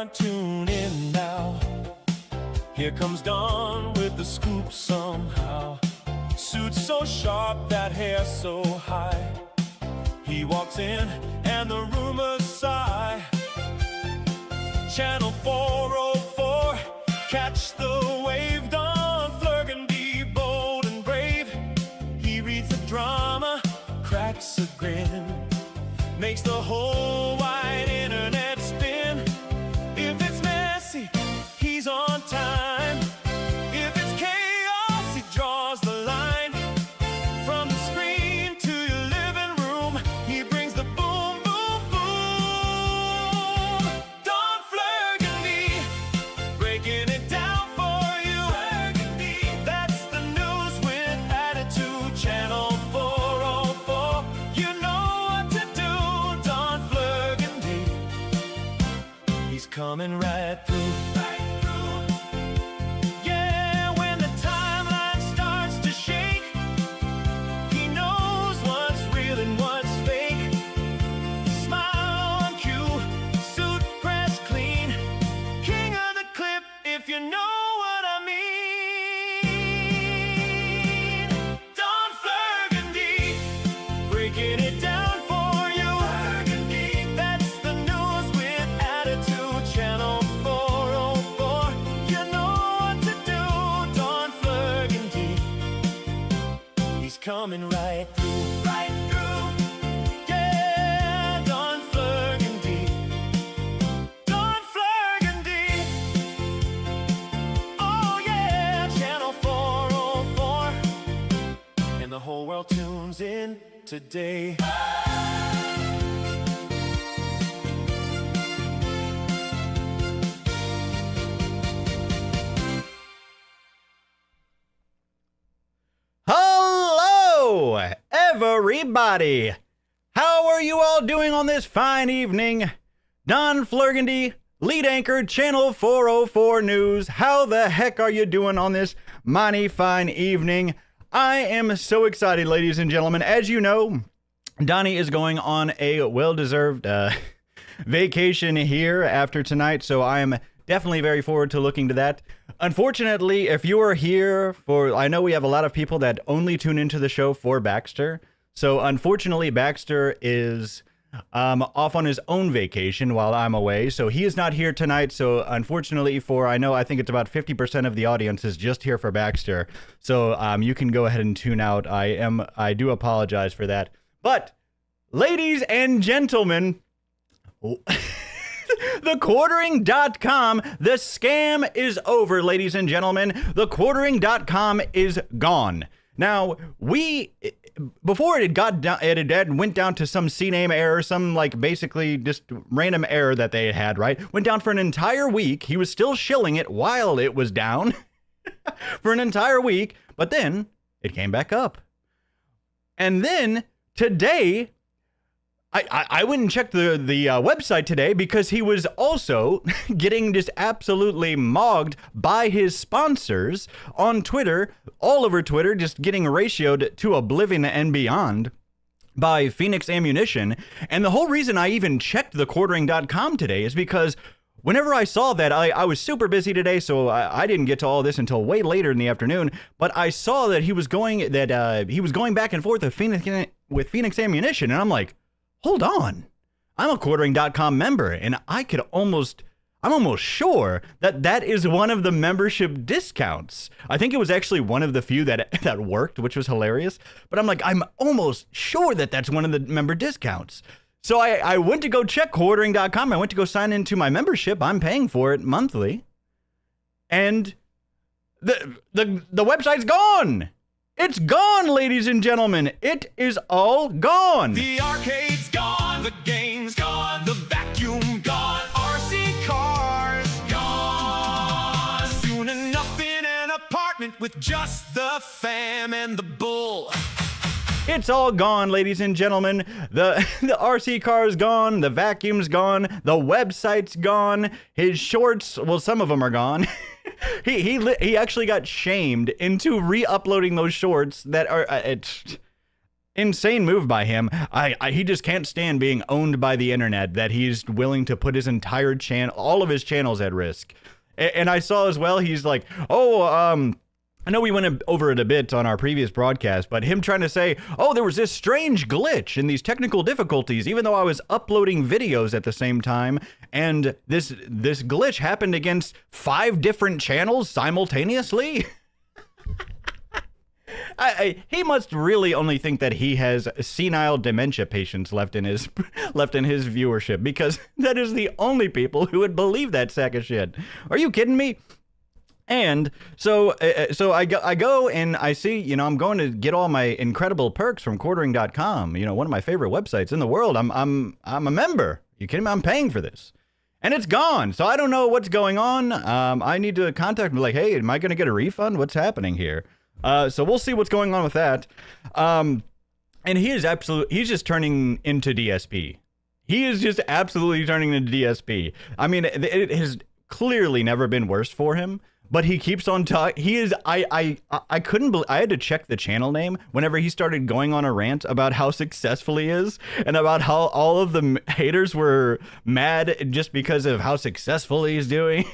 everyone tune in now. Here comes Don with the scoop somehow. Suit so sharp, that hair so high. He walks in and the rumors sigh. Channel 404, catch the wave. Don Flurgandy, bold and brave. He reads the drama, cracks a grin, makes the whole wide internet spin. If it's messy, he's on time. If it's chaos, he draws the line. From the screen to your living room, he brings the boom, boom, boom. Don Flurgandy, breaking it down for you. Flurgandy, that's the news with attitude. Channel 404, you know what to do. Don Flurgandy, he's coming right through. Yeah, when the timeline starts to shake, he knows what's real and what's fake. Smile on cue, suit pressed clean, king of the clip, if you know what I mean. Don Flurgandy, breaking it down for you. Flurgandy, that's the news with attitude. Channel 404, you know what to do. Don Flurgandy, he's coming right through. Right through. Yeah, Don Flurgandy. Don Flurgandy. Oh yeah, Channel 404. And the whole world tunes in today. Hello, everybody. How are you all doing on this fine evening? Don Flurgandy, lead anchor, Channel 404 News. How the heck are you doing on this mighty fine evening? I am so excited, ladies and gentlemen. As you know, Donnie is going on a well-deserved vacation here after tonight, so I am definitely very forward to looking to that. Unfortunately, if you are here for, I know we have a lot of people that only tune into the show for Baxter. So unfortunately, Baxter is off on his own vacation while I'm away. So he is not here tonight. So unfortunately I think it's about 50% of the audience is just here for Baxter. So you can go ahead and tune out. I do apologize for that. But ladies and gentlemen, thequartering.com, the scam is over, ladies and gentlemen. Thequartering.com is gone. Now, before it went down to some CNAME error, some like basically just random error that they had, right? Went down for an entire week. He was still shilling it while it was down for an entire week, but then it came back up. And then today, I went and checked the website today because he was also getting just absolutely mogged by his sponsors on Twitter, all over Twitter, just getting ratioed to oblivion and beyond by Phoenix Ammunition. And the whole reason I even checked thequartering.com today is because whenever I saw that, I was super busy today, so I didn't get to all this until way later in the afternoon. But I saw that he was going back and forth with Phoenix Ammunition, and I'm like, hold on, I'm a quartering.com member, and I'm almost sure that is one of the membership discounts. I think it was actually one of the few that worked, which was hilarious. But I'm like, I'm almost sure that's one of the member discounts. So I went to go check quartering.com. I went to go sign into my membership. I'm paying for it monthly. And the website's gone. It's gone, ladies and gentlemen. It is all gone. The arcade's gone, the game's gone, the vacuum gone, RC cars gone. Soon enough in an apartment with just the fam and the bull. It's all gone, ladies and gentlemen. The RC car's gone, the vacuum's gone, the website's gone, his shorts, well, some of them are gone. He actually got shamed into re-uploading those shorts that are insane move by him. He just can't stand being owned by the internet, that he's willing to put his entire channel, all of his channels at risk. And I saw as well, he's like, I know we went over it a bit on our previous broadcast, but him trying to say, oh, there was this strange glitch and these technical difficulties, even though I was uploading videos at the same time, and this glitch happened against 5 different channels simultaneously. He must really only think that he has senile dementia patients left in his viewership, because that is the only people who would believe that sack of shit. Are you kidding me? And so I go and I see, I'm going to get all my incredible perks from quartering.com, one of my favorite websites in the world. I'm a member. You kidding me? I'm paying for this. And it's gone. So I don't know what's going on. I need to contact him, like, hey, am I going to get a refund? What's happening here? So we'll see what's going on with that. And he's just turning into DSP. He is just absolutely turning into DSP. I mean, it has clearly never been worse for him. But he keeps on talking. He is. I couldn't believe. I had to check the channel name whenever he started going on a rant about how successful he is and about how all of the haters were mad just because of how successful he's doing.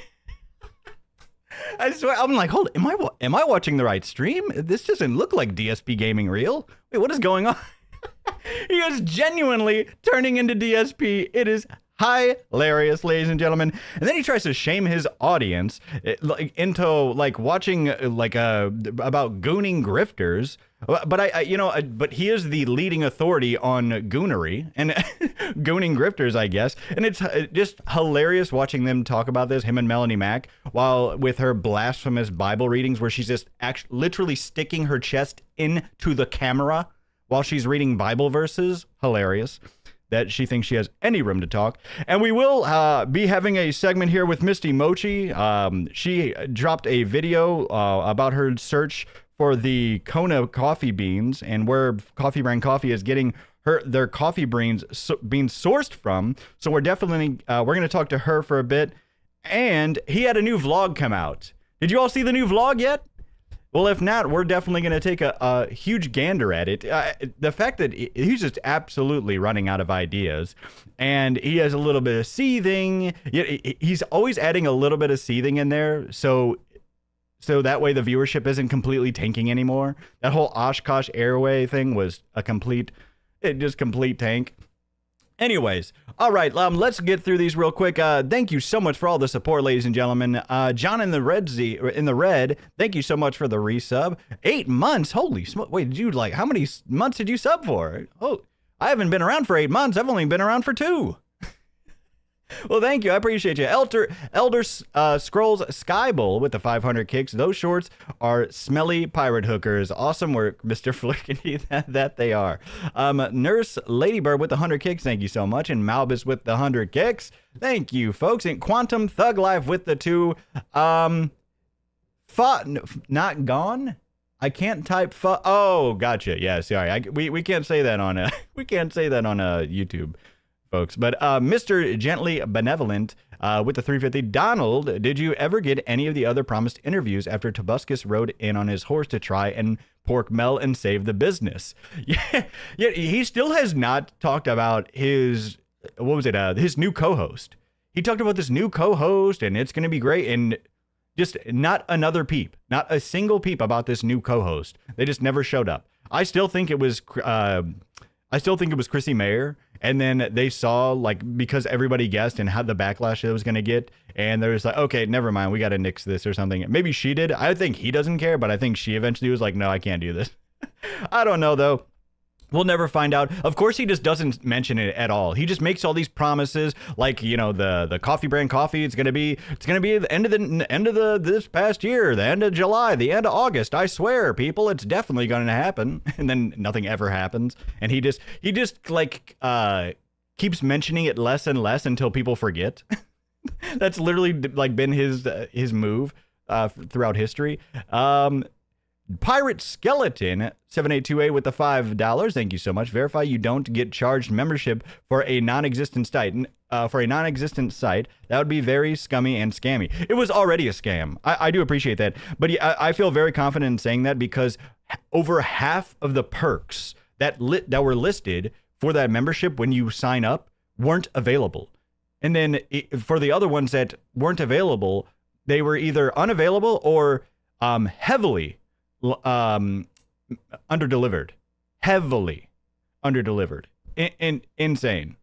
I swear, I'm like, hold. Am I watching the right stream? This doesn't look like DSP Gaming Real. Wait, what is going on? He is genuinely turning into DSP. It is hilarious, ladies and gentlemen. And then he tries to shame his audience into watching about gooning grifters. But but he is the leading authority on goonery and gooning grifters, I guess. And it's just hilarious watching them talk about this, him and Melanie Mack, while with her blasphemous Bible readings where she's just literally sticking her chest into the camera while she's reading Bible verses. Hilarious that she thinks she has any room to talk. And we will be having a segment here with MistyMochii. She dropped a video about her search for the Kona coffee beans and where Coffee Brand Coffee is getting their coffee beans being sourced from. So we're definitely, we're going to talk to her for a bit. And he had a new vlog come out. Did you all see the new vlog yet? Well, if not, we're definitely going to take a huge gander at it. The fact that he's just absolutely running out of ideas, and he has a little bit of seething. He's always adding a little bit of seething in there, so that way the viewership isn't completely tanking anymore. That whole Oshkosh Airway thing was a complete tank. Anyways, all right, let's get through these real quick. Thank you so much for all the support, ladies and gentlemen. John in the red, thank you so much for the resub. 8 months, holy smoke! Wait, how many months did you sub for? Oh, I haven't been around for 8 months. I've only been around for 2. Well, thank you. I appreciate you. Elder Scrolls Skybowl with the 500 kicks. Those shorts are smelly pirate hookers. Awesome work, Mr. Flickety. that they are. Nurse Ladybird with the 100 kicks. Thank you so much. And Malbus with the 100 kicks. Thank you, folks. And Quantum Thug Life with the 2. Not gone? I can't type Oh, gotcha. Yeah, sorry. We can't say that on YouTube, folks. But Mr. Gently Benevolent with the 350. Donald, did you ever get any of the other promised interviews after Tobuscus rode in on his horse to try and pork Mel and save the business? Yeah, he still has not talked about his new co-host. He talked about this new co-host and it's going to be great, and just not another peep, not a single peep about this new co-host. They just never showed up. I still think it was Chrissy Mayer. And then they saw, because everybody guessed and how the backlash it was going to get. And they're just like, okay, never mind. We got to nix this or something. Maybe she did. I think he doesn't care, but I think she eventually was like, no, I can't do this. I don't know, though. We'll never find out. Of course, he just doesn't mention it at all. He just makes all these promises, the Coffee Brand Coffee. It's gonna be the end of this past year, the end of July, the end of August. I swear, people, it's definitely going to happen. And then nothing ever happens. And he just keeps mentioning it less and less until people forget. That's literally been his move throughout history. Pirate Skeleton 7828 with the $5. Thank you so much. Verify you don't get charged membership for a non-existent site. That would be very scummy and scammy. It was already a scam. I do appreciate that, but I feel very confident in saying that because over half of the perks that were listed for that membership when you sign up weren't available. And then for the other ones that weren't available, they were either unavailable or heavily underdelivered. Heavily underdelivered. Insane.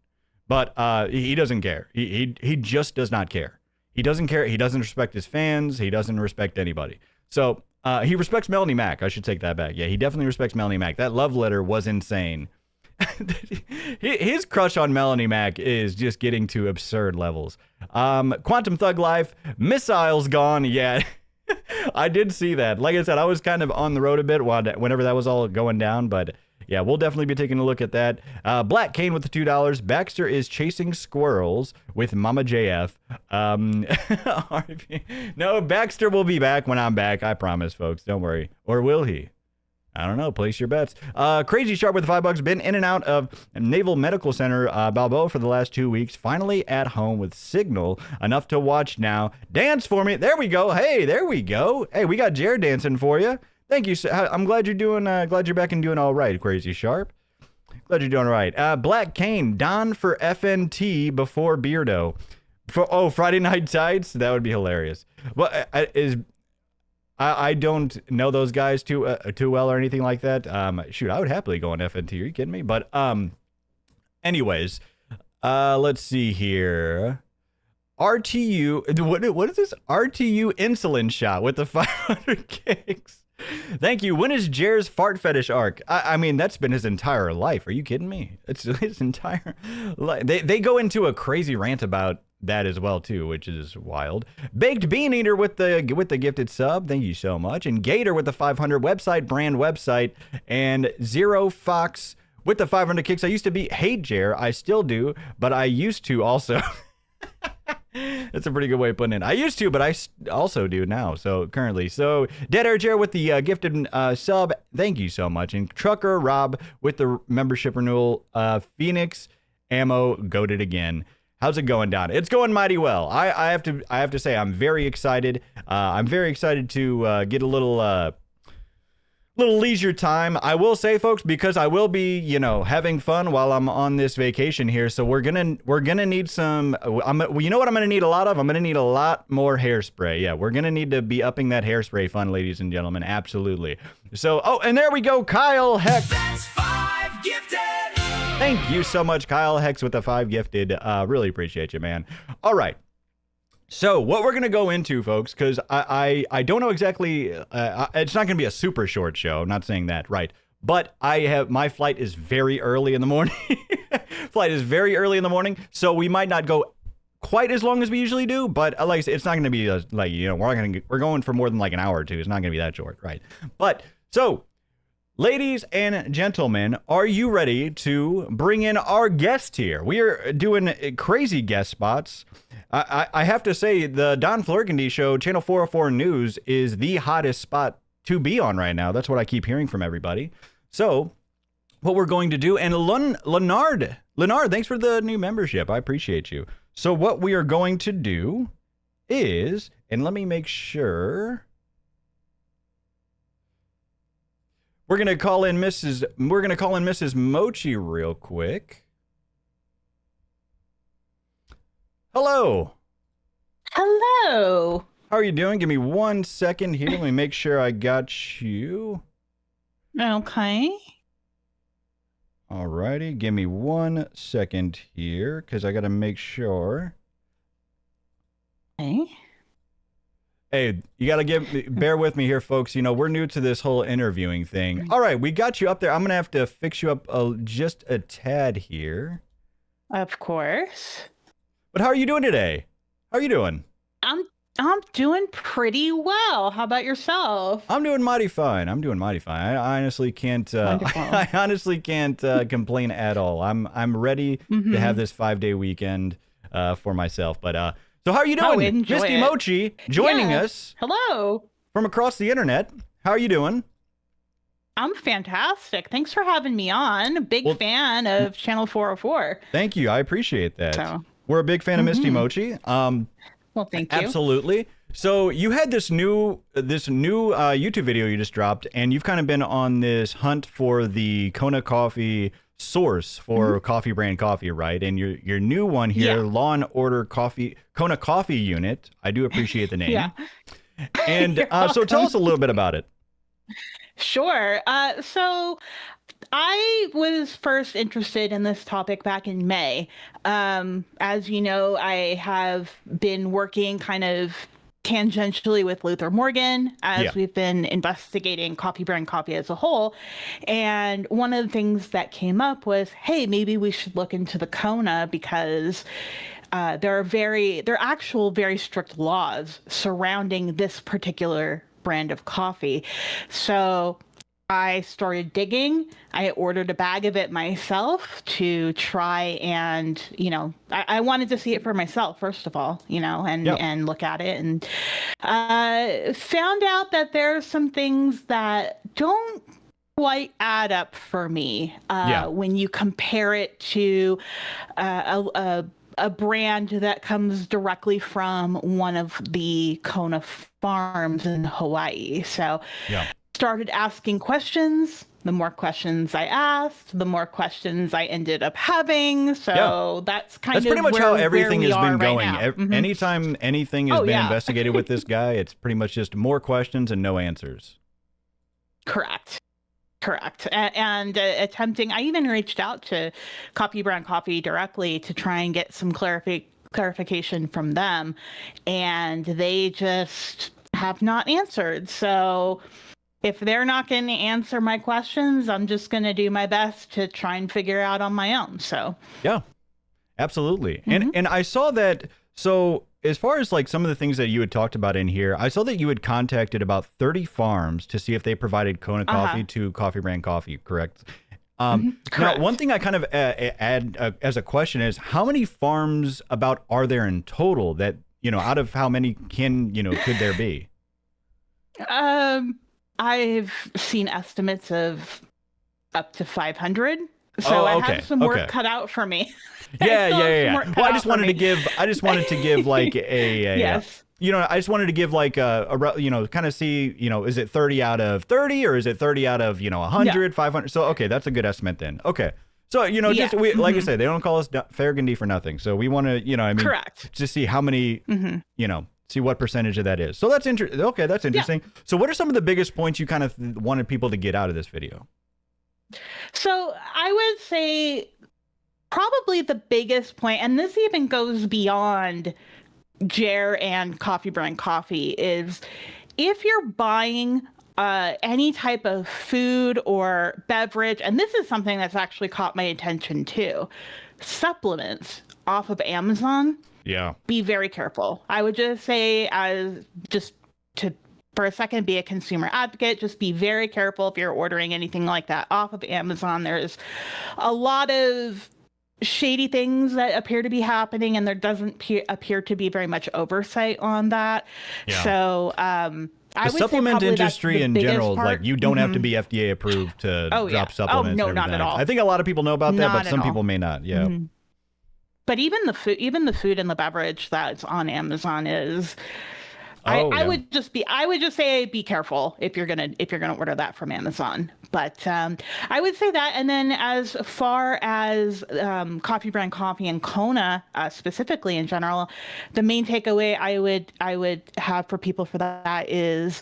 But he doesn't care. He just does not care. He doesn't care. He doesn't respect his fans. He doesn't respect anybody. So he respects Melanie Mac. I should take that back. Yeah, he definitely respects Melanie Mac. That love letter was insane. His crush on Melanie Mac is just getting to absurd levels. Quantum Thug Life, missiles gone. Yeah, I did see that. Like I said, I was kind of on the road a bit whenever that was all going down, but yeah, we'll definitely be taking a look at that. Black Kane with the $2. Baxter is chasing squirrels with Mama JF. No, Baxter will be back when I'm back. I promise, folks. Don't worry. Or will he? I don't know. Place your bets. Crazy Sharp with $5. Been in and out of Naval Medical Center Balboa for the last 2 weeks. Finally at home with signal enough to watch now. Dance for me. There we go. Hey, there we go. Hey, we got Jared dancing for you. Thank you. I'm glad you're doing. Glad you're back and doing all right, Crazy Sharp. Glad you're doing all right. Black Kane, Don for FNT before Beardo. Friday Night Tights. That would be hilarious. Well, I don't know those guys too well or anything like that. Shoot, I would happily go on FNT. Are you kidding me? But anyways, let's see here. RTU. What is this? RTU insulin shot with the 500 kicks. Thank you. When is Jer's fart fetish arc? I mean, that's been his entire life. Are you kidding me? It's his entire life. They go into a crazy rant about that as well too, which is wild. Baked Bean Eater with the gifted sub. Thank you so much. And Gator with the 500 brand website, and Zero Fox with the 500 kicks. I used to hate Jer. I still do, but I used to also. That's a pretty good way of putting it. I used to, but I also do now. So currently. So Dead Air Chair with the gifted sub. Thank you so much. And Trucker Rob with the membership renewal. Phoenix Ammo goated again. How's it going, Don? It's going mighty well. I have to say I'm very excited. I'm very excited to get a little leisure time. I will say, folks, because I will be, having fun while I'm on this vacation here. So we're gonna need some. You know what I'm gonna need a lot of? I'm gonna need a lot more hairspray. Yeah, we're gonna need to be upping that hairspray fun, ladies and gentlemen. Absolutely. So, and there we go, Kyle Heck. That's 5 gifted. Thank you so much, Kyle Hex with the 5 gifted. Really appreciate you, man. All right. So what we're going to go into, folks, because I don't know exactly. It's not going to be a super short show. I'm not saying that, right? But my flight is very early in the morning. Flight is very early in the morning. So we might not go quite as long as we usually do. But like I said, it's not going to be we're going for more than like an hour or two. It's not going to be that short, right? But so. Ladies and gentlemen, are you ready to bring in our guest here? We are doing crazy guest spots. I have to say, the Don Flurgandy Show, Channel 404 News, is the hottest spot to be on right now. That's what I keep hearing from everybody. So, what we're going to do, and Leonard, thanks for the new membership. I appreciate you. So, what we are going to do is, and let me make sure... We're gonna call in Mrs. Mochii real quick. Hello. Hello. How are you doing? Give me 1 second here. Let me make sure I got you. Okay. Alrighty. Give me 1 second here, because I gotta make sure. Okay. Hey, you gotta bear with me here, folks. We're new to this whole interviewing thing. All right, we got you up there. I'm gonna have to fix you up just a tad here. Of course. But how are you doing today? How are you doing? I'm doing pretty well. How about yourself? I'm doing mighty fine. I honestly can't. I honestly can't complain at all. I'm ready to have this 5-day weekend for myself. But so how are you doing? MistyMochii joining us. Hello. From across the internet. How are you doing? I'm fantastic. Thanks for having me on. Big fan of Channel 404. Thank you. I appreciate that. So, we're a big fan of MistyMochii. Well, thank you. Absolutely. So you had this new YouTube video you just dropped, and you've kind of been on this hunt for the Kona coffee source for coffee brand coffee, right? And your new one here, Law and Order Coffee Kona Coffee Unit. I do appreciate the name. Yeah. And so tell us a little bit about it. Sure. So I was first interested in this topic back in May. As you know, I have been working kind of tangentially with Luther Morgan as we've been investigating coffee brand coffee as a whole. And one of the things that came up was, hey, maybe we should look into the Kona because there are actual very strict laws surrounding this particular brand of coffee. So I started digging. I ordered a bag of it myself to try and, I wanted to see it for myself, first of all, and look at it, and found out that there are some things that don't quite add up for me when you compare it to a brand that comes directly from one of the Kona farms in Hawaii. So started asking questions. The more questions I asked, the more questions I ended up having. So that's pretty much how everything has been going. Anytime anything has been investigated with this guy, it's pretty much just more questions and no answers. Correct. And attempting, I even reached out to Coffee Brand Coffee directly to try and get some clarification from them. And they just have not answered. So if they're not going to answer my questions, I'm just going to do my best to try and figure out on my own. So yeah, absolutely. And I saw that. So as far as like some of the things that you had talked about in here, I saw that you had contacted about 30 farms to see if they provided Kona coffee to Coffee Brand Coffee, correct? Correct. Now, one thing I kind of add as a question is, how many farms about are there in total that, out of how many could there be? I've seen estimates of up to 500. So I have some work cut out for me. Yeah. Well, I just wanted to give like a yes. I just wanted to give like kind of see, is it 30 out of 30 or is it 30 out of, 100, 500? So, okay, that's a good estimate then. Okay. So, just like I say, they don't call us Farragondy for nothing. So we want to, correct. Just see how many, see what percentage of that is. So that's interesting. Okay, that's interesting. Yeah. So what are some of the biggest points you kind of wanted people to get out of this video? So I would say probably the biggest point, and this even goes beyond Jer and Coffee Brand Coffee, is if you're buying any type of food or beverage, and this is something that's actually caught my attention too, supplements off of Amazon. Yeah. Be very careful. I would just say, for a second, be a consumer advocate. Just be very careful if you're ordering anything like that off of Amazon. There's a lot of shady things that appear to be happening, and there doesn't appear to be very much oversight on that. Yeah. So, the supplement industry in general, like you don't have to be FDA approved to drop supplements. Oh, no, not at all. I think a lot of people know about that, but some people may not. Yeah. But even the food and the beverage that's on Amazon is, I would just say be careful if you're gonna order that from Amazon. But I would say that, and then as far as Coffee Brand Coffee and Kona specifically in general, the main takeaway I would have for people for that is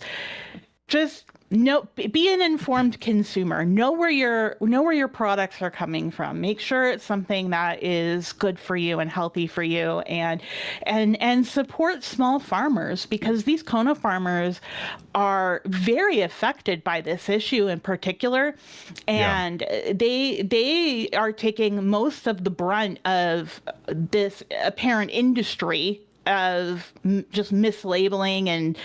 just be an informed consumer. Know where your products are coming from. Make sure it's something that is good for you and healthy for you, and support small farmers, because these Kona farmers are very affected by this issue in particular, and they are taking most of the brunt of this apparent industry of just mislabeling and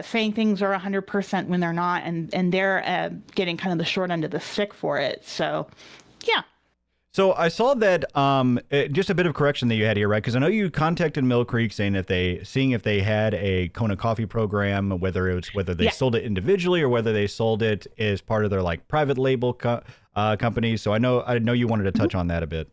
saying things are 100% when they're not, and they're getting kind of the short end of the stick for it. So, yeah. So I saw that just a bit of correction that you had here, right? Because I know you contacted Mill Creek saying if they had a Kona coffee program, whether they sold it individually or whether they sold it as part of their like private label company. So I know you wanted to touch on that a bit.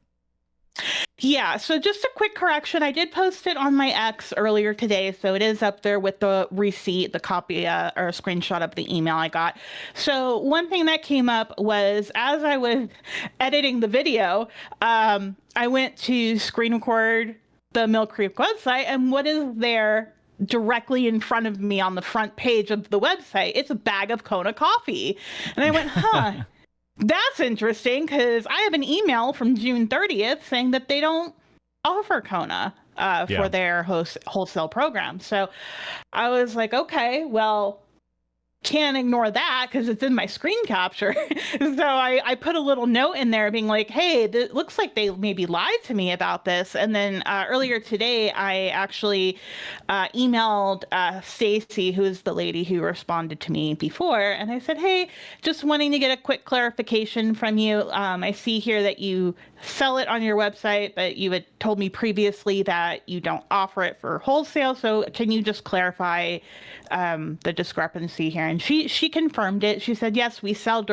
Yeah, so just a quick correction. I did post it on my X earlier today, so it is up there with the receipt, the copy or a screenshot of the email I got. So one thing that came up was as I was editing the video, I went to screen record the Mill Creek website, and what is there directly in front of me on the front page of the website? It's a bag of Kona coffee. And I went, huh. That's interesting because I have an email from June 30th saying that they don't offer Kona for their wholesale program. So I was like, okay, well, can't ignore that because it's in my screen capture. So I put a little note in there being like, hey, it looks like they maybe lied to me about this. And then earlier today, I actually emailed Stacy, who's the lady who responded to me before. And I said, hey, just wanting to get a quick clarification from you. I see here that you sell it on your website, but you had told me previously that you don't offer it for wholesale. So can you just clarify the discrepancy here? And she confirmed it. She said, yes, we sell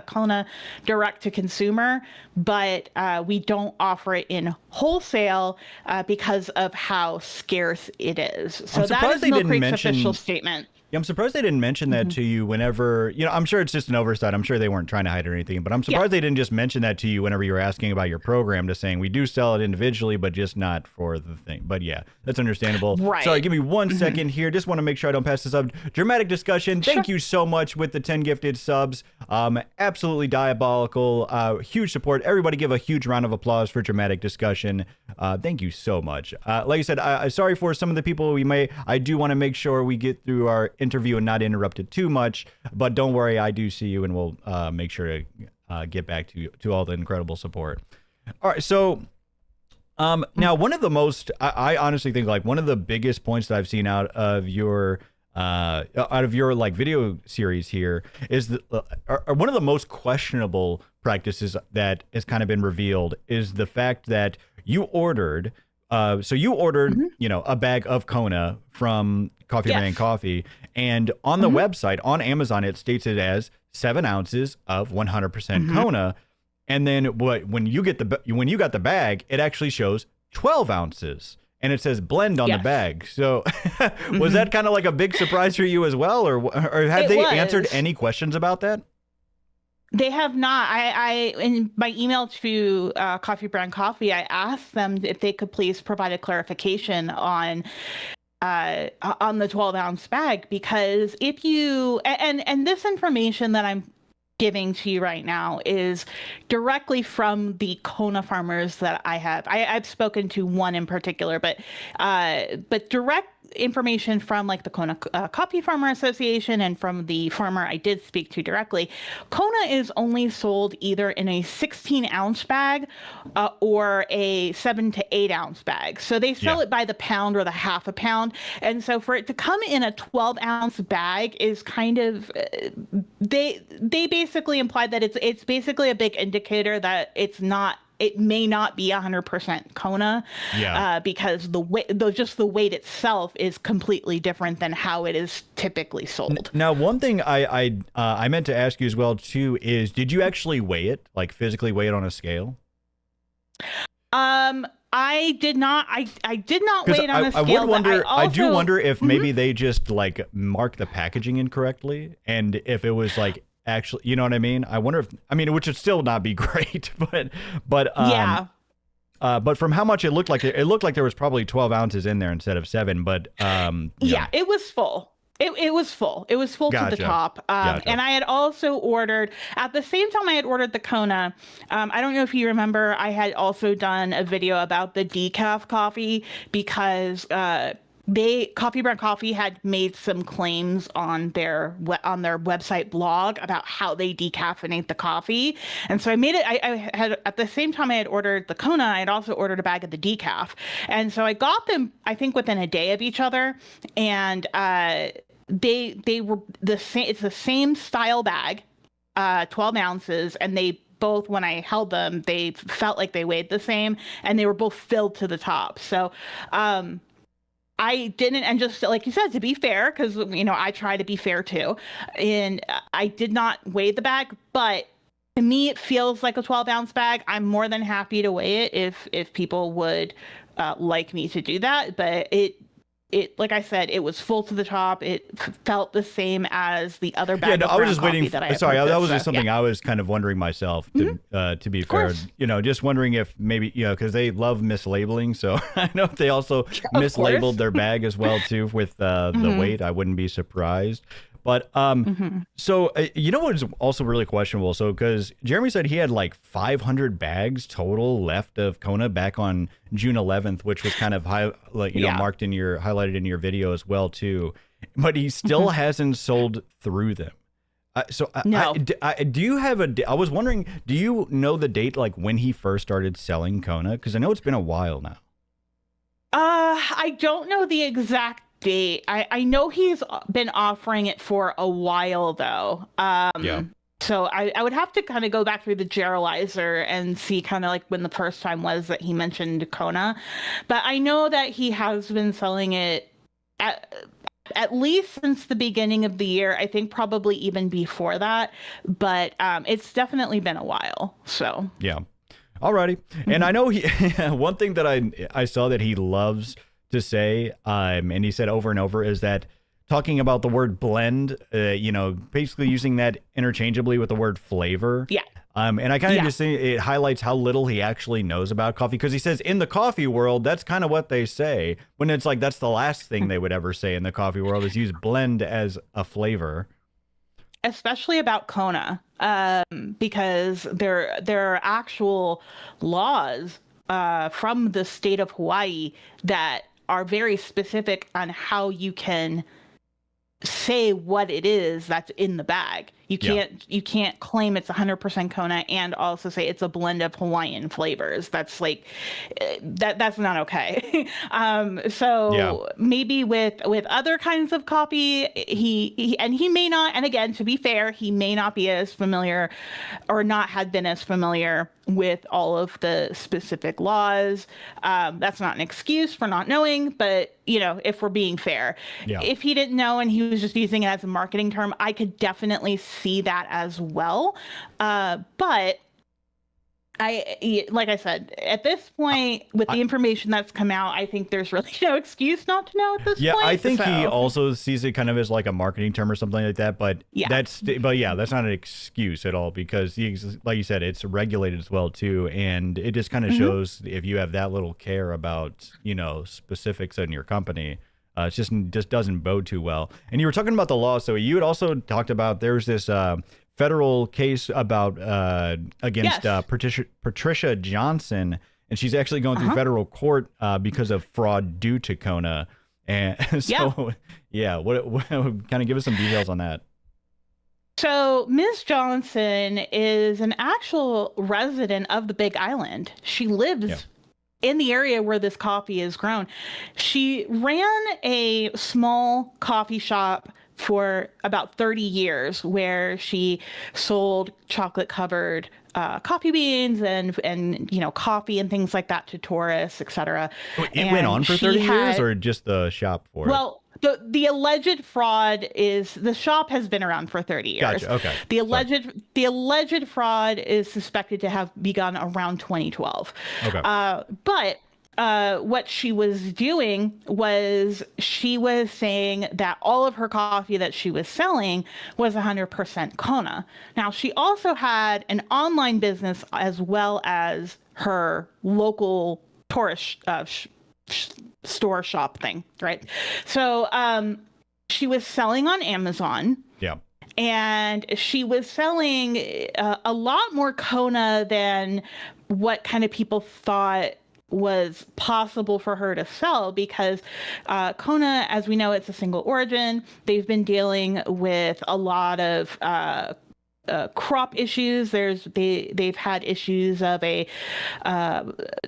Kona direct to consumer, but we don't offer it in wholesale because of how scarce it is. So that is Mill Creek's official statement. Yeah, I'm surprised they didn't mention that to you whenever, I'm sure it's just an oversight. I'm sure they weren't trying to hide or anything, but I'm surprised they didn't just mention that to you whenever you were asking about your program, to saying we do sell it individually, but just not for the thing. But yeah, that's understandable. Right. Sorry, give me 1 second here. Just want to make sure I don't pass this up. Dramatic Discussion, thank you so much with the 10 gifted subs. Absolutely diabolical. Huge support. Everybody give a huge round of applause for Dramatic Discussion. Thank you so much. Like I said, sorry for some of the people I do want to make sure we get through our interview and not interrupted too much, but don't worry, I do see you and we'll make sure to get back to all the incredible support. All right, so now one of the most I honestly think like one of the biggest points that I've seen out of your like video series here is one of the most questionable practices that has kind of been revealed is the fact that you ordered a bag of Kona from Coffee Brand Coffee, and on the website on Amazon it states it as 7 ounces of 100% Kona, and then when you got the bag, it actually shows 12 ounces, and it says blend on the bag. So was that kind of like a big surprise for you as well, or have they answered any questions about that? They have not. I in my email to Coffee Brand Coffee, I asked them if they could please provide a clarification on the 12-ounce bag, because if you and this information that I'm giving to you right now is directly from the Kona farmers that I have. I've spoken to one in particular, but direct information from like the Kona Coffee Farmer Association and from the farmer I did speak to directly. Kona is only sold either in a 16-ounce bag or a 7 to 8 ounce bag. So they sell it by the pound or the half a pound. And so for it to come in a 12-ounce bag is kind of they basically implied that it's basically a big indicator that it may not be 100% Kona, because the weight itself is completely different than how it is typically sold. Now, one thing I meant to ask you as well too is, did you actually weigh it, like physically weigh it on a scale? I did not. I did not weigh it on a scale. I do wonder if maybe they just like marked the packaging incorrectly, and if it was like. Actually, you know what I mean? I wonder which would still not be great, but from how much it looked like there was probably 12 ounces in there instead of 7. But it was full. It was full. It was full to the top. And I had also ordered, at the same time I had ordered the Kona, I don't know if you remember, I had also done a video about the decaf coffee because Coffee Brand Coffee had made some claims on their website blog about how they decaffeinate the coffee. And so I made it, I had, at the same time I had ordered the Kona, I had also ordered a bag of the decaf. And so I got them, I think within a day of each other. And they were the same, it's the same style bag, 12 ounces. And they both, when I held them, they felt like they weighed the same, and they were both filled to the top. So, I didn't, and just like you said, to be fair, because, I try to be fair too, and I did not weigh the bag, but To me, it feels like a 12-ounce bag. I'm more than happy to weigh it if people would like me to do that. But it like I said, it was full to the top. It felt the same as the other bag. Yeah, no, of I was ground just waiting. coffee that I Sorry, that purchased, was so, just something yeah. I was kind of wondering myself. To be fair, course. just wondering if maybe because they love mislabeling. So I know if they also mislabeled course. their bag as well too with the weight. I wouldn't be surprised. But so what is also really questionable? So because Jeremy said he had like 500 bags total left of Kona back on June 11th, which was kind of marked in your highlighted in your video as well too. But he still hasn't sold through them. No. Do you have I was wondering, do you know the date like when he first started selling Kona? Because I know it's been a while now. I don't know the exact date. I know he's been offering it for a while though. Yeah. So I would have to kind of go back through the Geralizer and see kind of like when the first time was that he mentioned Kona. But I know that he has been selling it at least since the beginning of the year. I think probably even before that. But it's definitely been a while. So yeah. Alrighty. And I know one thing that I saw that he loves to say, and he said over and over, is that talking about the word blend, basically using that interchangeably with the word flavor. Yeah. And I kind of just think it highlights how little he actually knows about coffee, because he says in the coffee world, that's kind of what they say, when it's like that's the last thing they would ever say in the coffee world is use blend as a flavor. Especially about Kona, because there are actual laws from the state of Hawaii that are very specific on how you can say what it is that's in the bag. You can't claim it's 100% Kona and also say it's a blend of Hawaiian flavors. That's like that's not okay. So maybe with other kinds of coffee, he may not. And again, to be fair, he may not be as familiar or not had been as familiar with all of the specific laws. That's not an excuse for not knowing, but if we're being fair, if he didn't know and he was just using it as a marketing term, I could definitely see that as well. But like I said, at this point, with the information that's come out, I think there's really no excuse not to know at this point. Yeah, I think he also sees it kind of as like a marketing term or something like that. But that's not an excuse at all, because like you said, it's regulated as well too, and it just kind of shows if you have that little care about specifics in your company. It just doesn't bode too well. And you were talking about the law, so you had also talked about there's this federal case about against Patricia Johnson, and she's actually going through federal court because of fraud due to Kona. And so, what kind of give us some details on that? So Ms. Johnson is an actual resident of the Big Island. She lives in the area where this coffee is grown. She ran a small coffee shop for about 30 years where she sold chocolate covered coffee beans and coffee and things like that to tourists, etc. It went on for 30 years, or just the shop for it? Well, the alleged fraud is the shop has been around for 30 years. Gotcha. Okay. The alleged fraud is suspected to have begun around 2012. Okay. But what she was doing was she was saying that all of her coffee that she was selling was 100% Kona. Now, she also had an online business as well as her local tourist store shop thing, right? So she was selling on Amazon. Yeah. And she was selling a lot more Kona than what kind of people thought was possible for her to sell, because Kona, as we know, it's a single origin. They've been dealing with a lot of crop issues. They've had issues of a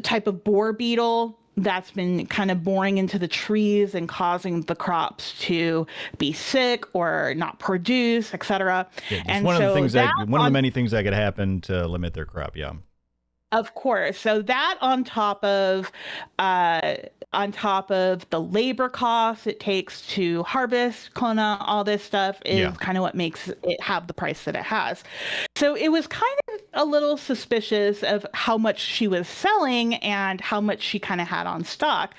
type of borer beetle that's been kind of boring into the trees and causing the crops to be sick or not produce, etc. Yeah, and one of the things one of the many things that could happen to limit their crop. Yeah. Of course. So that on top of the labor costs it takes to harvest Kona, all this stuff is kind of what makes it have the price that it has. So it was kind of a little suspicious of how much she was selling and how much she kind of had on stock.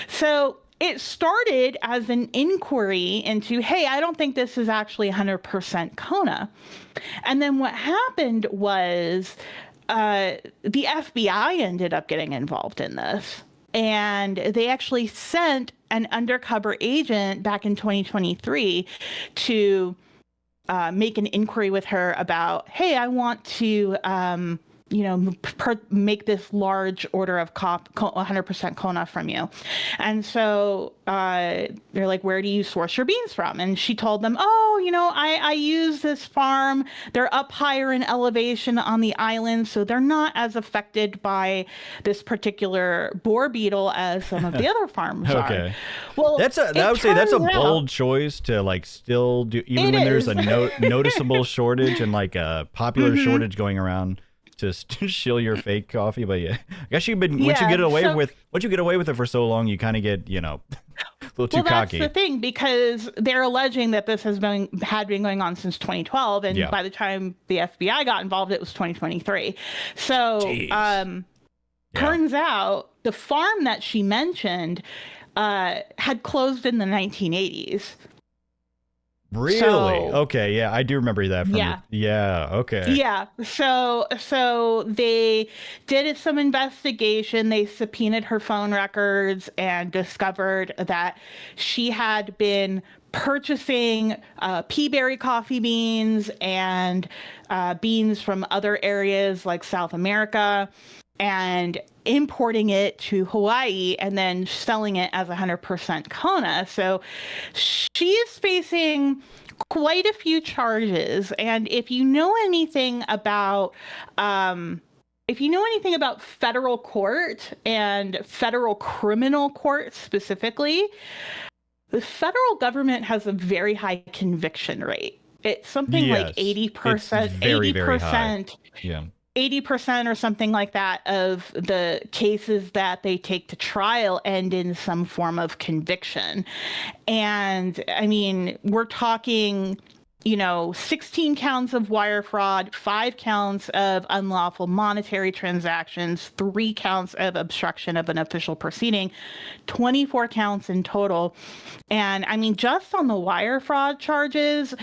So it started as an inquiry into, hey, I don't think this is actually 100% Kona. And then what happened was the FBI ended up getting involved in this. And they actually sent an undercover agent back in 2023 to make an inquiry with her about, hey, I want to, make this large order of 100% Kona from you. And so they're like, where do you source your beans from? And she told them, I use this farm. They're up higher in elevation on the island, so they're not as affected by this particular boar beetle as some of the other farms Okay. are. Well, I would say that's a bold choice to like still do, even when there's a noticeable shortage and like a popular shortage going around. Just shill your fake coffee, but yeah, I guess once you get away with it for so long, you kind of get a little too cocky. That's the thing, because they're alleging that this had been going on since 2012, and by the time the FBI got involved, it was 2023. So turns out the farm that she mentioned had closed in the 1980s. Really? Okay, yeah, I do remember that. Okay. Yeah. So they did some investigation. They subpoenaed her phone records and discovered that she had been purchasing peaberry coffee beans and beans from other areas like South America and importing it to Hawaii and then selling it as 100% Kona. So she is facing quite a few charges. And if you know anything about federal court and federal criminal court specifically, the federal government has a very high conviction rate. It's something like 80%. It's very, very high. Yeah. 80% or something like that of the cases that they take to trial end in some form of conviction. And I mean, we're talking, 16 counts of wire fraud, 5 counts of unlawful monetary transactions, 3 counts of obstruction of an official proceeding, 24 counts in total. And I mean, just on the wire fraud charges,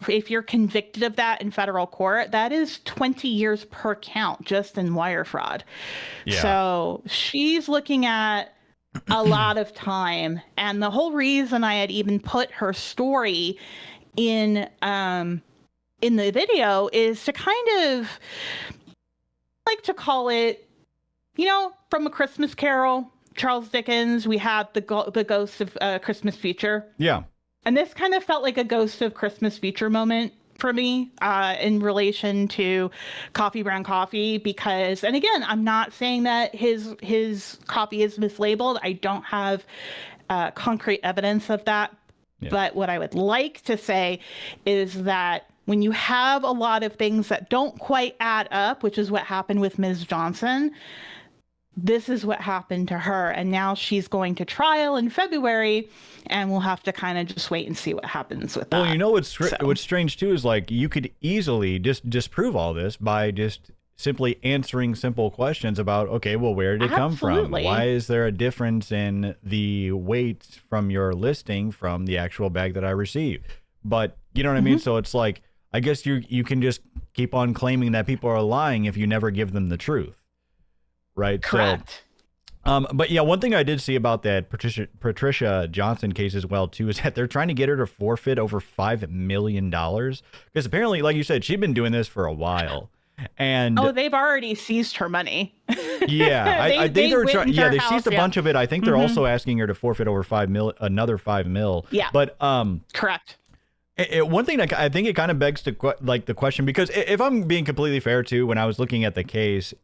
if you're convicted of that in federal court, that is 20 years per count just in wire fraud. Yeah. So she's looking at a lot of time. And the whole reason I had even put her story in the video is to kind of like to call it, from A Christmas Carol, Charles Dickens, we have the Ghost of Christmas Future. Yeah. And this kind of felt like a Ghost of Christmas Future moment for me in relation to Coffee Brown Coffee, because, and again, I'm not saying that his copy is mislabeled. I don't have concrete evidence of that. Yeah. But what I would like to say is that when you have a lot of things that don't quite add up, which is what happened with Ms. Johnson, this is what happened to her. And now she's going to trial in February, and we'll have to kind of just wait and see what happens with that. Well, what's strange too is like you could easily just disprove all this by just simply answering simple questions about, okay, well, where did it come from? Why is there a difference in the weight from your listing from the actual bag that I received? But you know what I mean? So it's like, I guess you can just keep on claiming that people are lying if you never give them the truth. Right. Correct. So, but yeah, one thing I did see about that Patricia Johnson case as well too is that they're trying to get her to forfeit over $5 million because apparently, like you said, she'd been doing this for a while, and they've already seized her money. Yeah, I think they're trying. Yeah, they seized a bunch of it. I think they're also asking her to forfeit over another $5 million. Yeah, but correct. One thing that I think it kind of begs the question, because if I'm being completely fair too, when I was looking at the case,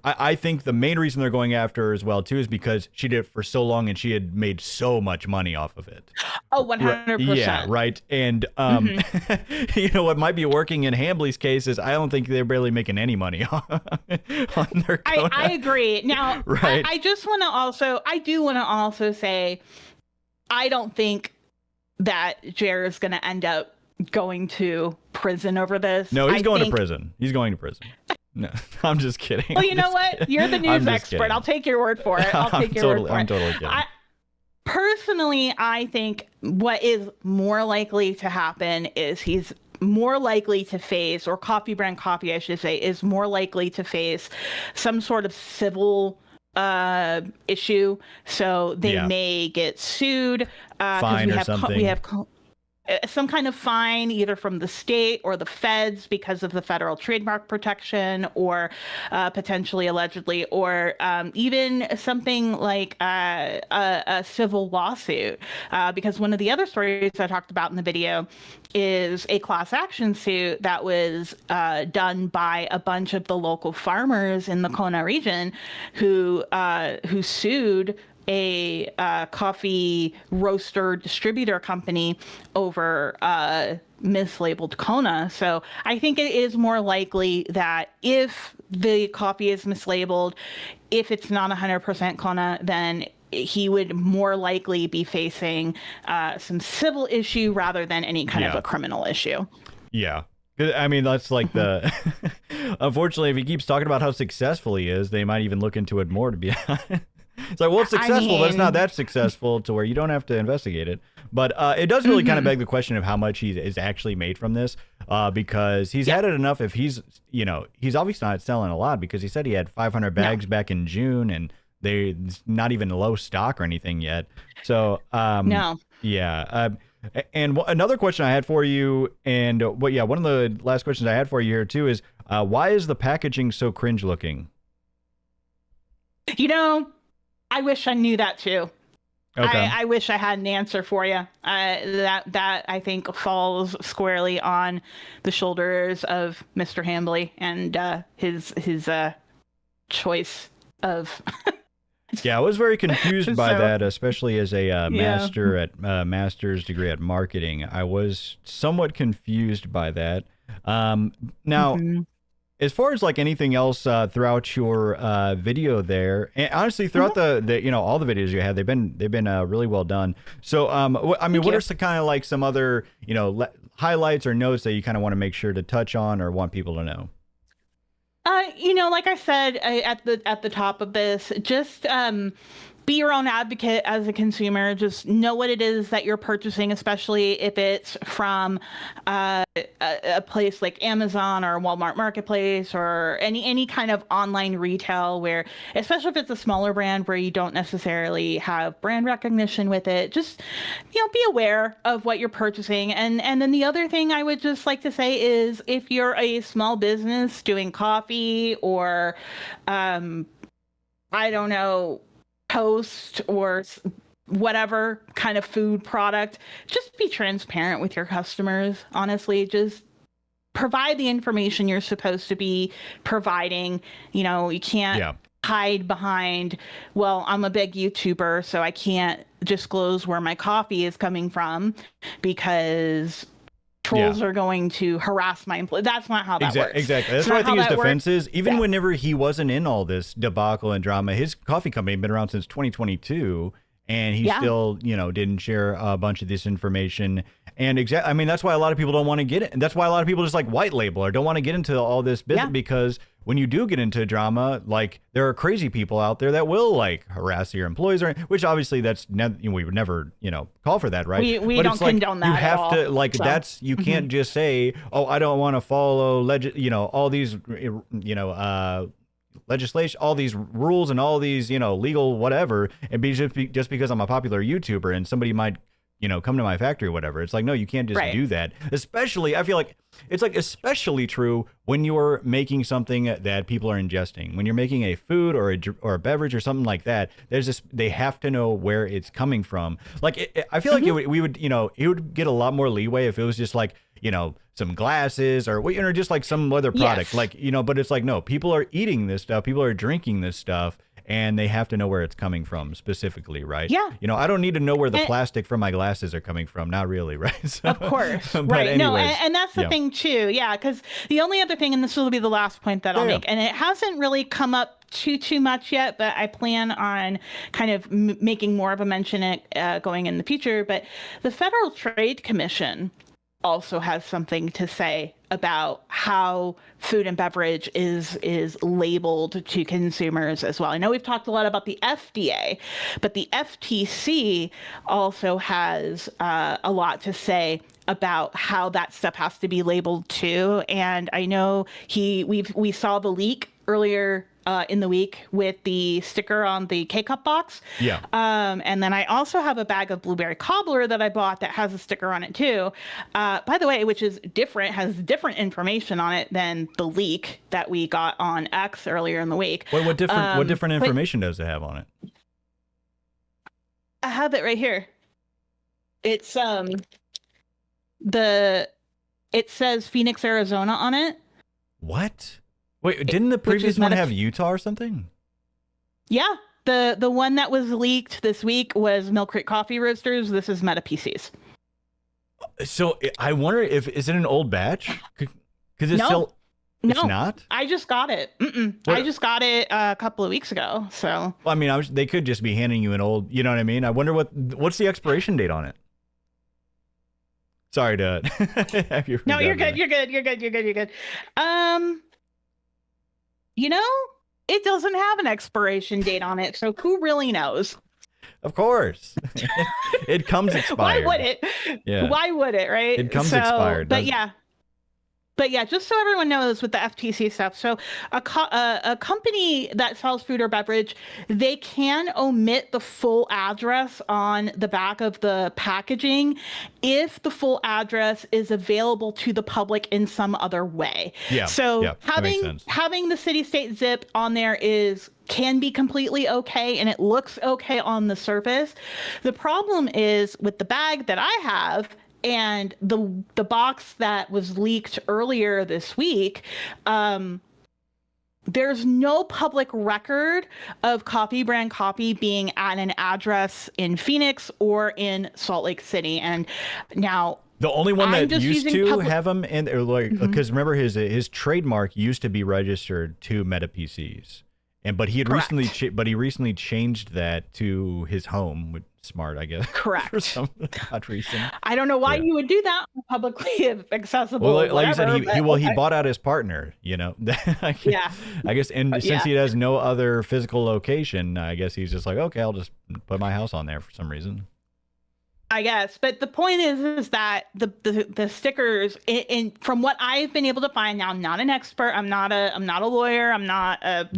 I think the main reason they're going after her as well too is because she did it for so long and she had made so much money off of it. Oh, 100%. Yeah, right. And what might be working in Hambly's case is I don't think they're barely making any money on their Kona. I agree. Now, right. I do want to also say, I don't think that Jer is going to end up going to prison over this. No, he's going to prison. He's going to prison. No, I'm just kidding. Well, you know what? You're the news expert. Kidding. I'll take your word for it. I'm totally kidding. Personally, I think what is more likely to happen is he's more likely to face, or Coffee Brand Coffee, I should say, is more likely to face some sort of civil issue. So they may get sued. Fine or something. We have some kind of fine, either from the state or the feds because of the federal trademark protection, or potentially, allegedly, or even something like a civil lawsuit. Because one of the other stories I talked about in the video is a class action suit that was done by a bunch of the local farmers in the Kona region who sued a coffee roaster distributor company over mislabeled Kona. So I think it is more likely that if the coffee is mislabeled, if it's not 100% Kona, then he would more likely be facing some civil issue rather than any kind of a criminal issue. Yeah. I mean, that's like the... Unfortunately, if he keeps talking about how successful he is, they might even look into it more, to be honest. It's like, well, it's successful, but it's not that successful to where you don't have to investigate it. But it does really kind of beg the question of how much he is actually made from this, because he's had it enough. If he's obviously not selling a lot, because he said he had 500 bags back in June, and they're not even low stock or anything yet. So, yeah. And another question I had for you, and one of the last questions I had for you here too is, why is the packaging so cringe looking? I wish I knew that too. Okay. I wish I had an answer for you. That I think falls squarely on the shoulders of Mr. Hambly and his choice of. Yeah, I was very confused by that, especially as a master's degree at marketing. I was somewhat confused by that. Now. As far as like anything else throughout your video there, and honestly throughout the all the videos you had, they've been really well done. So what are some kind of like some other highlights or notes that you kind of want to make sure to touch on or want people to know? Like I said at the top of this, just be your own advocate as a consumer. Just know what it is that you're purchasing, especially if it's from a place like Amazon or Walmart Marketplace or any kind of online retail where, especially if it's a smaller brand where you don't necessarily have brand recognition with it, just, be aware of what you're purchasing. And then the other thing I would just like to say is if you're a small business doing coffee or, I don't know, toast or whatever kind of food product, just be transparent with your customers. Honestly, just provide the information you're supposed to be providing. You can't hide behind, well, I'm a big YouTuber, so I can't disclose where my coffee is coming from because trolls are going to harass my employees. That's not how that works. Exactly. That's what I think his defense is. Even whenever he wasn't in all this debacle and drama, his coffee company had been around since 2022, and he still, didn't share a bunch of this information. And that's why a lot of people don't want to get it. And that's why a lot of people just like white label or don't want to get into all this business because when you do get into drama, like there are crazy people out there that will like harass your employees, which obviously that's we would never, call for that, right? We don't condone that. You have at all, to like so. That's you can't just say, oh, I don't want to follow all these legislation, all these rules and all these legal whatever, and just because I'm a popular YouTuber and somebody might come to my factory or whatever. It's like, no, you can't just do that. Especially, I feel like it's like especially true when you're making something that people are ingesting. When you're making a food or a beverage or something like that, they have to know where it's coming from. Like, I feel like it would get a lot more leeway if it was just like, some glasses or just like some other product, like, but it's like, no, people are eating this stuff. People are drinking this stuff. And they have to know where it's coming from specifically, right? Yeah. I don't need to know where the plastic from my glasses are coming from. Not really, right? So, of course. Right. Anyways, no, and that's the thing too. Yeah. Because the only other thing, and this will be the last point that I'll make, and it hasn't really come up too much yet, but I plan on kind of making more of a mention it going in the future. But the Federal Trade Commission also has something to say about how food and beverage is labeled to consumers as well. I know we've talked a lot about the FDA, but the FTC also has a lot to say about how that stuff has to be labeled too. And I know we saw the leak earlier in the week with the sticker on the K-Cup box. Yeah. And then I also have a bag of blueberry cobbler that I bought that has a sticker on it too. By the way, which is different, has different information on it than the leak that we got on X earlier in the week. Wait, what different information does it have on it? I have it right here. It's it says Phoenix, Arizona on it. What? Wait, didn't the previous one have Utah or something? Yeah, the one that was leaked this week was Mill Creek Coffee Roasters. This is Meta PCs. So I wonder if is it an old batch? Because it's still it's not. I just got it. I just got it a couple of weeks ago. So well, I mean, they could just be handing you an old. You know what I mean? I wonder what's the expiration date on it. Sorry to have you. No, you're good. You're good. You know, it doesn't have an expiration date on it, so who really knows? Of course. It comes expired. Why would it? Yeah. Why would it, right? It comes expired. But yeah, just so everyone knows with the FTC stuff. So a company that sells food or beverage, they can omit the full address on the back of the packaging if the full address is available to the public in some other way. Yeah. So having the city state zip on there can be completely okay, and it looks okay on the surface. The problem is with the bag that I have and the box that was leaked earlier this week, there's no public record of Coffee Brand Coffee being at an address in Phoenix or in Salt Lake City. And now the only one that used to have them, and because remember his trademark used to be registered to Meta PCs, but he had recently changed that to his home. Smart, I guess. Correct. For some odd reason. I don't know why you would do that publicly accessible. Well, like you said, he bought out his partner, you know. I guess, and since he has no other physical location, I guess he's just like, okay, I'll just put my house on there for some reason. I guess, but the point is that the stickers, from what I've been able to find, now I'm not an expert, I'm not a lawyer, I'm not a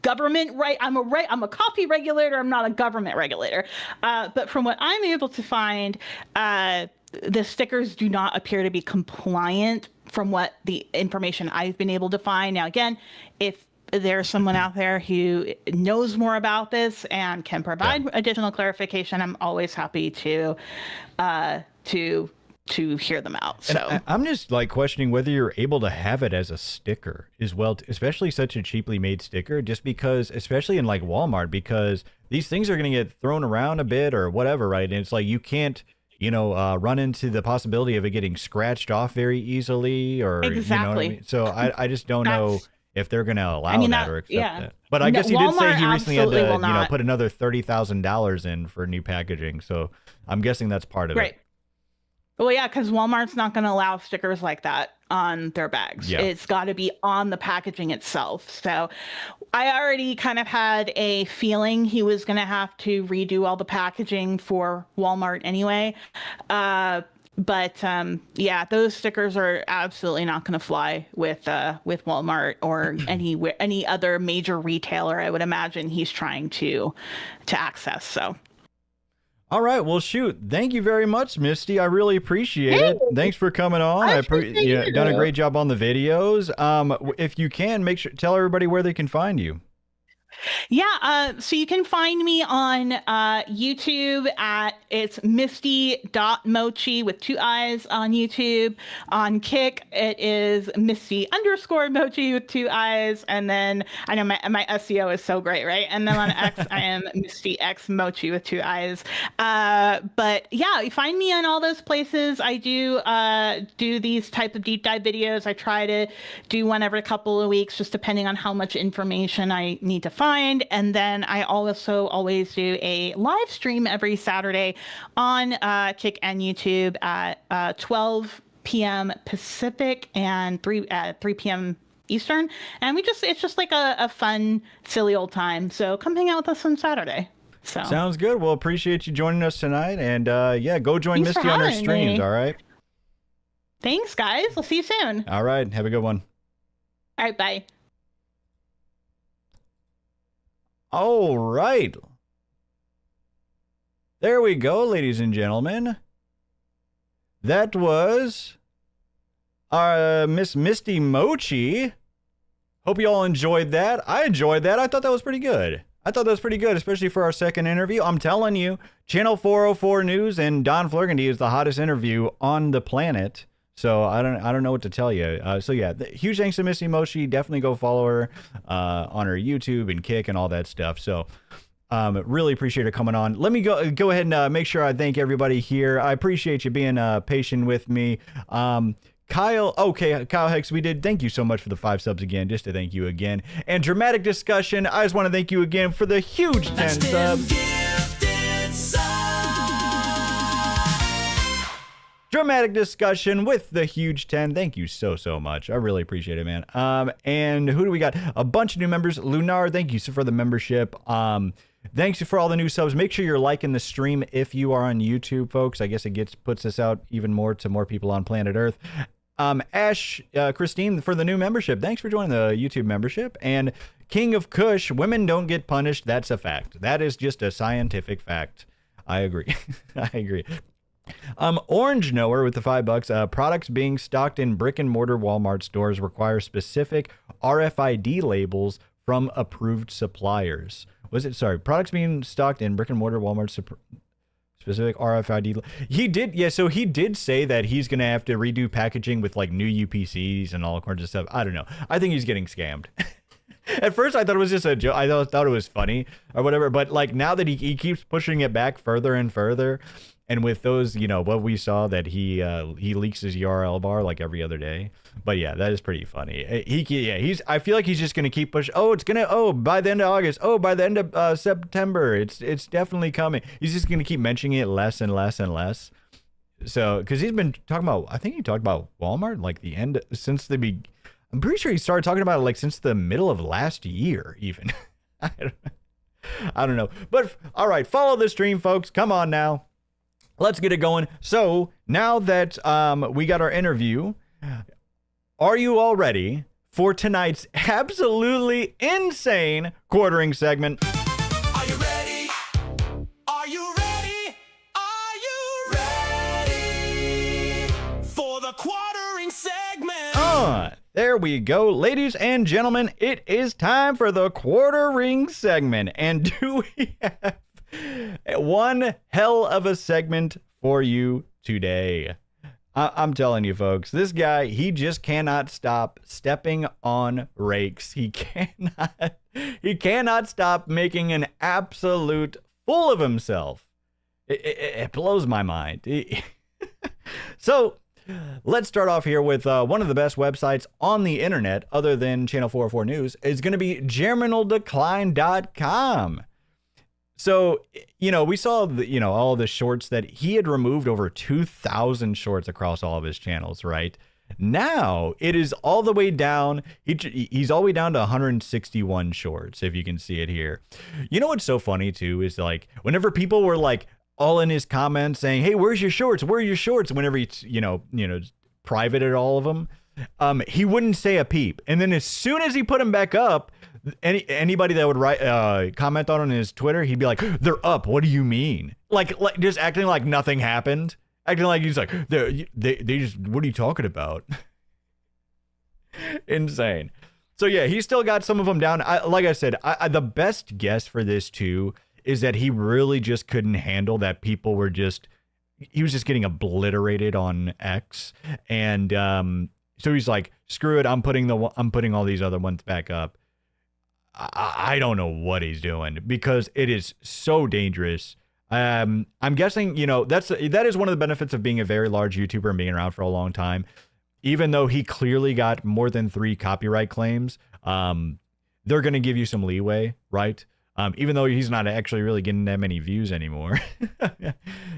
government I'm a coffee regulator, I'm not a government regulator, but from what I'm able to find, the stickers do not appear to be compliant from what the information I've been able to find. Now, again, if there's someone out there who knows more about this and can provide additional clarification, I'm always happy to hear them out. So and I'm just like questioning whether you're able to have it as a sticker as well, especially such a cheaply made sticker, just because, especially in like Walmart, because these things are going to get thrown around a bit or whatever, right? And it's like you can't, run into the possibility of it getting scratched off very easily, or exactly. You know what I mean? So I just don't know if they're going to allow that or accept that. But I guess he did say he recently had to, put another $30,000 in for new packaging. So I'm guessing that's part of it. Well, yeah, because Walmart's not going to allow stickers like that on their bags. Yeah. It's got to be on the packaging itself. So I already kind of had a feeling he was going to have to redo all the packaging for Walmart anyway. But those stickers are absolutely not going to fly with Walmart or any other major retailer. I would imagine he's trying to access. So. All right. Well, shoot. Thank you very much, Misty. I really appreciate it. Thanks for coming on. You've done a great job on the videos. If you can, tell everybody where they can find you. Yeah, so you can find me on YouTube it's Misty.Mochii with 2 eyes on YouTube. On Kick, it is Misty_Mochii with 2 eyes. And then I know my SEO is so great, right? And then on X, I am MistyXMochii with 2 eyes. But yeah, you find me on all those places. I do these type of deep dive videos. I try to do one every couple of weeks, just depending on how much information I need to find. And then I also always do a live stream every Saturday on Kick and YouTube at 12 p.m. Pacific and 3 p.m. Eastern. And it's just like a fun, silly old time. So come hang out with us on Saturday. So sounds good. Well, appreciate you joining us tonight. And yeah, go join Thanks Misty on her streams. me. All right. Thanks, guys. We'll see you soon. All right. Have a good one. All right. Bye. All right. There we go, ladies and gentlemen. That was our Miss MistyMochii. Hope you all enjoyed that. I enjoyed that. I thought that was pretty good. Especially for our second interview. I'm telling you, Channel 404 News and Don Flurgandy is the hottest interview on the planet. So I don't know what to tell you. So yeah, huge thanks to MistyMochii. Definitely go follow her on her YouTube and Kick and all that stuff. So really appreciate her coming on. Let me go ahead and make sure I thank everybody here. I appreciate you being patient with me. Kyle Hex, we did. Thank you so much for the 5 subs again, just to thank you again. And Dramatic Discussion, I just want to thank you again for the huge 10 subs. Dramatic Discussion with the huge 10. Thank you so much. I really appreciate it, man. And who do we got? A bunch of new members. Lunar, thank you for the membership. Thanks for all the new subs. Make sure you're liking the stream if you are on YouTube, folks. I guess it puts us out even more to more people on planet Earth. Ash, Christine, for the new membership. Thanks for joining the YouTube membership. And King of Kush, women don't get punished. That's a fact. That is just a scientific fact. I agree. I agree. Orange Knower with the $5. Products being stocked in brick and mortar Walmart stores require specific RFID labels from approved suppliers. Products being stocked in brick and mortar Walmart specific RFID. He did say that he's going to have to redo packaging with like new UPCs and all kinds of stuff. I don't know. I think he's getting scammed. At first, I thought it was just a joke. I thought it was funny or whatever. But like now that he keeps pushing it back further and further, and with those, what we saw that he leaks his URL bar like every other day. But yeah, that is pretty funny. I feel like he's just gonna keep pushing. By the end of August. By the end of September. It's definitely coming. He's just gonna keep mentioning it less and less and less. So, because he's been talking about, I think he talked about Walmart like I'm pretty sure he started talking about it like since the middle of last year, even. I don't know. But all right, follow the stream, folks. Come on now. Let's get it going. So now that we got our interview, are you all ready for tonight's absolutely insane quartering segment? Are you ready? Are you ready? Are you ready for the quartering segment? There we go. Ladies and gentlemen, it is time for the quartering segment. And do we have one hell of a segment for you today? I'm telling you, folks, this guy, he just cannot stop stepping on rakes. He cannot stop making an absolute fool of himself. It blows my mind. So let's start off here with one of the best websites on the internet, other than Channel 404 News, is going to be GerminalDecline.com. So, we saw all the shorts that he had removed, over 2,000 shorts across all of his channels, right? Now it is all the way down. He's all the way down to 161 shorts, if you can see it here. What's so funny too is like whenever people were like all in his comments saying, "Hey, where's your shorts? Where are your shorts?" Whenever he privated all of them, he wouldn't say a peep. And then as soon as he put them back up, anybody that would write comment on his Twitter, he'd be like, "They're up. What do you mean?" Like just acting like nothing happened, acting like he's like, they just, what are you talking about? Insane. So yeah, he still got some of them down. Like I said, the best guess for this too is that he really just couldn't handle that people were he was just getting obliterated on X, and so he's like, screw it, I'm putting all these other ones back up. I don't know what he's doing because it is so dangerous. I'm guessing, that is one of the benefits of being a very large YouTuber and being around for a long time. Even though he clearly got more than 3 copyright claims, they're going to give you some leeway, right? Even though he's not actually really getting that many views anymore.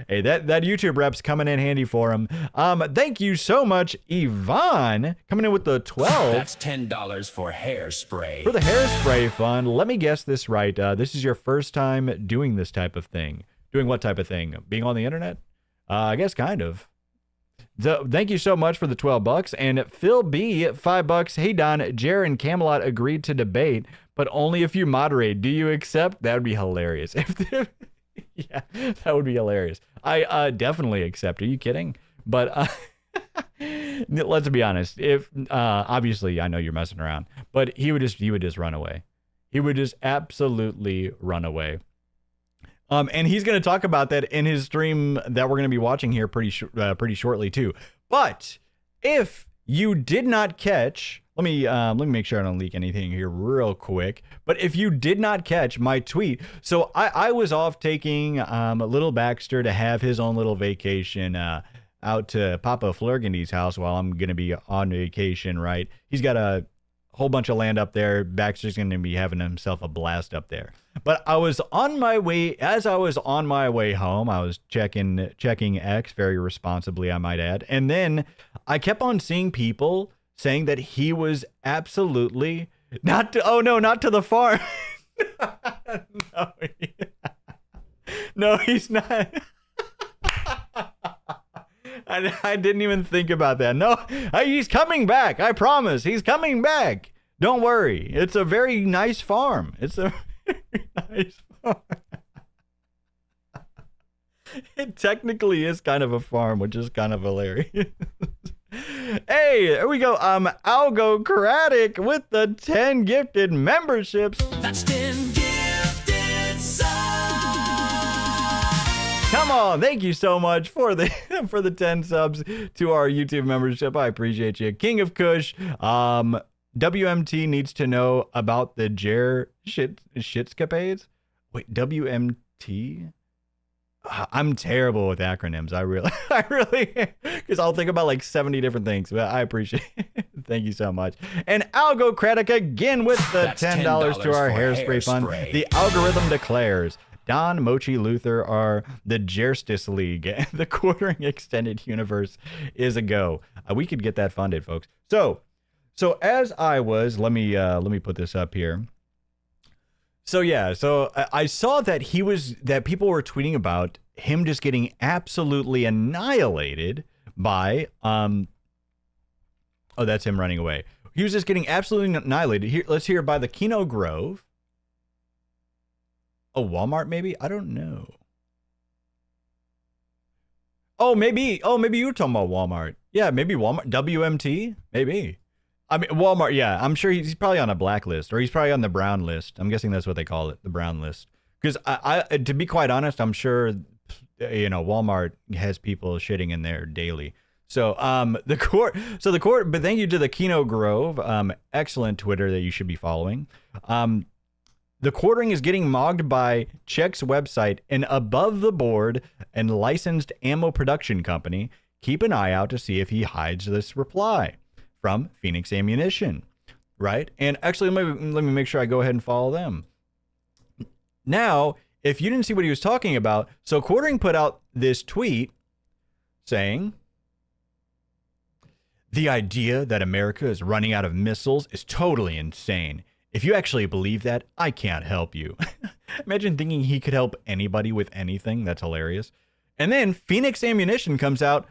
Hey, that YouTube rep's coming in handy for him. Thank you so much, Yvonne, coming in with the 12. That's $10 for hairspray. For the hairspray fund, let me guess this right. This is your first time doing this type of thing. Doing what type of thing? Being on the internet? I guess kind of. So, thank you so much for the $12. And Phil B, $5. Hey Don, Jer and Camelot agreed to debate, but only if you moderate. Do you accept? That would be hilarious. Yeah, that would be hilarious. I definitely accept. Are you kidding? But let's be honest. If obviously I know you're messing around, but he would just run away. He would just absolutely run away. And he's going to talk about that in his stream that we're going to be watching here pretty shortly too. But if you did not catch, let me make sure I don't leak anything here real quick. But if you did not catch my tweet, so I was off taking little Baxter to have his own little vacation out to Papa Flurgandy's house while I'm going to be on vacation, right? He's got a whole bunch of land up there. Baxter's going to be having himself a blast up there. But I was on my way, as I was on my way home, I was checking X very responsibly, I might add. And then I kept on seeing people saying that he was absolutely not to the farm. No, he's not. I didn't even think about that. No, he's coming back. I promise. He's coming back. Don't worry. It's a very nice farm. It's a very nice farm. It technically is kind of a farm, which is kind of hilarious. Hey, here we go. Algocratic with the 10 gifted memberships. That's 10 gifted subs. Come on, thank you so much for the 10 subs to our YouTube membership. I appreciate you. King of Kush, WMT needs to know about the Jer shitscapades. Wait, WMT? I'm terrible with acronyms. I really, because I'll think about like 70 different things, but I appreciate it. Thank you so much. And Algocratic again with the That's $10 to our hairspray fund. The algorithm declares Don, Mochi, Luther are the Jerstice League. The quartering extended universe is a go. We could get that funded, folks. So as I was, let me put this up here. So yeah, so I saw that people were tweeting about him just getting absolutely annihilated by oh, that's him running away. He was just getting absolutely annihilated. Here, let's hear by the Kino Grove. Oh, Walmart maybe? I don't know. Oh, maybe you were talking about Walmart. Yeah, maybe Walmart. WMT? Maybe. I mean, Walmart, yeah. I'm sure he's probably on a blacklist, or he's probably on the brown list. I'm guessing that's what they call it, the brown list. Because I to be quite honest, I'm sure, Walmart has people shitting in there daily. So the court, but thank you to the Kino Grove, excellent Twitter that you should be following. The quartering is getting mogged by Czech's website, an above-the-board and licensed ammo production company. Keep an eye out to see if he hides this reply from Phoenix Ammunition, right? And actually, let me make sure I go ahead and follow them. Now, if you didn't see what he was talking about, so quartering put out this tweet saying, the idea that America is running out of missiles is totally insane. If you actually believe that, I can't help you. Imagine thinking he could help anybody with anything. That's hilarious. And then Phoenix Ammunition comes out.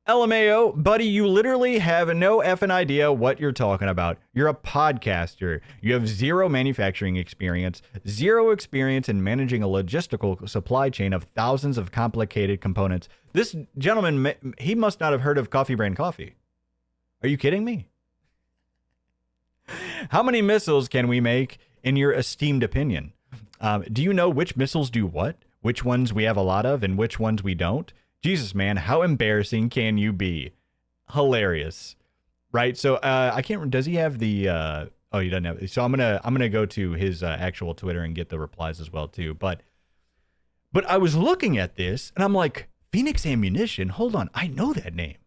LMAO, buddy, you literally have no effing idea what you're talking about. You're a podcaster. You have zero manufacturing experience, zero experience in managing a logistical supply chain of thousands of complicated components. This gentleman, he must not have heard of Coffee Brand Coffee. Are you kidding me? How many missiles can we make, in your esteemed opinion? Do you know which missiles do what? Which ones we have a lot of and which ones we don't? Jesus, man, how embarrassing can you be? Hilarious, right? So I can't. Does he have the? Oh, he doesn't have. So I'm gonna go to his actual Twitter and get the replies as well too. But I was looking at this and I'm like, Phoenix Ammunition. Hold on, I know that name.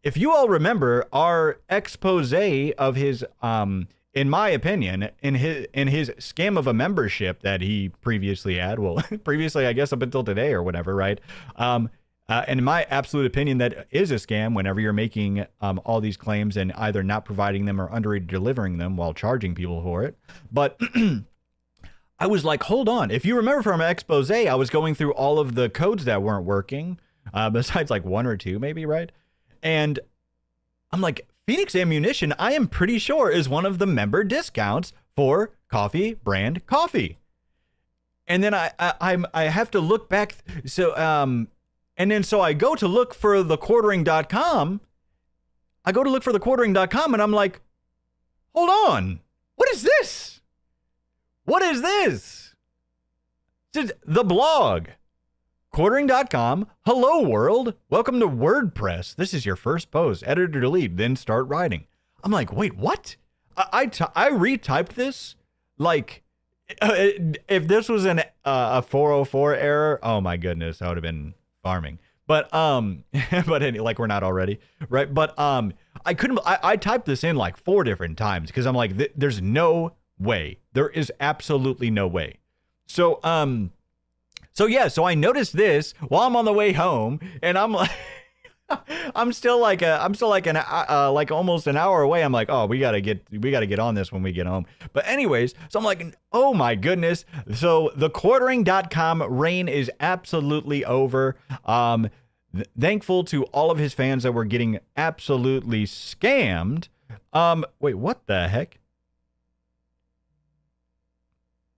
If you all remember our expose of his in my opinion, in his scam of a membership that he previously had, well, previously, I guess up until today or whatever, right? And in my absolute opinion, that is a scam whenever you're making all these claims and either not providing them or under delivering them while charging people for it. But I was like, hold on. If you remember from my expose, I was going through all of the codes that weren't working, besides like one or two maybe, right? And I'm like, Phoenix Ammunition, I am pretty sure, is one of the member discounts for coffee brand coffee. And then I have to look back. So, and then so I go to look for thequartering.com. I go to look for thequartering.com and I'm like, hold on. What is this? What is this? This is the blog. Quartering.com. Hello, world. Welcome to WordPress. This is your first post. Editor delete, then start writing. I'm like, wait, what? I retyped this. Like, if this was a 404 error, oh my goodness, that would have been farming. But like we're not already, right? But I typed this in like 4 different times because I'm like, there's no way. There is absolutely no way. So so I noticed this while I'm on the way home, and I'm like, I'm still like almost an hour away. I'm like, oh, we gotta get on this when we get home. But anyways, so I'm like, oh my goodness. So the quartering.com reign is absolutely over. Thankful to all of his fans that were getting absolutely scammed. Wait, what the heck?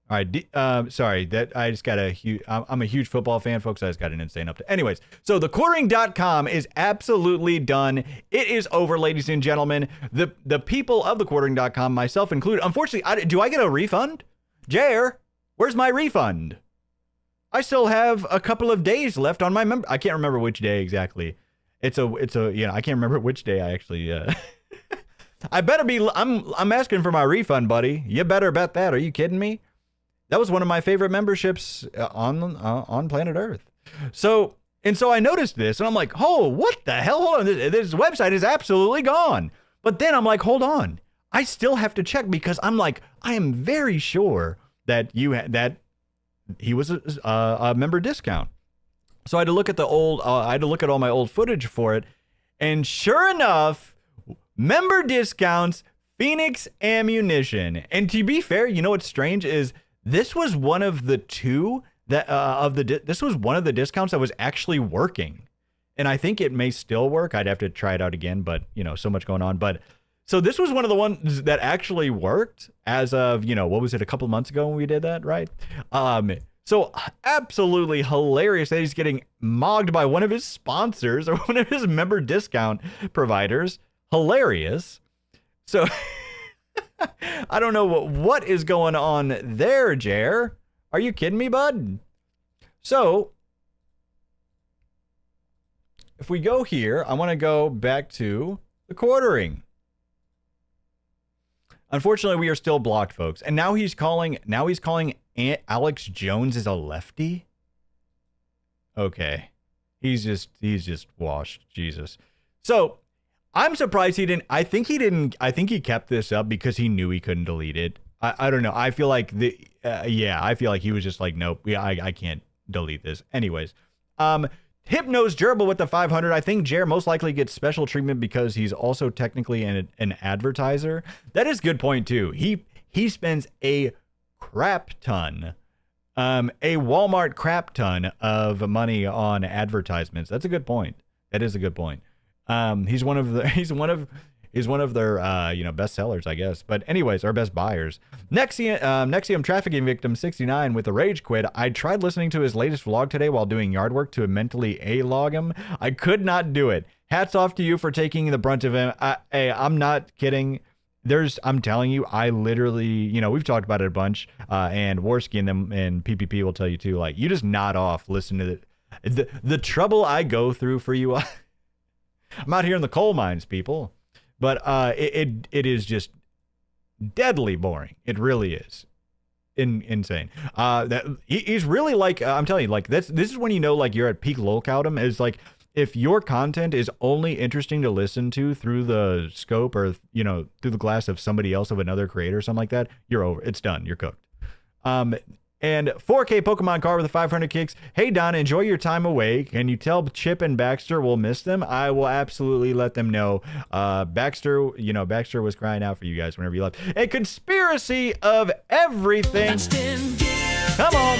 All right, sorry, that I just got I'm a huge football fan, folks. I just got an insane update. Anyways, so the quartering.com is absolutely done. It is over, ladies and gentlemen. The people of the quartering.com, myself included. Unfortunately, do I get a refund? Jer, where's my refund? I still have a couple of days left on my I can't remember which day exactly. It's a I can't remember which day I actually I better be I'm asking for my refund, buddy. You better bet that. Are you kidding me? That was one of my favorite memberships on planet Earth. So I noticed this and I'm like, oh, what the hell? Hold on, this website is absolutely gone. But then I'm like, hold on, I still have to check because I'm like, I am very sure that he was a member discount. So I had to look at all my old footage for it, and sure enough, member discounts, Phoenix Ammunition. And to be fair, you know what's strange is this was one of the two that this was one of the discounts that was actually working, and I think it may still work. I'd have to try it out again, but so much going on. But so this was one of the ones that actually worked as of what was it, a couple months ago when we did that, right? So absolutely hilarious that he's getting mogged by one of his sponsors or one of his member discount providers. Hilarious. So. I don't know what is going on there, Jer. Are you kidding me, bud? So, if we go here, I want to go back to the quartering. Unfortunately, we are still blocked, folks. And now he's calling Alex Jones as a lefty. Okay. He's just washed. Jesus. So, I'm surprised he didn't. I think he kept this up because he knew he couldn't delete it. I don't know. I feel like I feel like he was just like, nope, I can't delete this. Anyways, Hypno's Gerbil with the 500. I think Jer most likely gets special treatment because he's also technically an advertiser. That is a good point too. He spends a crap ton, a Walmart crap ton of money on advertisements. That's a good point. That is a good point. He's one of their best sellers, I guess. But anyways, our best buyers. Nexium trafficking victim 69 with the rage quit. I tried listening to his latest vlog today while doing yard work to mentally A-log him. I could not do it. Hats off to you for taking the brunt of him. I'm not kidding. I'm telling you, I literally, we've talked about it a bunch, and Warski and them and PPP will tell you too, like, you just nod off, listen to the trouble I go through for you. I'm out here in the coal mines, people, but it is just deadly boring. It really is insane. That he's really like, I'm telling you, like this is when like you're at peak lolcowdom. Is like if your content is only interesting to listen to through the scope or, you know, through the glass of somebody else, of another creator or something like that, you're over. It's done. You're cooked. And 4K Pokemon card with the 500 kicks. Hey, Don, enjoy your time away. Can you tell Chip and Baxter we'll miss them? I will absolutely let them know. Baxter, you know, Baxter was crying out for you guys whenever you left. A conspiracy of everything. Come on.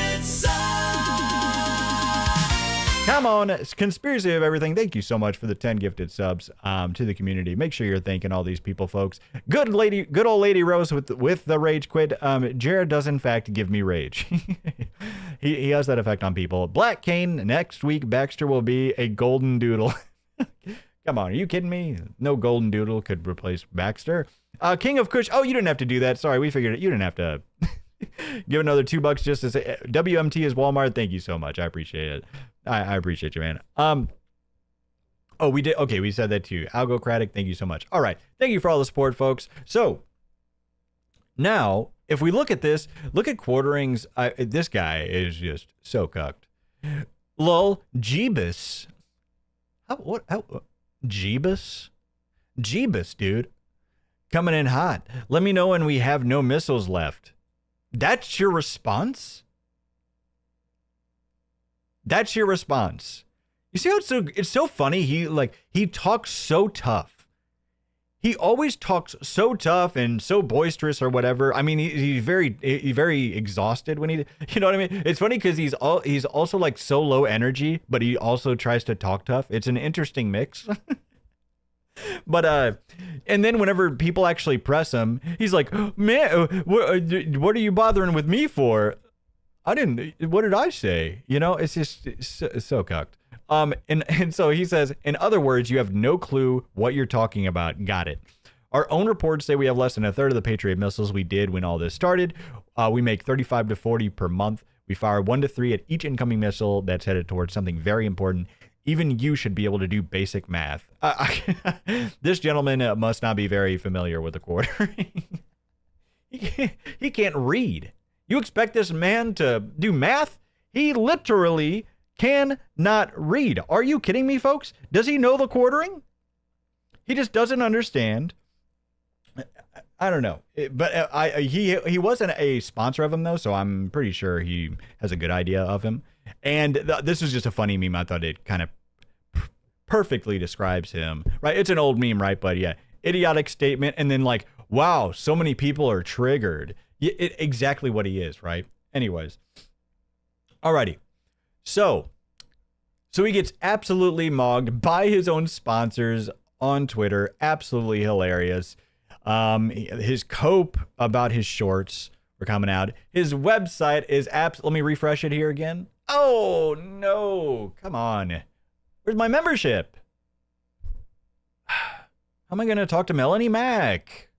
Come on, it's conspiracy of everything. Thank you so much for the 10 gifted subs to the community. Make sure you're thanking all these people, folks. Good old lady Rose with the rage quit. Jared does in fact give me rage. he has that effect on people. Black Cane, next week Baxter will be a golden doodle. Come on, are you kidding me? No golden doodle could replace Baxter. King of Kush. Oh, you didn't have to do that. Sorry, we figured it. You didn't have to give another $2 just to say WMT is Walmart. Thank you so much. I appreciate it. I appreciate you, man. Oh, we did. Okay, we said that too. Algocratic, thank you so much. All right. Thank you for all the support, folks. So now, if we look at this, look at Quartering's. This guy is just so cucked. Lol, Jeebus. Jeebus? Jeebus, dude. Coming in hot. Let me know when we have no missiles left. That's your response? That's your response. You see how it's so funny? He talks so tough. He always talks so tough and so boisterous or whatever. I mean, he's very exhausted when you know what I mean? It's funny because he's also like so low energy, but he also tries to talk tough. It's an interesting mix. But and then whenever people actually press him, he's like, man, what are you bothering with me for? I didn't. What did I say? You know, it's just it's so cucked. And so he says, in other words, you have no clue what you're talking about. Got it. Our own reports say we have less than a third of the Patriot missiles we did when all this started. We make 35 to 40 per month. We fire 1 to 3 at each incoming missile that's headed towards something very important. Even you should be able to do basic math. This gentleman must not be very familiar with the quartering. He can't read. You expect this man to do math? He literally cannot read. Are you kidding me, folks? Does he know the quartering? He just doesn't understand. I don't know. But he wasn't a sponsor of him, though, so I'm pretty sure he has a good idea of him. And this is just a funny meme. I thought it kind of perfectly describes him, right? It's an old meme, right? But yeah, idiotic statement. And then like, wow, so many people are triggered. Exactly what he is, right? Anyways. Alrighty. So he gets absolutely mogged by his own sponsors on Twitter. Absolutely hilarious. His cope about his shorts were coming out. His website is let me refresh it here again. Oh, no. Come on. Where's my membership? How am I going to talk to Melanie Mac?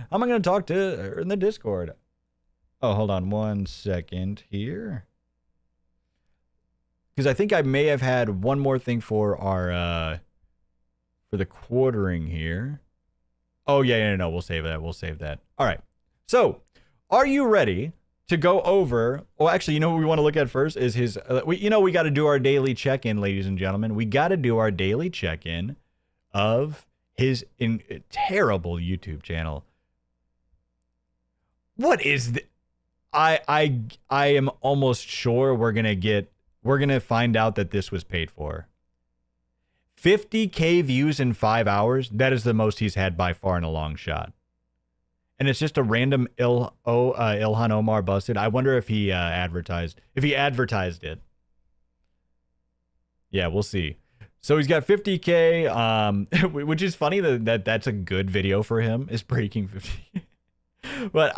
How am I going to talk to her in the Discord? Oh, hold on 1 second here. Because I think I may have had one more thing for our, for the quartering here. Oh, yeah, no, we'll save that. We'll save that. All right. So, are you ready to go over? Well, actually, you know what we want to look at first is his, we got to do our daily check-in, ladies and gentlemen. We got to do our daily check-in of his terrible YouTube channel. What is the, I am almost sure we're going to find out that this was paid for. 50K views in 5 hours. That is the most he's had by far in a long shot. And it's just a random Ilhan Omar busted. I wonder if he advertised it. Yeah, we'll see. So he's got 50K, which is funny that that's a good video for him, is breaking 50. But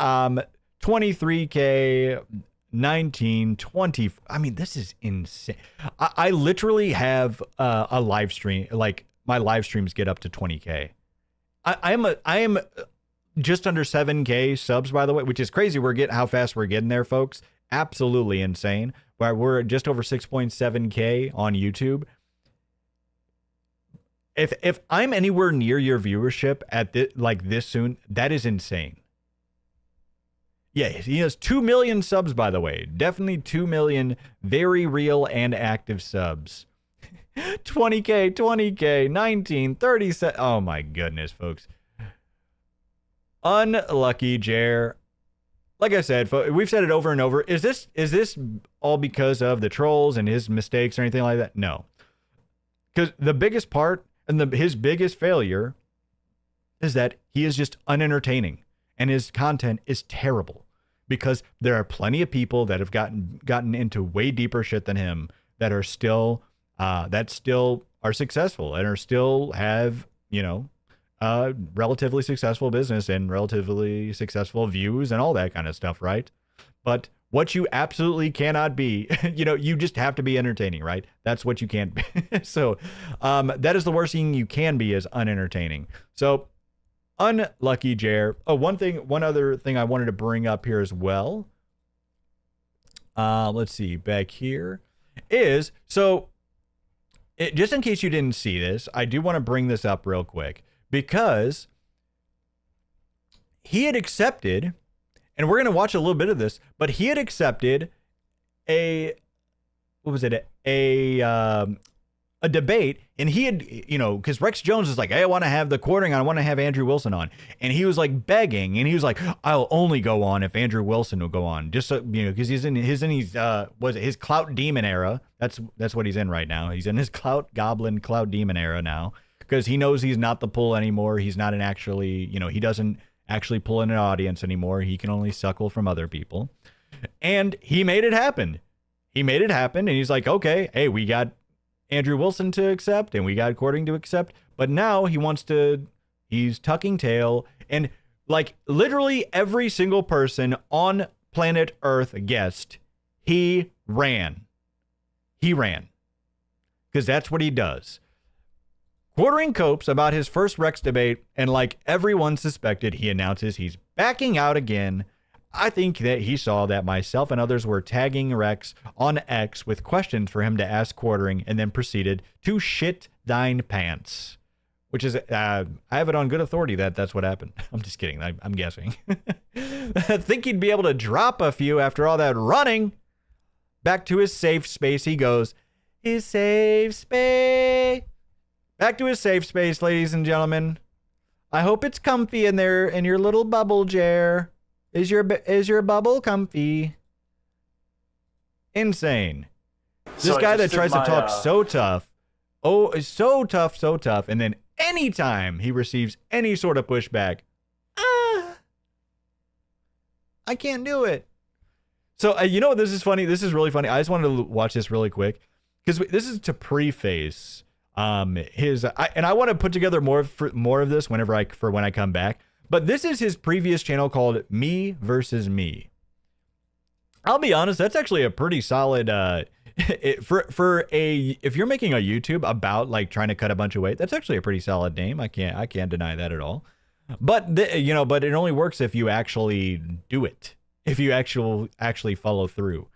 23K, 19, 20. I mean, this is insane. I literally have a live stream. Like, my live streams get up to 20K. I am just under 7K subs, by the way, which is crazy. How fast we're getting there, folks. Absolutely insane. But we're just over 6.7K on YouTube. If I'm anywhere near your viewership at this soon, that is insane. Yeah, he has 2 million subs, by the way. Definitely 2 million very real and active subs. 20K, 20K, 19, 30. Oh my goodness, folks. Unlucky Jer. Like I said, we've said it over and over. Is this all because of the trolls and his mistakes or anything like that? No. Because the biggest part and his biggest failure is that he is just unentertaining and his content is terrible, because there are plenty of people that have gotten into way deeper shit than him that are still are successful and are still have, relatively successful business and relatively successful views and all that kind of stuff, right? But what you absolutely cannot be, you just have to be entertaining, right? That's what you can't be. So that is the worst thing you can be, is unentertaining. So unlucky Jer. Oh, one other thing I wanted to bring up here as well. Let's see, back here is, so just in case you didn't see this, I do want to bring this up real quick, because he had accepted, and we're going to watch a little bit of this, but he had accepted a debate, and he had, because Rex Jones is like, hey, I want to have the quartering, I want to have Andrew Wilson on, and he was like begging, and he was like, I'll only go on if Andrew Wilson will go on, just so, because he's in his clout demon era. That's what he's in right now. He's in his clout demon era now, because he knows he's not the pull anymore. He's not he doesn't actually pull in an audience anymore. He can only suckle from other people, and he made it happen. And he's like, okay, hey, we got Andrew Wilson to accept, and we got Quartering to accept, but now he's tucking tail, and like literally every single person on planet Earth guessed, he ran, because that's what he does. Quartering copes about his first Rex debate, and like everyone suspected, he announces he's backing out again. I think that he saw that myself and others were tagging Rex on X with questions for him to ask Quartering, and then proceeded to shit thine pants. Which is, I have it on good authority that that's what happened. I'm just kidding. I'm guessing. I think he'd be able to drop a few after all that running. Back to his safe space he goes. His safe space. Back to his safe space, ladies and gentlemen. I hope it's comfy in there in your little bubble, Jer. Is your bubble comfy? Insane. This guy that tries to talk so tough. Oh, is so tough. And then anytime he receives any sort of pushback, I can't do it. So, this is funny. This is really funny. I just wanted to watch this really quick, because this is to preface and I want to put together more of this when I come back. But this is his previous channel called Me versus Me. I'll be honest, that's actually a pretty solid if you're making a YouTube about like trying to cut a bunch of weight, that's actually a pretty solid name. I can't deny that at all. But but it only works if you actually do it. If you actually follow through,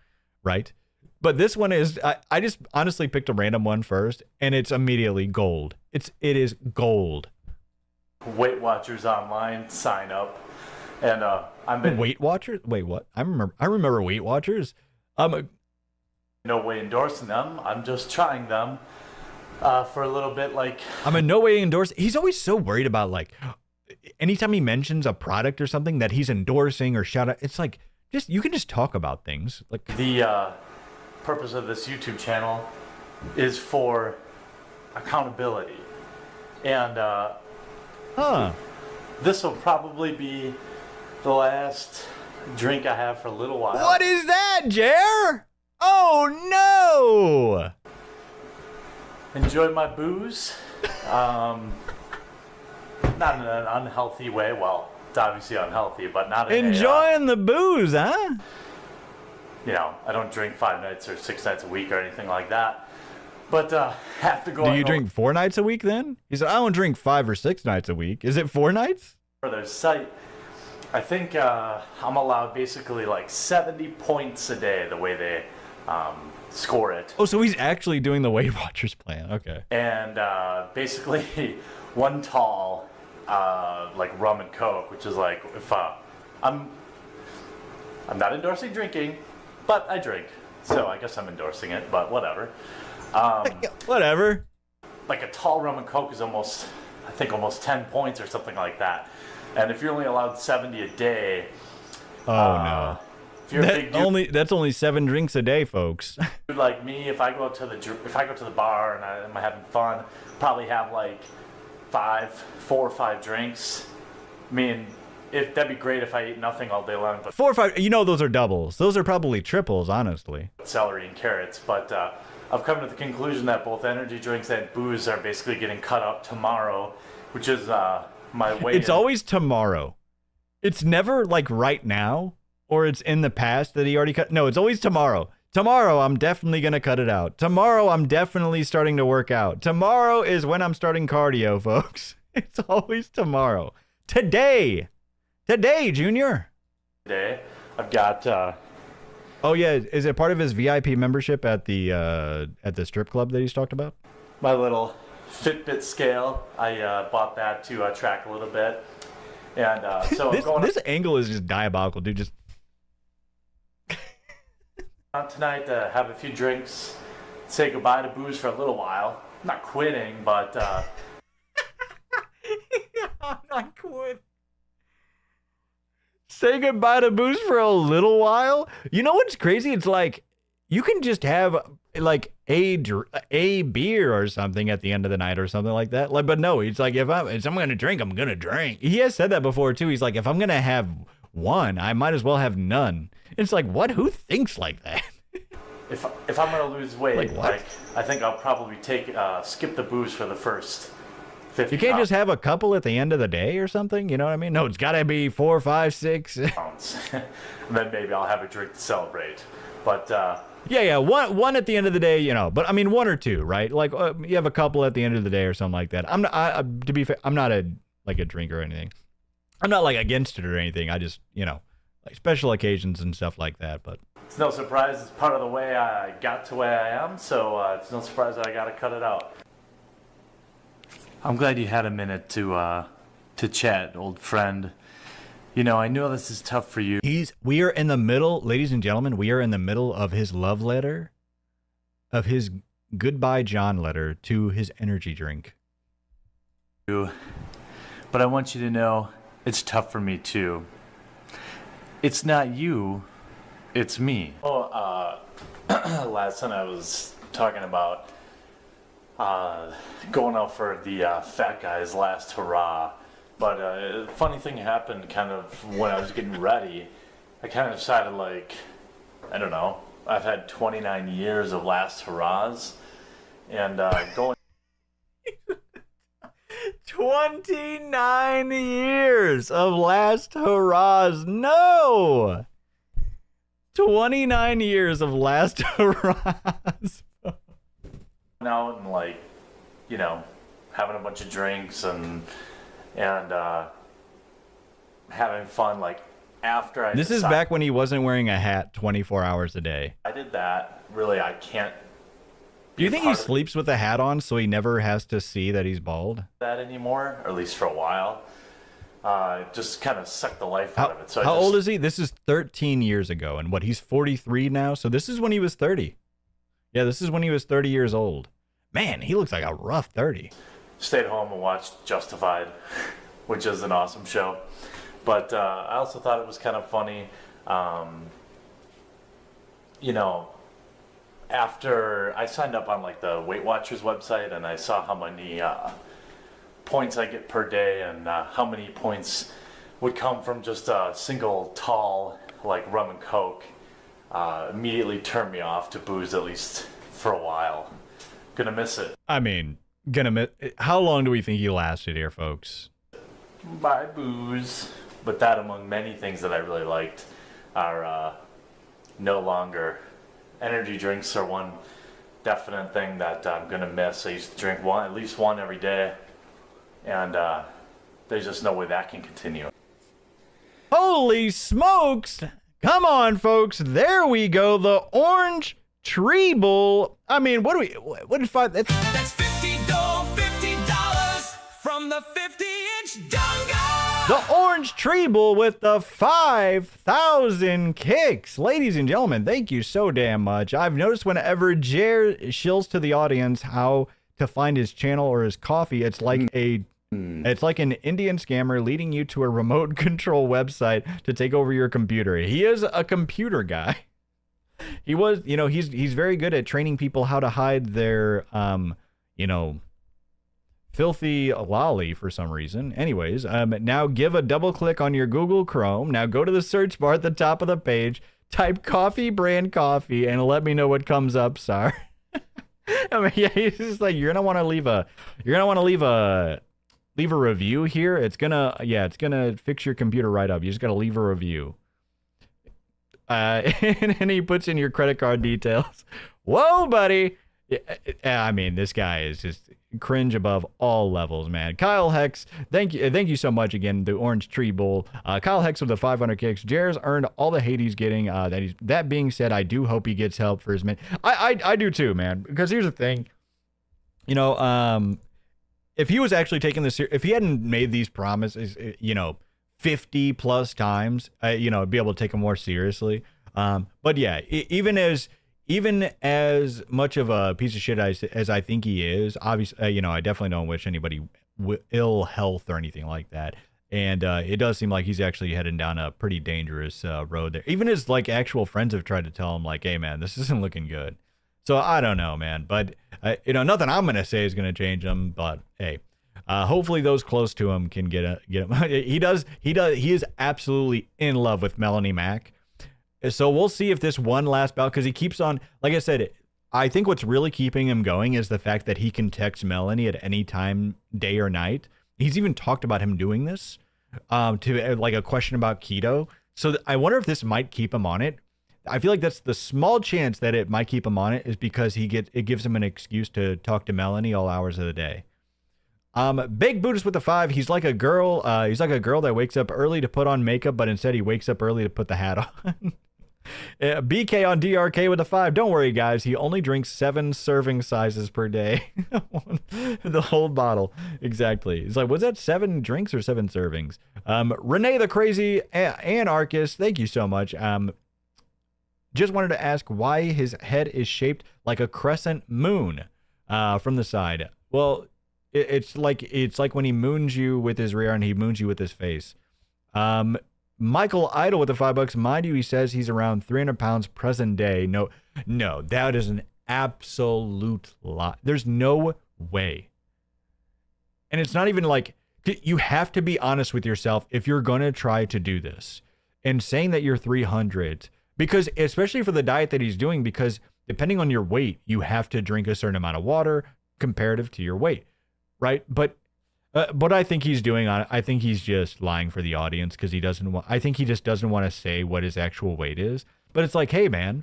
right? But this one is, I just honestly picked a random one first, and it's immediately gold. It is gold. Weight Watchers online, sign up, and I'm been Weight Watchers. Wait, what? I remember Weight Watchers. No way endorsing them. I'm just trying them for a little bit. Like, I'm in no way endorsing. He's always so worried about like anytime he mentions a product or something that he's endorsing or shout out. It's like you can just talk about things. Like the purpose of this YouTube channel is for accountability, and this will probably be the last drink I have for a little while. What is that, Jer? Oh no! Enjoy my booze. Not in an unhealthy way. Well, it's obviously unhealthy, but not in enjoying the booze, huh? I don't drink 5 nights or 6 nights a week or anything like that. But have to go. Do you drink 4 nights a week then? He said, I don't drink 5 or 6 nights a week. Is it 4 nights? For their site, I think I'm allowed basically like 70 points a day, the way they score it. Oh, so he's actually doing the Weight Watchers plan. Okay. And basically one tall, like rum and coke, which is like, if I'm not endorsing drinking, but I drink, so I guess I'm endorsing it, but whatever. Whatever. Like a tall rum and coke is almost 10 points or something like that. And if you're only allowed 70 a day, Oh no. if you're a big dude That's only 7 drinks a day, folks. like me, if I go to the bar and I'm having fun, probably have like 4 or 5 drinks. I mean, that'd be great if I ate nothing all day long, but 4 or 5. You know, those are doubles. Those are probably triples, honestly. celery and carrots. But I've come to the conclusion that both energy drinks and booze are basically getting cut up tomorrow, which is my way. It's always tomorrow. It's never like right now or it's in the past that he already cut. No, it's always tomorrow. Tomorrow, I'm definitely going to cut it out. Tomorrow, I'm definitely starting to work out. Tomorrow is when I'm starting cardio, folks. It's always tomorrow. Today, Junior. Today, I've got. Oh yeah, is it part of his VIP membership at the strip club that he's talked about? My little Fitbit scale. I bought that to track a little bit, and so this angle is just diabolical, dude. Just out tonight to have a few drinks, say goodbye to booze for a little while. I'm not quitting, but I'm not quitting. Say goodbye to booze for a little while. You know what's crazy? It's like you can just have like a beer or something at the end of the night or something like that. Like, but no, it's like if I'm gonna drink, I'm gonna drink. He has said that before too. He's like, if I'm gonna have one, I might as well have none. It's like, what? Who thinks like that? if I'm gonna lose weight, Like what? I think I'll probably skip the booze for the first 50 You can't just have a couple at the end of the day or something. You know what I mean? No, it's gotta be 4, 5, 6. pounds. And then maybe I'll have a drink to celebrate. But Yeah, one at the end of the day, you know. But I mean, 1 or 2, right? Like you have a couple at the end of the day or something like that. I'm not. To be fair, I'm not a drinker or anything. I'm not like against it or anything. I just, you know, like special occasions and stuff like that. But it's no surprise. It's part of the way I got to where I am. So it's no surprise that I got to cut it out. I'm glad you had a minute to chat, old friend. You know, I know this is tough for you. we are in the middle, ladies and gentlemen. We are in the middle of his love letter, of his goodbye John letter to his energy drink. But I want you to know it's tough for me too. It's not you, it's me. Oh, last time I was talking about going out for the fat guy's last hurrah. But a funny thing happened kind of when I was getting ready. I kind of decided, like, I don't know, I've had 29 years of last hurrahs. And going 29 years of last hurrahs. No! 29 years of last hurrahs. out and, like, you know, having a bunch of drinks and having fun, like, after I This is back when he wasn't wearing a hat 24 hours a day. I did that. Really, I can't Do you think he part of sleeps with a hat on so he never has to see that he's bald? that anymore, or at least for a while. Just kind of sucked the life out of it. So How old is he? This is 13 years ago. And what, he's 43 now? So this is when he was 30. Yeah, this is when he was 30 years old. Man, he looks like a rough 30. Stayed home and watched Justified, which is an awesome show. But I also thought it was kind of funny. You know, after I signed up on, like, the Weight Watchers website, and I saw how many points I get per day, and how many points would come from just a single tall, like, rum and coke, immediately turned me off to booze, at least for a while. Gonna miss it. I mean, how long do we think he lasted here, folks? Bye, booze. But that, among many things that I really liked, are no longer. Energy drinks are one definite thing that I'm gonna miss. I used to drink at least one every day, and there's just no way that can continue. Holy smokes! Come on, folks. There we go. The orange treble. I mean, what did five? That's $50 from the 50-inch donga. The Orange Treble with the 5,000 kicks. Ladies and gentlemen, thank you so damn much. I've noticed whenever Jer shills to the audience how to find his channel or his coffee, it's like it's like an Indian scammer leading you to a remote control website to take over your computer. He is a computer guy. He was, you know, he's very good at training people how to hide their, you know, filthy lolly for some reason. Anyways, now give a double click on your Google Chrome. Now go to the search bar at the top of the page, type coffee brand coffee, and let me know what comes up, sir. I mean, yeah, he's just like, you're gonna want to leave a review here. It's gonna fix your computer right up. You just gotta leave a review. And he puts in your credit card details. Whoa, buddy. I mean, this guy is just cringe above all levels, man. Kyle Hex, thank you so much again. The Orange Tree Bowl. Kyle Hex with the 500 kicks. Jer's earned all the hate he's getting. That being said, I do hope he gets help for his man. I do too, man. Because here's the thing, you know, if he was actually taking this, if he hadn't made these promises, you know, 50 plus times, you know, I'd be able to take them more seriously. But yeah, even as much of a piece of shit as I think he is, obviously, you know, I definitely don't wish anybody ill health or anything like that. And it does seem like he's actually heading down a pretty dangerous road there. Even his like actual friends have tried to tell him like, hey man, this isn't looking good. So I don't know, man. But you know, nothing I'm gonna say is gonna change him. But hey, hopefully those close to him can get him. He is absolutely in love with Melanie Mac. So we'll see if this one last bout, because he keeps on, like I said, I think what's really keeping him going is the fact that he can text Melanie at any time, day or night. He's even talked about him doing this to like a question about keto. So I wonder if this might keep him on it. I feel like that's the small chance that it might keep him on it is because it gives him an excuse to talk to Melanie all hours of the day. Big Buddhist with the 5. He's like a girl. He's like a girl that wakes up early to put on makeup, but instead he wakes up early to put the hat on. BK on DRK with a 5. Don't worry, guys. He only drinks 7 serving sizes per day. The whole bottle. Exactly. It's like, was that 7 drinks or 7 servings? Renee the Crazy Anarchist, thank you so much. Just wanted to ask why his head is shaped like a crescent moon from the side. Well, it's like when he moons you with his rear and he moons you with his face. Michael Idle with the $5. Mind you, he says he's around 300 pounds present day. No, that is an absolute lie. There's no way. And it's not even like, you have to be honest with yourself if you're going to try to do this. And saying that you're 300, because especially for the diet that he's doing, because depending on your weight, you have to drink a certain amount of water comparative to your weight, right? But what I think he's doing, I think he's just lying for the audience because I think he just doesn't want to say what his actual weight is. But it's like, hey, man.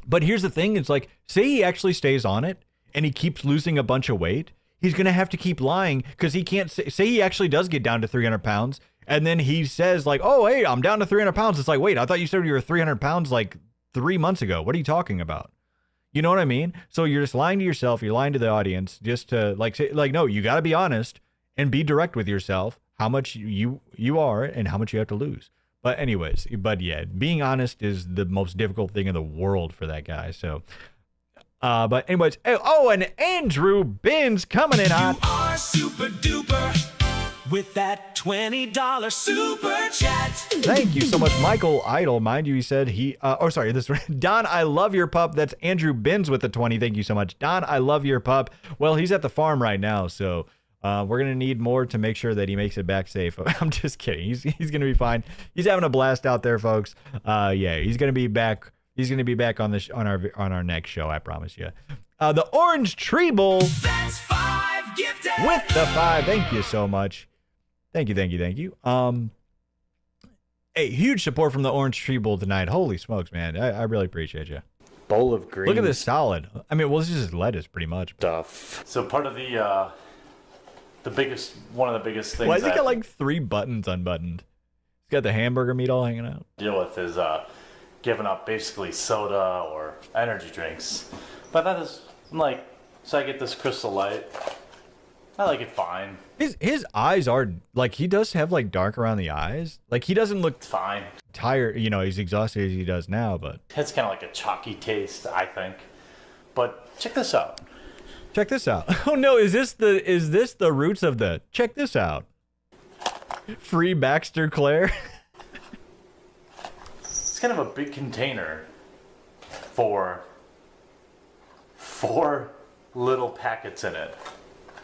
But here's the thing. It's like, say he actually stays on it and he keeps losing a bunch of weight. He's going to have to keep lying because he can't say he actually does get down to 300 pounds. And then he says like, oh, hey, I'm down to 300 pounds. It's like, wait, I thought you said you were 300 pounds like 3 months ago. What are you talking about? You know what I mean? So you're just lying to yourself. You're lying to the audience just to like say, like, no, you got to be honest. And be direct with yourself, how much you are and how much you have to lose. But anyways, yeah, being honest is the most difficult thing in the world for that guy. So, but anyways, oh, and Andrew Binns coming in hot. You are super duper with that $20 super chat. Thank you so much, Michael Idle. Mind you, he said Don, I love your pup. That's Andrew Binns with the 20. Thank you so much, Don. I love your pup. Well, he's at the farm right now, so. We're going to need more to make sure that he makes it back safe. I'm just kidding. He's going to be fine. He's having a blast out there, folks. Yeah, he's going to be back. He's going to be back on on our next show, I promise you. The Orange Tree Bowl. That's 5 gifted. With the 5. Thank you so much. Thank you. Hey, huge support from the Orange Tree Bowl tonight. Holy smokes, man. I really appreciate you. Bowl of green. Look at this salad. I mean, well, this is just lettuce pretty much. Stuff. So part of one of the biggest things. Why has he got like 3 buttons unbuttoned? He's got the hamburger meat all hanging out. Deal with is giving up basically soda or energy drinks. But that is, I'm like, so I get this Crystal Light. I like it fine. His eyes are like, he does have like dark around the eyes. Like he doesn't look It's fine. tired, you know, he's exhausted as he does now, but It's kind of like a chalky taste, I think. But check this out. check this out. Oh no, is this the roots of the check this out? Free Baxter Claire. It's kind of a big container for 4 little packets in it.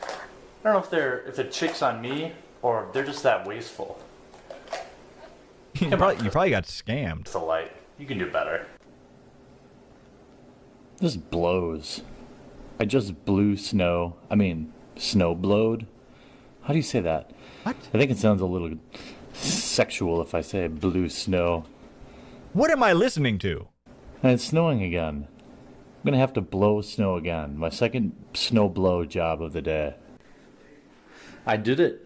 I don't know if they're chicks on me or if they're just that wasteful. You probably got scammed. It's a light. You can do better. This blows. I just blew snow. I mean, snow blowed. How do you say that? What? I think it sounds a little sexual if I say blew snow. What am I listening to? And it's snowing again. I'm gonna have to blow snow again. My second snow blow job of the day. I did it.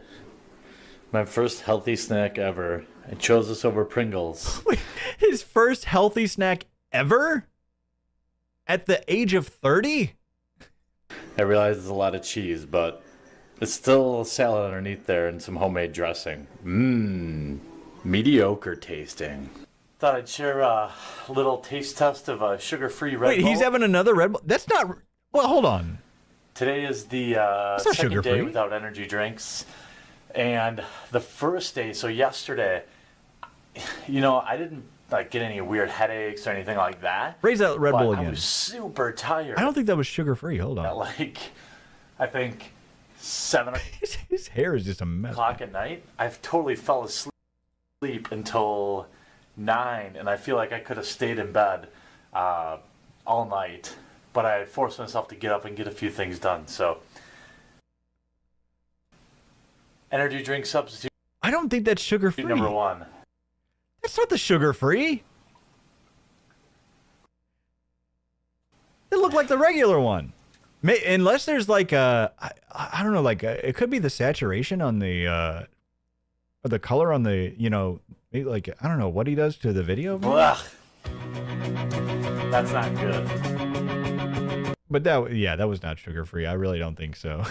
My first healthy snack ever. I chose this over Pringles. Wait, his first healthy snack ever? At the age of 30? I realize it's a lot of cheese, but it's still salad underneath there and some homemade dressing. Mmm. Mediocre tasting. Thought I'd share a little taste test of a sugar-free Red Wait, Bull. he's having another Red Bull? That's not... Well, hold on. Today is the not second day sugar-free. without energy drinks. And the first day, so yesterday, you know, I didn't like get any weird headaches or anything like that. Raise that Red but Bull I again. was super tired. I don't think that was sugar-free. Hold At on. like, I think 7 His hair is just a mess. o'clock at night. I've totally fell asleep until 9, and I feel like I could have stayed in bed all night. But I forced myself to get up and get a few things done. So, energy drink substitute I don't think that's sugar-free. number 1. That's not the sugar-free. It looked like the regular one. Unless there's like a, I don't know, like it could be the saturation on the, or the color on the, you know, maybe like, I don't know what he does to the video. maybe? Ugh. That's not good. But that was not sugar-free. I really don't think so.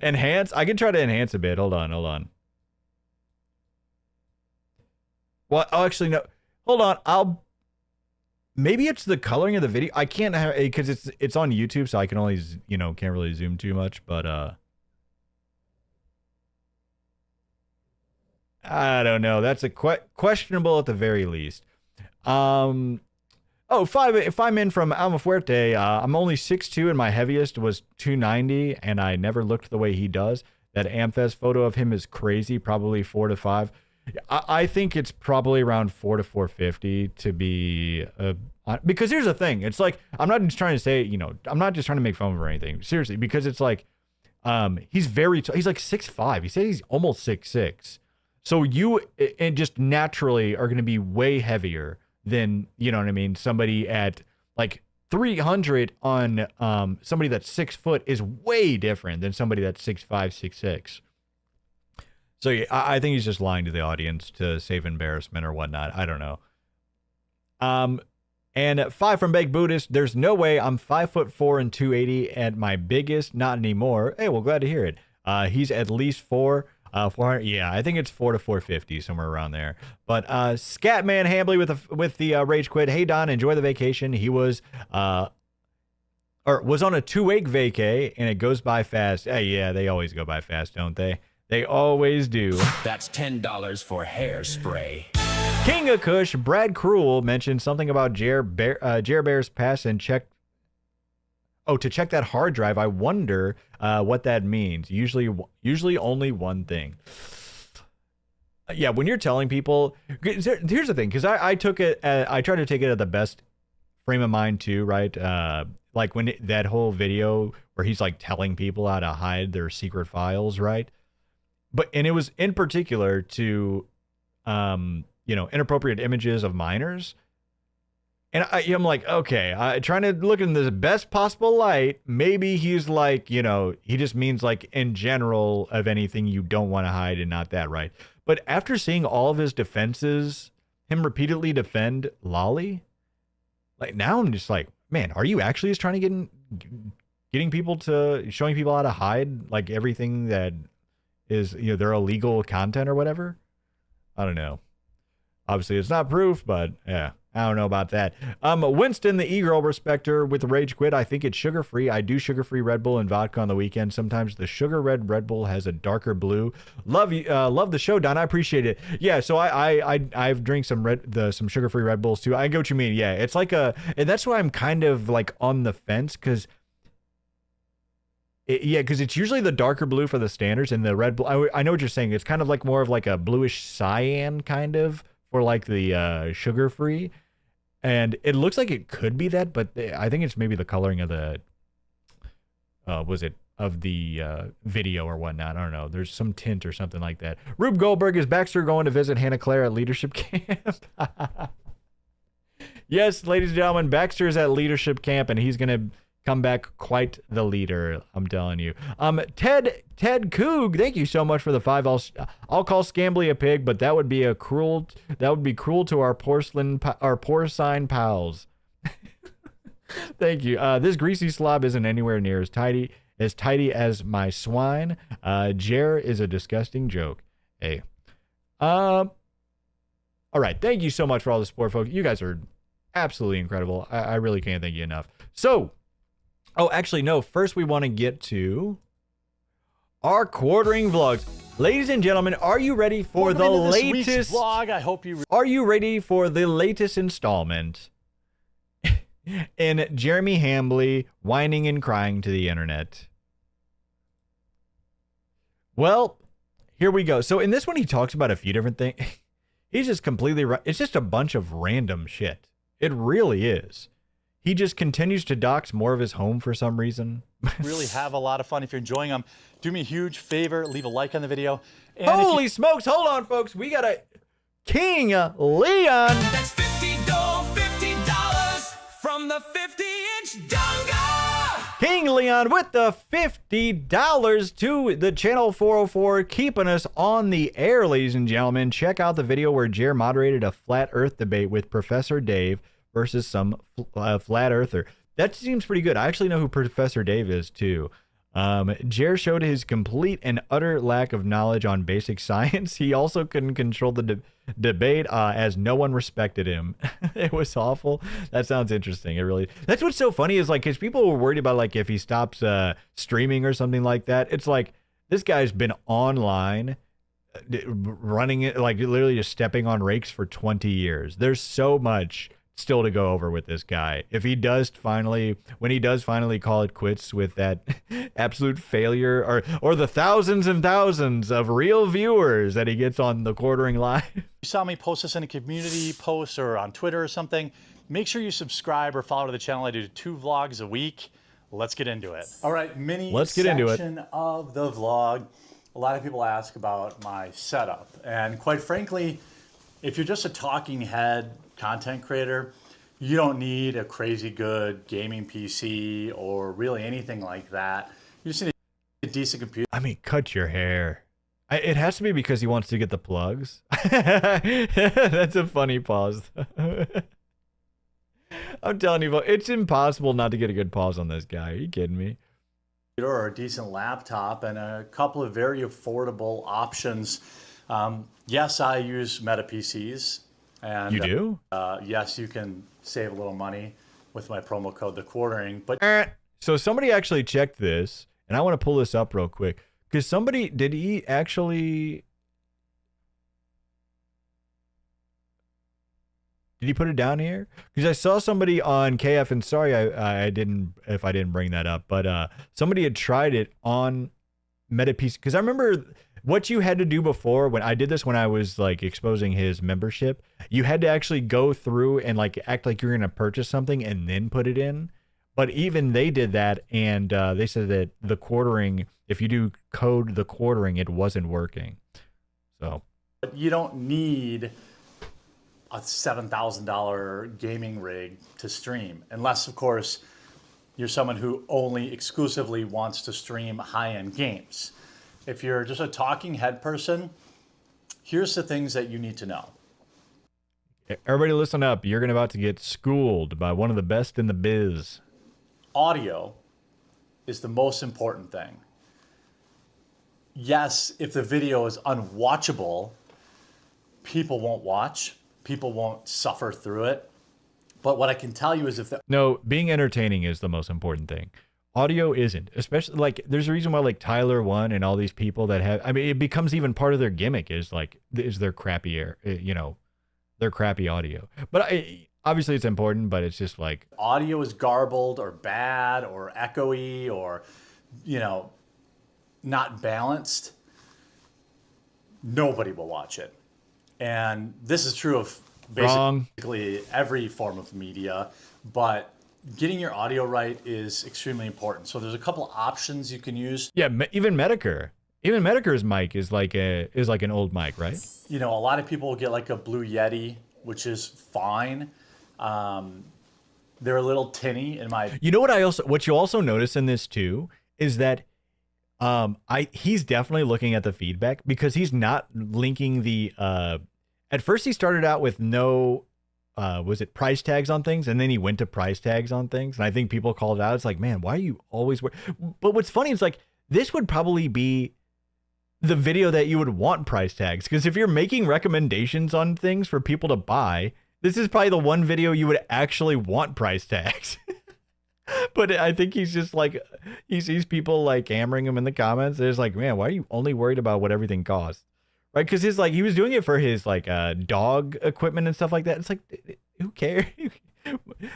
Enhance? I can try to enhance a bit. Hold on. Well, oh, actually, no. Hold on. Maybe it's the coloring of the video. I can't have, because it's on YouTube, so I can only, you know, can't really zoom too much, but, I don't know. That's a questionable at the very least. Oh, if I'm in from Almafuerte, I'm only 6'2", and my heaviest was 290, and I never looked the way he does. That Amfest photo of him is crazy, probably 4 to 5. I think it's probably around 4 to 450 to be, because here's the thing. It's like, I'm not just trying to say, you know, I'm not just trying to make fun of him or anything. Seriously, because it's like, he's very, he's like 6'5". He said he's almost 6'6". So you, and just naturally are going to be way heavier than, you know what I mean, somebody at like 300 on somebody that's 6 foot is way different than somebody that's 6'5", 6'6". So yeah, I think he's just lying to the audience to save embarrassment or whatnot. I don't know. And 5 from Baked Buddhist. There's no way I'm 5'4" and 280 at my biggest. Not anymore. Hey, well, glad to hear it. He's at least 400. Yeah, I think it's 4 to 450, somewhere around there. But Scatman Hambley with the rage quit. Hey Don, enjoy the vacation. He was on a 2-week vacay, and it goes by fast. Yeah, they always go by fast, don't they? They always do. That's $10 for hairspray. King of Kush, Brad Cruel mentioned something about Jer Bear's pass and check. Oh, to check that hard drive. I wonder what that means. Usually only one thing. Yeah, when you're telling people, here's the thing, because I took it. I tried to take it at the best frame of mind too, right? Like when that whole video where he's like telling people how to hide their secret files, right? And it was in particular to, inappropriate images of minors. And I'm like, okay, trying to look in the best possible light. Maybe he's like, he just means like in general of anything you don't want to hide and not that, right? But after seeing all of his defenses, him repeatedly defend Lolly, like now I'm just like, man, are you actually just trying to showing people how to hide like everything that is, their illegal content or whatever. I don't know. Obviously, it's not proof, but yeah, I don't know about that. Winston, the e-girl respecter with Rage Quit. I think it's sugar-free. I do sugar-free Red Bull and vodka on the weekend. Sometimes the sugar red Red Bull has a darker blue. Love you. Love the show, Don. I appreciate it. Yeah, so I've drank some sugar-free Red Bulls too. I get what you mean. Yeah, it's like and that's why I'm kind of like on the fence because. Because it's usually the darker blue for the standards and the Red Bull. I know what you're saying. It's kind of like more of like a bluish cyan kind of for like the sugar free, and it looks like it could be that, but I think it's maybe the coloring of the of the video or whatnot. I don't know. There's some tint or something like that. Rube Goldberg, is Baxter going to visit Hannah Claire at leadership camp? Yes, ladies and gentlemen, Baxter is at leadership camp, and he's gonna come back quite the leader, I'm telling you. Ted Coog, thank you so much for the 5. I'll call Scambly a pig, but that would be cruel to our porcine pals. Thank you. This greasy slob isn't anywhere near as tidy as my swine. Jer is a disgusting joke. Hey. All right. Thank you so much for all the support, folks. You guys are absolutely incredible. I really can't thank you enough. So, actually, no. First, we want to get to our quartering vlogs. Ladies and gentlemen, are you ready for the latest vlog? I hope you. Are you ready for the latest installment in Jeremy Hambley whining and crying to the internet? Well, here we go. So in this one, he talks about a few different things. He's just completely right. It's just a bunch of random shit. It really is. He just continues to dox more of his home for some reason. Really have a lot of fun. If you're enjoying them, do me a huge favor, leave a like on the video. And holy smokes, hold on, folks. We got a King Leon. That's $50 from the 50-inch donga. King Leon with the $50 to the Channel 404, keeping us on the air, ladies and gentlemen. Check out the video where Jer moderated a flat earth debate with Professor Dave versus some flat earther. That seems pretty good. I actually know who Professor Dave is too. Jer showed his complete and utter lack of knowledge on basic science. He also couldn't control the debate as no one respected him. It was awful. That sounds interesting. It really. That's what's so funny is like, because people were worried about like if he stops streaming or something like that. It's like this guy's been online running it, like literally just stepping on rakes for 20 years. There's so much still to go over with this guy. If he does finally, when he does finally call it quits with that absolute failure, or the thousands and thousands of real viewers that he gets on the quartering live. you saw me post this in a community post or on Twitter or something, make sure you subscribe or follow to the channel. I do 2 vlogs a week. Let's get into it. All right, Let's get into it. Of the vlog. A lot of people ask about my setup, and quite frankly, if you're just a talking head content creator, you don't need a crazy good gaming PC or really anything like that. You just need a decent computer. I mean, cut your hair. It has to be because he wants to get the plugs. That's a funny pause. I'm telling you, it's impossible not to get a good pause on this guy. Are you kidding me? Or a decent laptop and a couple of very affordable options. Yes, I use Meta PCs. And, you do? Yes, you can save a little money with my promo code, The Quartering. But so somebody actually checked this, and I want to pull this up real quick because somebody did he put it down here? Because I saw somebody on KF, and sorry I didn't bring that up, but somebody had tried it on Meta PC because I remember. What you had to do before, when I did this, when I was like exposing his membership, you had to actually go through and like act like you're going to purchase something and then put it in. But even they did that, and they said that the quartering, if you do code the quartering, it wasn't working. So you don't need a $7,000 gaming rig to stream, unless of course you're someone who only exclusively wants to stream high-end games. If you're just a talking head person, here's the things that you need to know. Everybody listen up. You're about to get schooled by one of the best in the biz. Audio is the most important thing. Yes, if the video is unwatchable, people won't watch, people won't suffer through it. But what I can tell you is if the No, being entertaining is the most important thing. Audio isn't, especially like there's a reason why like Tyler One and all these people that have, I mean, it becomes even part of their gimmick is their crappy air, their crappy audio. But obviously it's important, but it's just like audio is garbled or bad or echoey or, not balanced, nobody will watch it. And this is true of basically every form of media, but getting your audio right is extremely important. So there's a couple options you can use. Yeah, even Medicare. Even Medicare's mic is like an old mic, right? A lot of people will get like a Blue Yeti, which is fine. They're a little tinny in my. You know what you also notice in this too is that he's definitely looking at the feedback because he's not linking the at first he started out with no was it price tags on things, and then he went to price tags on things, and I think people called it out. It's like, man, why are you always but what's funny is like this would probably be the video that you would want price tags, because if you're making recommendations on things for people to buy, this is probably the one video you would actually want price tags. But I think he's just like, he sees people like hammering him in the comments. It's like, man, why are you only worried about what everything costs? Right? Because he was doing it for his like dog equipment and stuff like that. It's like, who cares?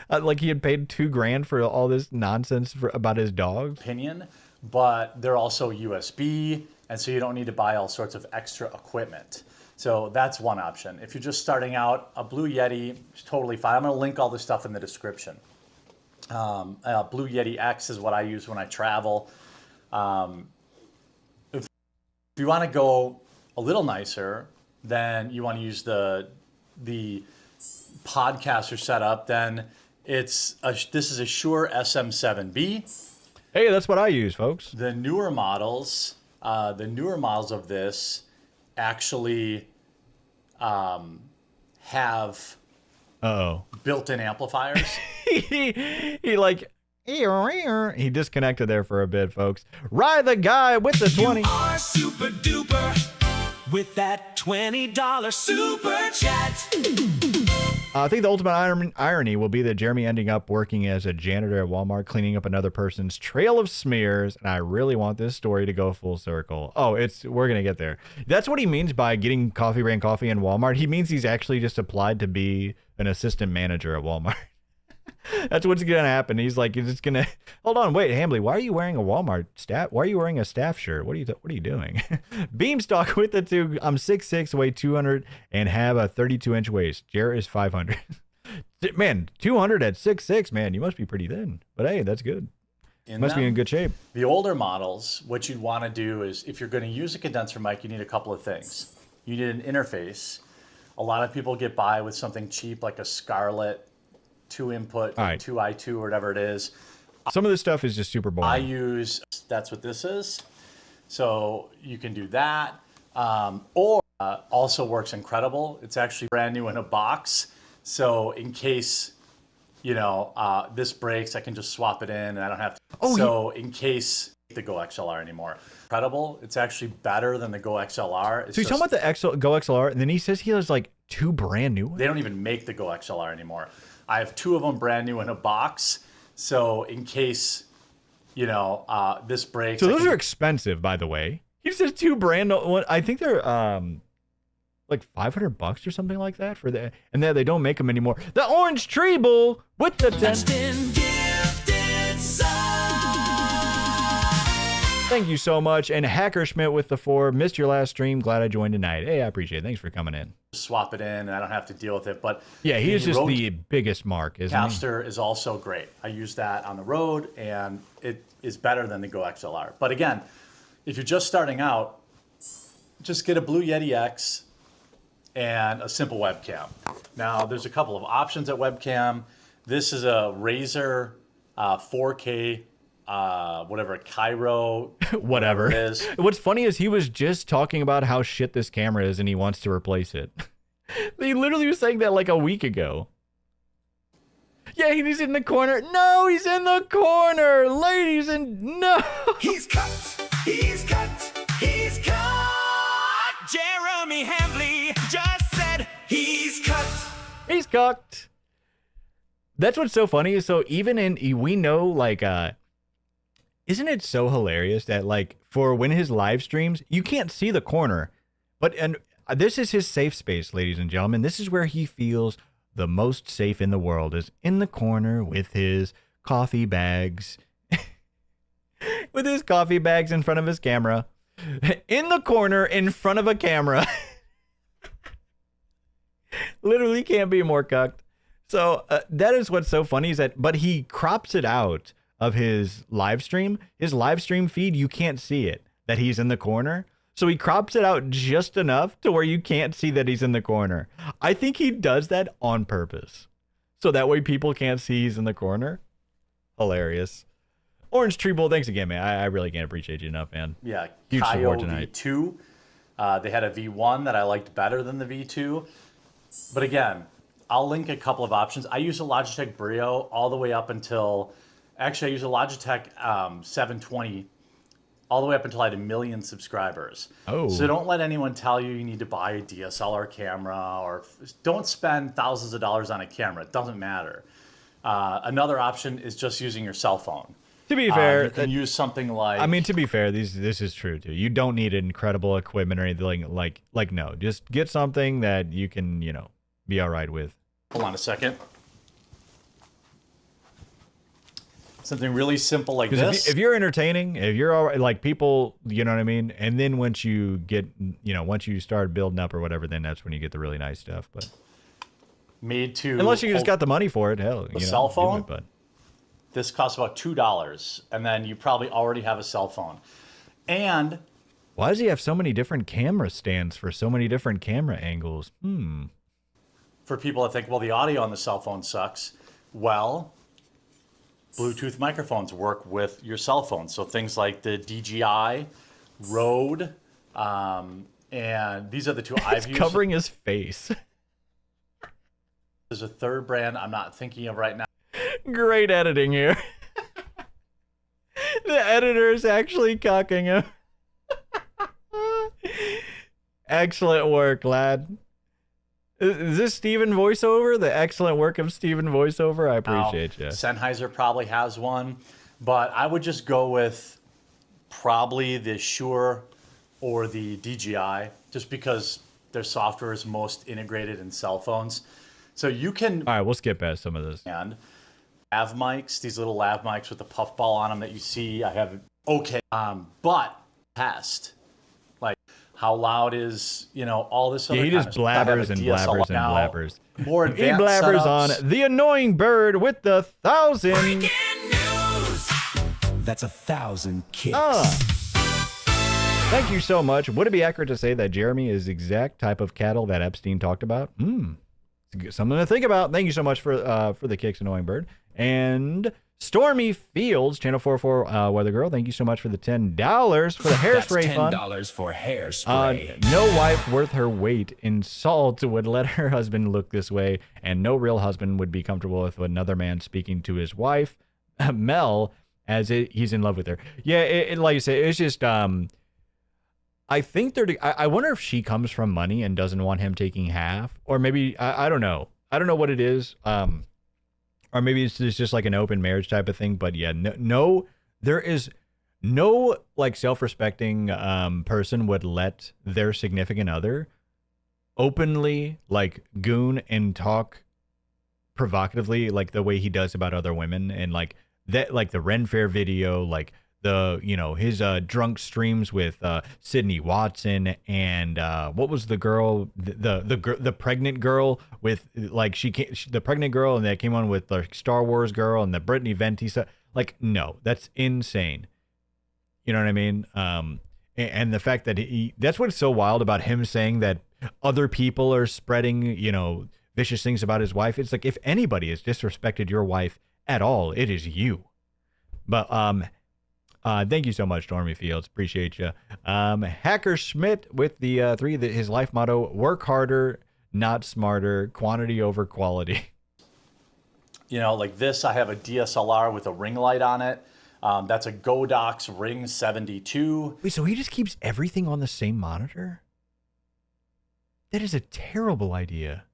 Like he had paid $2,000 for all this nonsense about his dogs. Opinion, but they're also USB, and so you don't need to buy all sorts of extra equipment. So that's one option. If you're just starting out, a Blue Yeti is totally fine. I'm going to link all this stuff in the description. Blue Yeti X is what I use when I travel. If you want to go a little nicer, then you want to use the podcaster setup. Then this is a Shure SM7B. Hey, that's what I use, folks. The newer models of this actually have built-in amplifiers. He disconnected there for a bit, folks. Ride the guy with the 20. You are super duper with that $20 super chat. I think the ultimate irony will be that Jeremy ending up working as a janitor at Walmart, cleaning up another person's trail of smears. And I really want this story to go full circle. Oh, we're going to get there. That's what he means by getting Coffee Brand Coffee in Walmart. He means he's actually just applied to be an assistant manager at Walmart. That's what's going to happen. He's just going to, hold on, wait, Hambly, why are you wearing a Walmart staff? Why are you wearing a staff shirt? What are you doing? Beamstock with the two. I'm 6'6", weigh 200, and have a 32-inch waist. Jarrett is 500. Man, 200 at 6'6", man, you must be pretty thin. But hey, that's good. Must be in good shape. The older models, what you'd want to do is, if you're going to use a condenser mic, you need a couple of things. You need an interface. A lot of people get by with something cheap like a Scarlett 2-input, 2i2 or whatever it is. Some of this stuff is just super boring. That's what this is. So you can do that. Or also works incredible. It's actually brand new in a box. So in case, this breaks, I can just swap it in and I don't have to. In case the Go XLR anymore. Incredible. It's actually better than the Go XLR. So he's talking about the Go XLR, and then he says he has like 2 brand new ones. They don't even make the Go XLR anymore. I have 2 of them brand new in a box. So in case, this breaks. So those are expensive, by the way. He says 2 brand new. I think they're like $500 or something like that for that. And they don't make them anymore. The Orange Tree Bull with the 10. Thank you so much. And Hacker Schmidt with the 4. Missed your last stream. Glad I joined tonight. Hey, I appreciate it. Thanks for coming in. Swap it in and I don't have to deal with it. But yeah, he is just the biggest mark, isn't he? Caster is also great. I use that on the road and it is better than the Go XLR. But again, if you're just starting out, just get a Blue Yeti X and a simple webcam. Now, there's a couple of options at webcam. This is a Razer 4K Cairo, whatever it is. What's funny is he was just talking about how shit this camera is and he wants to replace it. He literally was saying that like a week ago. Yeah, he's in the corner. No, he's in the corner, ladies and no. He's cut. He's cut. He's cut. Jeremy Hambley just said he's cut. He's cocked. That's what's so funny. So even we know, like, isn't it so hilarious that, like, for when his live streams, you can't see the corner, and this is his safe space, ladies and gentlemen. This is where he feels the most safe in the world, is in the corner with his coffee bags, with his coffee bags in front of his camera, in the corner in front of a camera. Literally can't be more cucked. So that is what's so funny, is that, but he crops it out of his live stream. His live stream feed, you can't see it, that he's in the corner. So he crops it out just enough to where you can't see that he's in the corner. I think he does that on purpose, so that way people can't see he's in the corner. Hilarious. Orange Tree Bull, thanks again, man. I really can't appreciate you enough, man. Yeah, Huge Kaio support tonight. V2. They had a V1 that I liked better than the V2. But again, I'll link a couple of options. I use a Logitech Brio all the way up until, actually I use a Logitech 720 all the way up until I had 1 million subscribers. Oh. So don't let anyone tell you need to buy a DSLR camera, or don't spend thousands of dollars on a camera. It doesn't matter. Another option is just using your cell phone. To be fair, you can use something like... I mean, to be fair, this is true too. You don't need incredible equipment or anything like no. Just get something that you can, be all right with. Hold on a second. Something really simple like this. If you're entertaining, if you're all right, like people, you know what I mean? And then once you get, once you start building up or whatever, then that's when you get the really nice stuff. But made to... unless you just got the money for it, hell, a cell phone? But this costs about $2, and then you probably already have a cell phone. And why does he have so many different camera stands for so many different camera angles? for people that think, well, the audio on the cell phone sucks, well, Bluetooth microphones work with your cell phone. So things like the DJI, Rode, and these are the two I've used. Covering his face. There's a third brand I'm not thinking of right now. Great editing here. The editor is actually cocking him. Excellent work, lad. Is this Steven voiceover? The excellent work of Steven voiceover? I appreciate you. Sennheiser probably has one, but I would just go with probably the Shure or the DJI, just because their software is most integrated in cell phones. So you can... All right, we'll skip past some of this. And lav mics, these little lav mics with the puffball on them that you see, I have... Okay, but test. Like, how loud is, you know, all this other he just blabbers and blabbers and blabbers. More He advanced blabbers setups. on the annoying bird with the 1,000. Breaking news! That's 1,000 kicks. Thank you so much. Would it be accurate to say that Jeremy is the exact type of cattle that Epstein talked about? Something to think about. Thank you so much for the kicks, annoying bird. And Stormy Fields, Channel 44 Weather Girl, thank you so much for the $10 for the hairspray fund. $10 for hairspray. No wife worth her weight in salt would let her husband look this way, and no real husband would be comfortable with another man speaking to his wife, Mel, as he's in love with her. Yeah, like you say, it's just... I think I wonder if she comes from money and doesn't want him taking half, or maybe I don't know. I don't know what it is. Or maybe it's just like an open marriage type of thing. But yeah, no, there is no like self-respecting person would let their significant other openly like goon and talk provocatively like the way he does about other women, and like that, like the Ren Fair video, like the, you know, his drunk streams with Sydney Watson, and what was the girl, the pregnant girl with like the pregnant girl, and that came on with the Star Wars girl and the Brittany Venti stuff. Like, no, that's insane. You know what I mean? And the fact that that's what's so wild about him saying that other people are spreading, you know, vicious things about his wife. It's like, if anybody has disrespected your wife at all, it is you. But thank you so much, Stormy Fields. Appreciate you. Hacker Schmidt with the 3, his life motto: work harder, not smarter, quantity over quality. You know, like this, I have a DSLR with a ring light on it. That's a Godox Ring 72. Wait, so he just keeps everything on the same monitor? That is a terrible idea.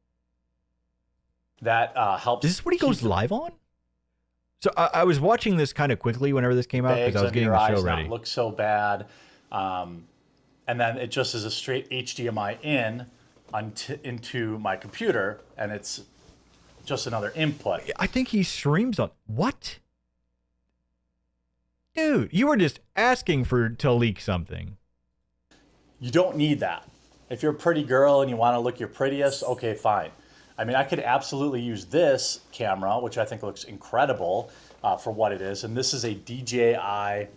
That helps. Is this what he goes live on? So I was watching this kind of quickly whenever this came out because I was getting the show ready. Not look so bad. And then it just is a straight HDMI in into my computer, and it's just another input. I think he streams on... What? Dude, you were just asking to leak something. You don't need that. If you're a pretty girl and you want to look your prettiest, okay, fine. I mean, I could absolutely use this camera, which I think looks incredible for what it is. And this is a DJI...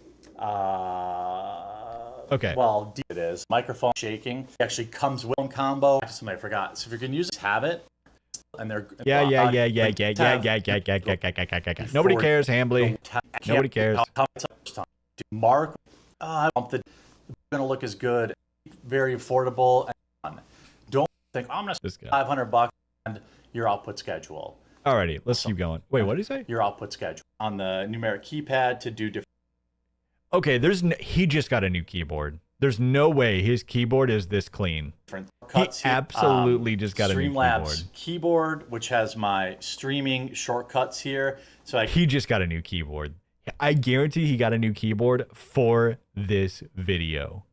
Okay. Well, it is. Microphone shaking. It actually comes with a combo. Somebody forgot. So if you can use this, have it. And they're Yeah. Nobody cares, Hambly. Nobody cares. Mark, I want the going to look as good, very affordable, and fun. Don't think I'm going to spend $500 and your output schedule. Alrighty, let's keep going. Wait, what did he say? Your output schedule on the numeric keypad to do different. Okay, he just got a new keyboard. There's no way his keyboard is this clean. Cuts he absolutely just got a new Streamlabs keyboard, which has my streaming shortcuts here. So he just got a new keyboard. I guarantee he got a new keyboard for this video.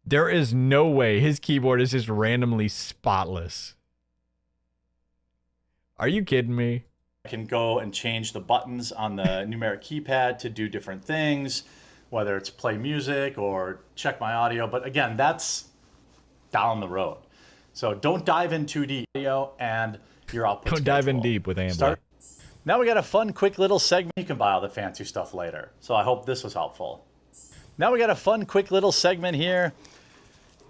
There is no way his keyboard is just randomly spotless. Are you kidding me? I can go and change the buttons on the numeric keypad to do different things, whether it's play music or check my audio. But again, that's down the road. So don't dive in too deep. And your output Don't dive in deep with Amber. Now we got a fun, quick little segment. You can buy all the fancy stuff later. So I hope this was helpful. Now we got a fun, quick little segment here.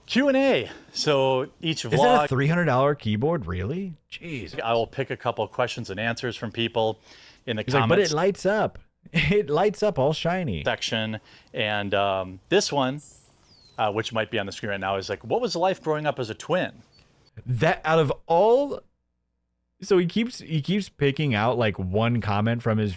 Q&A. So each vlog... Is that a $300 keyboard? Really? Jeez. I will pick a couple of questions and answers from people in the He's comments. like, but it lights up. It lights up all shiny. Section. And this one, which might be on the screen right now, is like, what was life growing up as a twin? That out of all... So he keeps picking out like one comment from his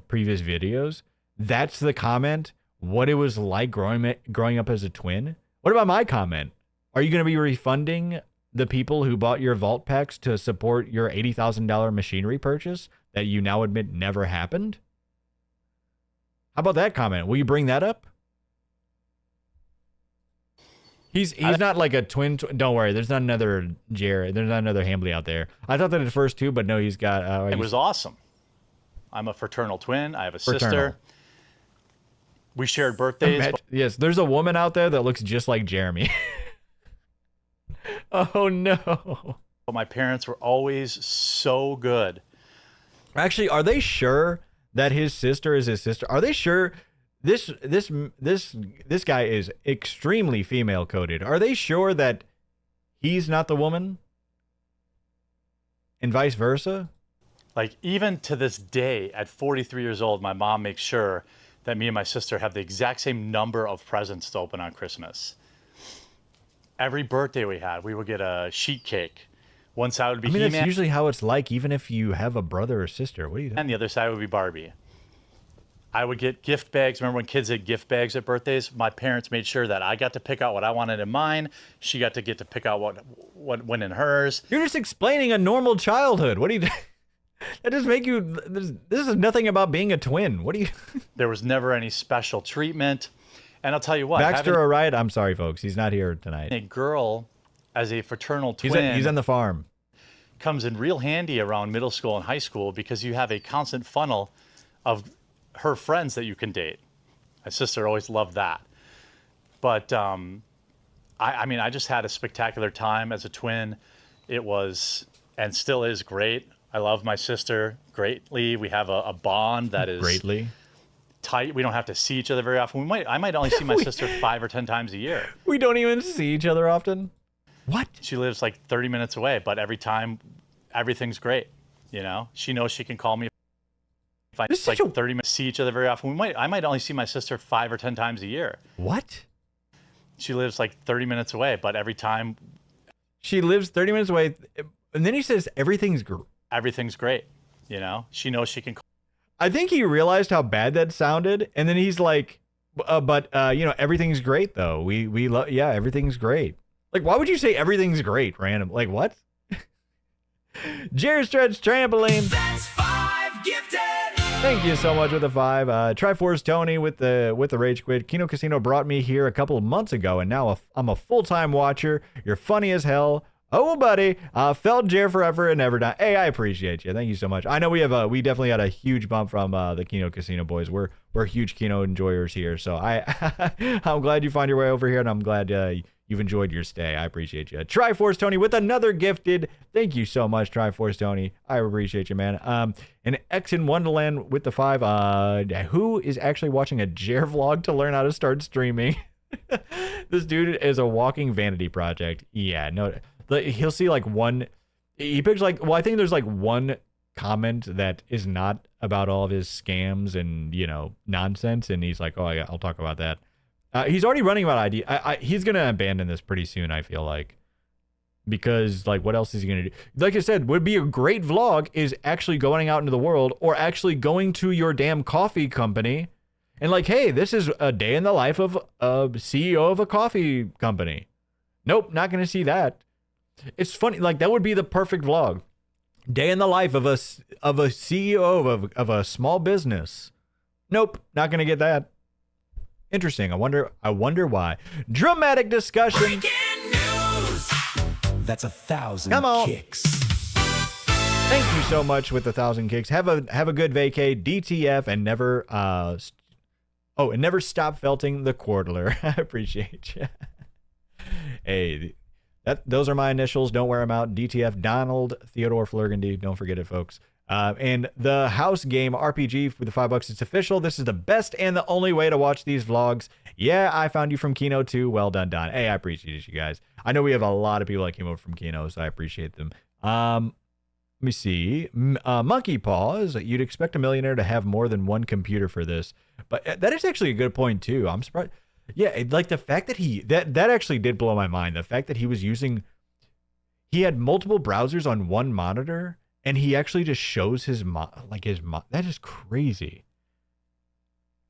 previous videos. That's the comment. What it was like growing up as a twin. What about my comment? Are you going to be refunding the people who bought your vault packs to support your $80,000 machinery purchase that you now admit never happened? How about that comment? Will you bring that up? He's not like a twin. Don't worry. There's not another Jared. There's not another Hambly out there. I thought that at first too, but no, he's got. It was awesome. I'm a fraternal twin. I have a sister. We shared birthdays. Yes, there's a woman out there that looks just like Jeremy. Oh no. But my parents were always so good. Actually, are they sure that his sister is his sister? Are they sure this guy is extremely female coded? Are they sure that he's not the woman? And vice versa? Like even to this day, at 43 years old, my mom makes sure that me and my sister have the exact same number of presents to open on Christmas. Every birthday we had, we would get a sheet cake. One side would be He-Man. That's usually how it's like, even if you have a brother or sister. What do you think? And the other side would be Barbie. I would get gift bags. Remember when kids had gift bags at birthdays? My parents made sure that I got to pick out what I wanted in mine. She got to pick out what went in hers. You're just explaining a normal childhood. What do you... That does make you... This is nothing about being a twin. What do you... There was never any special treatment. And I'll tell you what. Baxter or Riot? I'm sorry, folks. He's not here tonight. A girl as a fraternal twin... He's on the farm. Comes in real handy around middle school and high school because you have a constant funnel of her friends that you can date. My sister always loved that. But, I mean, I just had a spectacular time as a twin. It was, and still is, great. I love my sister greatly. We have a bond that is greatly tight. We don't have to see each other very often. I might only see my sister 5 or 10 times a year. We don't even see each other often. What? She lives like 30 minutes away, but every time, everything's great. You know, she knows she can call me. If I like 30 minutes, see each other very often. I might only see my sister 5 or 10 times a year. What? She lives like 30 minutes away, but every time. She lives 30 minutes away, and then he says everything's great. You know, she knows she can. I think he realized how bad that sounded, and then he's like, but you know, everything's great though. We love, yeah, everything's great. Like, why would you say everything's great random? Like, what? Jerry Stretch Trampoline. That's 5 gifted. Thank you so much with the 5. Triforce Tony with the Rage Quit. Kino Casino brought me here a couple of months ago, and now I'm a full-time watcher. You're funny as hell. Oh, buddy. Felt Jer forever and never die. Hey, I appreciate you. Thank you so much. I know we definitely had a huge bump from the Kino Casino boys. We're huge Kino enjoyers here, so I'm glad you found your way over here, and I'm glad you've enjoyed your stay. I appreciate you. Triforce Tony with another gifted. Thank you so much, Triforce Tony. I appreciate you, man. And X in Wonderland with the 5. Who is actually watching a Jer vlog to learn how to start streaming? This dude is a walking vanity project. Yeah, no. He'll see like one. He picks like, well, I think there's like one comment that is not about all of his scams and, you know, nonsense. And he's like, oh, I'll talk about that. He's already running about ID. He's going to abandon this pretty soon, I feel like. Because, like, what else is he going to do? Like I said, would be a great vlog is actually going out into the world or actually going to your damn coffee company and like, hey, this is a day in the life of a CEO of a coffee company. Nope, not going to see that. It's funny. Like, that would be the perfect vlog. Day in the life of a CEO of a small business. Nope, not going to get that. Interesting. I wonder why. Dramatic discussion. Breaking news. That's 1,000 Come on. kicks. Thank you so much with 1,000 kicks. Have a good vacay. DTF and never and never stop felting the Quartler. I appreciate you. Hey, those are my initials. Don't wear them out. DTF Donald Theodore Flurgandy. Don't forget it, folks. And the house game RPG for the $5. It's official. This is the best and the only way to watch these vlogs. Yeah, I found you from Kino too. Well done, Don. Hey, I appreciate you guys. I know we have a lot of people that came over from Kino, so I appreciate them. Let me see. Monkey Paws. You'd expect a millionaire to have more than one computer for this, but that is actually a good point too. I'm surprised. Yeah, like the fact that that actually did blow my mind. The fact that he had multiple browsers on one monitor. And he actually just shows that is crazy.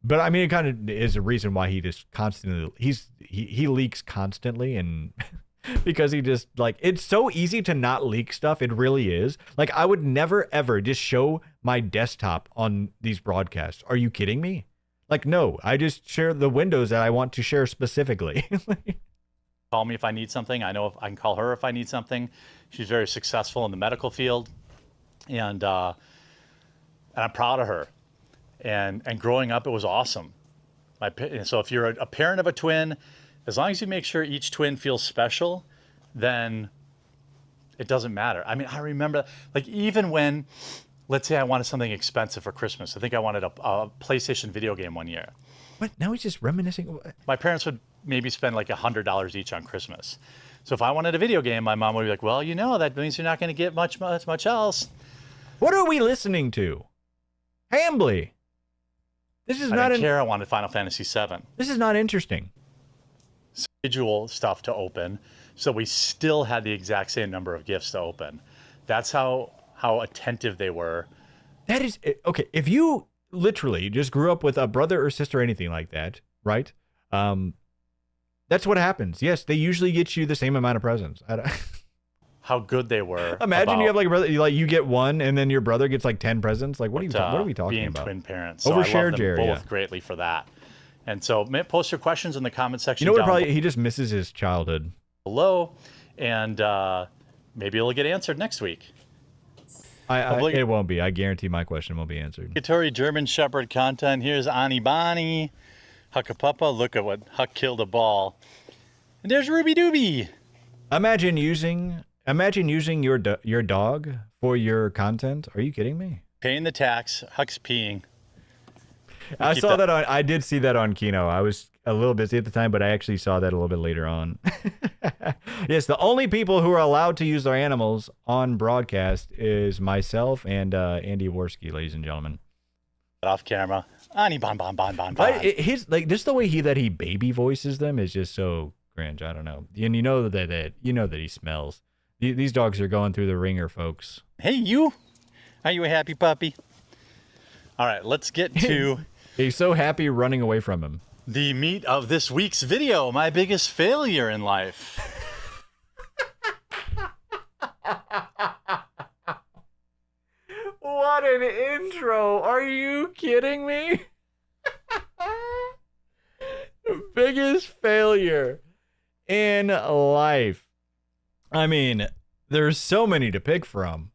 But I mean, it kind of is a reason why he just constantly, he leaks constantly. And because he just like, it's so easy to not leak stuff. It really is. Like, I would never, ever just show my desktop on these broadcasts. Are you kidding me? Like, no, I just share the windows that I want to share specifically. Call me if I need something. I know if I can call her if I need something. She's very successful in the medical field. And I'm proud of her. And growing up, it was awesome. So if you're a parent of a twin, as long as you make sure each twin feels special, then it doesn't matter. I mean, I remember, like, even when, let's say I wanted something expensive for Christmas. I think I wanted a PlayStation video game one year. What? Now he's just reminiscing? My parents would maybe spend like $100 each on Christmas. So if I wanted a video game, my mom would be like, well, you know, that means you're not going to get much else. What are we listening to? Hambly. This is I didn't care. I wanted Final Fantasy VII. This is not interesting. Individual stuff to open, so we still had the exact same number of gifts to open. That's how attentive they were. That is okay. If you literally just grew up with a brother or sister or anything like that, right? That's what happens. Yes, they usually get you the same amount of presents. How good they were. Imagine you have like a brother, like you get one, and then your brother gets like 10 presents. Like, what are we talking about? Being twin parents. So Overshare I love them Jerry, both greatly for that. And so post your questions in the comment section. You know what? Probably he just misses his childhood. Below, and maybe it'll get answered next week. It won't be. I guarantee my question won't be answered. Obligatory German Shepherd content. Here's Ani Bani, Huckapuppa. Look at what Huck killed a ball. And there's Ruby Dooby. Imagine using your dog for your content. Are you kidding me? Paying the tax. Huck's peeing. I did see that on Kino. I was a little busy at the time, but I actually saw that a little bit later on. Yes, the only people who are allowed to use their animals on broadcast is myself and Andy Worski, ladies and gentlemen. Off camera. Ani bon bon bon bon bon. But his like just the way he baby voices them is just so cringe. I don't know. And you know that he smells. These dogs are going through the ringer, folks. Hey, you. Are you a happy puppy? All right, let's get to He's so happy running away from him. the meat of this week's video, my biggest failure in life. What an intro. Are you kidding me? Biggest failure in life. I mean, there's so many to pick from.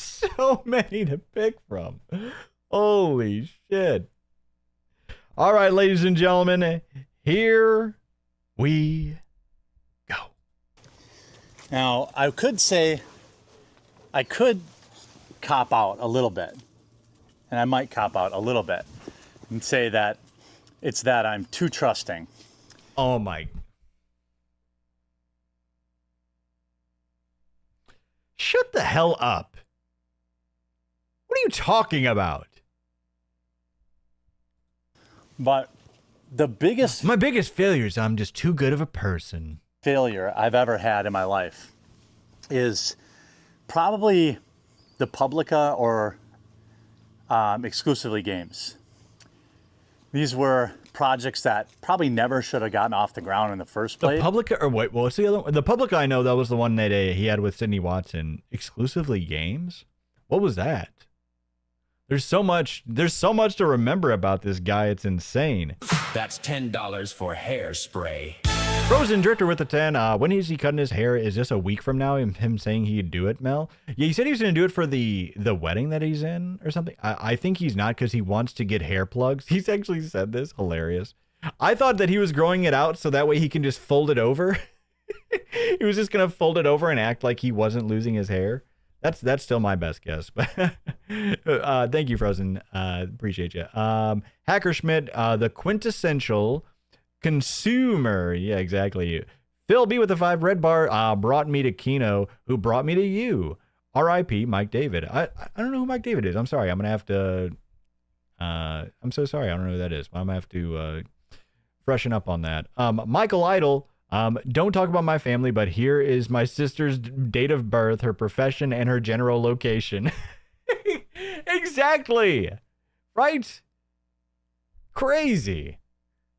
So many to pick from. Holy shit. All right, ladies and gentlemen, here we go. Now, I could say, I could cop out a little bit, and I might cop out a little bit and say that it's that I'm too trusting. Oh my. Shut the hell up. What are you talking about? But the biggest My biggest failure is I'm just too good of a person. failure I've ever had in my life is probably the Publica or exclusively games. These were projects that probably never should have gotten off the ground in the first The place. Publica, or wait, what's the other one? The Publica, I know that was the one that he had with Sydney Watson. Exclusively games? What was that? There's so much to remember about this guy. It's insane. That's $10 for hairspray. Frozen Drifter with the 10. When is he cutting his hair? Is this a week from now? Him saying he'd do it, Mel? Yeah, he said he was going to do it for the wedding that he's in or something. I think he's not because he wants to get hair plugs. He's actually said this. Hilarious. I thought that he was growing it out so that way he can just fold it over. He was just going to fold it over and act like he wasn't losing his hair. That's still my best guess. But thank you, Frozen. Appreciate you. Hacker Schmidt, the quintessential consumer. Yeah, exactly. Phil B with the 5 red bar brought me to Kino, who brought me to you. R.I.P. Mike David. I don't know who Mike David is. I'm sorry. I'm gonna have to. I'm so sorry. I don't know who that is. I'm gonna have to freshen up on that. Michael Idle. Don't talk about my family, but here is my sister's date of birth, her profession, and her general location. Exactly. Right? Crazy.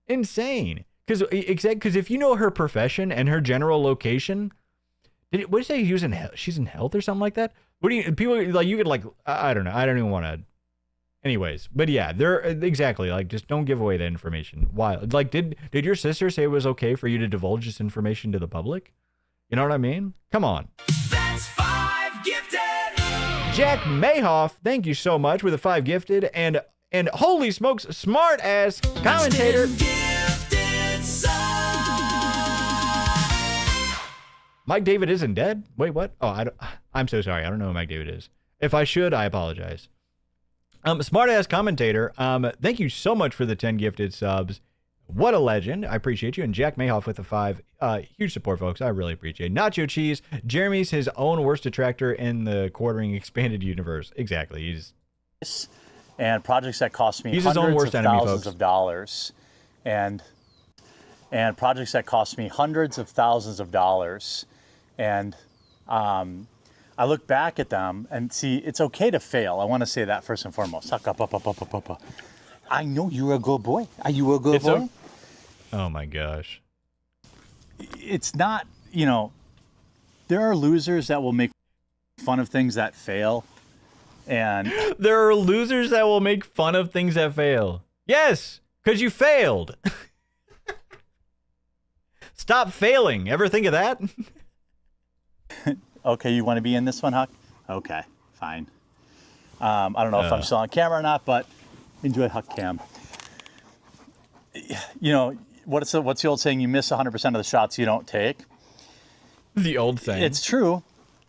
Insane. Because if you know her profession and her general location, what did you say? He was she's in health or something like that? What do you, people, like, you could, like, I don't know. I don't even want to. Anyways, but yeah, they're exactly, like, just don't give away that information. Why? Like, did your sister say it was okay for you to divulge this information to the public? You know what I mean? Come on. That's 5 gifted. Jack Mayhoff, thank you so much with the 5 gifted, and holy smokes, smart ass commentator. Gifted sub. Mike David isn't dead. Wait, what? Oh, I'm so sorry. I don't know who Mike David is. If I should, I apologize. Smart ass commentator. Thank you so much for the 10 gifted subs. What a legend. I appreciate you. And Jack Mayhoff with the 5. Huge support, folks. I really appreciate it. Nacho Cheese. Jeremy's his own worst detractor in the quartering expanded universe. Exactly. He's and projects that cost me his own hundreds worst of enemy, thousands folks. of dollars, and projects that cost me hundreds of thousands of dollars, and I look back at them and see it's okay to fail. I want to say that first and foremost. I know you're a good boy. Are you a good boy? Oh my gosh. It's not, there are losers that will make fun of things that fail. And There are losers that will make fun of things that fail. Yes, because you failed. Stop failing. Ever think of that? okay, you want to be in this one, Huck? Okay, fine. I don't know if I'm still on camera or not, but enjoy Huck Cam. What's the old saying? You miss 100% of the shots you don't take. The old saying. It's true,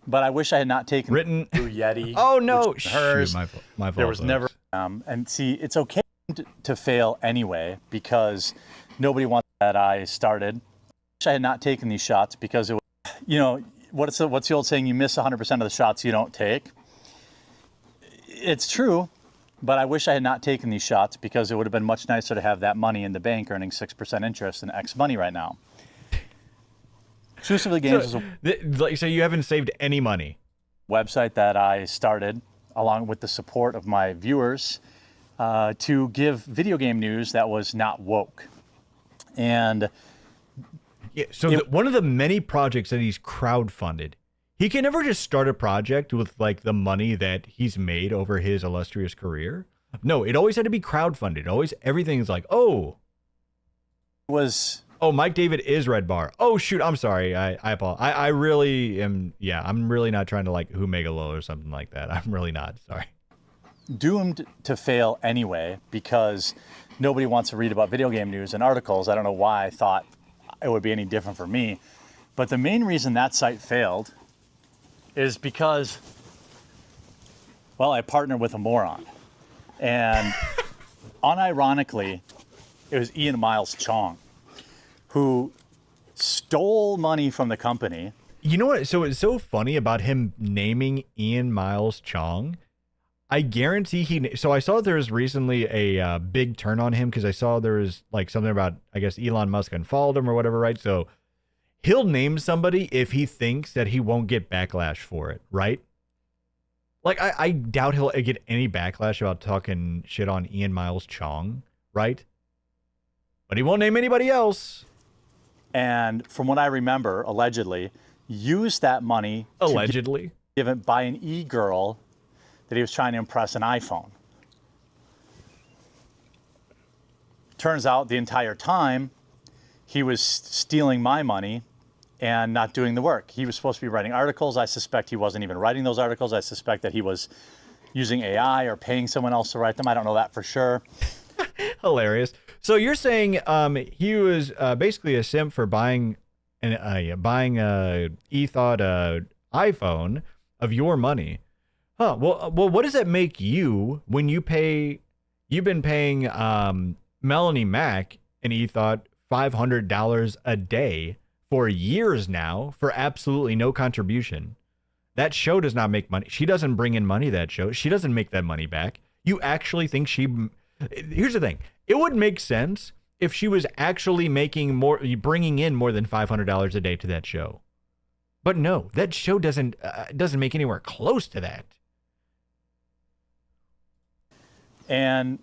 but I wish I had not taken Written. Blue Yeti. Oh no, Hers. Shoot, my fault. There was folks. never. And see, it's okay to fail anyway because nobody wants that I started. I wish I had not taken these shots because it was, what's the old saying? You miss 100% of the shots you don't take. It's true, but I wish I had not taken these shots because it would have been much nicer to have that money in the bank earning 6% interest in X money right now. Exclusively Games is a So you haven't saved any money. website that I started along with the support of my viewers, to give video game news that was not woke. And yeah, so one of the many projects that he's crowdfunded, he can never just start a project with like the money that he's made over his illustrious career. No, it always had to be crowdfunded. Always, everything's like, oh, Mike David is Red Bar. Oh shoot, I'm sorry. I apologize. I really am. Yeah, I'm really not trying to like who Megalo or something like that. I'm really not. Sorry. Doomed to fail anyway, because nobody wants to read about video game news and articles. I don't know why I thought it would be any different for me. But the main reason that site failed is because, well, I partnered with a moron. And unironically, it was Ian Miles Chong who stole money from the company. You know what? So it's so funny about him naming Ian Miles Chong. I guarantee so I saw there was recently a big turn on him because I saw there was like something about, I guess, Elon Musk unfollowed him or whatever, right? So he'll name somebody if he thinks that he won't get backlash for it, right? Like, I doubt he'll get any backlash about talking shit on Ian Miles Chong, right? But he won't name anybody else. And from what I remember, allegedly, used that money allegedly given by an e-girl that he was trying to impress an iPhone. Turns out the entire time he was stealing my money and not doing the work. He was supposed to be writing articles. I suspect he wasn't even writing those articles. I suspect that he was using AI or paying someone else to write them. I don't know that for sure. Hilarious. So you're saying he was basically a simp for buying a e-thought iPhone of your money. Huh. Well, what does that make you when you've been paying Melanie Mack an e-thought $500 a day for years now for absolutely no contribution? That show does not make money. She doesn't bring in money, that show. She doesn't make that money back. You actually think here's the thing. It would make sense if she was actually bringing in more than $500 a day to that show. But no, that show doesn't make anywhere close to that. And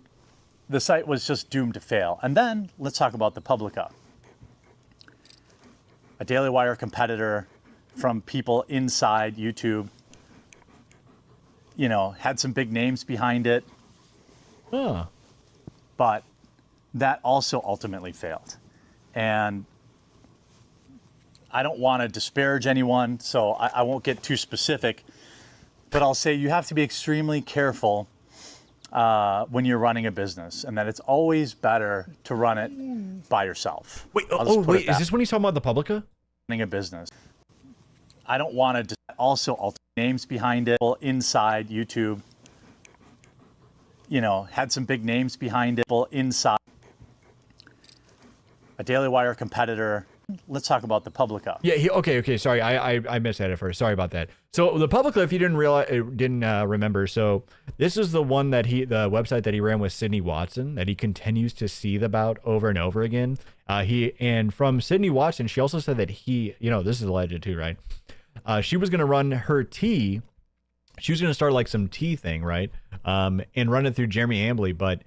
the site was just doomed to fail. And then let's talk about the Publica, a Daily Wire competitor from people inside YouTube. You know, had some big names behind it. Huh. But that also ultimately failed. And I don't want to disparage anyone, so I won't get too specific. But I'll say you have to be extremely careful when you're running a business, and that it's always better to run it by yourself. Wait, is this when he's talking about the Publica? Running a business. I don't want to also names behind it. People inside YouTube, you know, had some big names behind it. People inside a Daily Wire competitor. Let's talk about the Publica. Yeah. Okay. Sorry, I missed that at first. Sorry about that. So the Publica, if you didn't remember, so this is the one that the website that he ran with Sydney Watson that he continues to seethe about over and over again. And from Sydney Watson, she also said that this is alleged too, right? She was going to run her tea. She was going to start like some tea thing, right? And run it through Jeremy Hambley, but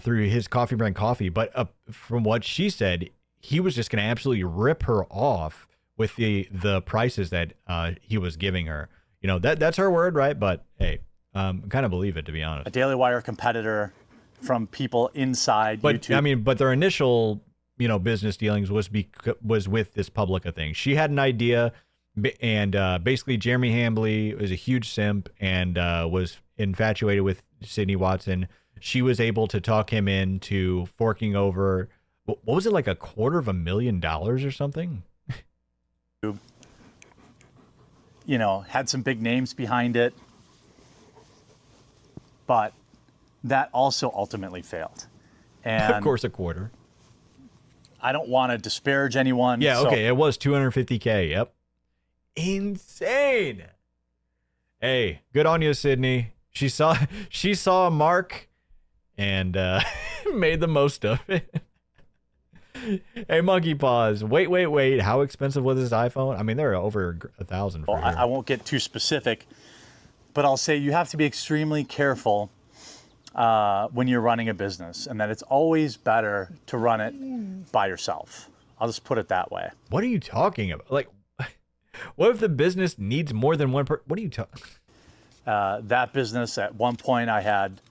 through his Coffee Brand Coffee. But from what she said, he was just going to absolutely rip her off with the prices that he was giving her. You know, that's her word, right? But hey, kind of believe it, to be honest. A Daily Wire competitor from people inside YouTube. I mean, but their initial, business dealings was with this Publica thing. She had an idea, and basically Jeremy Hambley was a huge simp and was infatuated with Sydney Watson. She was able to talk him into forking over, what was it, like $250,000 or something? You know, had some big names behind it, but that also ultimately failed. And of course, a quarter. I don't want to disparage anyone. Yeah, okay, it was $250K. Yep. Insane. Hey, good on you, Sydney. She saw a mark and made the most of it. Hey, Monkey Paws. Wait. How expensive was this iPhone? I mean, they're over 1,000 for I won't get too specific, but but I'll say you have to be extremely careful when you're running a business, and that it's always better to run it by yourself. I'll just put it that way. What are you talking about? Like, what if the business needs more than one person? What are you talking? That business, at one point, I had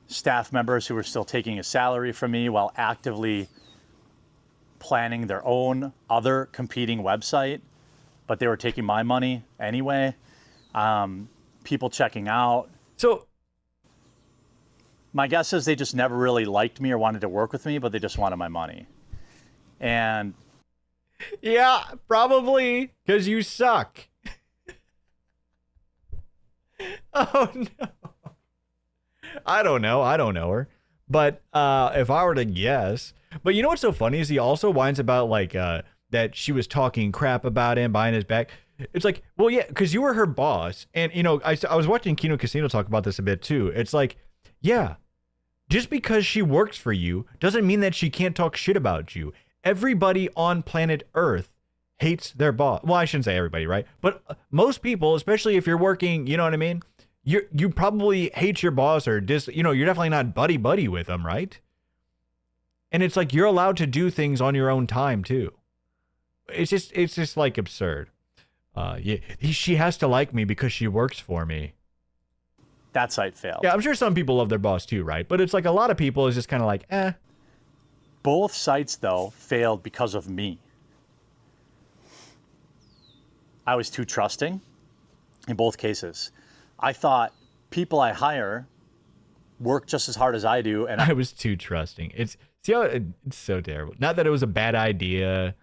staff members who were still taking a salary from me while actively planning their own other competing website, but they were taking my money anyway. People checking out. So my guess is they just never really liked me or wanted to work with me, but they just wanted my money. And yeah, probably because you suck. Oh no. I don't know. I don't know her. But if I were to guess, but you know what's so funny is he also whines about like that she was talking crap about him behind his back. It's like, well, yeah, because you were her boss. And, you know, I was watching Kino Casino talk about this a bit too. It's like, yeah, just because she works for you doesn't mean that she can't talk shit about you. Everybody on planet Earth hates their boss. Well, I shouldn't say everybody, right? But most people, especially if you're working, you know what I mean? You probably hate your boss or you're definitely not buddy with them, right? And it's like you're allowed to do things on your own time too. It's just like absurd. Yeah, she has to like me because she works for me. that site failed. Yeah, I'm sure some people love their boss too, right? But it's like a lot of people is just kind of like, eh. Both sites, though, failed because of me. I was too trusting in both cases. I thought people I hire work just as hard as I do, and I was too trusting. It's so terrible. Not that it was a bad idea.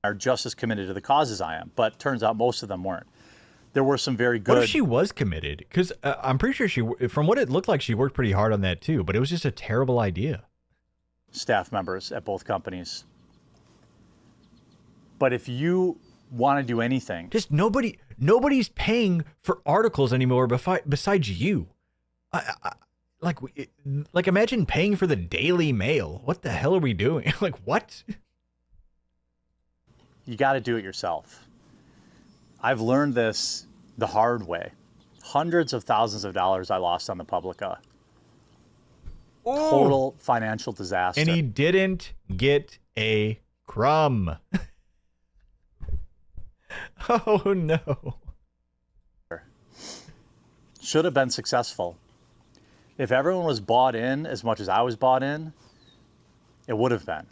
Are just as committed to the cause as I am, but turns out most of them weren't. There were some very good. What if she was committed? Because I'm pretty sure from what it looked like, she worked pretty hard on that too. But it was just a terrible idea. Staff members at both companies. But if you want to do anything, just nobody's paying for articles anymore besides you. Like imagine paying for the Daily Mail. What the hell are we doing? Like what? You got to do it yourself. I've learned this the hard way. Hundreds of thousands of dollars I lost on the Publica. Ooh. Total financial disaster. And he didn't get a crumb. Oh no. Should have been successful. If everyone was bought in as much as I was bought in, it would have been.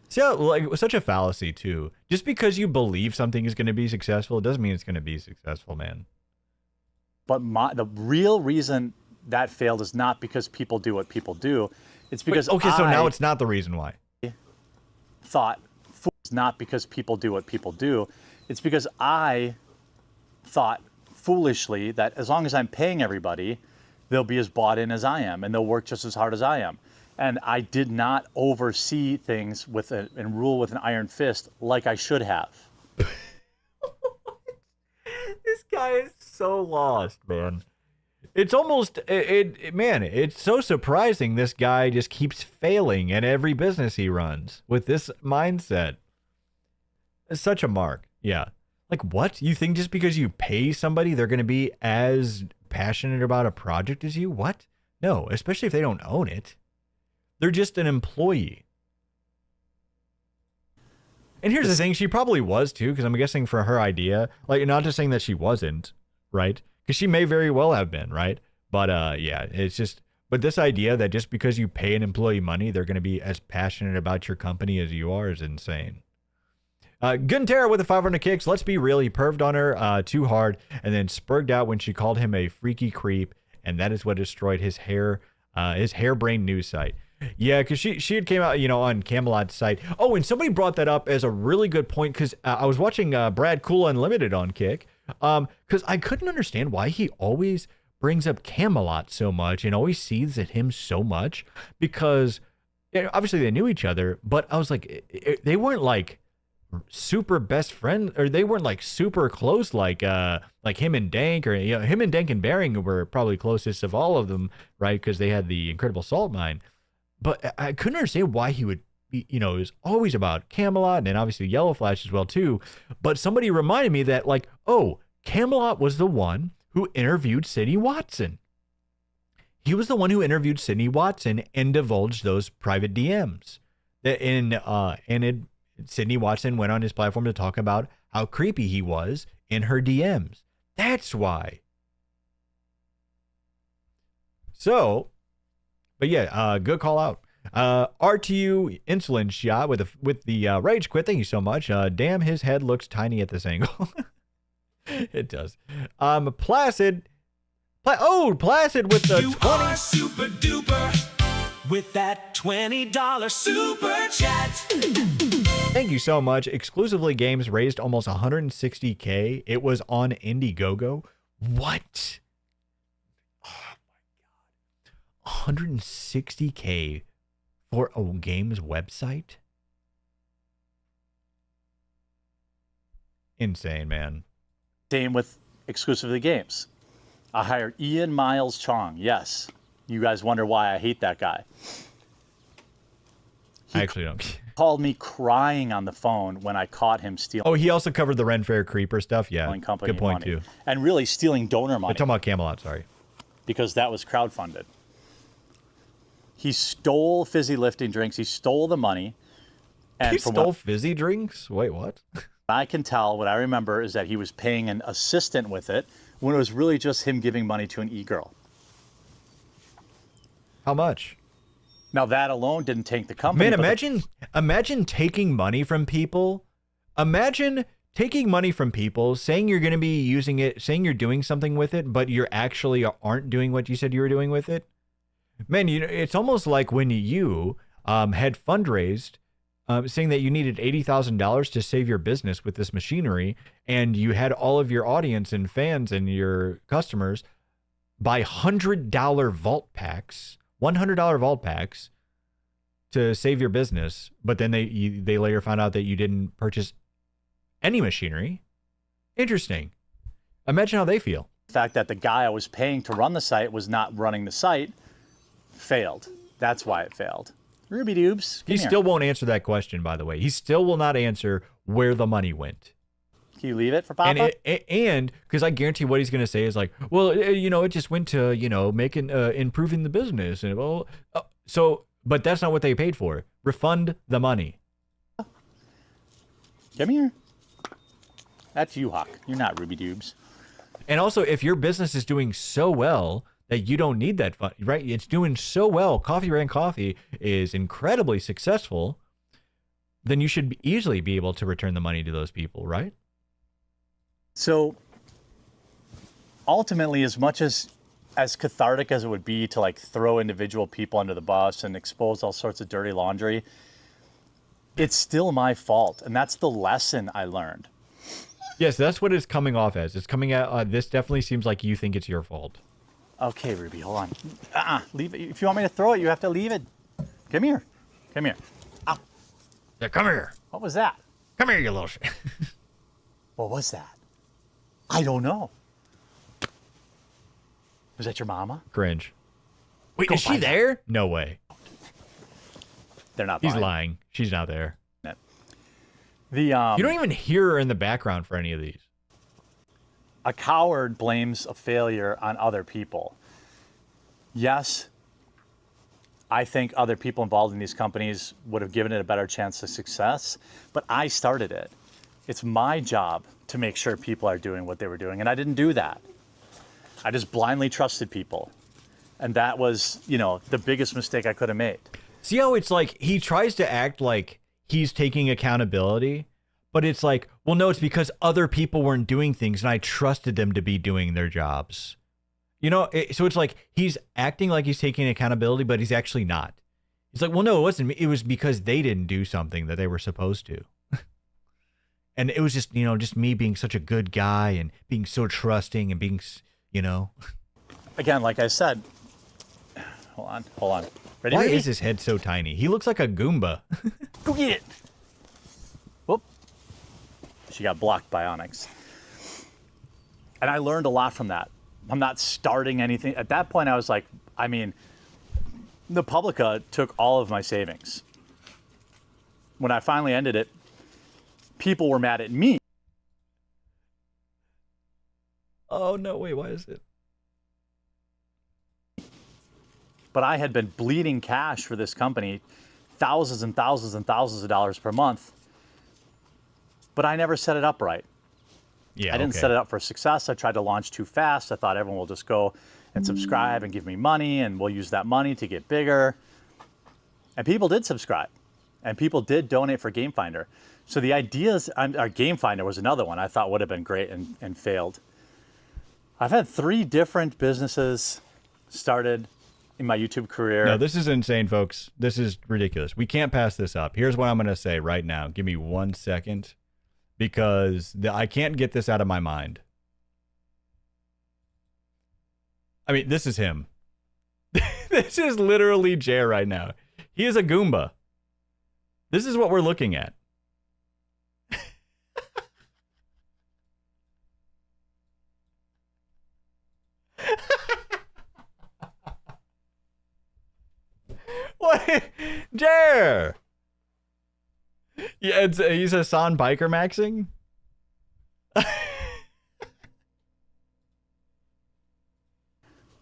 See how, like, it was such a fallacy too. Just because you believe something is going to be successful, it doesn't mean it's going to be successful, man. But the real reason that failed is not because people do what people do. It's because so now it's not the reason why. Thought it's not because people do what people do. It's because I thought foolishly that as long as I'm paying everybody, they'll be as bought in as I am and they'll work just as hard as I am. And I did not oversee things and rule with an iron fist like I should have. This guy is so lost, man. It's almost, man, it's so surprising this guy just keeps failing at every business he runs with this mindset. It's such a mark. Yeah. Like what? You think just because you pay somebody, they're going to be as passionate about a project as you? What? No, especially if they don't own it. They're just an employee. And here's the thing, she probably was too, because I'm guessing for her idea, like, not just saying that she wasn't, right? Because she may very well have been, right? But yeah, it's just, but this idea that just because you pay an employee money, they're going to be as passionate about your company as you are is insane. Guntera with the 500 kicks. Let's be real, he perved on her too hard and then spurged out when she called him a freaky creep, and that is what destroyed his harebrained news site. Yeah, because she had came out, on Camelot's site. Oh, and somebody brought that up as a really good point, because I was watching Brad Cool Unlimited on Kick, because I couldn't understand why he always brings up Camelot so much and always seethes at him so much, because obviously they knew each other, but I was like, they weren't like super best friends, or they weren't like super close like him and Dank, or him and Dank and Bering were probably closest of all of them, right? Because they had the incredible salt mine. But I couldn't understand why he would be, it was always about Camelot and obviously Yellow Flash as well too. But somebody reminded me that like, oh, Camelot was the one who interviewed Sydney Watson. He was the one who interviewed Sydney Watson and divulged those private DMs. Sydney Watson went on his platform to talk about how creepy he was in her DMs. That's why. So, but yeah, good call out. RTU insulin shot with the rage quit. Thank you so much. Damn, his head looks tiny at this angle. It does. Placid with the You 20. are super duper with that $20 super chat. Thank you so much. Exclusively Games raised almost 160K. It was on Indiegogo. What? Oh my God. 160K for a game's website? Insane, man. Same with exclusively games. I hired Ian Miles Chong. Yes. You guys wonder why I hate that guy. I actually don't. Called me crying on the phone when I caught him stealing. Oh, he also covered the Ren Fair Creeper stuff. Yeah, Company good point money. too. And really stealing donor We're money talking about Camelot. Sorry. because that was crowdfunded. He stole fizzy lifting drinks. He stole the money. And He from stole what fizzy drinks. Wait, what? I can tell, what I remember is that he was paying an assistant with it when it was really just him giving money to an e-girl. How much? Now that alone didn't tank the company. Man, but imagine taking money from people. Imagine taking money from people, saying you're going to be using it, saying you're doing something with it, but you actually aren't doing what you said you were doing with it. Man, you know, it's almost like when you had fundraised, saying that you needed $80,000 to save your business with this machinery, and you had all of your audience and fans and your customers buy $100 vault packs. $100 vault packs to save your business, but then they later found out that you didn't purchase any machinery. Interesting. Imagine how they feel. the fact that the guy I was paying to run the site was not running the site failed. That's why it failed. Ruby Doobs. He still won't answer that question, by the way. He still will not answer where the money went. Can you leave it for Papa? And because I guarantee what he's going to say is like, well, it just went to, making, improving the business. And but that's not what they paid for. Refund the money. Come here. That's you, Hawk. You're not Ruby Doobs. And also, if your business is doing so well that you don't need that fund, right? It's doing so well. Coffee Brand Coffee is incredibly successful. Then you should easily be able to return the money to those people, right? So ultimately, as much as cathartic as it would be to like throw individual people under the bus and expose all sorts of dirty laundry, it's still my fault. And that's the lesson I learned. Yes, that's what it's coming off as. It's coming out. This definitely seems like you think it's your fault. Okay, Ruby, hold on. Leave it. If you want me to throw it, you have to leave it. Come here. Come here. Ow. Yeah, come here. What was that? Come here, you little shit. What was that? I don't know. Was that your mama? Cringe. Wait, Go is she find there? No way. They're not. He's buying lying. She's not there. it. The You don't even hear her in the background for any of these. a coward blames a failure on other people. Yes, I think other people involved in these companies would have given it a better chance of success, but I started it. It's my job to make sure people are doing what they were doing, and I didn't do that. I just blindly trusted people. And that was, the biggest mistake I could have made. See how it's like he tries to act like he's taking accountability, but it's like, well, no, it's because other people weren't doing things and I trusted them to be doing their jobs. So it's like he's acting like he's taking accountability, but he's actually not. He's like, well, no, it wasn't me. It was because they didn't do something that they were supposed to. And it was just, just me being such a good guy and being so trusting and being, Again, like I said, hold on. Ready? Why Ruby? is his head so tiny? He looks like a Goomba. Go get it. Whoop. She got blocked by Onyx. And I learned a lot from that. I'm not starting anything. At that point, I was like, the Publica took all of my savings. When I finally ended it, people were mad at me. Oh no, wait, why is it? But I had been bleeding cash for this company, thousands and thousands and thousands of dollars per month. But I never set it up right. Yeah, I didn't set it up for success. I tried to launch too fast. I thought everyone will just go and subscribe and give me money, and we'll use that money to get bigger. And people did subscribe, and people did donate for Game Finder. So the ideas, our Game Finder was another one I thought would have been great and failed. I've had 3 different businesses started in my YouTube career. No, this is insane, folks. This is ridiculous. We can't pass this up. Here's what I'm going to say right now. Give me 1 second, because I can't get this out of my mind. I mean, this is him. This is literally Jay right now. He is a Goomba. This is what we're looking at. What? Jer! Yeah, he's a San Biker Maxing?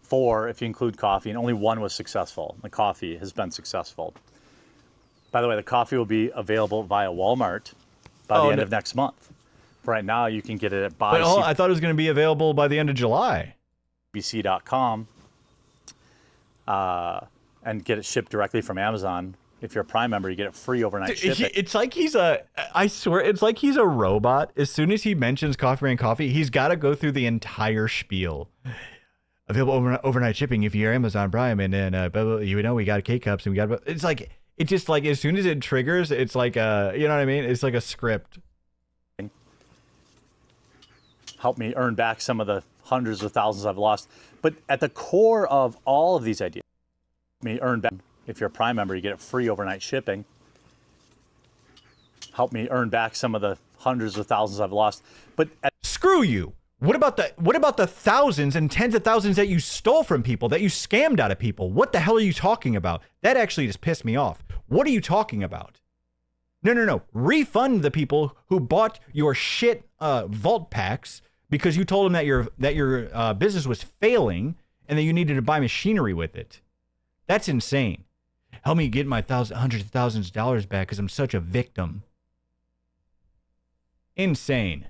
4 if you include coffee, and only 1 was successful. The coffee has been successful. By the way, the coffee will be available via Walmart by the end of next month. For right now, you can get it at I thought it was going to be available by the end of July. bc.com and get it shipped directly from Amazon. If you're a Prime member, you get it free overnight shipping. It's like I swear, it's like he's a robot. As soon as he mentions Coffee Brand Coffee, he's got to go through the entire spiel. Available overnight shipping if you're Amazon Prime, and then you know, we got K-Cups, and we got, it's like, it just like, as soon as it triggers, it's like you know what I mean? It's like a script. Help me earn back some of the hundreds of thousands I've lost. But at the core of all of these ideas, me earn back. If you're a Prime member, you get it free overnight shipping. Help me earn back some of the hundreds of thousands I've lost. But Screw you. What about the thousands and tens of thousands that you stole from people, that you scammed out of people? What the hell are you talking about? That actually just pissed me off. What are you talking about? No. Refund the people who bought your shit vault packs because you told them that your business was failing and that you needed to buy machinery with it. That's insane. Help me get my hundreds of thousands of dollars back because I'm such a victim. Insane.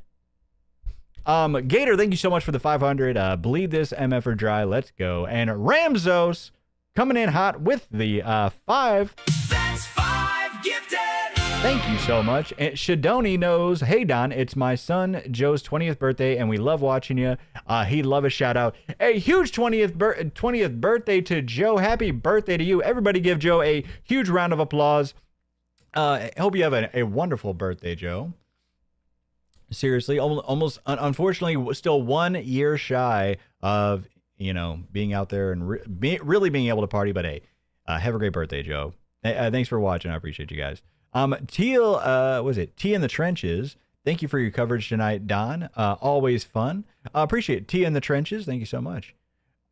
Gator, thank you so much for the 500. Bleed this MF or dry. Let's go. And Ramzos coming in hot with the 5. That's 5 gifted. Thank you so much. And Shadoni knows, hey Don, it's my son Joe's 20th birthday, and we love watching you. He'd love a shout out. A huge 20th birthday to Joe. Happy birthday to you. Everybody give Joe a huge round of applause. I hope you have a wonderful birthday, Joe. Seriously, almost unfortunately, still 1 year shy of, you know, being out there and really being able to party. But hey, have a great birthday, Joe. Thanks for watching. I appreciate you guys. Teal, was it T in the Trenches? Thank you for your coverage tonight, Don. Always fun. Appreciate it. T in the Trenches. Thank you so much.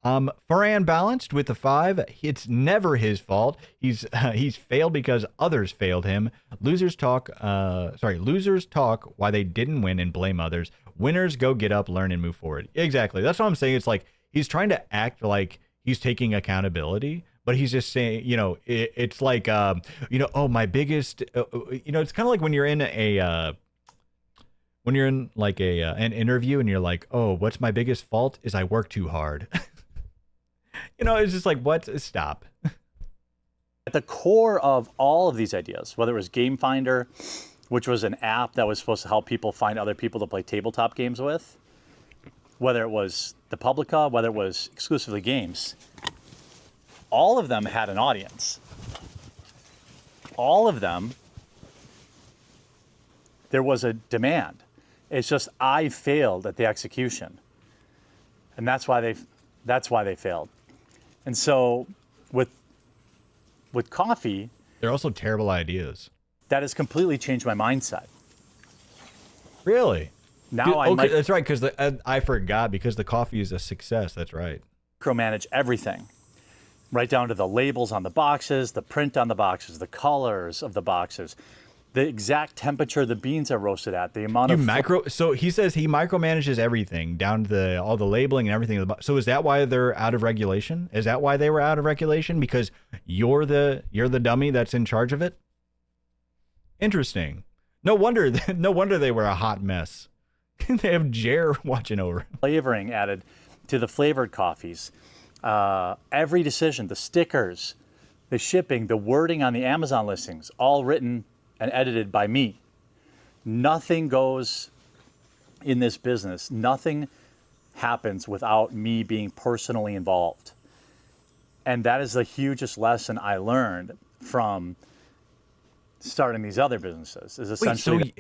Farhan Balanced with the 5. It's never his fault. He's failed because others failed him. Losers talk why they didn't win and blame others. Winners go get up, learn, and move forward. Exactly. That's what I'm saying. It's like he's trying to act like he's taking accountability, but he's just saying, you know, it's like, you know, oh, my biggest, you know, it's kind of like when you're in an interview and you're like, oh, what's my biggest fault is I work too hard. You know, it's just like, what? Stop. at the core of all of these ideas, whether it was Game Finder, which was an app that was supposed to help people find other people to play tabletop games with, whether it was the Publica, whether it was exclusively games, all of them had an audience. All of them, there was a demand. It's just I failed at the execution. And that's why they failed. And so with coffee, they're also terrible ideas. that has completely changed my mindset. Really? Now I okay, might that's right, because I forgot, because the coffee is a success. That's right. micromanage everything, right down to the labels on the boxes, the print on the boxes, the colors of the boxes. the exact temperature the beans are roasted at, the amount of So he says he micromanages everything down to all the labeling and everything. So is that why they're out of regulation? Is that why they were out of regulation? Because you're the dummy that's in charge of it? Interesting. No wonder they were a hot mess. They have Jer watching over. flavoring added to the flavored coffees. Every decision, the stickers, the shipping, the wording on the Amazon listings, all written and edited by me. Nothing goes in this business. Nothing happens without me being personally involved. And that is the hugest lesson I learned from starting these other businesses. Is essentially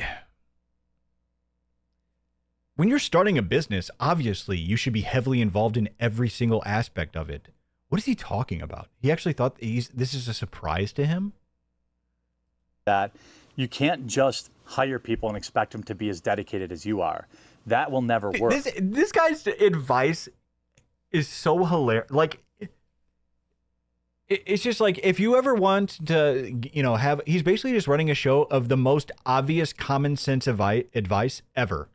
when you're starting a business, obviously you should be heavily involved in every single aspect of it. What is he talking about? He actually thought this is a surprise to him? that you can't just hire people and expect them to be as dedicated as you are. That will never work. This guy's advice is so hilarious. Like, it's just like, if you ever want to, he's basically just running a show of the most obvious common sense advice ever.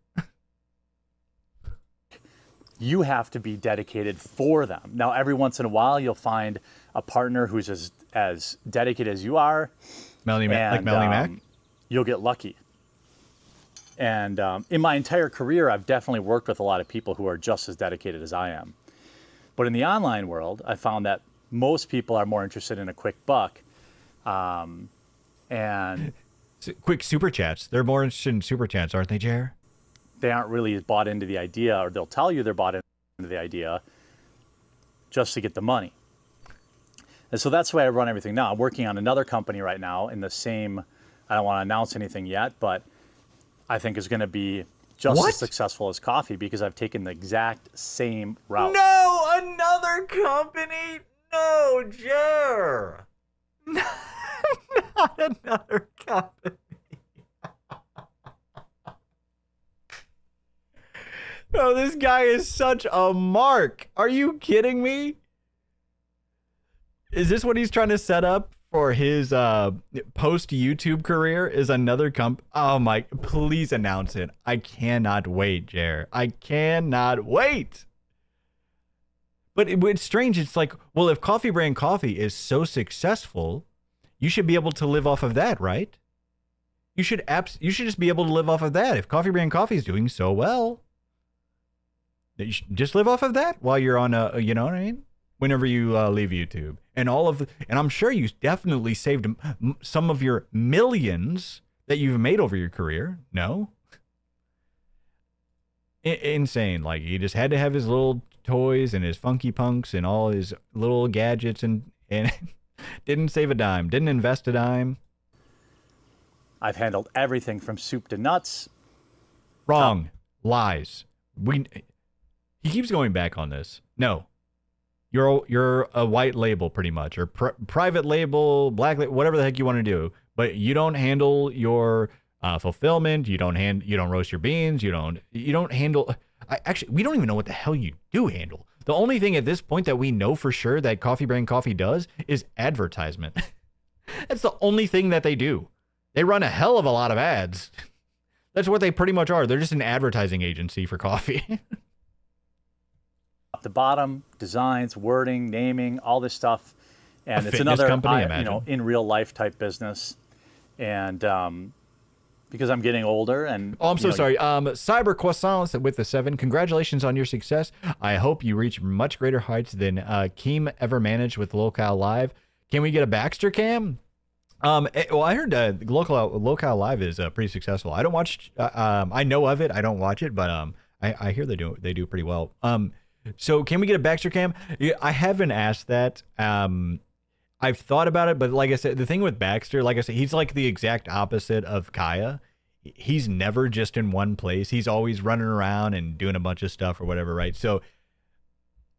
You have to be dedicated for them. Now, every once in a while, you'll find a partner who's as dedicated as you are. Melanie Mac? You'll get lucky. And in my entire career, I've definitely worked with a lot of people who are just as dedicated as I am. But in the online world, I found that most people are more interested in a quick buck. And quick super chats. They're more interested in super chats, aren't they, Jer? They aren't really bought into the idea, or they'll tell you they're bought into the idea just to get the money. And so that's the way I run everything now. I'm working on another company right now in the same, I don't want to announce anything yet, but I think is going to be just as successful as coffee because I've taken the exact same route. No, another company? No, Jer. Not another company. Oh, this guy is such a mark. Are you kidding me? Is this what he's trying to set up for his post-YouTube career? Is another Oh my, please announce it. I cannot wait, Jer. I cannot wait. But it's strange. It's like, well, if Coffee Brand Coffee is so successful, you should be able to live off of that, right? You should just be able to live off of that. If Coffee Brand Coffee is doing so well, you should just live off of that while you're on you know what I mean? Whenever you leave YouTube. And I'm sure you definitely saved some of your millions that you've made over your career. No? Insane. Like, he just had to have his little toys and his funky punks and all his little gadgets and didn't save a dime, didn't invest a dime. I've handled everything from soup to nuts. Wrong. Lies. He keeps going back on this. No. You're a white label pretty much, or private label, black label, whatever the heck you want to do. But you don't handle your fulfillment. You don't roast your beans. You don't handle. Actually, we don't even know what the hell you do handle. The only thing at this point that we know for sure that Coffee Brand Coffee does is advertisement. That's the only thing that they do. They run a hell of a lot of ads. That's what they pretty much are. They're just an advertising agency for coffee. Top to bottom, designs, wording, naming, all this stuff. And it's another company, in real life type business. And because I'm getting older and I'm so sorry. Cyber Croissants with the 7. Congratulations on your success. I hope you reach much greater heights than Keem ever managed with Locale Live. Can we get a Baxter cam? Well, I heard Locale Live is pretty successful. I don't watch. I know of it. I don't watch it, but I hear they do pretty well. So can we get a Baxter cam? I haven't asked that. I've thought about it, but like I said, the thing with Baxter, like I said, he's like the exact opposite of Kaya. He's never just in one place. He's always running around and doing a bunch of stuff or whatever, right? So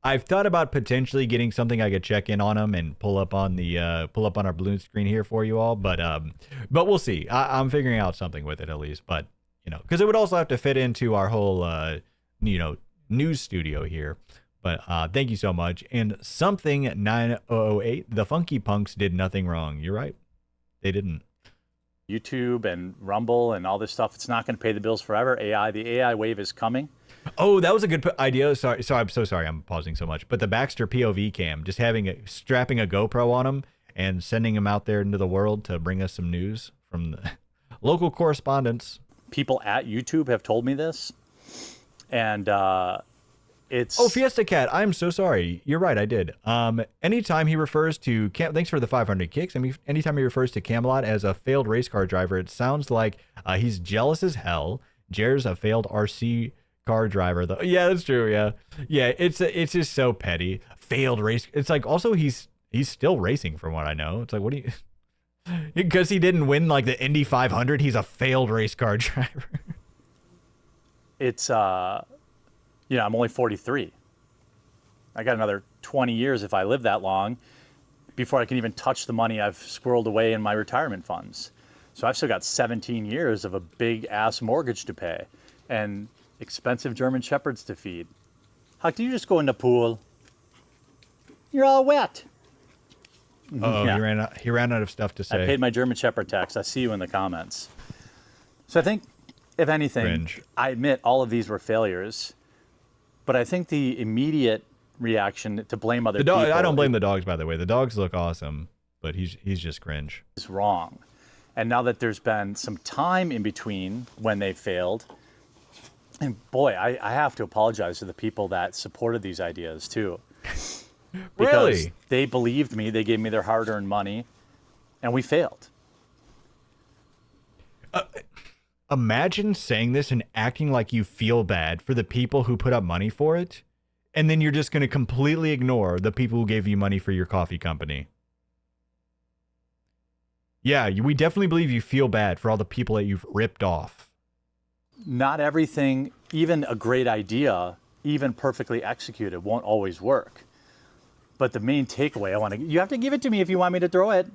I've thought about potentially getting something I could check in on him and pull up on our balloon screen here for you all, but we'll see. I'm figuring out something with it at least, but because it would also have to fit into our whole news studio here. But thank you so much. And something 9008, the Funky Punks did nothing wrong. You're right. They didn't. YouTube and Rumble and all this stuff, it's not going to pay the bills forever. The AI wave is coming. Oh, that was a good idea. Sorry, I'm so sorry. I'm pausing so much. But the Baxter POV cam, just strapping a GoPro on him and sending him out there into the world to bring us some news from the local correspondents. People at YouTube have told me this, and it's... Oh, Fiesta Cat, I'm so sorry. You're right, I did. Anytime he refers to... Thanks for the 500 kicks. I mean, anytime he refers to Camelot as a failed race car driver, it sounds like he's jealous as hell. Jer's a failed RC car driver, though. Yeah, that's true, yeah. Yeah, it's just so petty. Failed race... It's like, also, he's still racing, from what I know. It's like, what do you... Because he didn't win, like, the Indy 500, he's a failed race car driver. It's, I'm only 43. I got another 20 years if I live that long before I can even touch the money I've squirreled away in my retirement funds. So I've still got 17 years of a big-ass mortgage to pay and expensive German Shepherds to feed. How can you just go in the pool? You're all wet. Uh-oh, yeah. He ran out of stuff to say. I paid my German Shepherd tax. I see you in the comments. So I think, if anything, Cringe. I admit all of these were failures, but I think the immediate reaction to blame other people... I don't blame the dogs, by the way. The dogs look awesome, but he's just cringe. ...is wrong. And now that there's been some time in between when they failed, and boy, I have to apologize to the people that supported these ideas, too. Because Really? they believed me, they gave me their hard-earned money, and we failed. Imagine saying this and acting like you feel bad for the people who put up money for it, and then you're just going to completely ignore the people who gave you money for your coffee company. Yeah, we definitely believe you feel bad for all the people that you've ripped off. Not everything, even a great idea, even perfectly executed, won't always work. But the main takeaway, you have to give it to me if you want me to throw it,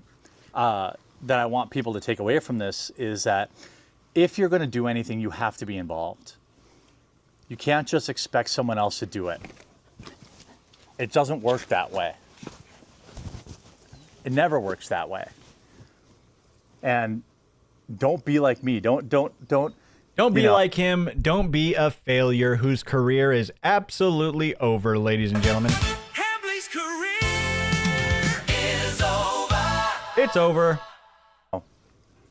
that I want people to take away from this is that if you're going to do anything, you have to be involved. You can't just expect someone else to do it. It doesn't work that way. It never works that way. And don't be like me. Don't be like him. Don't be a failure whose career is absolutely over, ladies and gentlemen. Hambley's career is over. It's over.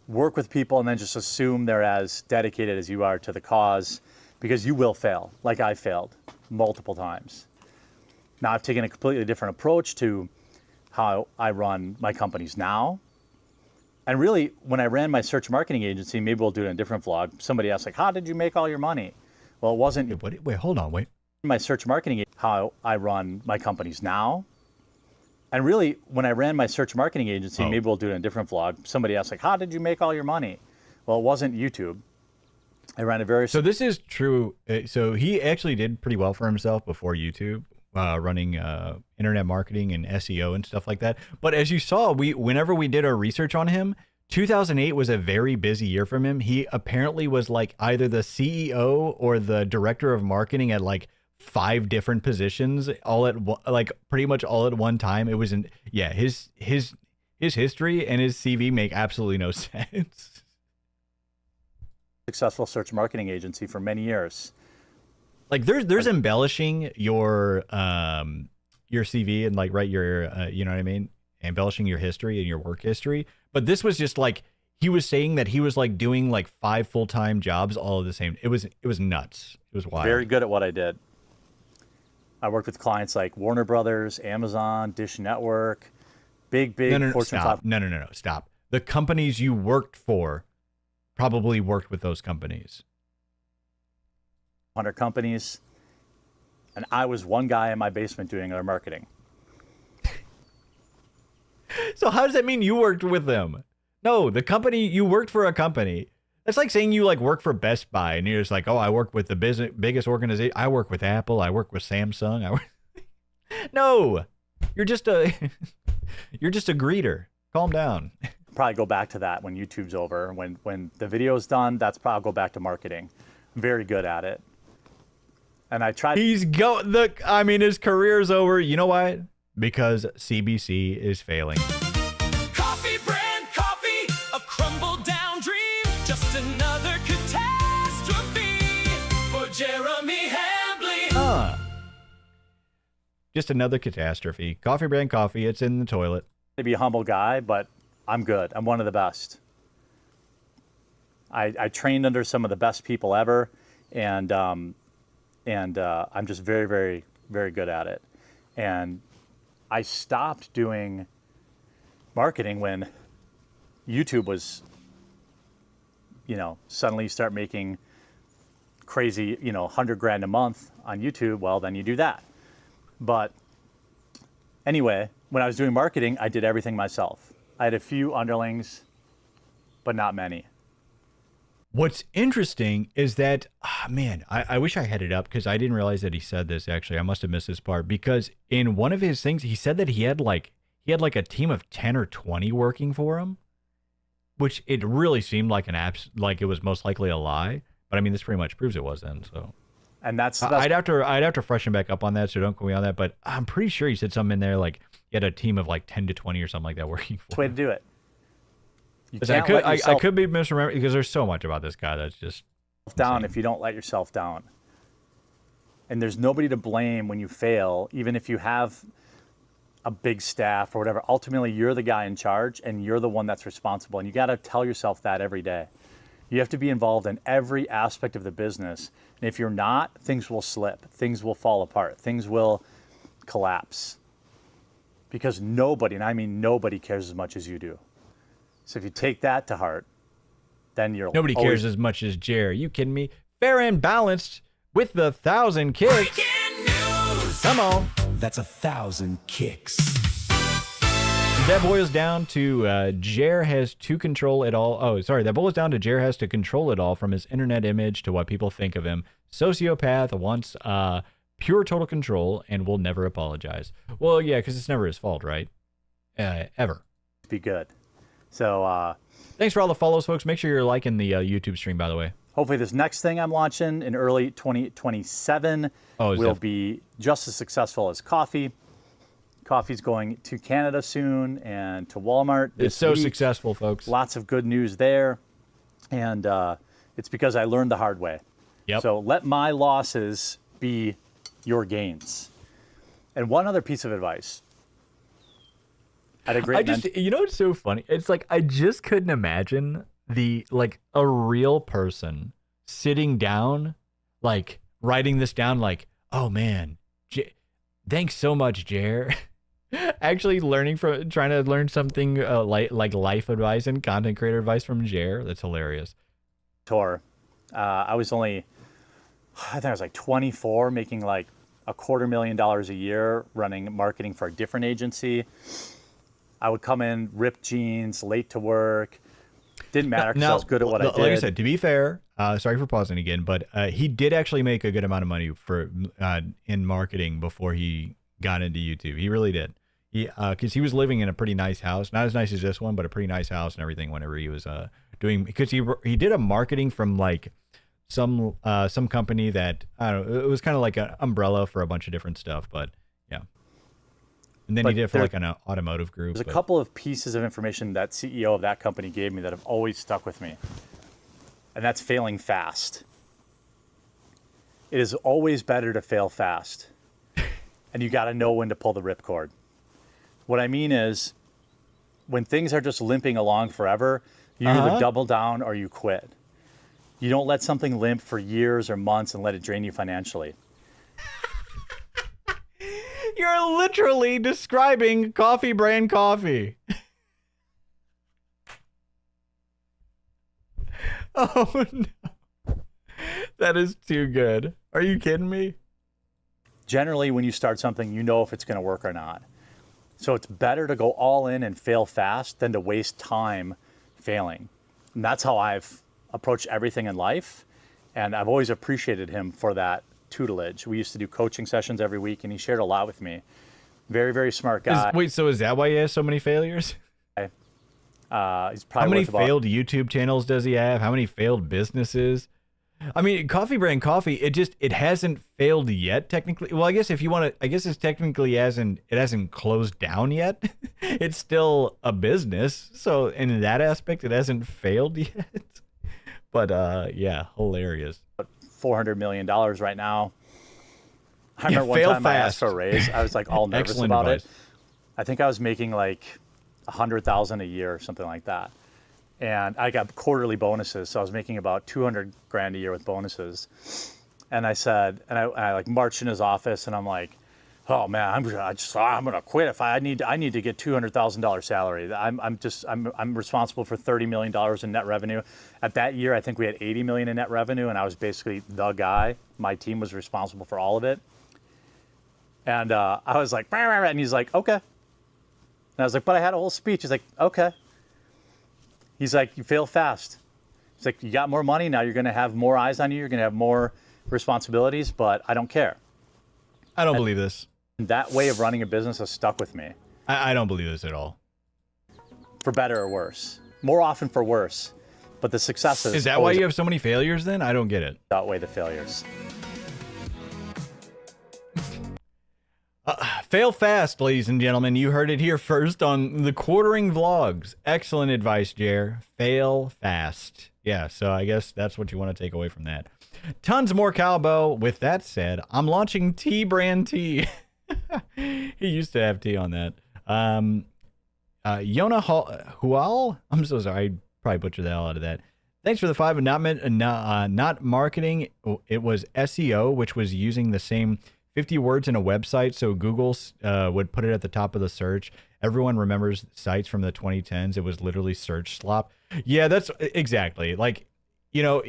Work with people and then just assume they're as dedicated as you are to the cause, because you will fail, like I failed multiple times. Now I've taken a completely different approach to how I run my companies now. And really, when I ran my search marketing agency, maybe we'll do it in a different vlog. Somebody asked, like, how did you make all your money? Well, it wasn't... Wait, hold on, wait. My search marketing, how I run my companies now. And really, when I ran my search marketing agency, maybe we'll do it in a different vlog. Somebody asked, like, how did you make all your money? Well, it wasn't YouTube. I ran a very... So this is true. So he actually did pretty well for himself before YouTube, running internet marketing and SEO and stuff like that. But as you saw, whenever we did our research on him, 2008 was a very busy year for him. He apparently was like either the CEO or the director of marketing at like 5 different positions pretty much all at one time. It was his history and his CV make absolutely no sense. Successful search marketing agency for many years. Like there's embellishing your CV and like your you know what I mean, embellishing your history and your work history. But this was just like he was saying that he was like doing like 5 full-time jobs all at the same. It was nuts. It was wild. Very good at what I did. I worked with clients like Warner Brothers, Amazon, Dish Network, big Fortune 500. No, stop. The companies you worked for probably worked with those companies. 100 companies, and I was one guy in my basement doing their marketing. So how does that mean you worked with them? No, the company, you worked for a company. That's like saying you like work for Best Buy and you're just like, oh, I work with the biggest organization. I work with Apple. I work with Samsung. No, you're just a greeter. Calm down. Probably go back to that when YouTube's over. When the video's done, that's probably I'll go back to marketing. Very good at it. And I tried. His career's over. You know why? Because CBC is failing. Coffee brand coffee, a crumbled down Just another catastrophe. Coffee brand coffee. It's in the toilet. To be a humble guy, but I'm good. I'm one of the best. I trained under some of the best people ever, and I'm just very, very, very good at it. And I stopped doing marketing when YouTube was, suddenly you start making crazy, 100 grand a month on YouTube. Well, then you do that. But anyway, when I was doing marketing, I did everything myself. I had a few underlings, but not many. What's interesting is that, man, I wish I had it up because I didn't realize that he said this, actually. I must have missed this part because in one of his things, he said that he had like a team of 10 or 20 working for him, which it really seemed like like it was most likely a lie. But I mean, this pretty much proves it was then. So, and that's I'd have to freshen back up on that. So don't quote me on that. But I'm pretty sure he said something in there like he had a team of like 10 to 20 or something like that working for him. way to do it. I could be misremembering because there's so much about this guy that's just down insane. if you don't let yourself down. And there's nobody to blame when you fail, even if you have a big staff or whatever. Ultimately, you're the guy in charge and you're the one that's responsible. And you got to tell yourself that every day. You have to be involved in every aspect of the business. And if you're not, things will slip. Things will fall apart. Things will collapse. Because nobody, and I mean nobody, cares as much as you do. So if you take that to heart, then you're Nobody cares as much as Jer. You kidding me? Fair and balanced with the 1,000 kicks. Come on. That's 1,000 kicks. That boils down to Jer has to control it all. Oh, sorry. That boils down to Jer has to control it all from his internet image to what people think of him. Sociopath wants pure total control and will never apologize. Well, yeah, because it's never his fault, right? Ever. be good. So thanks for all the follows, folks. Make sure you're liking the YouTube stream, by the way. hopefully this next thing I'm launching in early 2027 will be just as successful as coffee. Coffee's going to Canada soon and to Walmart this It's so week. successful, folks. Lots of good news there. And it's because I learned the hard way. Yep. So let my losses be your gains. And one other piece of advice. I had a great you know what's so funny? It's like I just couldn't imagine a real person sitting down, like writing this down, like, oh man, thanks so much, Jer. Actually trying to learn something like life advice and content creator advice from Jer. That's hilarious. Tour. I was only, I think I was like 24, making like $250,000 a year running marketing for a different agency. I would come in, ripped jeans, late to work. Didn't matter because I was good at what I did. Like I said, to be fair, sorry for pausing again, but he did actually make a good amount of money for in marketing before he got into YouTube. He really did. Because he was living in a pretty nice house, not as nice as this one, but a pretty nice house and everything. Whenever he was doing, because he did a marketing from like some company that I don't know. It was kind of like an umbrella for a bunch of different stuff, but yeah. And then he did it for like an automotive group. There's a couple of pieces of information that CEO of that company gave me that have always stuck with me. And that's failing fast. It is always better to fail fast. And you got to know when to pull the ripcord. What I mean is, when things are just limping along forever, you either double down or you quit. You don't let something limp for years or months and let it drain you financially. You're literally describing coffee brand coffee. Oh no. That is too good. Are you kidding me? Generally, when you start something, you know if it's going to work or not. So it's better to go all in and fail fast than to waste time failing. And that's how I've approached everything in life. And I've always appreciated him for that tutelage. We used to do coaching sessions every week, and he shared a lot with me. Very, very smart guy. So is that why he has so many failures? He's probably How many failed YouTube channels does he have? How many failed businesses? I mean, coffee brand coffee, it hasn't failed yet technically. Well, I guess if you want to, I guess it hasn't closed down yet. It's still a business. So in that aspect, it hasn't failed yet. But yeah, hilarious. $400 million right now. I remember one fail time I asked fast. for a raise. I was like all nervous Excellent about advice. it. I think I was making like 100,000 a year or something like that. And I got quarterly bonuses. So I was making about 200 grand a year with bonuses. And I said, and I like marched in his office and I'm like, oh man, I'm gonna quit if I need to get $200,000 salary. I'm responsible for $30 million in net revenue. At that year, I think we had 80 million in net revenue, and I was basically the guy. My team was responsible for all of it. And I was like, rah, rah, rah, and he's like, okay. And I was like, but I had a whole speech. He's like, okay. He's like, you fail fast. He's like, you got more money now. You're gonna have more eyes on you. You're gonna have more responsibilities, but I don't care. I don't believe this. That way of running a business has stuck with me, I don't believe this at all. for better or worse. More often for worse, but the successes Is that why you have so many failures then? I don't get it. outweigh the failures. Fail fast, ladies and gentlemen. You heard it here first on the Quartering Vlogs. Excellent advice, Jer. Fail fast. Yeah, so I guess that's what you want to take away from that. Tons more cowbell. With that said, I'm launching Tea Brand Tea. He used to have tea on that. Yona Hual? I'm so sorry. I probably butchered the hell out of that. Thanks for the 5 and not marketing. It was SEO, which was using the same 50 words in a website, so Google would put it at the top of the search. Everyone remembers sites from the 2010s. It was literally search slop. Yeah, that's exactly. Like, you know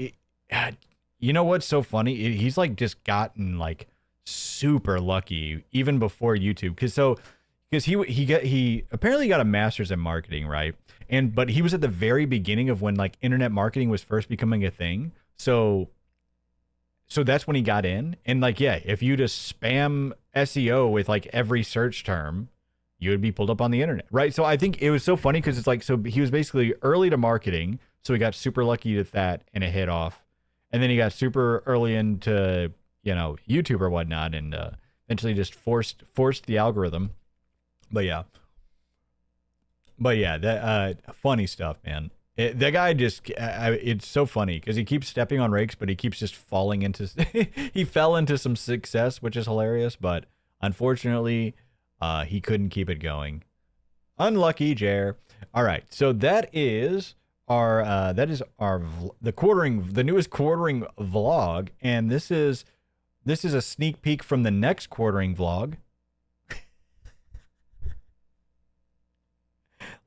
what's so funny? He's like just gotten like super lucky even before YouTube, because he apparently got a master's in marketing, right? But he was at the very beginning of when like internet marketing was first becoming a thing. So that's when he got in. And like, yeah, if you just spam SEO with like every search term, you would be pulled up on the internet, right? So I think it was so funny because it's like, so he was basically early to marketing, so he got super lucky with that and it hit off. And then he got super early into, YouTube or whatnot, and eventually just forced the algorithm. But yeah, that funny stuff, man. That guy just, it's so funny because he keeps stepping on rakes, but he keeps just falling into, he fell into some success, which is hilarious, but unfortunately, he couldn't keep it going. Unlucky, Jer. All right, so that is the newest quartering vlog, and this is a sneak peek from the next quartering vlog.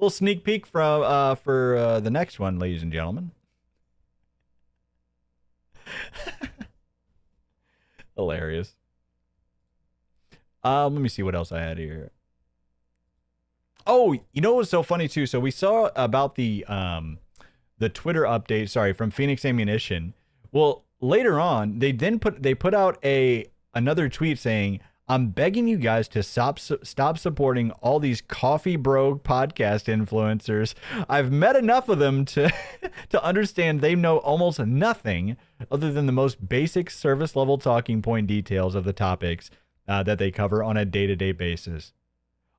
Little sneak peek for the next one, ladies and gentlemen. Hilarious. Let me see what else I had here. Oh, you know what's so funny too? So we saw about the Twitter update, sorry, from Phoenix Ammunition. Well, later on, they put out another tweet saying, I'm begging you guys to stop supporting all these coffee bro podcast influencers. I've met enough of them to understand they know almost nothing other than the most basic service level talking point details of the topics that they cover on a day-to-day basis.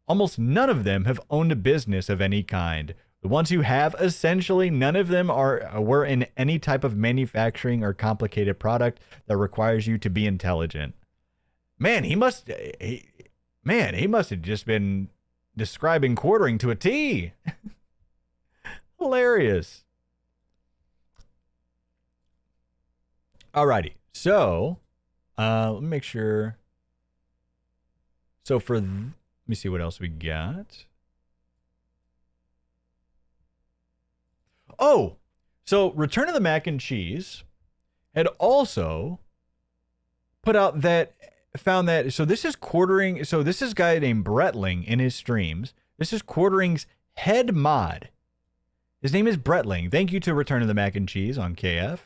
Almost none of them have owned a business of any kind. The ones who have, essentially none of them were in any type of manufacturing or complicated product that requires you to be intelligent. Man, he must have just been describing quartering to a T. Hilarious. Alrighty, so let me make sure. So let me see what else we got. Oh, so Return of the Mac and Cheese had also put out found that, so this is quartering, so this is a guy named Brettling in his streams. This is quartering's head mod. His name is Brettling. Thank you to Return of the Mac and Cheese on KF.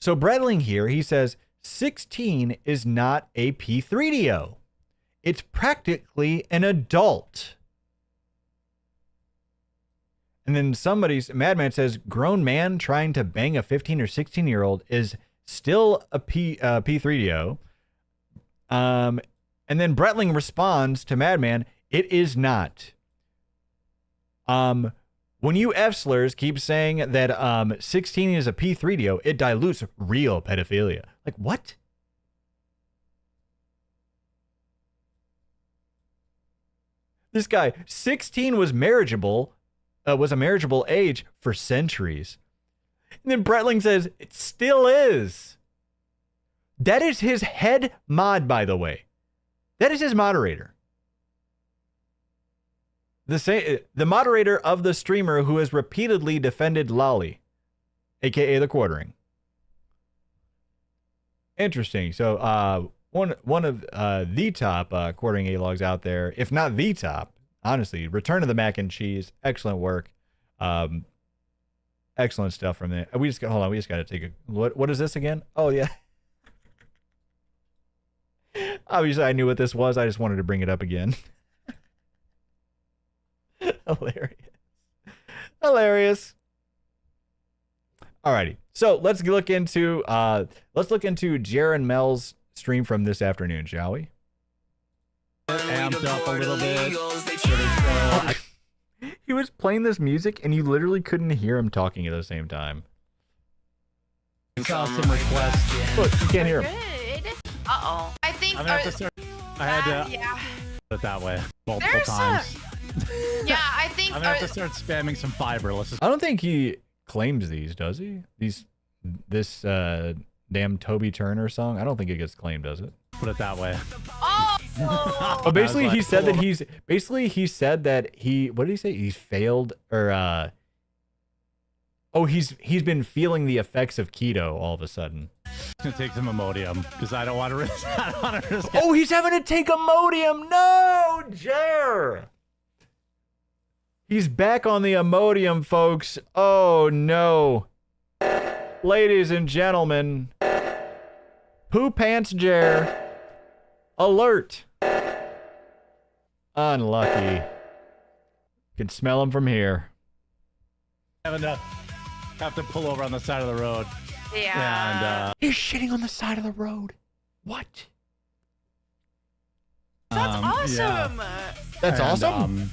So Brettling here, he says, 16 is not a P3DO. It's practically an adult. And then Madman says, grown man trying to bang a 15 or 16-year-old is still a P3DO. And then Brettling responds to Madman, it is not. When you F-slurs keep saying that 16 is a P3DO, it dilutes real pedophilia. Like, what? This guy, 16 was marriageable, was a marriageable age for centuries. And then Bretling says, it still is. That is his head mod, by the way. That is his moderator. The moderator of the streamer who has repeatedly defended Lolly, aka the Quartering. Interesting. So one of the top Quartering A-logs out there, if not the top, honestly. Return of the Mac and Cheese, excellent work. Excellent stuff from there. We just got to take a what is this again? Oh yeah. Obviously I knew what this was. I just wanted to bring it up again. Hilarious. Alrighty. So let's look into Jer and Mel's stream from this afternoon, shall we? Amped up a little bit. He was playing this music and you literally couldn't hear him talking at the same time. Saw some requests. Look, you can't hear him. Good. Uh-oh. I think... I'm gonna have to start. I had to yeah. put it that way multiple times. Yeah, I think... I'm gonna have to start spamming some fiber. Let's just... I don't think he claims these, does he? This damn Toby Turner song? I don't think it gets claimed, does it? Put it that way. Oh! But basically, he said that he said that he, what did he say? He's failed, or he's been feeling the effects of keto all of a sudden. I'm gonna take some Imodium because I don't want to risk. I don't want to risk. Oh, he's having to take Imodium. No, Jer. He's back on the Imodium, folks. Oh no, ladies and gentlemen, Poo Pants Jer. Alert. Unlucky. Can smell him from here. Have to pull over on the side of the road. Yeah. And He's shitting on the side of the road. What? That's awesome. Yeah. That's And, awesome.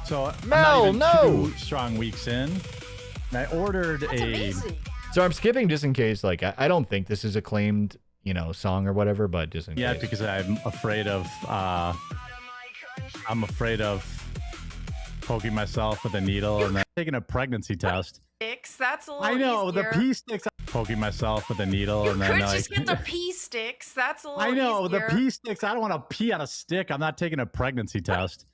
So Mel, I'm no. not even 2 strong weeks in. And I ordered That's amazing. So I'm skipping just in case. Like I don't think this is a claimed, song or whatever, but just in case. because I'm afraid of poking myself with a needle and then taking a pregnancy test. Sticks. That's a little I know easier. the pee sticks. Poking myself with a needle You and could then just get the pee sticks. That's a little I know easier. the pee sticks. I don't want to pee on a stick. I'm not taking a pregnancy test.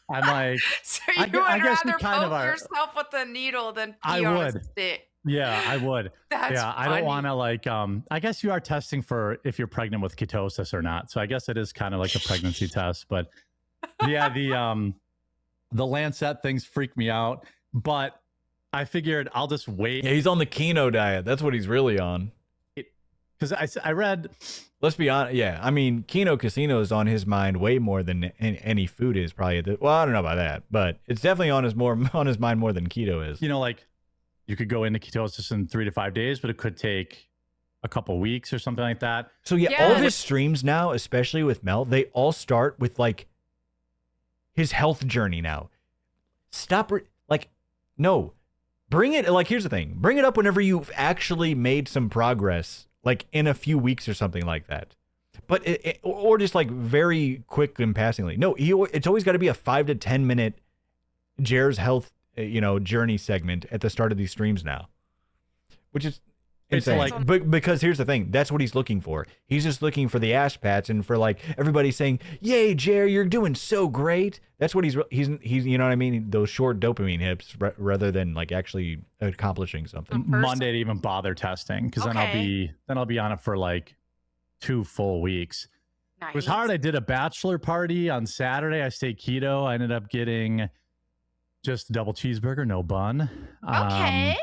I'm like, So you I would guess we rather kind of poke are- yourself with a needle than pee I on would. a stick. yeah, I would. That's yeah, I funny. don't want to like. I guess you are testing for if you're pregnant with ketosis or not. So I guess it is kind of like a pregnancy test. But yeah, the Lancet things freak me out. But I figured I'll just wait Yeah, he's on the Keno diet. That's what he's really on. because I read. Let's be honest. Yeah, I mean, Keno Casino is on his mind way more than any food is. Probably. Well, I don't know about that, but it's definitely on his mind more than keto is. Like you could go into ketosis in 3 to 5 days, but it could take a couple weeks or something like that. So yeah, all of his streams now, especially with Mel, they all start with like his health journey now. No, bring it. Like, here's the thing: bring it up whenever you've actually made some progress, like in a few weeks or something like that. But or just like very quick and passingly. No, it's always got to be a 5 to 10 minute Jer's health, journey segment at the start of these streams now, which is insane. But because here's the thing, that's what he's looking for. He's just looking for the ash pats and for like everybody saying, "Yay, Jer, you're doing so great." That's what he's you know what I mean? Those short dopamine hits rather than like actually accomplishing something. Monday to even bother testing because then I'll be on it for like 2 full weeks. Nice. It was hard. I did a bachelor party on Saturday. I stayed keto. I ended up getting just a double cheeseburger, no bun. Okay.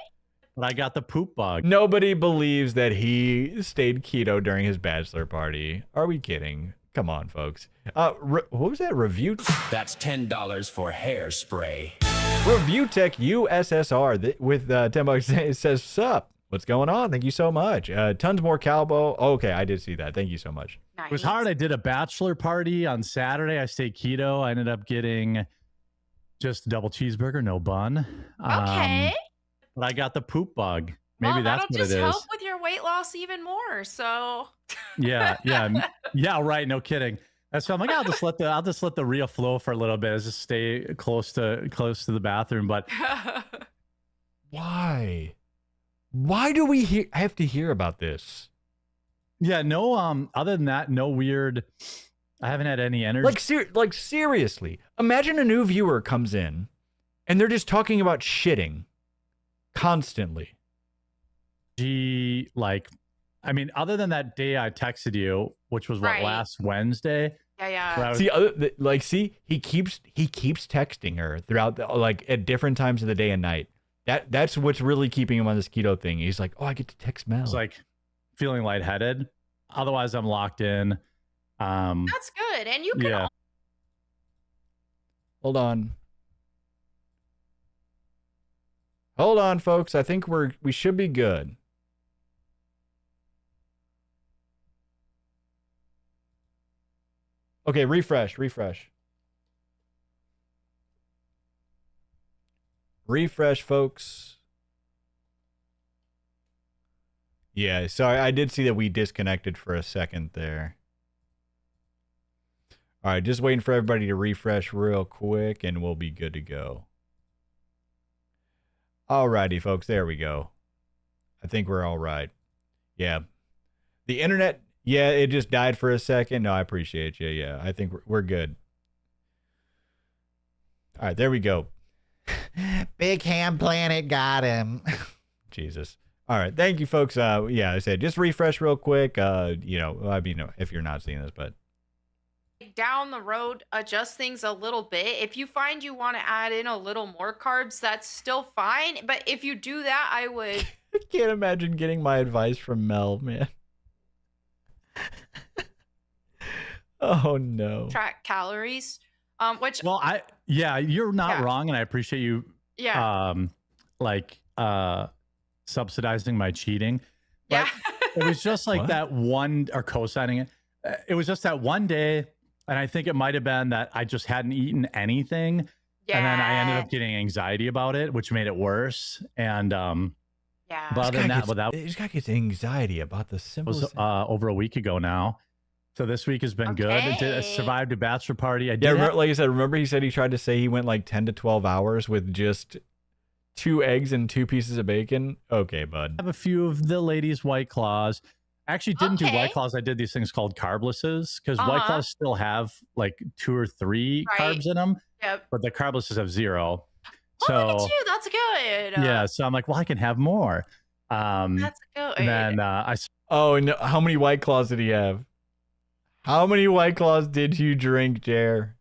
But I got the poop bug. Nobody believes that he stayed keto during his bachelor party. Are we kidding? Come on, folks. What was that? Review? That's $10 for hairspray. Review Tech USSR with $10 it says, "Sup? What's going on? Thank you so much. Tons more cowboy." Okay, I did see that. Thank you so much. Nice. It was hard. I did a bachelor party on Saturday. I stayed keto. I ended up getting just a double cheeseburger, no bun. Okay. But I got the poop bug. Maybe Well, that's that'll what just it is. help with your weight loss even more. So Yeah, right. No kidding. And so I'm like, I'll just let the reel flow for a little bit. Just stay close to the bathroom. But Why? Why do we have to hear about this? yeah, no. Other than that, no weird. I haven't had any energy. Like seriously, imagine a new viewer comes in, and they're just talking about shitting constantly. Like, I mean, other than that day I texted you, which was Right. last Wednesday. Yeah. where I was- He keeps texting her throughout at different times of the day and night. That's what's really keeping him on this keto thing. He's like, oh, I get to text Mel. It's like feeling lightheaded. Otherwise, I'm locked in. That's good. And you can Yeah. Hold on, folks. I think we should be good. Okay, refresh. Refresh, folks. Yeah, sorry, I did see that we disconnected for a second there. All right, just waiting for everybody to refresh real quick, and we'll be good to go. Alrighty, folks, there we go. I think we're all right. Yeah. The internet, yeah, it just died for a second. No, I appreciate you. Yeah, I think we're good. All right, there we go. Big Ham Planet got him. Jesus. All right, thank you, folks. Yeah, I said just refresh real quick. If you're not seeing this, but down the road adjust things a little bit. If you find you want to add in a little more carbs, that's still fine. But if you do that, I would. I can't imagine getting my advice from Mel, man. Oh no. Track calories. Which Well, you're not wrong, and I appreciate you. Yeah. Subsidizing my cheating. But it was just like that one, or co-signing it. It was just that one day, and I think it might have been that I just hadn't eaten anything, and then I ended up getting anxiety about it, which made it worse. And but other than that, this guy gets anxiety about the simplest. was over a week ago now. So this week has been good. I survived a bachelor party. Like I said, remember he said he tried to say he went like 10 to 12 hours with just 2 eggs and 2 pieces of bacon. Okay, bud. I have a few of the ladies' White Claws. I actually didn't do White Claws. I did these things called carblesses, because White Claws still have like 2 or 3 carbs in them. Yep. But the carblesses have 0. So look at you. That's good. Yeah. So I'm like, well, I can have more. That's good. And then Oh no! How many White Claws did he have? How many White Claws did you drink, Jer?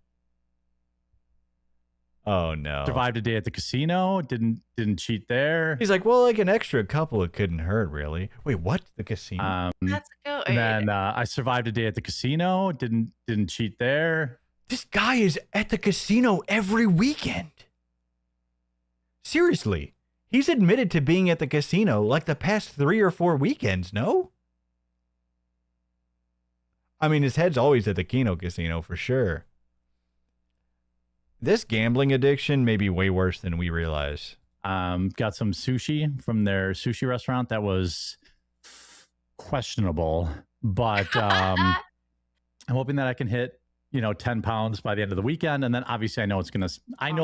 Oh no! survived a day at the casino. Didn't cheat there. He's like, well, like an extra couple, it couldn't hurt, really. Wait, what? The casino? That's good. And then I survived a day at the casino. Didn't cheat there. This guy is at the casino every weekend. Seriously, he's admitted to being at the casino like the past 3 or 4 weekends. No. I mean, his head's always at the Keno casino for sure. This gambling addiction may be way worse than we realize. Got some sushi from their sushi restaurant that was questionable, but I'm hoping that I can hit 10 pounds by the end of the weekend. And then obviously I know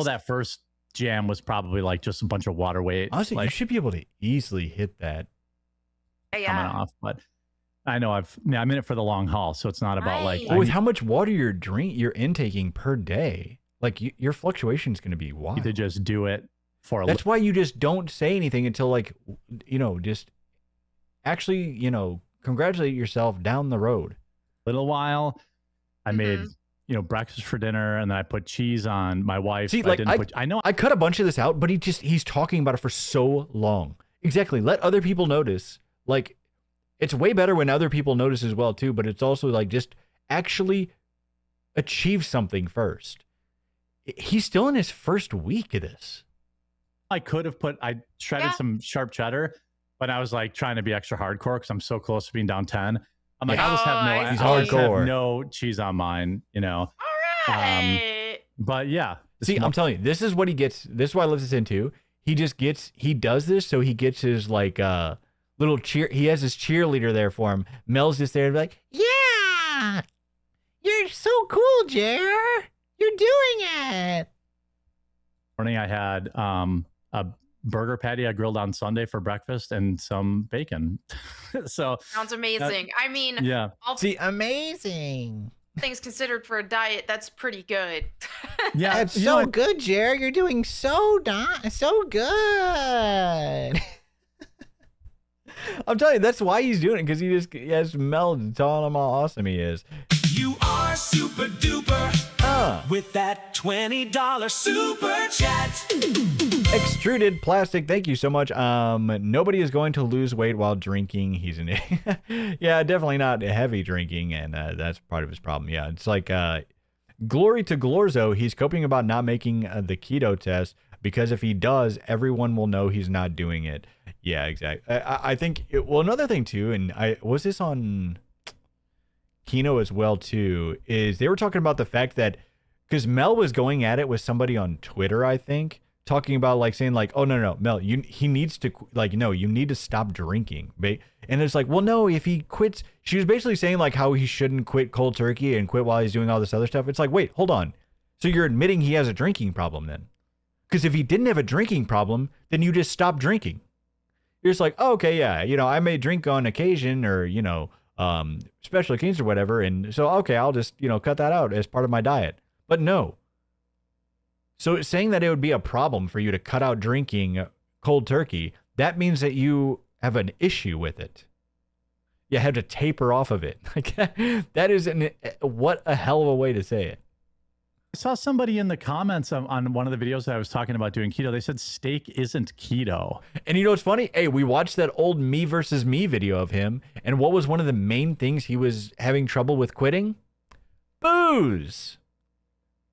that first jam was probably like just a bunch of water weight. Honestly, like, you should be able to easily hit that. coming off, but I know I'm in it for the long haul, so it's not about like with how much water you're intaking per day. Like your fluctuation is going to be wild. to just do it for a That's why you just don't say anything until just actually, congratulate yourself down the road. little while. I made breakfast for dinner, and then I put cheese on. My wife. See, I cut a bunch of this out, but he's talking about it for so long. Exactly. Let other people notice. Like, it's way better when other people notice as well too, but it's also like just actually achieve something first. He's still in his first week of this. I shredded some sharp cheddar, but I was like trying to be extra hardcore because I'm so close to being down 10. I'm like, I'll just have He's I'll just have hardcore. no cheese on mine, All right. But yeah. See, I'm telling you, this is what he gets. This is why I live this into. He does this so he gets his like little cheer. He has his cheerleader there for him. Mel's just there like, yeah, You're so cool, Jer. You're doing it. Morning, I had a burger patty I grilled on Sunday for breakfast and some bacon. So Sounds amazing. I mean, yeah. all See, amazing. things considered for a diet, that's pretty good. Yeah, That's you so know, good, Jer. You're doing so good. I'm telling you, that's why he's doing it, because he has Mel telling him how awesome he is. You are super duper with that $20 super chat. Extruded plastic, thank you so much. Nobody is going to lose weight while drinking. He's an yeah, definitely not heavy drinking, and that's part of his problem. Yeah, it's like glory to Glorzo. He's coping about not making the keto test because if he does, everyone will know he's not doing it. Yeah, exactly. I think well, another thing too, and I was this on Kino as well too, is they were talking about the fact that because Mel was going at it with somebody on Twitter, I think, talking about like saying like, oh no, Mel, he needs to like, no, you need to stop drinking. And it's like, well, no, if he quits, she was basically saying like how he shouldn't quit cold turkey and quit while he's doing all this other stuff. It's like, wait, hold on. So you're admitting he has a drinking problem then? Because if he didn't have a drinking problem, then you just stop drinking. You're just like, oh, okay, yeah, I may drink on occasion or, special occasions or whatever. And so, okay, I'll just, cut that out as part of my diet. But no. So saying that it would be a problem for you to cut out drinking cold turkey, that means that you have an issue with it. You have to taper off of it. That is what a hell of a way to say it. I saw somebody in the comments on one of the videos that I was talking about doing keto. They said steak isn't keto. And you know what's funny? Hey, we watched that old me versus me video of him. And what was one of the main things he was having trouble with quitting? Booze.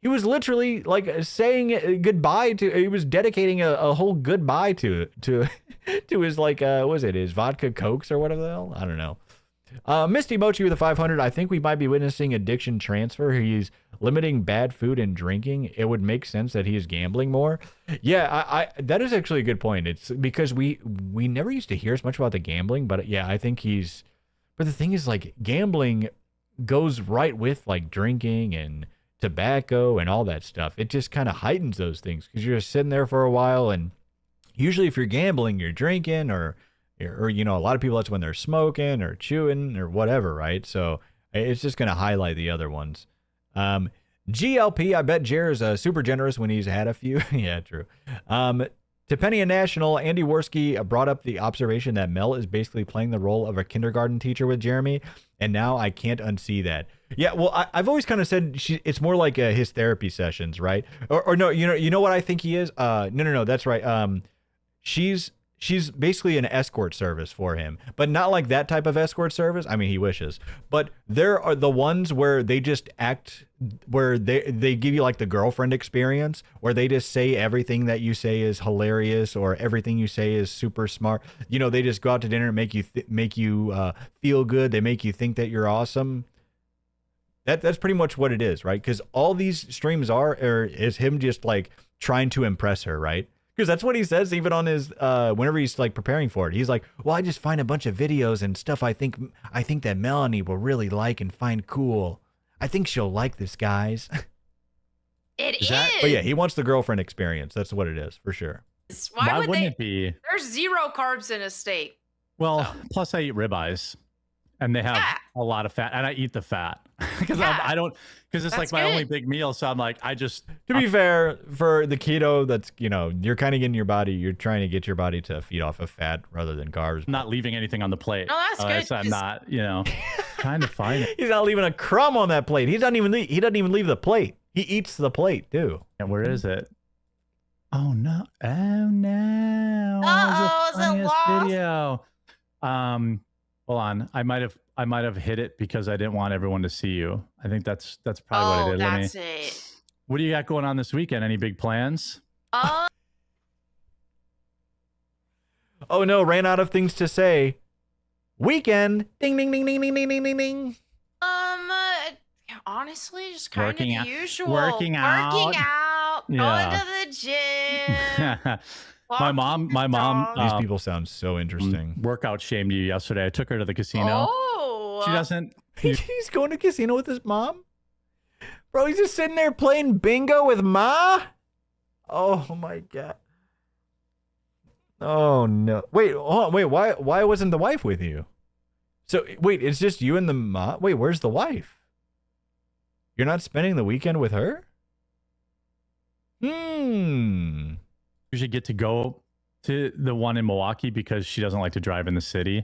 He was literally like saying goodbye to, he was dedicating a whole goodbye to his like, what was it, his vodka cokes or whatever the hell? I don't know. MistyMochii with a 500. I think we might be witnessing addiction transfer. He's limiting bad food and drinking. It would make sense that he is gambling more. Yeah, I that is actually a good point. It's because we never used to hear as much about the gambling, but yeah, I think but the thing is like gambling goes right with like drinking and tobacco and all that stuff. It just kind of heightens those things because you're just sitting there for a while, and usually if you're gambling, you're drinking or a lot of people, that's when they're smoking or chewing or whatever, right? So it's just going to highlight the other ones. GLP, I bet Jer is super generous when he's had a few. Yeah, true. To Penny and National, Andy Worski brought up the observation that Mel is basically playing the role of a kindergarten teacher with Jeremy, and now I can't unsee that. Yeah, well, I've always kind of said it's more like his therapy sessions, right? Or no, you know what I think he is? No, that's right. She's basically an escort service for him, but not like that type of escort service. I mean, he wishes, but there are the ones where they just act, where they give you like the girlfriend experience, where they just say everything that you say is hilarious or everything you say is super smart. They just go out to dinner and make you feel good. They make you think that you're awesome. That's pretty much what it is, right? Because all these streams is him just like trying to impress her, right? Because that's what he says even on his whenever he's like preparing for it. He's like, well, I just find a bunch of videos and stuff I think that Melanie will really like and find cool. I think she'll like this, guys. It is. But yeah, he wants the girlfriend experience. That's what it is, for sure. Why wouldn't it be? There's 0 carbs in a steak. Well, plus I eat ribeyes, and they have a lot of fat, and I eat the fat because I don't, because it's like my only big meal. So I'm like, to be fair, for the keto, that's, you're kind of getting your body, you're trying to get your body to feed off of fat rather than carbs. Not leaving anything on the plate. No, that's good. So I'm not, trying to find it. He's not leaving a crumb on that plate. He doesn't even leave the plate. He eats the plate too. And where is it? Oh no! Oh no! Uh-oh, is it lost? Video. Hold on. I might have hit it because I didn't want everyone to see you. I think that's probably what I did. That's it. What do you got going on this weekend? Any big plans? Oh no! Ran out of things to say. Weekend. Ding ding ding ding ding ding ding ding ding. Honestly, just kind of the usual. Working out. Going to the gym. My mom. These people sound so interesting. Workout shamed you yesterday. I took her to the casino. Oh. She doesn't. He's going to casino with his mom? Bro, he's just sitting there playing bingo with Ma? Oh my god. Oh no. Wait, hold on, wait, why wasn't the wife with you? So wait, it's just you and the Ma? Wait, where's the wife? You're not spending the weekend with her? You should get to go to the one in Milwaukee because she doesn't like to drive in the city.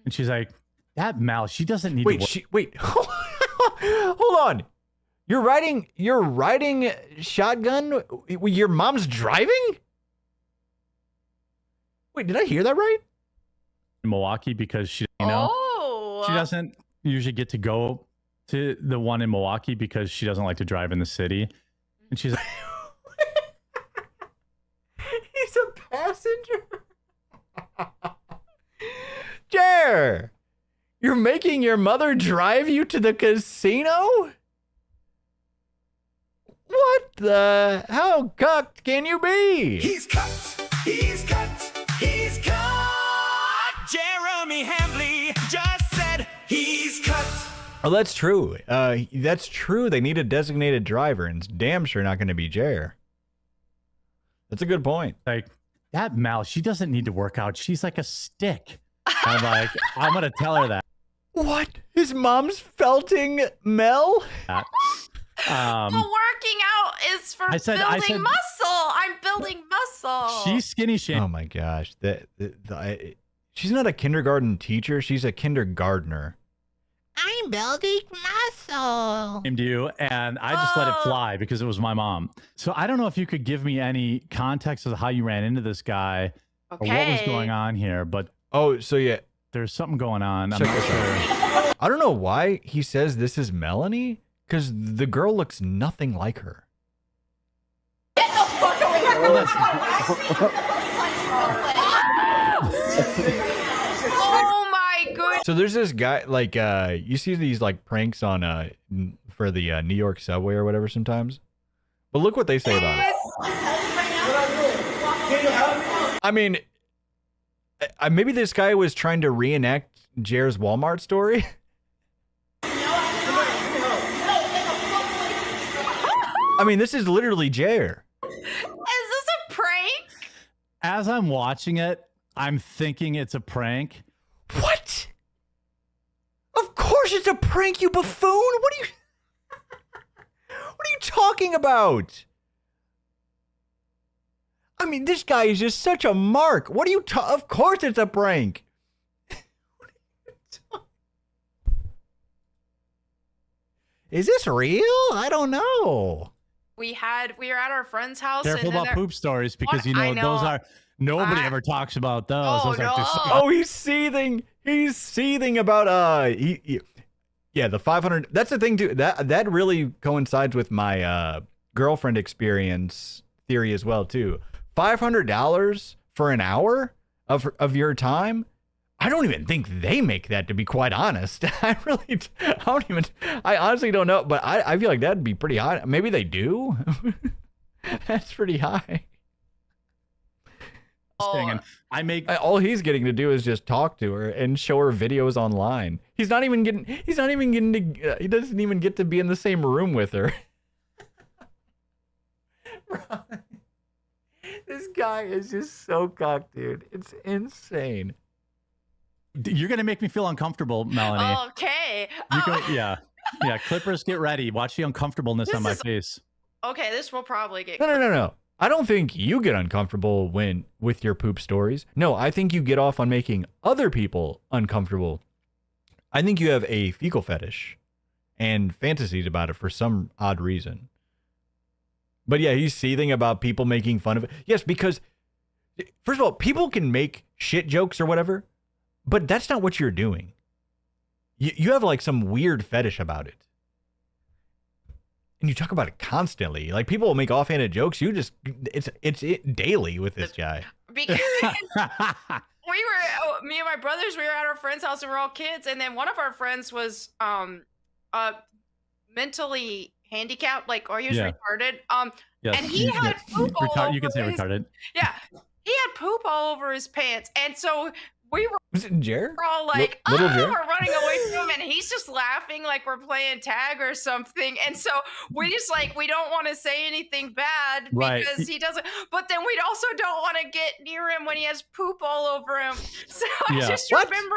And she's like, that Mal, she doesn't need to work. Wait. Hold on. You're riding shotgun? Your mom's driving? Wait, did I hear that right? In Milwaukee because she, she doesn't usually get to go to the one in Milwaukee because she doesn't like to drive in the city. And she's like, he's a passenger. Jer, you're making your mother drive you to the casino? What the? How cucked can you be? He's cut. He's cut. He's cut. Jeremy Hambley just said he's cut. Oh, that's true. That's true. They need a designated driver, and it's damn sure not going to be Jer. That's a good point. Like, that Mal, she doesn't need to work out. She's like a stick. I'm like, I'm going to tell her that. What? His mom's felting Mel? But working out is for building muscle. I'm building muscle. She's skinny shame. Oh my gosh. She's not a kindergarten teacher. She's a kindergartner. I'm building muscle. Named you, and I just let it fly because it was my mom. So I don't know if you could give me any context of how you ran into this guy or what was going on here, but so yeah, there's something going on. I'm Check not this sure. out. I don't know why he says this is Melanie, because the girl looks nothing like her. Get the fuck away from me! Oh my goodness. So there's this guy, like, you see these like pranks on for the New York subway or whatever sometimes. But look what they say about it. I mean, maybe this guy was trying to reenact Jer's Walmart story. I mean, this is literally Jer. Is this a prank? As I'm watching it, I'm thinking it's a prank. What? Of course it's a prank, you buffoon. What are you talking about? I mean, this guy is just such a mark. What are you of course it's a prank. Is this real? I don't know. We were at our friend's house. Careful and about poop stories because I know. those are nobody ever talks about those. Oh, Those are Oh, he's seething. He's seething about yeah, the 500. That's the thing too. That really coincides with my girlfriend experience theory as well too. $500 for an hour of your time. I don't even think they make that, to be quite honest. I honestly don't know, but I feel like that'd be pretty high. Maybe they do. That's pretty high. And all he's getting to do is just talk to her and show her videos online. He doesn't even get to be in the same room with her. This guy is just so cocked, dude. It's insane. You're gonna make me feel uncomfortable, Melanie. Okay. Yeah. Clippers, get ready. Watch the uncomfortableness on my face. Okay, this will probably get. No. I don't think you get uncomfortable with your poop stories. No, I think you get off on making other people uncomfortable. I think you have a fecal fetish and fantasies about it for some odd reason. But yeah, he's seething about people making fun of it. Yes, because first of all, people can make shit jokes or whatever, but that's not what you're doing. You have like some weird fetish about it. And you talk about it constantly. Like people will make offhanded jokes. It's daily with this guy. Because me and my brothers, we were at our friend's house and we're all kids. And then one of our friends was mentally handicapped, like, or he was retarded. Yes. And he had poop all over you can say his, retarded. Yeah. He had poop all over his pants. And so we were Was it Jer? We're all like, Little oh, Jer? we're running away from him, and he's just laughing like we're playing tag or something. And so we just like, we don't want to say anything bad Right. because he doesn't, but then we also don't want to get near him when he has poop all over him. So I Yeah. just What? remember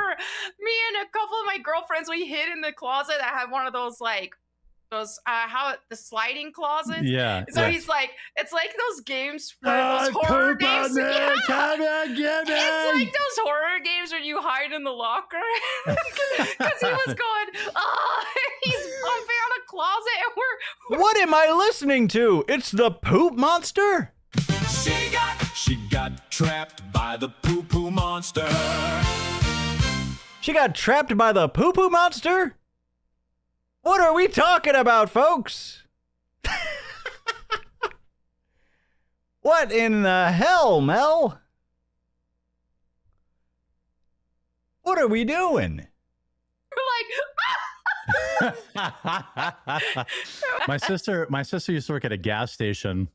me and a couple of my girlfriends, we hid in the closet that had one of those like, the sliding closets. Yeah. So yeah. he's like, it's like those games, those horror Poop games. on me. Yeah. Come and get It's me. like those horror games where you hide in the locker. Because he was going, oh, he's bumping on a closet, and we're What am I listening to? It's the poop monster? She got trapped by the poo poo monster. She got trapped by the poo poo monster? What are we talking about, folks? What in the hell, Mel? What are we doing? like, my sister used to work at a gas station,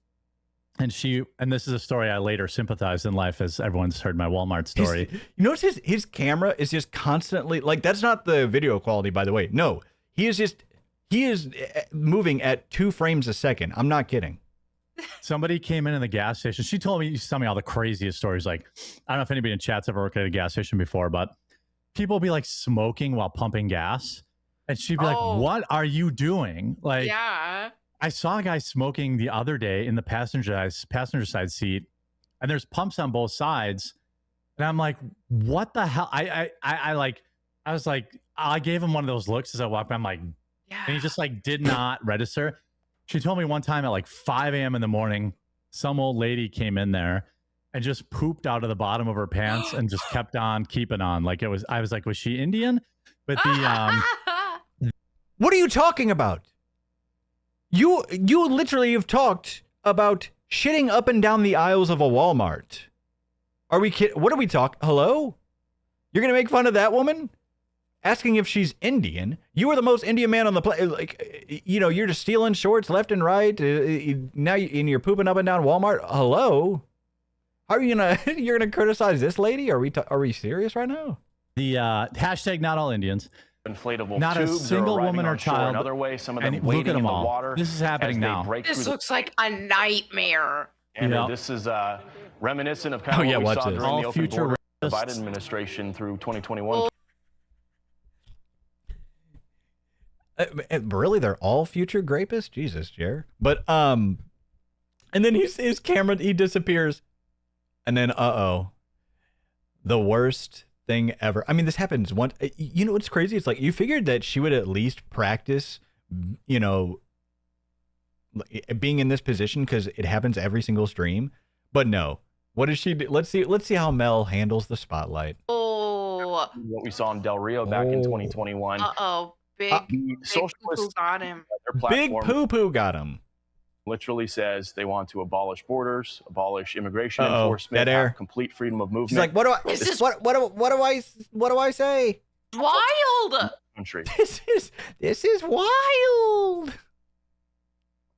and this is a story I later sympathized in life, as everyone's heard my Walmart story. You notice his camera is just constantly, like, that's not the video quality, by the way. No, he is moving at 2 frames a second. I'm not kidding. Somebody came in the gas station. She told me all the craziest stories. Like, I don't know if anybody in chat's ever worked at a gas station before, but people will be like smoking while pumping gas. And she'd be like, what are you doing? Like, yeah. I saw a guy smoking the other day in the passenger side seat, and there's pumps on both sides. And I'm like, what the hell? I was like, I gave him one of those looks as I walked by. I'm like, Yeah. and he just like did not register. She told me one time at like 5 a.m. in the morning, some old lady came in there and just pooped out of the bottom of her pants and just kept on keeping on. Like I was like, was she Indian? But What are you talking about? You literally have talked about shitting up and down the aisles of a Walmart. Are we kidding? What are we talking? Hello? You're going to make fun of that woman? Asking if she's Indian? You are the most Indian man on the planet. Like, you're just stealing shorts left and right. Now you're pooping up and down Walmart. Hello? How are you you're gonna criticize this lady? Are we serious right now? The hashtag not all Indians. Inflatable not a tubes single are woman or on shore child. Another way, some of And them look at waiting them in the all. water. This is happening as they now. break This through the looks like a nightmare. And Yeah. this is reminiscent of kind of Oh, yeah, what we watch saw this. during All the open future border of the racists. Biden administration through 2021. Really, they're all future grapists? Jesus, Jer. But and then his camera, he disappears, and then the worst thing ever. I mean, this happens once. You know what's crazy? It's like you figured that she would at least practice, being in this position because it happens every single stream. But no, what does she do? Let's see how Mel handles the spotlight. Oh. What we saw in Del Rio back in 2021. Uh-oh. Big The poo socialist got him. their Big platform poo got him. literally says they want to abolish borders, abolish immigration Uh-oh, enforcement, dead air. have complete freedom of movement. She's like, what do I? This is- What do I say? Wild. country. This is wild.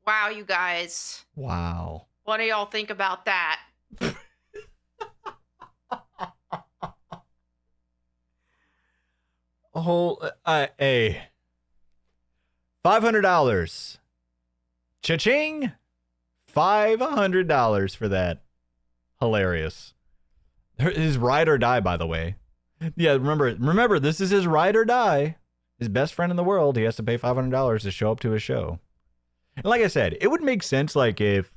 Wow, you guys. Wow. What do y'all think about that? A whole a $500. Cha-ching. $500 for that. Hilarious. His ride or die, by the way. Yeah, remember, this is his ride or die. His best friend in the world. He has to pay $500 to show up to his show. And like I said, it would make sense, like, if,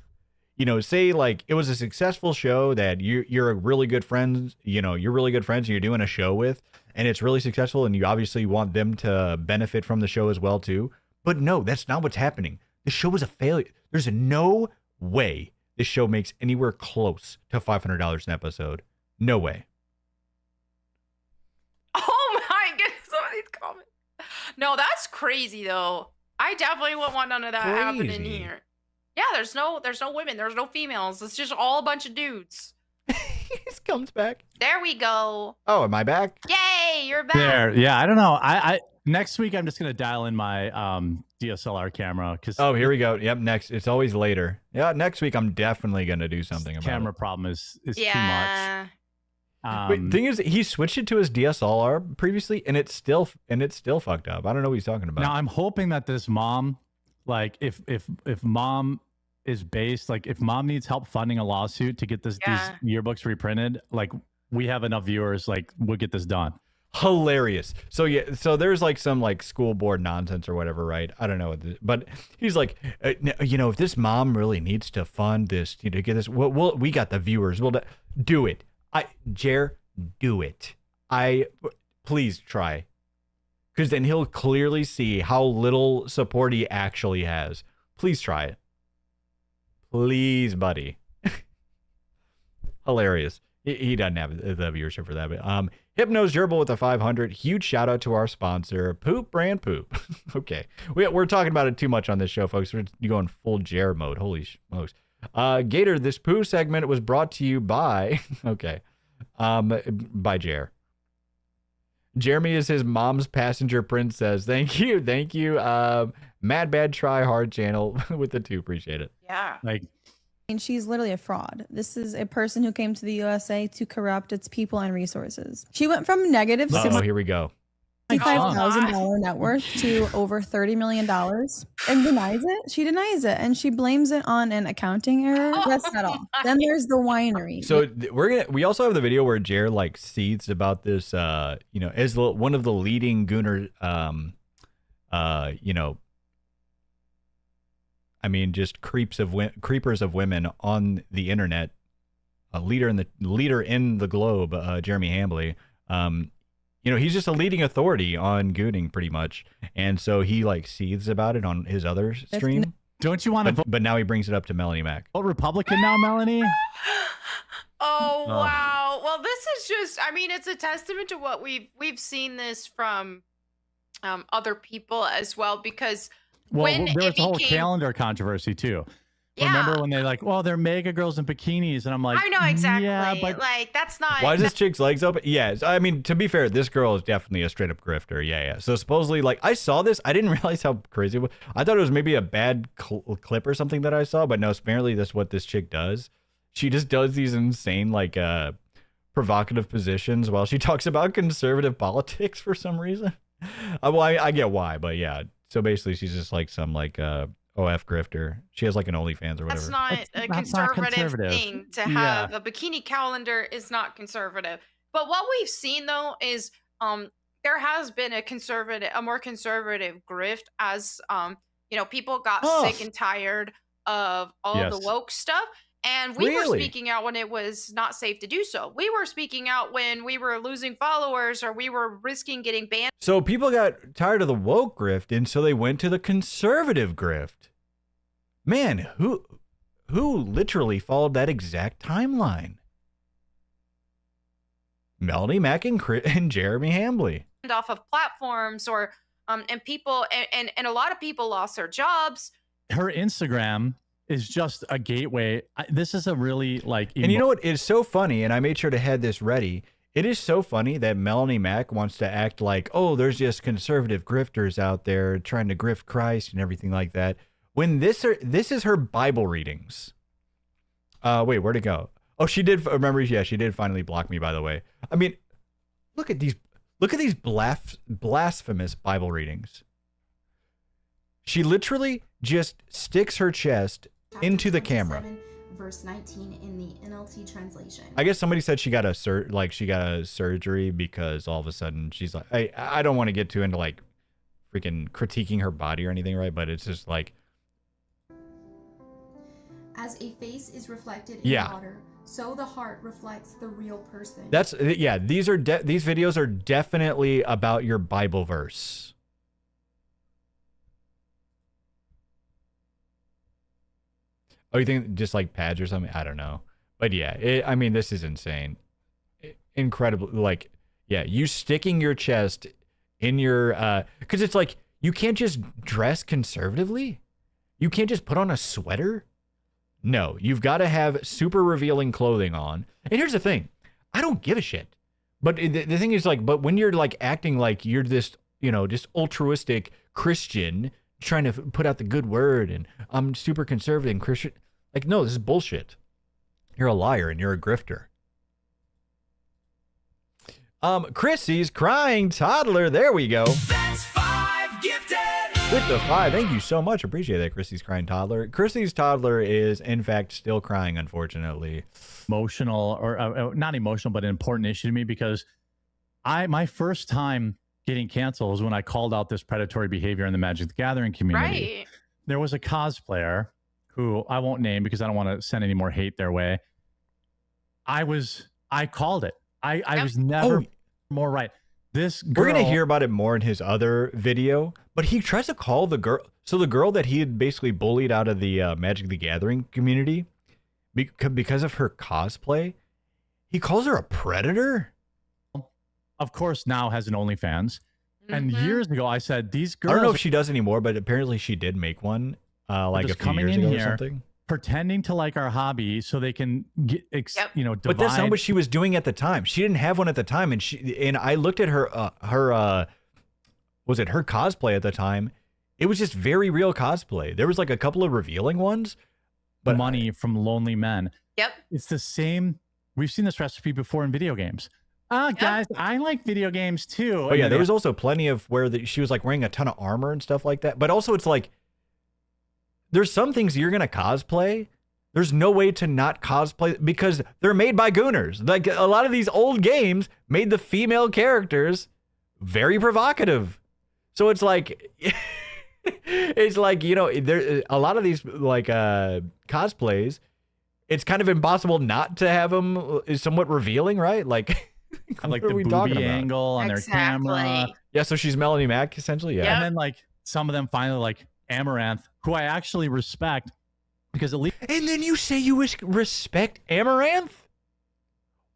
say, like, it was a successful show that you're a really good friends, you're really good friends and you're doing a show with, and it's really successful, and you obviously want them to benefit from the show as well, too. But no, that's not what's happening. The show is a failure. There's no way this show makes anywhere close to $500 an episode. No way. Oh my goodness, some of these comments. No, that's crazy though. I definitely wouldn't want none of that happening Crazy. here. Yeah, there's no women, there's no females. It's just all a bunch of dudes. He comes back. There we go. Oh, am I back? Yay, you're back. There, yeah. I don't know. I next week I'm just gonna dial in my DSLR camera because Oh, here we go. Yep, next. It's always later. Yeah, next week I'm definitely going to do something about camera it. problem is too much. Yeah. Wait, thing is, he switched it to his DSLR previously, and it's still fucked up. I don't know what he's talking about. Now I'm hoping that this mom, like, if mom is based, like, if mom needs help funding a lawsuit to get these yearbooks reprinted, like, we have enough viewers, like, we'll get this done. Hilarious. So yeah, so there's like some like school board nonsense or whatever, right? I don't know, but he's like, you know, if this mom really needs to fund this, you know, get this, we got the viewers. We'll do it. Do it. Please try, because then he'll clearly see how little support he actually has. Please try it. Please, buddy. Hilarious. He doesn't have the viewership for that, but Hypno's Gerbil with a 500. Huge shout out to our sponsor, Poop Brand Poop. Okay, we're talking about it too much on this show, folks. We're going full Jer mode. Holy smokes. Gator, this poo segment was brought to you by by Jer. Jeremy is his mom's passenger princess. Thank you. Mad Bad Try Hard channel with the 2. Appreciate it. Yeah. Like, And she's literally a fraud. This is a person who came to the USA to corrupt its people and resources. She went from negative here we go. $65,000 net worth to over $30 million and denies it. She denies it and she blames it on an accounting error. That's not all. Then there's the winery. So we also have the video where Jer like seethes about this, you know, as one of the leading Gooner, you know, I mean, just creepers of women on the internet. A leader in the globe, Jeremy Hambly. You know, he's just a leading authority on gooning pretty much, and so he like seethes about it on his other stream. Don't you want to vote? But now he brings it up to Melanie Mac. Vote Republican now, Melanie? Oh wow. Well, this is just, I mean, it's a testament to what we've seen this from other people as well, because there was the whole calendar controversy too. Yeah. Remember when they like, well, they're mega girls in bikinis, and I'm like, I know exactly. Yeah, but like that's not. Why is this chick's legs open? Yeah, I mean, to be fair, this girl is definitely a straight up grifter. Yeah. So supposedly, like, I saw this, I didn't realize how crazy it was. I thought it was maybe a bad clip or something that I saw, but no, apparently that's what this chick does. She just does these insane, like, provocative positions while she talks about conservative politics for some reason. Well, I get why, but yeah. So basically, she's just like some like OF grifter. She has like an OnlyFans or whatever. That's not a conservative thing to have. A bikini calendar is not conservative. But what we've seen though is there has been a more conservative grift as you know, people got sick and tired of all of the woke stuff. And we were speaking out when it was not safe to do so. We were speaking out when we were losing followers or we were risking getting banned. So people got tired of the woke grift, and so they went to the conservative grift. Man, who literally followed that exact timeline? Melanie Mac and Jeremy Hambly. Off of platforms or and people and a lot of people lost their jobs. Her Instagram is just a gateway. This is a really like, and you know what is so funny, and I made sure to have this ready. It is so funny that Melanie Mac wants to act like, oh, there's just conservative grifters out there trying to grift Christ and everything like that. When this is her Bible readings. Wait, where'd it go? Oh, she did. Remember, yeah, she did finally block me, by the way. I mean, look at these blasphemous Bible readings. She literally just sticks her chest into the camera. Verse 19 in the NLT translation. I guess somebody said she got a surgery because all of a sudden she's like, I don't want to get too into like freaking critiquing her body or anything, right? But it's just like, as a face is reflected in water, so the heart reflects the real person. That's these videos are definitely about your Bible verse. Oh, you think just like pads or something? I don't know. But yeah, I mean, this is insane. Incredible. Like, yeah, you sticking your chest in your, because it's like, you can't just dress conservatively. You can't just put on a sweater. No, you've got to have super revealing clothing on. And here's the thing. I don't give a shit. But the thing is like, but when you're like acting like you're this, you know, just altruistic Christian trying to put out the good word and I'm super conservative and Christian. Like, no, this is bullshit. You're a liar and you're a grifter. Chrissy's crying toddler. There we go. That's 5 gifted. With the 5. Thank you so much. Appreciate that, Chrissy's crying toddler. Chrissy's toddler is, in fact, still crying, unfortunately. Emotional, or not emotional, but an important issue to me, because my first time getting canceled was when I called out this predatory behavior in the Magic the Gathering community. Right. There was a cosplayer who I won't name because I don't want to send any more hate their way. I called it. I was never more right. This girl, we're going to hear about it more in his other video, but he tries to call the girl. So the girl that he had basically bullied out of the Magic the Gathering community because of her cosplay, he calls her a predator. Of course, now has an OnlyFans. And years ago, I said, these girls... I don't know if she does anymore, but apparently she did make one like a few years ago or something. Pretending to like our hobby so they can get, divide. But that's not what she was doing at the time. She didn't have one at the time. And I looked at her cosplay at the time. It was just very real cosplay. There was like a couple of revealing ones. But money from lonely men. Yep. It's the same. We've seen this recipe before in video games. Guys, I like video games too. Oh yeah, there was also plenty of where she was like wearing a ton of armor and stuff like that. But also it's like, there's some things you're going to cosplay. There's no way to not cosplay because they're made by gooners. Like a lot of these old games made the female characters very provocative. So it's like, there a lot of these like cosplays, it's kind of impossible not to have them somewhat revealing, right? Like, like the booby angle on their camera. Yeah, so she's Melanie Mac essentially. Yeah, and then like some of them finally like Amaranth, who I actually respect because at least. And then you say you respect Amaranth?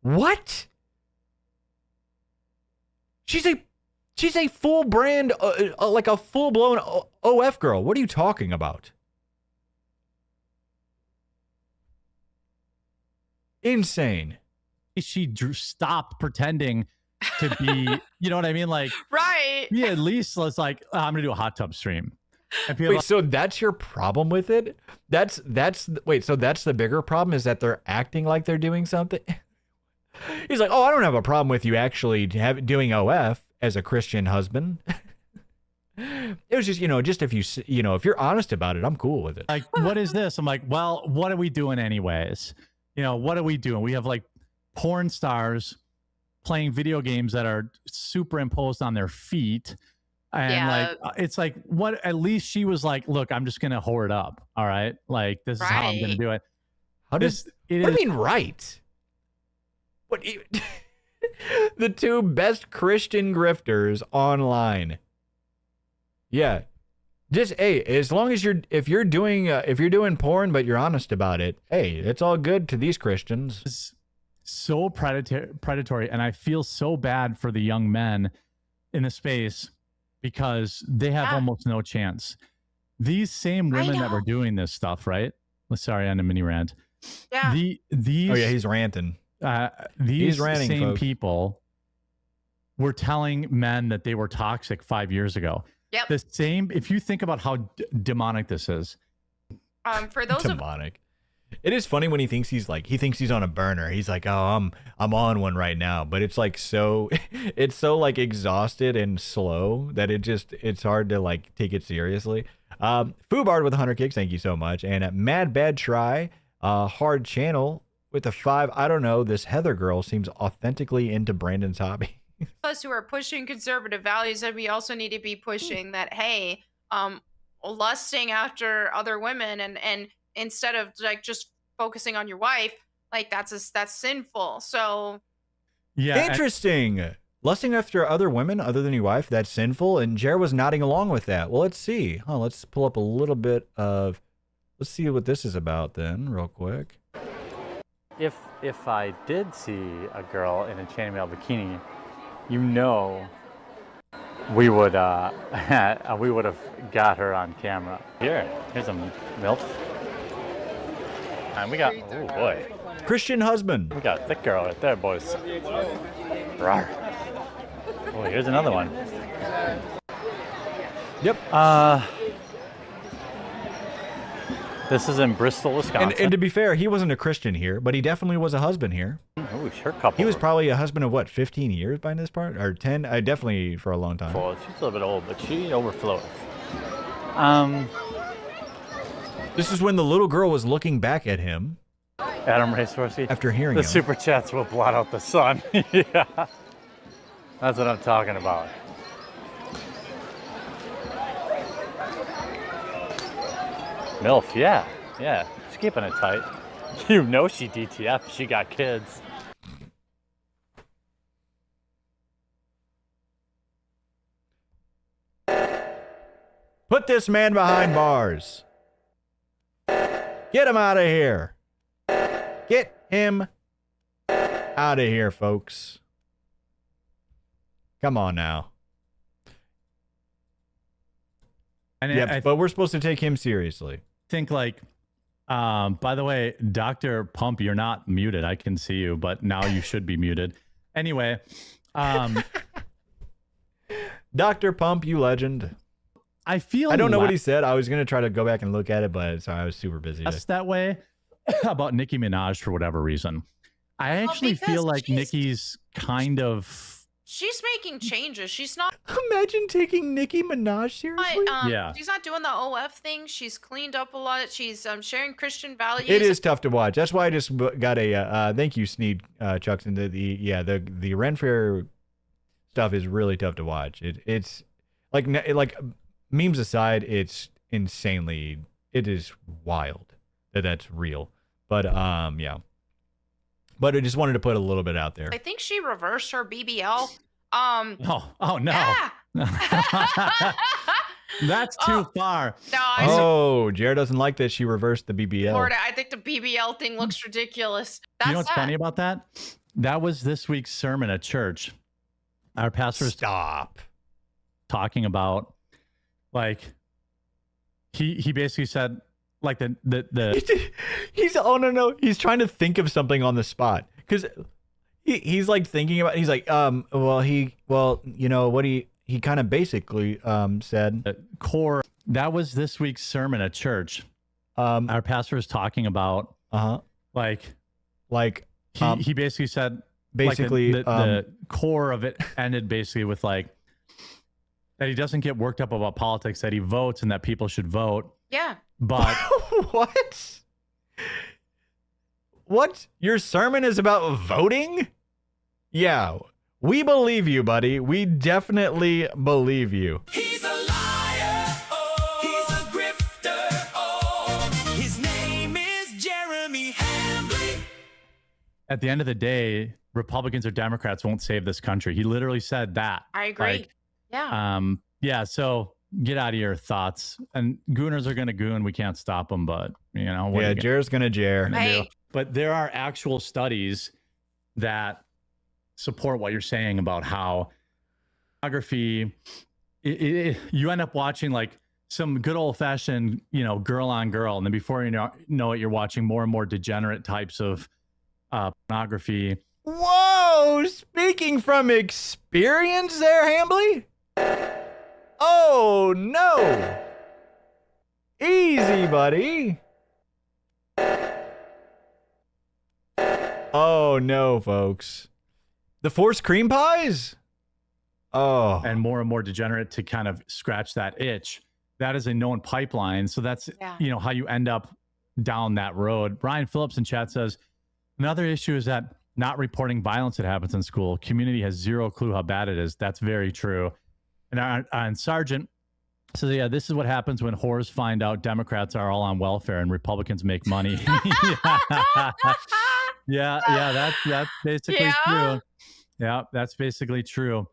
What? She's a full brand, like a full blown OF girl. What are you talking about? Insane. She stopped pretending to be, you know what I mean? Like, right. Yeah, at least let's like, I'm gonna do a hot tub stream. Wait, so that's your problem with it? Wait, so that's the bigger problem is that they're acting like they're doing something? He's like, oh, I don't have a problem with you actually doing OF as a Christian husband. It was just, just if if you're honest about it, I'm cool with it. Like, what is this? I'm like, well, what are we doing anyways? What are we doing? We have like porn stars playing video games that are superimposed on their feet. And like, it's like, what, at least she was like, look, I'm just going to whore it up. All right. Like, this is how I'm going to do it. What do you mean, right? What? The 2 best Christian grifters online. Yeah. Just, hey, as long as if you're doing porn, but you're honest about it, hey, it's all good to these Christians. It's so predatory. And I feel so bad for the young men in the space because they have almost no chance. These same women that were doing this stuff, right? Sorry, on a mini rant. Yeah. Oh yeah, he's ranting. These ranting, same folks. people were telling men that they were toxic 5 years ago. Yep. The same, if you think about how demonic this is. For those demonic. It is funny when he thinks he's on a burner. He's like, oh, I'm on one right now. But it's like it's so like exhausted and slow that it's hard to like take it seriously. Foobard with 100 kicks, thank you so much. And Mad Bad Try, Hard Channel with the 5. I don't know. This Heather girl seems authentically into Brandon's hobby. Us who are pushing conservative values, and we also need to be pushing that, hey, lusting after other women and instead of like just focusing on your wife, like that's sinful. So yeah, interesting. Lusting after other women other than your wife, that's sinful. And Jared was nodding along with that. Well, let's see. Let's pull up a little bit of, let's see what this is about then real quick. If I did see a girl in a chainmail bikini, we would have got her on camera. Here's a MILF. And we got, oh boy, Christian husband. We got a thick girl right there, boys. Rawr. Oh, here's another one. Yep. This is in Bristol, Wisconsin. And to be fair, he wasn't a Christian here, but he definitely was a husband here. Oh, sure, couple. He was probably a husband of what, 15 years by this part, or 10? Definitely for a long time. Well, she's a little bit old, but she overflowed. This is when the little girl was looking back at him. Adam Racehorse. After hearing the him. super chats will blot out the sun. Yeah, that's what I'm talking about. MILF, yeah. She's keeping it tight. You know she DTF. She got kids. Put this man behind bars. Get him out of here. Get him out of here, folks. Come on now. And yeah, but we're supposed to take him seriously. Think like, by the way, Dr. Pump, you're not muted. I can see you, but now you should be muted. Anyway, Dr. Pump, you legend. I feel I don't know what he said. I was going to try to go back and look at it, but sorry, I was super busy. That's that way about Nicki Minaj for whatever reason. I actually feel like Nicki's kind of... She's making changes. She's not... Imagine taking Nicki Minaj seriously. Yeah. She's not doing the OF thing. She's cleaned up a lot. She's sharing Christian values. It is tough to watch. That's why I just got a thank you, Sneed Chucks. And the Ren Fair stuff is really tough to watch. It's like memes aside, it's insanely. It is wild that that's real. But yeah. But I just wanted to put a little bit out there. I think she reversed her BBL. Oh no. Yeah. That's too far. No, Jared doesn't like that she reversed the BBL. Lord, I think the BBL thing looks ridiculous. That's You know what's funny about that? That was this week's sermon at church. Our pastor talking about, like, he basically said, like he's he's trying to think of something on the spot because he's like thinking about. He's like, you know what he kind of basically said. Core. That was this week's sermon at church. Our pastor was talking about he basically said basically the core of it ended basically with like that he doesn't get worked up about politics, that he votes and that people should vote. Yeah. But what? Your sermon is about voting? Yeah, we believe you, buddy. We definitely believe you. He's a liar. Oh, he's a grifter. Oh, his name is Jeremy Hambley. At the end of the day, Republicans or Democrats won't save this country. He literally said that. I agree. Yeah. So get out of your thoughts. And gooners are going to goon. We can't stop them, but you know. Yeah, Jared's going to Jer. But there are actual studies that support what you're saying about how pornography, you end up watching like some good old fashioned, girl on girl. And then before you know it, you're watching more and more degenerate types of pornography. Whoa, speaking from experience there, Hambley? Oh, no. Easy, buddy. Oh, no, folks. The forced cream pies? Oh. And more degenerate to kind of scratch that itch. That is a known pipeline. So that's, how you end up down that road. Brian Phillips in chat says, another issue is that not reporting violence that happens in school. Community has zero clue how bad it is. That's very true. And Sergeant says, yeah, this is what happens when whores find out Democrats are all on welfare and Republicans make money. Yeah, that's basically true. Yeah, that's basically true.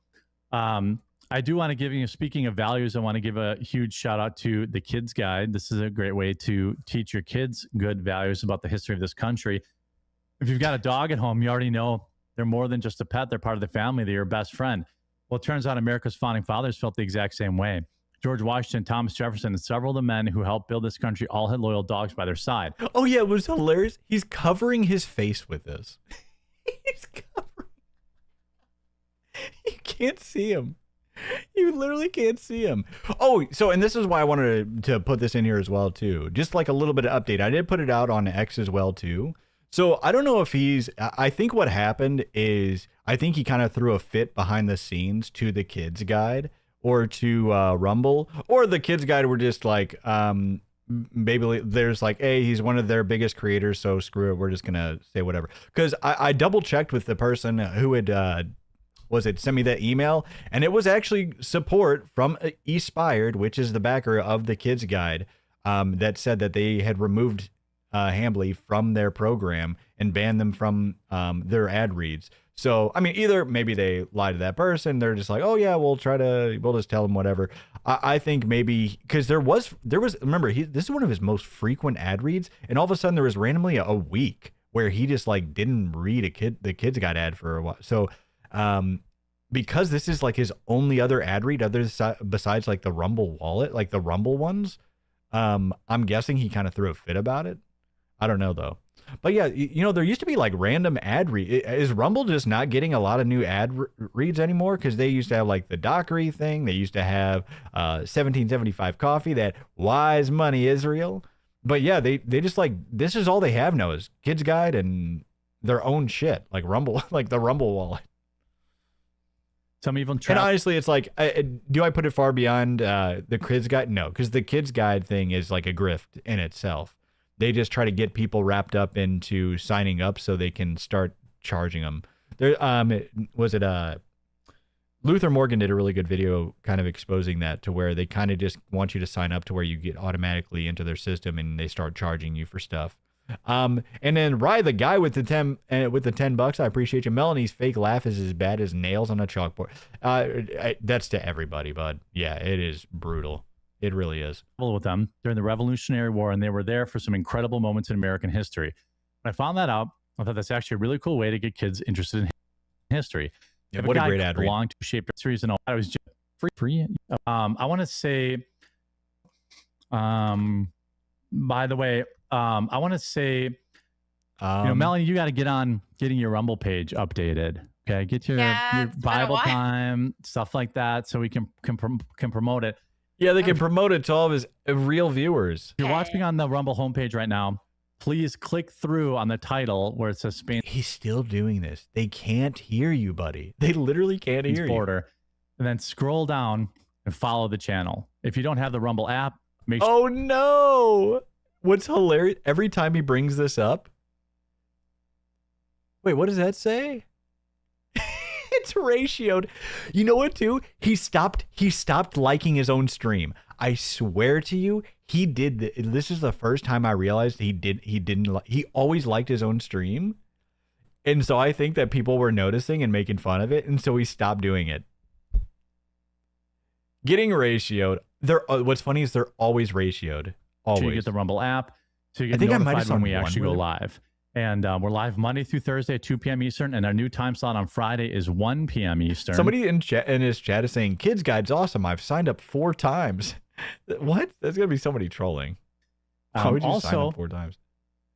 I do want to give you, speaking of values, I want to give a huge shout out to the Kids Guide. This is a great way to teach your kids good values about the history of this country. If you've got a dog at home, you already know they're more than just a pet. They're part of the family. They're your best friend. Well, it turns out America's founding fathers felt the exact same way. George Washington, Thomas Jefferson, and several of the men who helped build this country all had loyal dogs by their side. Oh, yeah, it was hilarious. He's covering his face with this. He's covering. You can't see him. You literally can't see him. Oh, so, and this is why I wanted to put this in here as well, too. Just like a little bit of update. I did put it out on X as well, too. So I don't know if I think what happened is, I think he kind of threw a fit behind the scenes to the kids guide or to Rumble, or the kids guide were just like, maybe there's like, hey, he's one of their biggest creators, so screw it. We're just going to say whatever. Because I double checked with the person who had, sent me that email, and it was actually support from Espired, which is the backer of the kids guide, that said that they had removed Hambly from their program and banned them from their ad reads. So, I mean, either maybe they lied to that person. They're just like, oh yeah, we'll just tell them whatever. I think maybe because there was, remember, this is one of his most frequent ad reads. And all of a sudden there was randomly a week where he just like didn't read the kids guide ad for a while. So, because this is like his only other ad read besides like the Rumble wallet, like the Rumble ones, I'm guessing he kind of threw a fit about it. I don't know though. But yeah, there used to be like random ad read. Is Rumble just not getting a lot of new ad reads anymore? Because they used to have like the Dockery thing. They used to have 1775 Coffee, that wise money Israel. But yeah, they just like, this is all they have now is Kids Guide and their own shit, like Rumble, like the Rumble wallet. Some even and honestly, it's like, do I put it far beyond the Kids Guide? No, because the Kids Guide thing is like a grift in itself. They just try to get people wrapped up into signing up so they can start charging them. There, Luther Morgan did a really good video kind of exposing that, to where they kind of just want you to sign up to where you get automatically into their system and they start charging you for stuff. And then Rye, the guy with the $10, I appreciate you. Melanie's fake laugh is as bad as nails on a chalkboard. That's to everybody, bud. Yeah, it is brutal. It really is. With them during the Revolutionary War, and they were there for some incredible moments in American history. When I found that out, I thought that's actually a really cool way to get kids interested in history. Yeah, what a great ad read. Belonged to Shape Series and all. I was just free. I want to say, by the way, I want to say, Melanie, you got to get on getting your Rumble page updated. Okay, get your Bible time, stuff like that, so we can promote it. Yeah, they can promote it to all of his real viewers. If you're watching on the Rumble homepage right now, please click through on the title where it says Spain. He's still doing this. They can't hear you, buddy. They literally can't hear you. And then scroll down and follow the channel. If you don't have the Rumble app, make sure. Oh, no. What's hilarious, every time he brings this up. Wait, what does that say? It's ratioed. You know what, too? He stopped liking his own stream. I swear to you, he did. This is the first time I realized he always liked his own stream. And so I think that people were noticing and making fun of it. And so he stopped doing it. Getting ratioed. What's funny is they're always ratioed. Always. So you get the Rumble app. So you get notified when we actually go live. And we're live Monday through Thursday at 2 p.m. Eastern. And our new time slot on Friday is 1 p.m. Eastern. Somebody in his chat is saying, Kids Guide's awesome. I've signed up 4 times. What? There's going to be somebody trolling. Why would you sign up 4 times?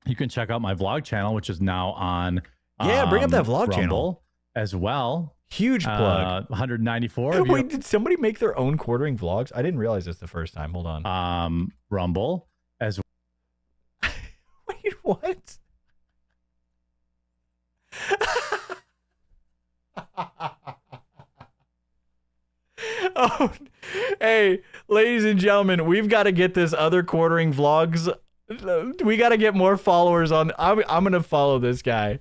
You can check out my vlog channel, which is now on bring up that vlog Rumble channel as well. Huge plug. 194. Wait, did somebody make their own quartering vlogs? I didn't realize this the first time. Hold on. Rumble as well. Wait, what? Oh, hey, ladies and gentlemen, we've got to get this other quartering vlogs. We got to get more followers on. I'm going to follow this guy.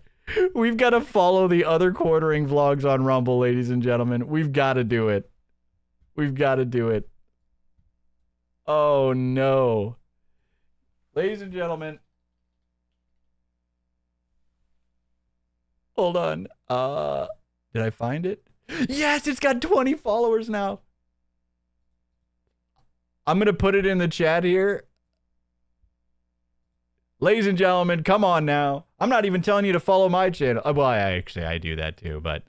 We've got to follow the other quartering vlogs on Rumble, ladies and gentlemen. We've got to do it. We've got to do it. Oh, no. Ladies and gentlemen. Hold on. Did I find it? Yes, it's got 20 followers now. I'm going to put it in the chat here. Ladies and gentlemen, come on now. I'm not even telling you to follow my channel. Well, I do that too, but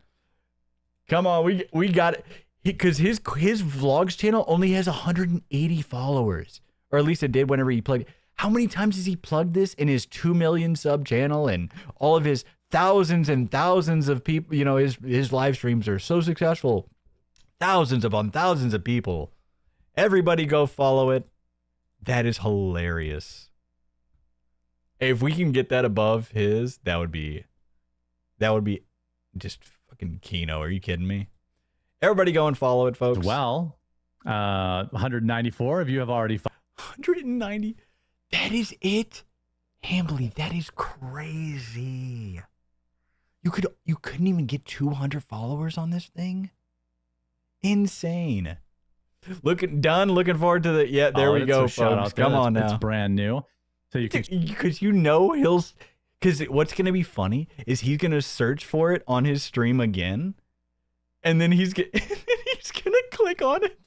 come on. We got it. Because his vlogs channel only has 180 followers. Or at least it did whenever he plugged. How many times has he plugged this in his 2 million sub channel and all of his thousands and thousands of people? You know, his live streams are so successful. Thousands upon thousands of people. Everybody go follow it. That is hilarious. If we can get that above his, that would be just fucking Kino. Are you kidding me? Everybody go and follow it, folks. Well, 194 of you have already 190. That is it. Hambly, that is crazy. You couldn't even get 200 followers on this thing? Insane. Looking forward to the there we go, folks. Come on now. It's brand new. So you can because because what's gonna be funny is he's gonna search for it on his stream again, and then he's gonna click on it.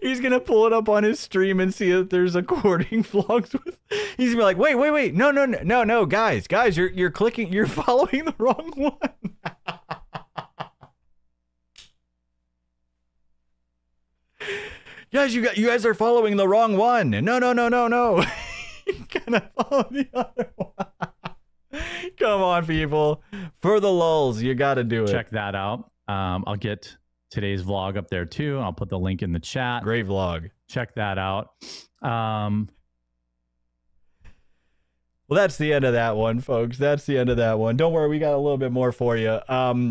He's gonna pull it up on his stream and see that there's a courting vlogs with. He's gonna be like, wait, no, guys, you're following the wrong one. Guys, you guys are following the wrong one. No. You gotta follow the other one. Come on, people. For the lulz, you gotta do it. check that out. I'll get today's vlog up there too. I'll put the link in the chat. Great vlog. Check that out. Well, that's the end of that one, folks. That's the end of that one. Don't worry, we got a little bit more for you.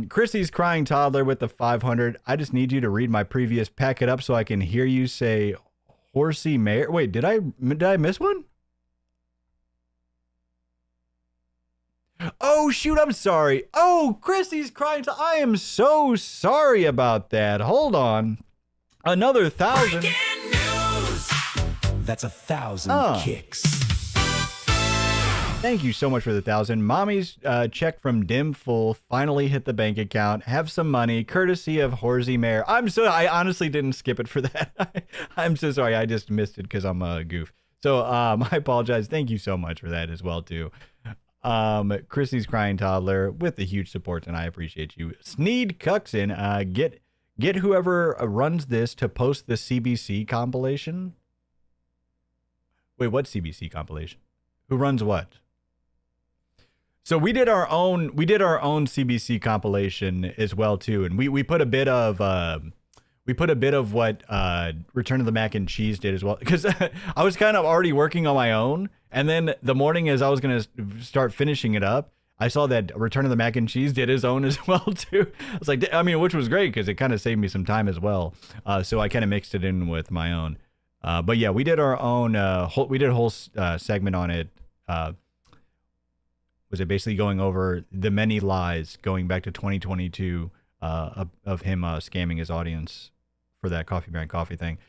Chrissy's crying toddler with the 500. I just need you to read my previous pack it up so I can hear you say horsey mare. Wait, did I miss one? Oh, shoot, I'm sorry. Oh, Chrissy's crying. I am so sorry about that. Hold on. Another 1,000. Breaking news. That's 1,000 kicks. Thank you so much for the 1,000. Mommy's check from Dimful finally hit the bank account. Have some money, courtesy of Horsey Mare. I honestly didn't skip it for that. I'm so sorry. I just missed it because I'm a goof. So I apologize. Thank you so much for that as well too. Chrissy's crying toddler with the huge support, and I appreciate you. Sneed Cuxin, get whoever runs this to post the CBC compilation. Wait, what CBC compilation? Who runs what? So we did our own CBC compilation as well too, and we put a bit of what Return of the Mac and Cheese did as well, because I was kind of already working on my own, and then the morning as I was gonna start finishing it up, I saw that Return of the Mac and Cheese did his own as well too. I was like, which was great because it kind of saved me some time as well. So I kind of mixed it in with my own. But yeah, we did our own. We did a whole segment on it. Was it basically going over the many lies going back to 2022 of him scamming his audience for that Coffee Brand Coffee thing.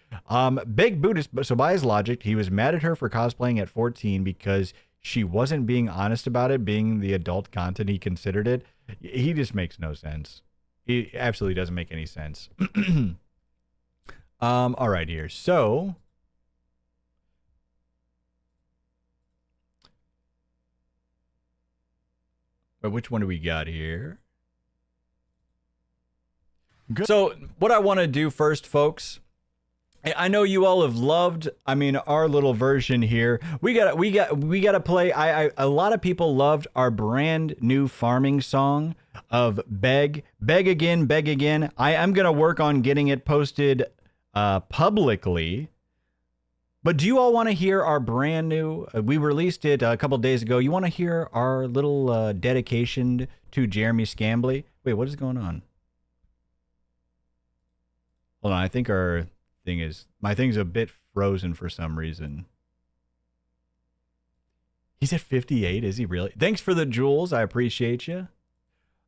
Big Buddhist, so by his logic, he was mad at her for cosplaying at 14 because she wasn't being honest about it, being the adult content he considered it. He just makes no sense. He absolutely doesn't make any sense. All right, here. So but which one do we got here? Good. So what I want to do first, folks, I know you all have loved, our little version here. We got to play. A lot of people loved our brand new farming song of Beg Again. I am going to work on getting it posted publicly. But do you all want to hear our brand new, we released it a couple days ago. You want to hear our little dedication to Jeremy Scambly? Wait, what is going on? Hold on, I think our thing my thing's a bit frozen for some reason. He's at 58, is he really? Thanks for the jewels, I appreciate you.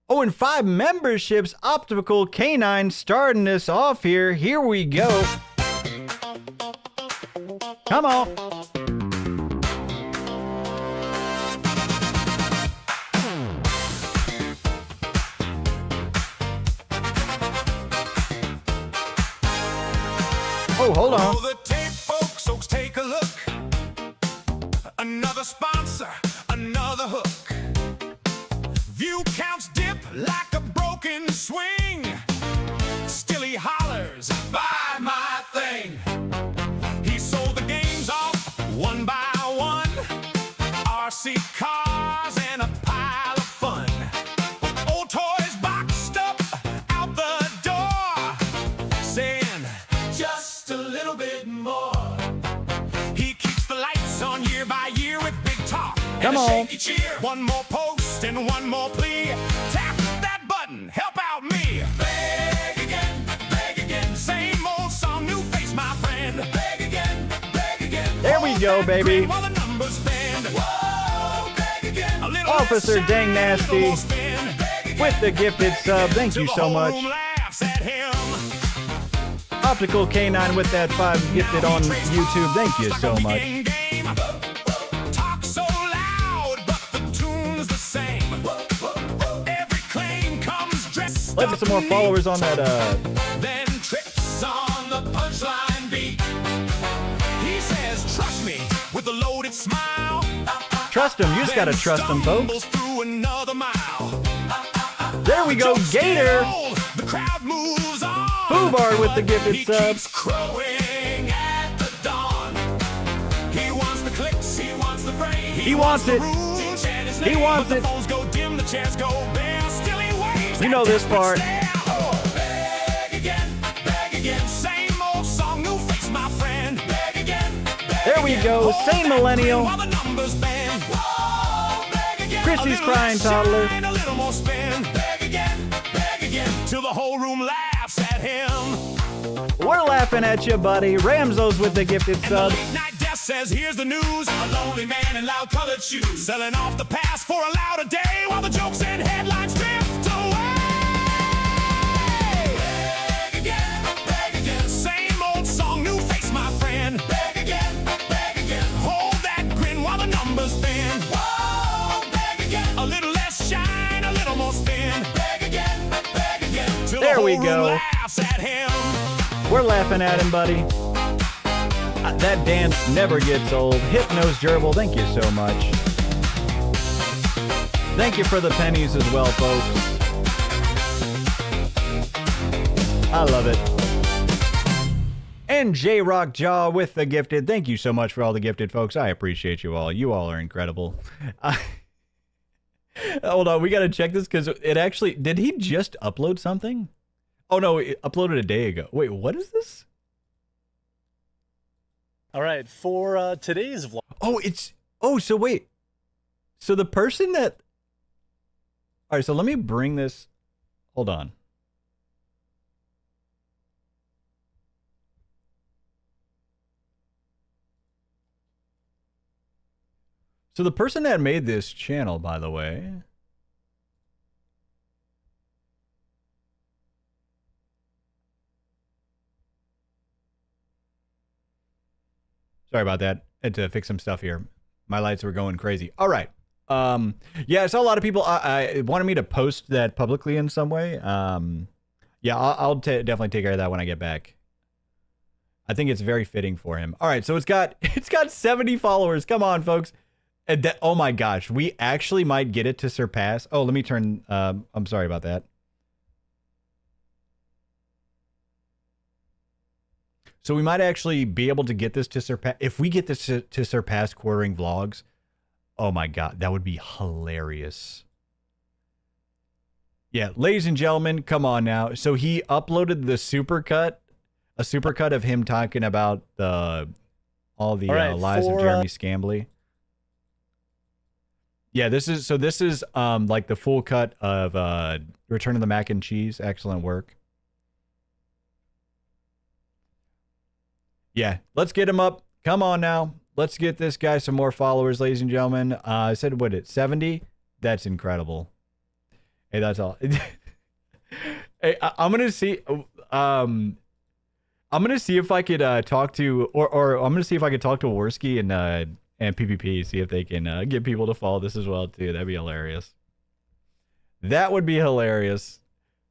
Oh, and 5 memberships, Optical Canine starting this off here. Here we go. Come on. Oh, hold on. Roll the tape, folks, take a look. Another sponsor, another hook. View counts dip like a broken swing. Still he hollers, buy my thing. He sold the games off one by one. RC cars and a pile of fun. Old toys boxed up all. shaky cheer. One more post and one more plea. Tap that button, help out me. Beg again, same old song, new face, my friend. Beg again. There we go, baby. While the numbers bend. Whoa, beg again. A little Officer less Dang shine, a Nasty little more spin. Beg again. with the gifted sub. Thank Till you the so whole much. room laughs at him. Optical K9 with that 5 gifted on YouTube. Thank you so much. Talk so loud, but the tune's the same. Every claim comes dressed Let's get some more followers on that. then trips on the punchline beat. He says, trust me, with a loaded smile. Trust him. You just gotta Then trust him, stumbles folks. through another mile. There we go, Joke's Gator. getting old, the crowd moves on. Foobar with the gifted He sub. keeps crowing at the dawn. He wants the clicks, he wants the fame. He wants it. He wants But it. the phones go dim, the chairs go bare. Still he waves You know at this desperate part. stare. Beg again, same old song, new face, my friend. Beg again. There we go. Hold Same that millennial. grin while the numbers bend. Whoa, beg again. Chrissy's A little crying less toddler. shine, a little more spin. Beg again, till the whole room laughs at him. We're laughing at you, buddy. Ramsos with the gifted And the sub. late night desk says, here's the news. A lonely man in loud colored shoes, selling off the past for a louder day, while the jokes and headlines drift away. Beg again, same old song, new face, my friend. Beg again, hold that grin while the numbers bend. Whoa, beg again, a little less shine, a little more spin. Beg again, till There the we whole go. room laughs at him. We're laughing at him, buddy. That dance never gets old. Hypnose Gerbil, thank you so much. Thank you for the pennies as well, folks. I love it. And J Rock Jaw with the gifted. Thank you so much for all the gifted, folks. I appreciate you all. You all are incredible. Hold on, we gotta check this because it actually... Did he just upload something? Oh no, it uploaded a day ago. Wait, what is this? All right, for today's vlog. Oh, it's... Oh, so wait. So the person that... All right, so let me bring this... Hold on. So the person that made this channel, by the way... Sorry about that. I had to fix some stuff here. My lights were going crazy. All right. Yeah, I saw a lot of people I wanted me to post that publicly in some way. Yeah, I'll definitely take care of that when I get back. I think it's very fitting for him. All right, so it's got 70 followers. Come on, folks. Oh my gosh, we actually might get it to surpass. Oh, let me turn. I'm sorry about that. So we might actually be able to get this to surpass. If we get this to surpass quartering vlogs, oh my god, that would be hilarious. Yeah, ladies and gentlemen, come on now. So he uploaded the supercut, a supercut of him talking about all the lies of Jeremy Scambly. Yeah, this is like the full cut of Return of the Mac and Cheese. Excellent work. Yeah, let's get him up. Come on now. Let's get this guy some more followers, ladies and gentlemen. I said, what, 70? That's incredible. Hey, that's all. Hey, I'm gonna see. I'm gonna see if I could talk to, or I'm gonna see if I could talk to Worski and PPP, see if they can get people to follow this as well too. That'd be hilarious. That would be hilarious.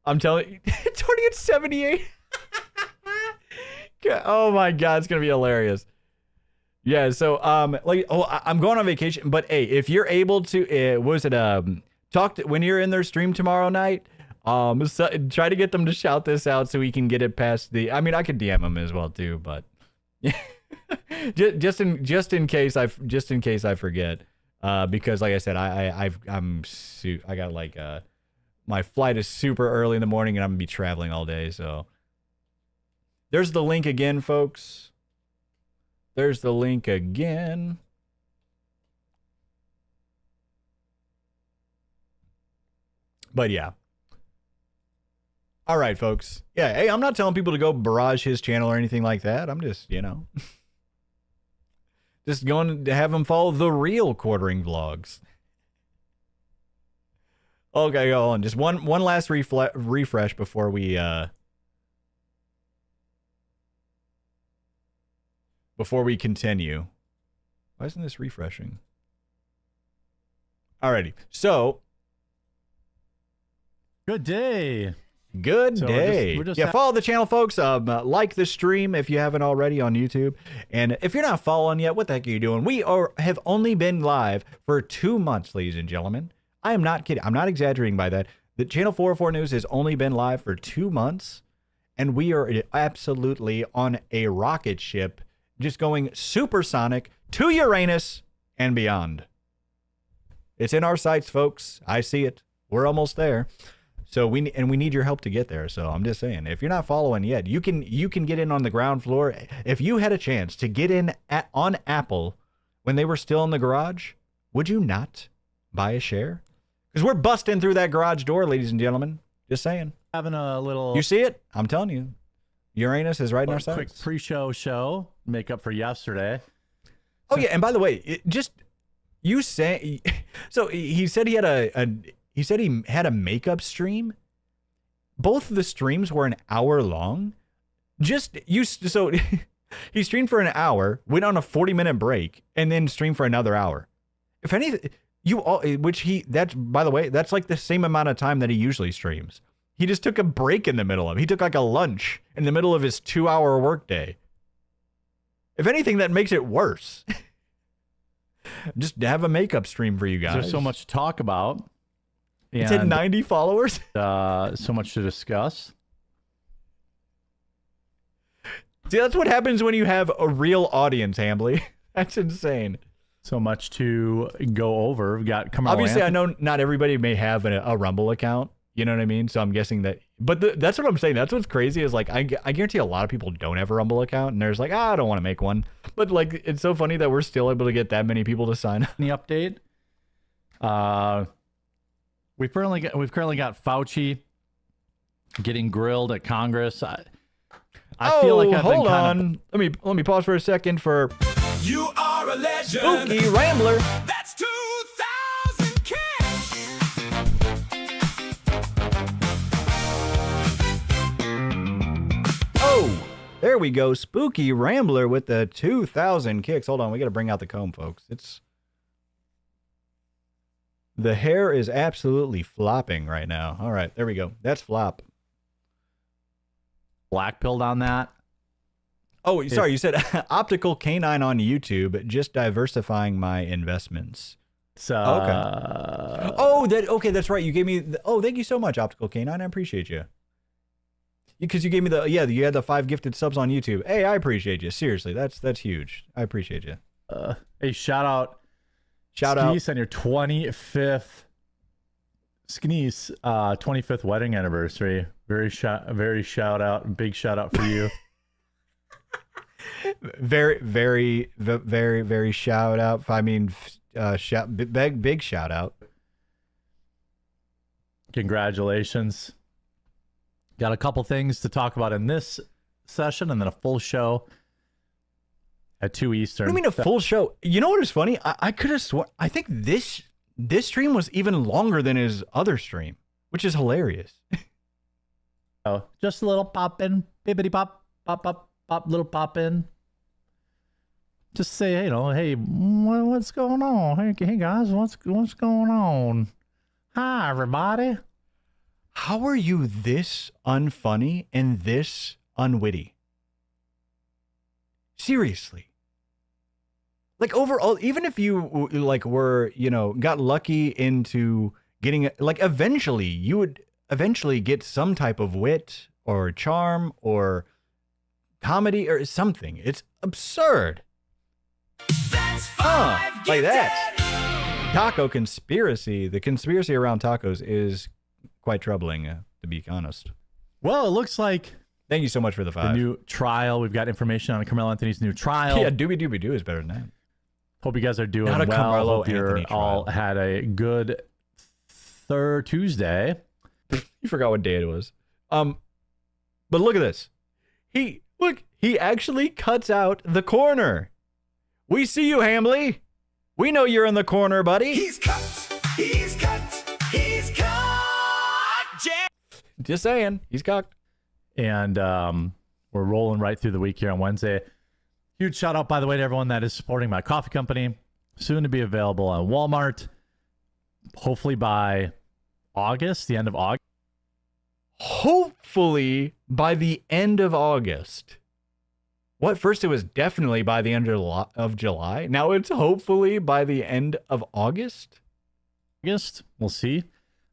I'm telling you, it's already at 78. Oh my god, it's gonna be hilarious. Yeah, so I'm going on vacation, but hey, if you're able to, talk to, when you're in their stream tomorrow night, try to get them to shout this out so we can get it past the. I mean, I could DM them as well too, but just in case I forget, because like I said, I got like my flight is super early in the morning and I'm gonna be traveling all day, so. There's the link again, folks. There's the link again. But yeah. All right, folks. Yeah, hey, I'm not telling people to go barrage his channel or anything like that. I'm just, just going to have them follow the real quartering vlogs. Okay, go on. Just one last refresh before we continue. Why isn't this refreshing? Alrighty. So, good day. Good day. Yeah, follow the channel, folks. Like the stream if you haven't already on YouTube. And if you're not following yet, what the heck are you doing? We have only been live for 2 months, ladies and gentlemen. I am not kidding. I'm not exaggerating by that. The Channel 404 News has only been live for 2 months. And we are absolutely on a rocket ship, just going supersonic to Uranus and beyond. It's in our sights, folks. I see it. We're almost there. So we need your help to get there. So I'm just saying, if you're not following yet, you can get in on the ground floor. If you had a chance to get in on Apple when they were still in the garage, would you not buy a share? Because we're busting through that garage door, ladies and gentlemen. Just saying. Having a little. You see it? I'm telling you, Uranus is right in our sights. Quick pre-show make up for yesterday. Oh yeah, and by the way, you say so. He said he had He said he had a makeup stream. Both of the streams were an hour long. So he streamed for an hour, went on a 40-minute break, and then streamed for another hour. If anything, by the way, that's like the same amount of time that he usually streams. He just took a break in the middle of it. He took like a lunch in the middle of his 2-hour workday. If anything, that makes it worse. Just have a makeup stream for you guys. There's so much to talk about. It's at 90 followers. So much to discuss. See, that's what happens when you have a real audience, Hambly. That's insane. So much to go over. We've got Carmelo Obviously, Anthony. I know not everybody may have a Rumble account. You know what I mean? So I'm guessing that. But that's what I'm saying. That's what's crazy is like I guarantee a lot of people don't have a Rumble account, and there's like, I don't want to make one. But like, it's so funny that we're still able to get that many people to sign up. Any update? We've currently got Fauci getting grilled at Congress. I feel like I've been hold kind on. Let me pause for a second for You are a legend. Spooky Rambler. That's 2,000 kicks. Oh, there we go. Spooky Rambler with the 2,000 kicks. Hold on, we got to bring out the comb, folks. The hair is absolutely flopping right now. All right, there we go. That's flop. black pilled on that. Oh, sorry. You said Optical Canine on YouTube, just diversifying my investments. So, okay. Okay, that's right. You gave me. Thank you so much, Optical Canine. I appreciate you. Because you gave me you had the 5 gifted subs on YouTube. Hey, I appreciate you. Seriously, that's huge. I appreciate you. Hey, shout out Skneese on your 25th 25th wedding anniversary. Big shout out for you. very shout out. I mean, big shout out. Congratulations. Got a couple things to talk about in this session, and then a full show at 2 Eastern. What do you mean a full show? You know what is funny? I could have sworn. I think this stream was even longer than his other stream, which is hilarious. Oh, just a little pop in, bibbity pop, little pop in. Just say, hey, what's going on? Hey guys, what's going on? Hi, everybody. How are you this unfunny and this unwitty? Seriously. Like overall, even if you were, got lucky into getting eventually you would get some type of wit or charm or comedy or something. It's absurd. That's 5 like that. Taco conspiracy. The conspiracy around tacos is quite troubling, to be honest. Well, it looks like. Thank you so much for the 5. The new trial. We've got information on Carmelo Anthony's new trial. Yeah, Doobie Doobie Doo is better than that. Hope you guys are doing Not a well. Carmelo Hope you're Anthony all trial. had a good Tuesday. You forgot what day it was. But look at this. He actually cuts out the corner. We see you, Hamley. We know you're in the corner, buddy. He's cut. He's cut. He's cut. Just saying, he's cocked. And we're rolling right through the week here on Wednesday. Huge shout out, by the way, to everyone that is supporting my coffee company. Soon to be available on Walmart. Hopefully by August, the end of August. Hopefully by the end of August. What? First it was definitely by the end of July. Now it's hopefully by the end of August. We'll see.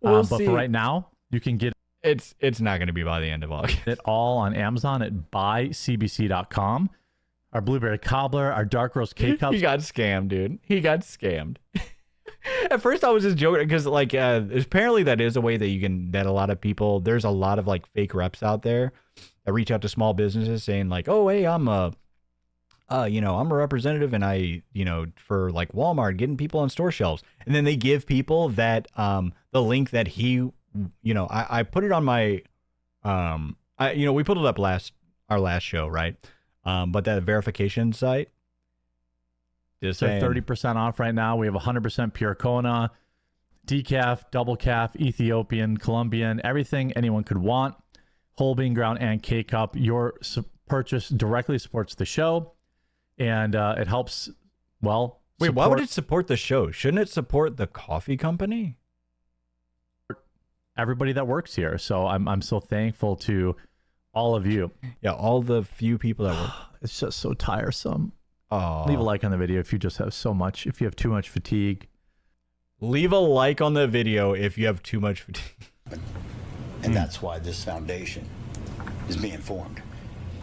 We'll but see. for right now, you can get it's not going to be by the end of August. it all on Amazon at buycbc.com. Our blueberry cobbler, our dark roast K-cups. He got scammed, dude. He got scammed. At first I was just joking because like apparently that is a way that a lot of people, there's a lot of like fake reps out there that reach out to small businesses saying like, oh, hey, I'm a representative and I, for like Walmart, getting people on store shelves. And then they give people that the link that he, I put it on my we put it up our last show, right? But that verification site. So 30% off right now. We have 100% pure Kona, decaf, double calf, Ethiopian, Colombian, everything anyone could want. Whole bean ground and K-cup. Your purchase directly supports the show, and it helps. Well, wait, why would it support the show? Shouldn't it support the coffee company? Everybody that works here. So I'm so thankful to all of you. Yeah, all the few people that work. It's just so tiresome. Oh. Leave a like on the video if you just have if you have too much fatigue. Leave a like on the video if you have too much fatigue. And that's why this foundation is being formed.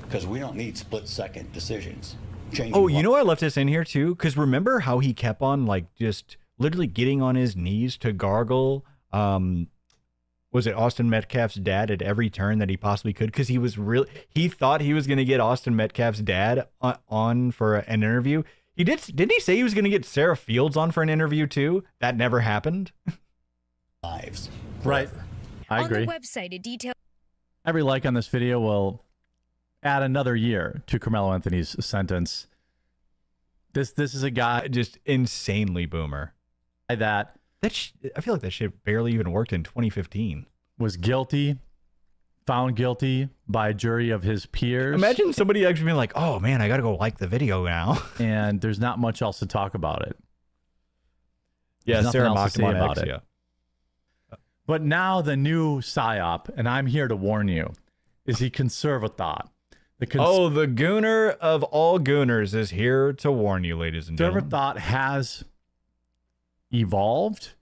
Because we don't need split-second decisions. You know I left this in here too? Because remember how he kept on like just literally getting on his knees to gargle was it Austin Metcalf's dad at every turn that he possibly could? Because he thought he was going to get Austin Metcalf's dad on for an interview. Didn't he say he was going to get Sarah Fields on for an interview too? That never happened. Lives. Right. I agree. On the website, a detail. Every like on this video will add another year to Carmelo Anthony's sentence. This is a guy just insanely boomer. I feel like that shit barely even worked in 2015. Was found guilty by a jury of his peers. Imagine somebody actually being like, oh man, I got to go like the video now. And there's not much else to talk about it. Yeah, Sarah mocked him on X, yeah. But now the new PSYOP, and I'm here to warn you, is he conservathought. The gooner of all gooners is here to warn you, ladies and gentlemen. Conservathought has evolved,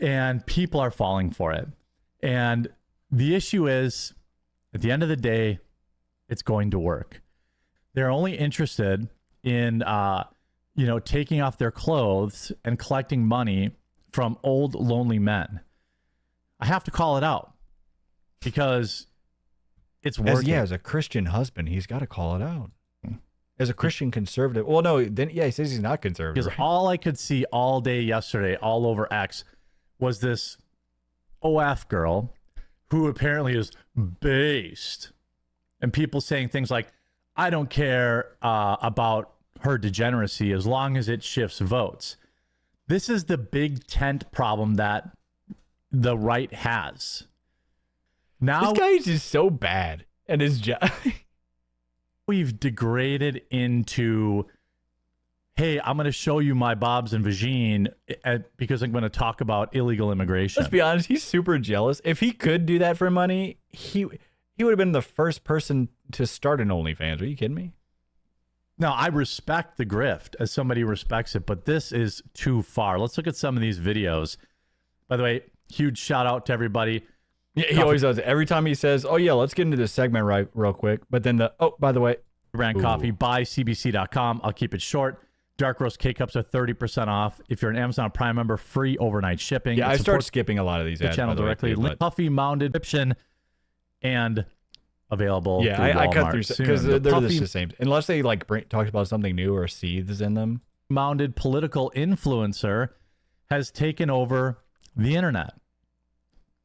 and people are falling for it. And the issue is, at the end of the day, it's going to work. They're only interested in, taking off their clothes and collecting money from old, lonely men. I have to call it out because it's working. As a Christian husband, he's got to call it out. As a Christian conservative. Well, no, then he says he's not conservative. Because all I could see all day yesterday, all over X, was this OF girl who apparently is based. And people saying things like, I don't care about her degeneracy as long as it shifts votes. This is the big tent problem that the right has. Now this guy is just so bad at his job. We've degraded into, hey, I'm going to show you my bobs and vagine because I'm going to talk about illegal immigration. Let's be honest, he's super jealous. If he could do that for money, he would have been the first person to start an OnlyFans. Are you kidding me? Now, I respect the grift as somebody respects it, but this is too far. Let's look at some of these videos. By the way, huge shout out to everybody. Yeah, he always does. Every time he says, oh, yeah, let's get into this segment real quick. But then by the way. Brand coffee, buycbc.com. I'll keep it short. Dark roast K-cups are 30% off. If you're an Amazon Prime member, free overnight shipping. Yeah, I start skipping a lot of these ads. The channel directly. Puffy mounted description and available. Yeah, I cut through because they're just the same. Unless they talk about something new or seethes in them. Mounted political influencer has taken over the internet.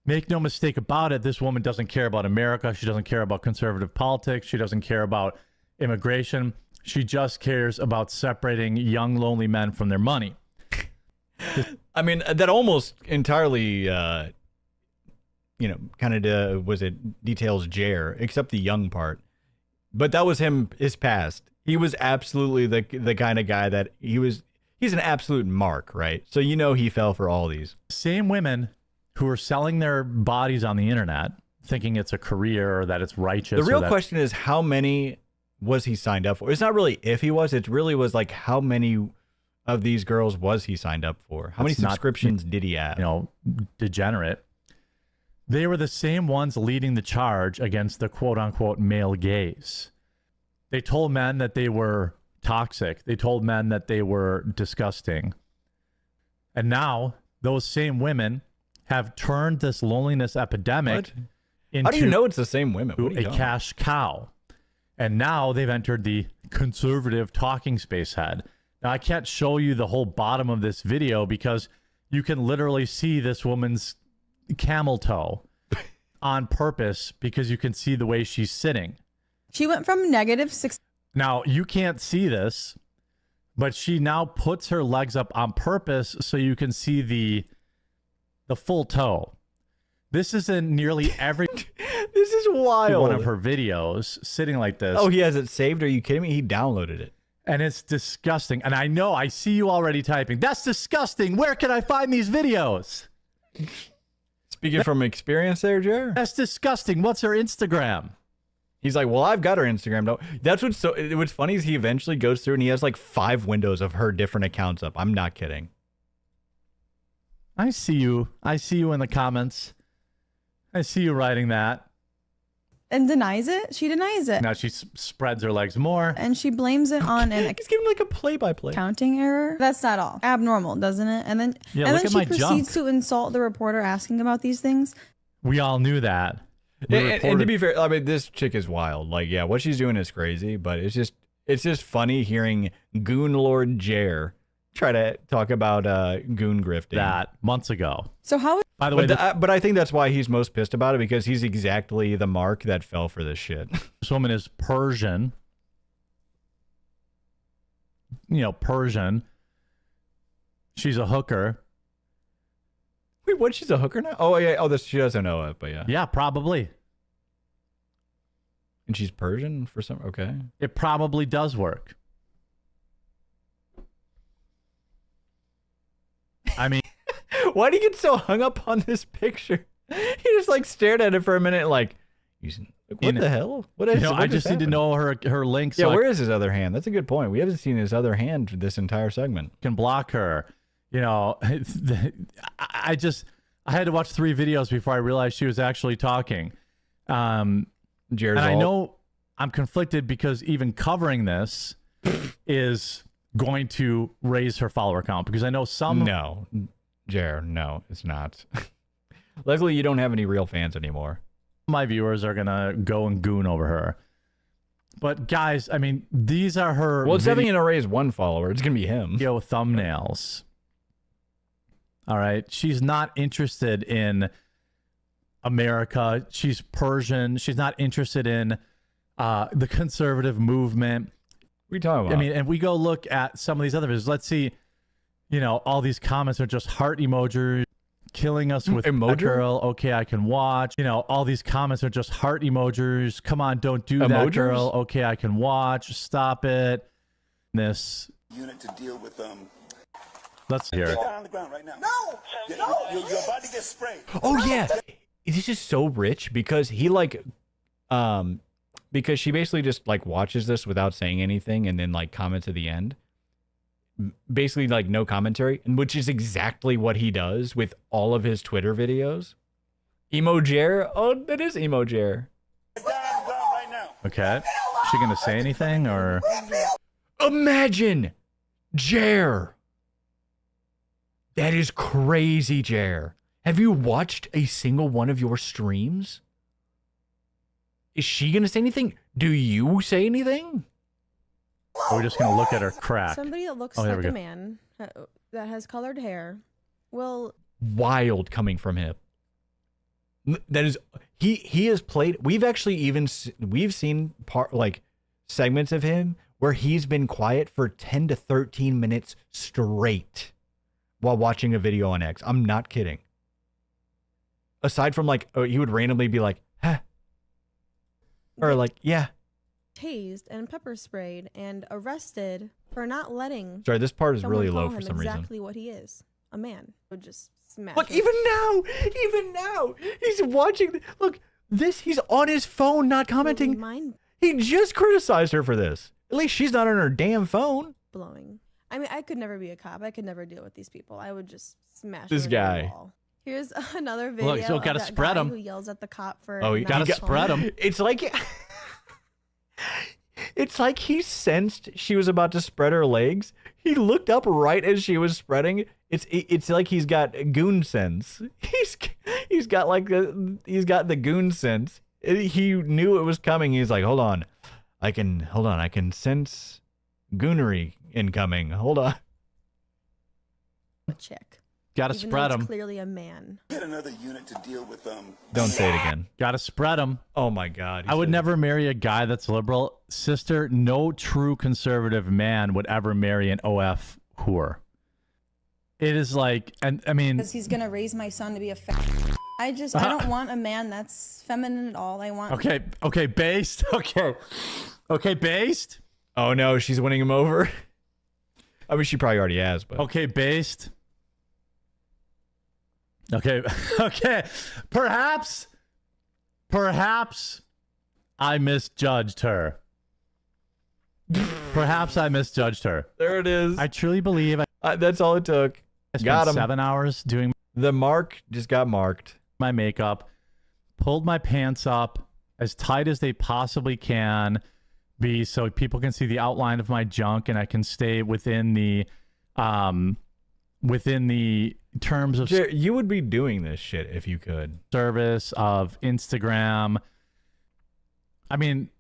make no mistake about it, this woman doesn't care about America. She doesn't care about conservative politics. She doesn't care about immigration. She just cares about separating young, lonely men from their money. I mean, that almost entirely, kind of was it details Jer, except the young part. But that was his past. He was absolutely the kind of guy that he's an absolute mark, right? So he fell for all these. Same women who are selling their bodies on the internet, thinking it's a career or that it's righteous. The real question is, how many was he signed up for? It's not really if he was, it really was like, how many of these girls was he signed up for? How many subscriptions did he have? Degenerate. They were the same ones leading the charge against the quote unquote male gaze. They told men that they were toxic. They told men that they were disgusting. And now those same women have turned this loneliness epidemic into, how do you know it's the same women? A cash cow. And now they've entered the conservative talking space head. Now, I can't show you the whole bottom of this video because you can literally see this woman's camel toe on purpose because you can see the way she's sitting. She went from -6. Now, you can't see this, but she now puts her legs up on purpose so you can see the full toe. This is in nearly every this is wild. one of her videos, sitting like this. Oh, he has it saved? Are you kidding me? He downloaded it. And it's disgusting. And I know, I see you already typing, that's disgusting. Where can I find these videos? Speaking from experience there, Jer? That's disgusting. What's her Instagram? He's like, well, I've got her Instagram. No, that's what's funny is he eventually goes through and he has like 5 windows of her different accounts up. I'm not kidding. I see you. I see you in the comments. I see you writing that. And denies it? She denies it. Now she spreads her legs more. And she blames it on an He's giving like a play-by-play. counting error. That's not all. Abnormal, doesn't it? And then, she proceeds to insult the reporter asking about these things. We all knew that. And to be fair, I mean, this chick is wild. Like, yeah, what she's doing is crazy, but it's just funny hearing Goon Lord Jer try to talk about goon grifting. That months ago. So how? By the way, but I think that's why he's most pissed about it, because he's exactly the mark that fell for this shit. This woman is Persian. Persian. She's a hooker. Wait, what? She's a hooker now? Oh, yeah. Oh, she doesn't know it, but yeah. Yeah, probably. And she's Persian for some... Okay. It probably does work. I mean... Why do you get so hung up on this picture? He just like stared at it for a minute like, what the hell? What is I just need to know her links. Yeah, where is his other hand? That's a good point. We haven't seen his other hand for this entire segment. Can block her. I had to watch 3 videos before I realized she was actually talking. And I know I'm conflicted because even covering this is going to raise her follower count, because I know some... No, Jer, no, it's not. Luckily, you don't have any real fans anymore. My viewers are going to go and goon over her. But guys, I mean, these are her... Well, it's definitely going to raise 1 follower. It's going to be him. Video thumbnails. All right. She's not interested in America. She's Persian. She's not interested in the conservative movement. What are you talking about? I mean, and we go look at some of these other videos. Let's see, all these comments are just heart emojis, killing us with emoji? A girl. Okay, I can watch. All these comments are just heart emojis. Come on, don't do that, girl. Okay, I can watch. Stop it. This unit to deal with Let's hear it. Down on the ground right now. No, you're about to get sprayed. Oh yeah, this is so rich because he because she basically just like watches this without saying anything and then like comments at the end. Basically like no commentary, and which is exactly what he does with all of his Twitter videos. Emojer, oh, that is Emojer. Okay, is she gonna say anything or? Imagine, Jer. That is crazy, Jer. Have you watched a single one of your streams? Is she gonna say anything? Do you say anything? Or we're just gonna look at her crack. Somebody that looks like a man that has colored hair will... Wild coming from him. That is, he has played. We've actually we've seen segments of him where he's been quiet for 10 to 13 minutes straight while watching a video on X. I'm not kidding. Aside from he would randomly be like, huh. Or like, yeah. Tased and pepper sprayed and arrested for not letting. Sorry, this part is really low for some reason. Exactly what he is, a man. Would just smash. Look, him. even now, he's watching. Look, he's on his phone, not commenting. He just criticized her for this. At least she's not on her damn phone. Blowing. I mean, I could never be a cop. I could never deal with these people. I would just smash this them into guy. the wall. Here's another video. Look, so gotta of that spread guy 'em. who yells at the cop for. Oh, you gotta spread him. It's like. It's like he sensed she was about to spread her legs. He looked up right as she was spreading. It's like he's got goon sense. He's got the goon sense. He knew it was coming. He's like, hold on, I can sense goonery incoming. Hold on. A chick. Gotta Even spread though it's them. Clearly a man. Get another unit to deal with them. Don't say it again. Gotta spread them. Oh my God. I would never marry a guy that's liberal. Sister, no true conservative man would ever marry an OF whore. It is like, and I mean, Because he's gonna raise my son to be a I don't want a man that's feminine at all. I want. Okay, based. Okay, based. Oh no, she's winning him over. I mean, she probably already has, but okay, based. Okay. Perhaps I misjudged her. Perhaps I misjudged her. There it is. I truly believe that's all it took. I spent Got him. 7 hours doing the mark. Just got marked. My makeup, pulled my pants up as tight as they possibly can be, so people can see the outline of my junk, and I can stay within the terms of. You would be doing this shit if you could. Service of Instagram. I mean,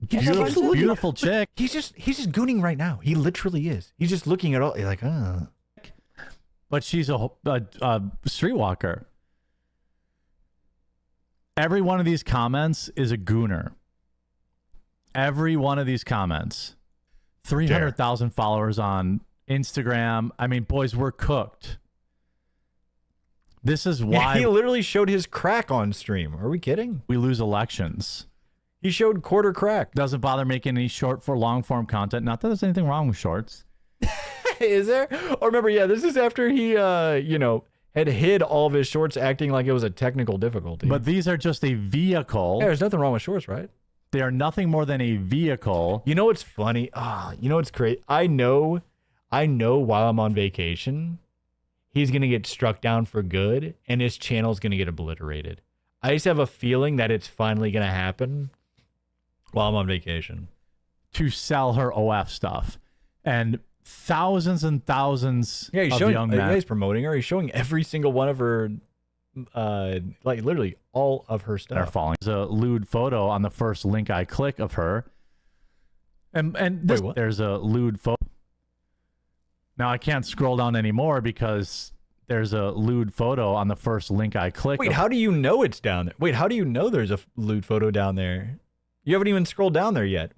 beautiful chick. He's just gooning right now. He literally is. He's just looking at all. You're like, oh. But she's a streetwalker. Every one of these comments is a gooner. Every one of these comments. 300,000 followers on Instagram. I mean, boys, we're cooked. This is why he literally showed his crack on stream. Are we kidding? We lose elections. He showed quarter crack. Doesn't bother making any short for long form content. Not that there's anything wrong with shorts. Is there? Or remember, this is after he, had hid all of his shorts, acting like it was a technical difficulty. But these are just a vehicle. Yeah, there's nothing wrong with shorts, right? They are nothing more than a vehicle. You know what's funny? You know what's great? I know while I'm on vacation, he's going to get struck down for good, and his channel's going to get obliterated. I just have a feeling that it's finally going to happen while I'm on vacation. To sell her OF stuff. And thousands and thousands of young men. He's promoting her. He's showing every single one of her, literally all of her stuff. They're falling. There's a lewd photo on the first link I click of her. And this, Wait, what? There's a lewd photo. Now I can't scroll down anymore because there's a lewd photo on the first link I click. Wait, how do you know it's down there? Wait, how do you know there's a lewd photo down there? You haven't even scrolled down there yet.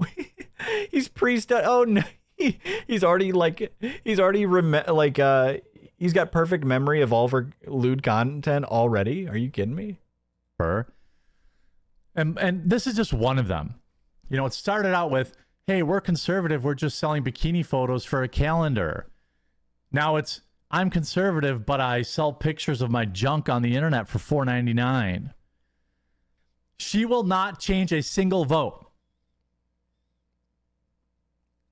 He's oh no. He's already he's got perfect memory of all of her lewd content already. Are you kidding me? And this is just one of them. You know, it started out with, hey, we're conservative. We're just selling bikini photos for a calendar. Now it's, I'm conservative, but I sell pictures of my junk on the internet for $4.99. She will not change a single vote.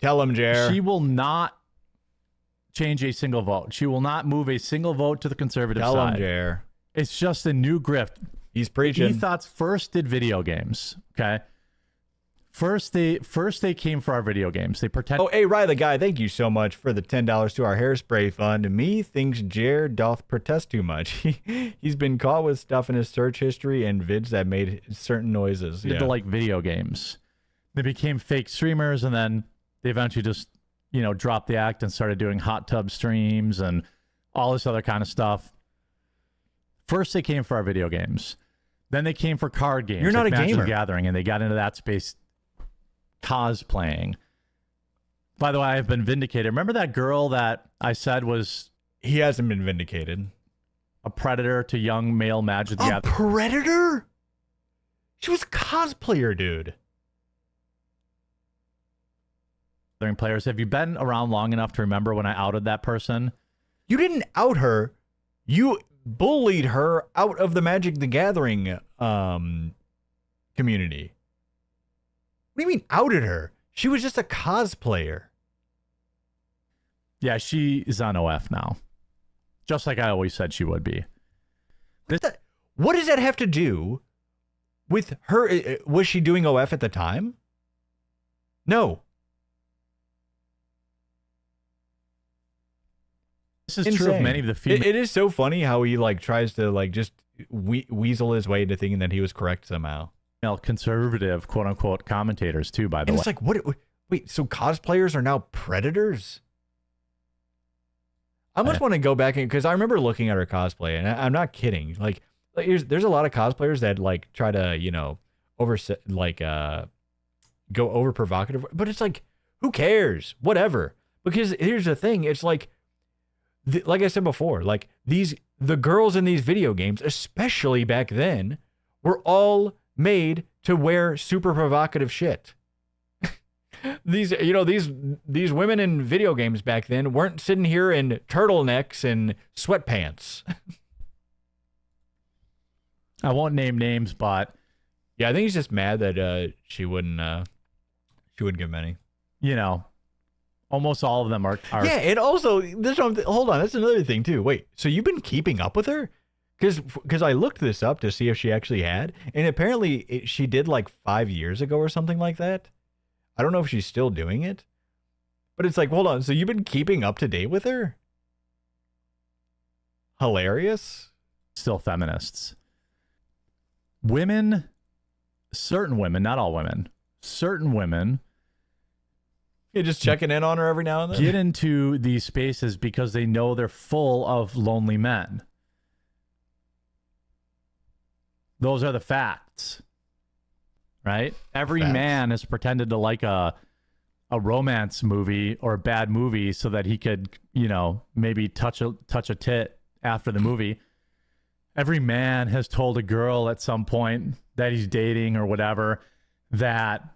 Tell him, Jer. She will not change a single vote. She will not move a single vote to the conservative side. Tell him, Jer. It's just a new grift. He's preaching. Ethot's first did video games. Okay. First they came for our video games. They pretend. Oh, hey, Riley guy, thank you so much for the $10 to our hairspray fund. Me thinks Jer doth protest too much. He's been caught with stuff in his search history and vids that made certain noises. Did to like video games. They became fake streamers, and then they eventually just, dropped the act and started doing hot tub streams and all this other kind of stuff. First, they came for our video games. Then they came for card games. You're not like a Magic gamer. the Gathering, and they got into that space cosplaying. By the way, I've been vindicated. Remember that girl that I said was... He hasn't been vindicated. A predator to young male Magic the A Gathering. predator? She was a cosplayer, dude. Players, have you been around long enough to remember when I outed that person? You didn't out her. You bullied her out of the Magic the Gathering community. What do you mean outed her? She was just a cosplayer. Yeah, she is on OF now. Just like I always said she would be. What does that have to do with her? Was she doing OF at the time? No. This is true of many of the female. It is so funny how he like tries to like just weasel his way into thinking that he was correct somehow. Conservative, quote unquote, commentators too. By the way, it's like what? Wait, so cosplayers are now predators? I almost want to go back in because I remember looking at her cosplay, and I'm not kidding. Like there's a lot of cosplayers that like try to go over provocative, but it's like who cares? Whatever. Because here's the thing, it's like. Like I said before, like the girls in these video games, especially back then, were all made to wear super provocative shit. These women in video games back then weren't sitting here in turtlenecks and sweatpants. I won't name names, but yeah, I think he's just mad that she wouldn't give many. Almost all of them are yeah, and also hold on, that's another thing too. Wait, so you've been keeping up with her? Because I looked this up to see if she actually had, and apparently she did like 5 years ago or something like that. I don't know if she's still doing it, but it's like, hold on, so you've been keeping up to date with her? Hilarious. Still feminists. Women, certain women, not all women, certain women. You're just checking in on her every now and then? Get into these spaces because they know they're full of lonely men. Those are the facts. Right? Every man has pretended to like a romance movie or a bad movie so that he could, maybe touch a tit after the movie. Every man has told a girl at some point that he's dating or whatever that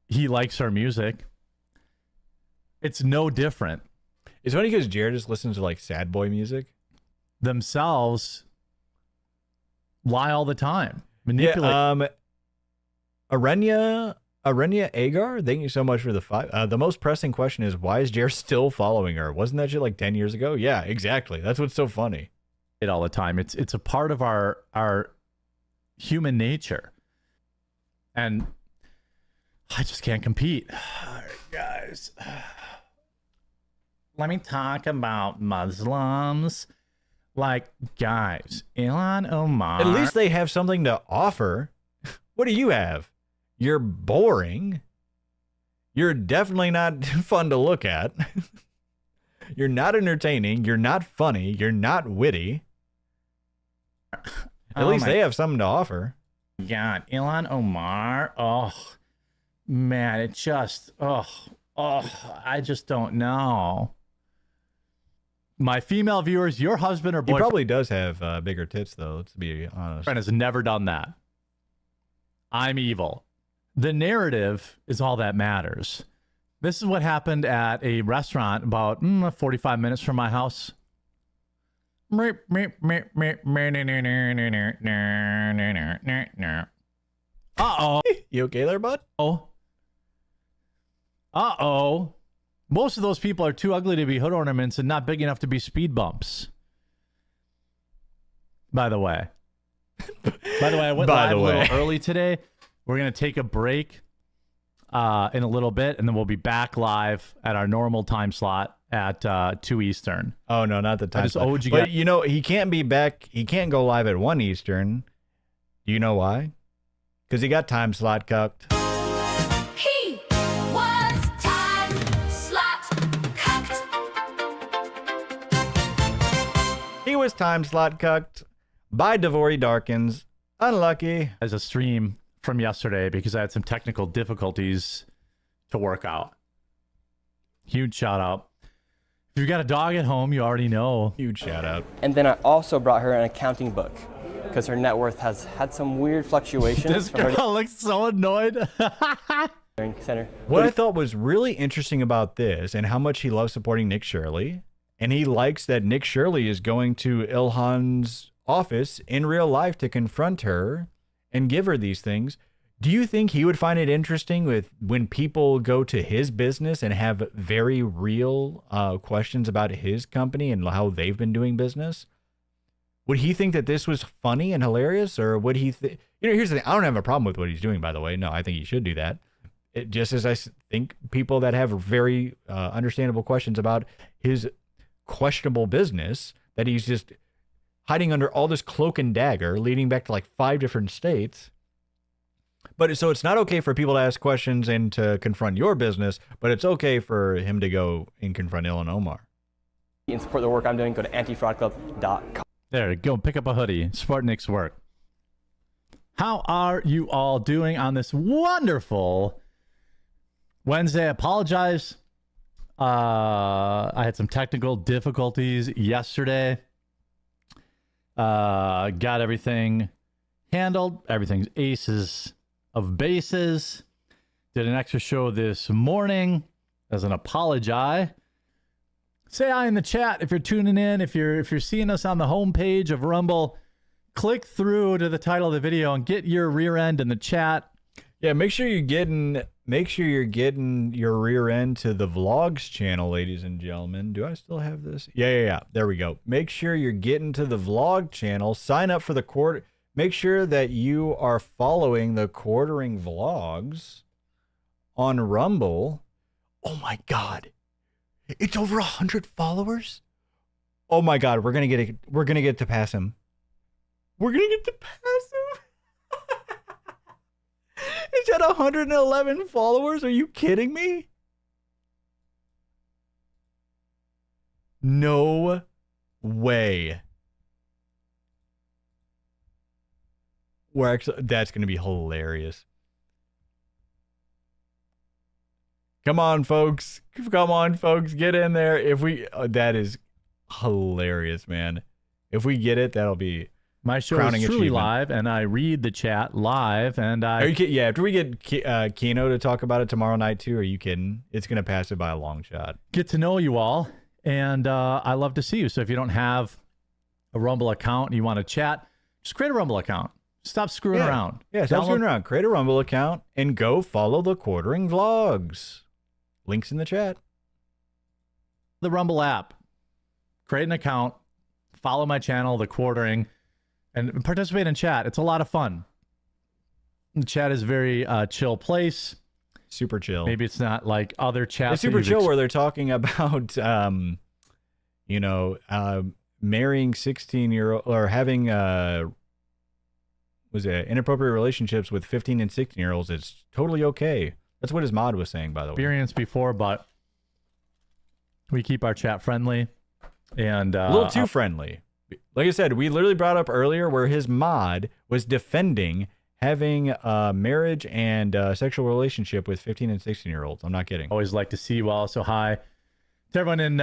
he likes our music. It's no different. It's funny because Jared just listens to like sad boy music. Themselves lie all the time. Manipulate. Yeah, Arenya Agar, thank you so much for the 5. The most pressing question is, why is Jared still following her? Wasn't that shit like 10 years ago? Yeah, exactly. That's what's so funny. It all the time. It's a part of our human nature. And I just can't compete. All right, guys. Let me talk about Muslims. Like, guys, Ilhan Omar. At least they have something to offer. What do you have? You're boring. You're definitely not fun to look at. You're not entertaining. You're not funny. You're not witty. At least they have something to offer. God, Ilhan Omar. Oh, man, it just, I just don't know. My female viewers, your husband or boyfriend. He probably does have bigger tits, though, to be honest. Friend has never done that. I'm evil. The narrative is all that matters. This is what happened at a restaurant about 45 minutes from my house. Uh-oh. You okay there, bud? Oh. Uh-oh. Most of those people are too ugly to be hood ornaments and not big enough to be speed bumps. By the way. I went live a little early today. We're going to take a break in a little bit, and then we'll be back live at our normal time slot at 2 Eastern. Oh, no, not the time slot. But he can't be back. He can't go live at 1 Eastern. Do you know why? Because he got time slot cucked. He was time slot cucked. He was First time slot cucked by Devori Darkins. Unlucky. As a stream from yesterday because I had some technical difficulties to work out. Huge shout out. If you've got a dog at home, you already know. Huge shout out. And then I also brought her an accounting book because her net worth has had some weird fluctuations. This girl looks so annoyed. Center. What I thought was really interesting about this and how much he loves supporting Nick Shirley, and he likes that Nick Shirley is going to Ilhan's office in real life to confront her and give her these things. Do you think he would find it interesting with when people go to his business and have very real questions about his company and how they've been doing business? Would he think that this was funny and hilarious, or would he here's the thing. I don't have a problem with what he's doing, by the way. No, I think he should do that. Just as I think people that have very understandable questions about his questionable business, that he's just hiding under all this cloak and dagger, leading back to like 5 different states. But so it's not okay for people to ask questions and to confront your business, but it's okay for him to go and confront Ilhan Omar. And support the work I'm doing, go to antifraudclub.com. There, go pick up a hoodie. Support Nick's work. How are you all doing on this wonderful Wednesday? I apologize. I had some technical difficulties yesterday. Got everything handled. Everything's aces of bases. Did an extra show this morning as an apology. Say hi in the chat if you're tuning in. If you're seeing us on the homepage of Rumble, click through to the title of the video and get your rear end in the chat. Yeah, make sure you're getting your rear end to the vlogs channel, ladies and gentlemen. Do I still have this? Yeah. There we go. Make sure you're getting to the vlog channel. Sign up for the quarter. Make sure that you are following the quartering vlogs on Rumble. Oh my God. It's over 100 followers. Oh my God. We're going to get to pass him. We're going to get to pass him. It's at 111 followers. Are you kidding me? No way. That's going to be hilarious. Come on, folks. Get in there. That is hilarious, man. If we get it, that'll be my show is truly live, and I read the chat live. And Are you kidding? Yeah, after we get Kino to talk about it tomorrow night too, are you kidding? It's going to pass it by a long shot. Get to know you all, and I love to see you. So if you don't have a Rumble account and you want to chat, just create a Rumble account. Stop screwing around. Yeah, stop screwing around. Create a Rumble account and go follow the quartering vlogs. Links in the chat. The Rumble app. Create an account. Follow my channel, The Quartering, and participate in chat. It's a lot of fun. The chat is very chill place. Super chill. Maybe it's not like other chats. It's super chill where they're talking about, marrying 16-year-old or having inappropriate relationships with 15 and 16-year-olds. It's totally okay. That's what his mod was saying, by the way. Experience before, but we keep our chat friendly and a little too friendly. Like I said, we literally brought up earlier where his mod was defending having a marriage and a sexual relationship with 15 and 16-year-olds. I'm not kidding. Always like to see you all. So hi to everyone in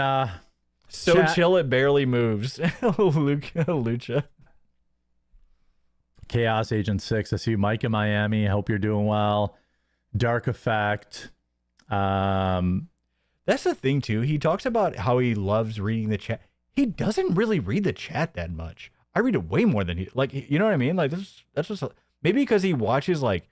so chat. Chill it barely moves. Lucha. Chaos Agent 6. I see you, Mike in Miami. I hope you're doing well. Dark Effect. That's the thing too. He talks about how he loves reading the chat. He doesn't really read the chat that much. I read it way more than he you know what I mean? Like that's just maybe because he watches like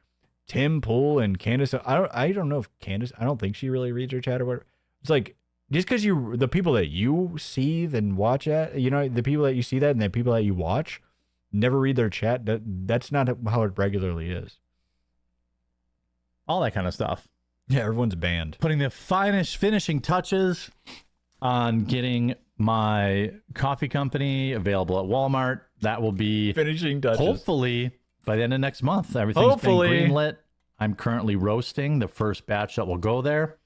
Tim Pool and Candace. I don't know if Candace. I don't think she really reads her chat or whatever. It's like just because the people that you see then watch at, the people that you see that and the people that you watch never read their chat. That's not how it regularly is. All that kind of stuff. Yeah, everyone's banned. Putting the finishing touches on getting my coffee company available at Walmart. That will be finishing touches. Hopefully by the end of next month. Everything's been greenlit. I'm currently roasting the first batch that will go there.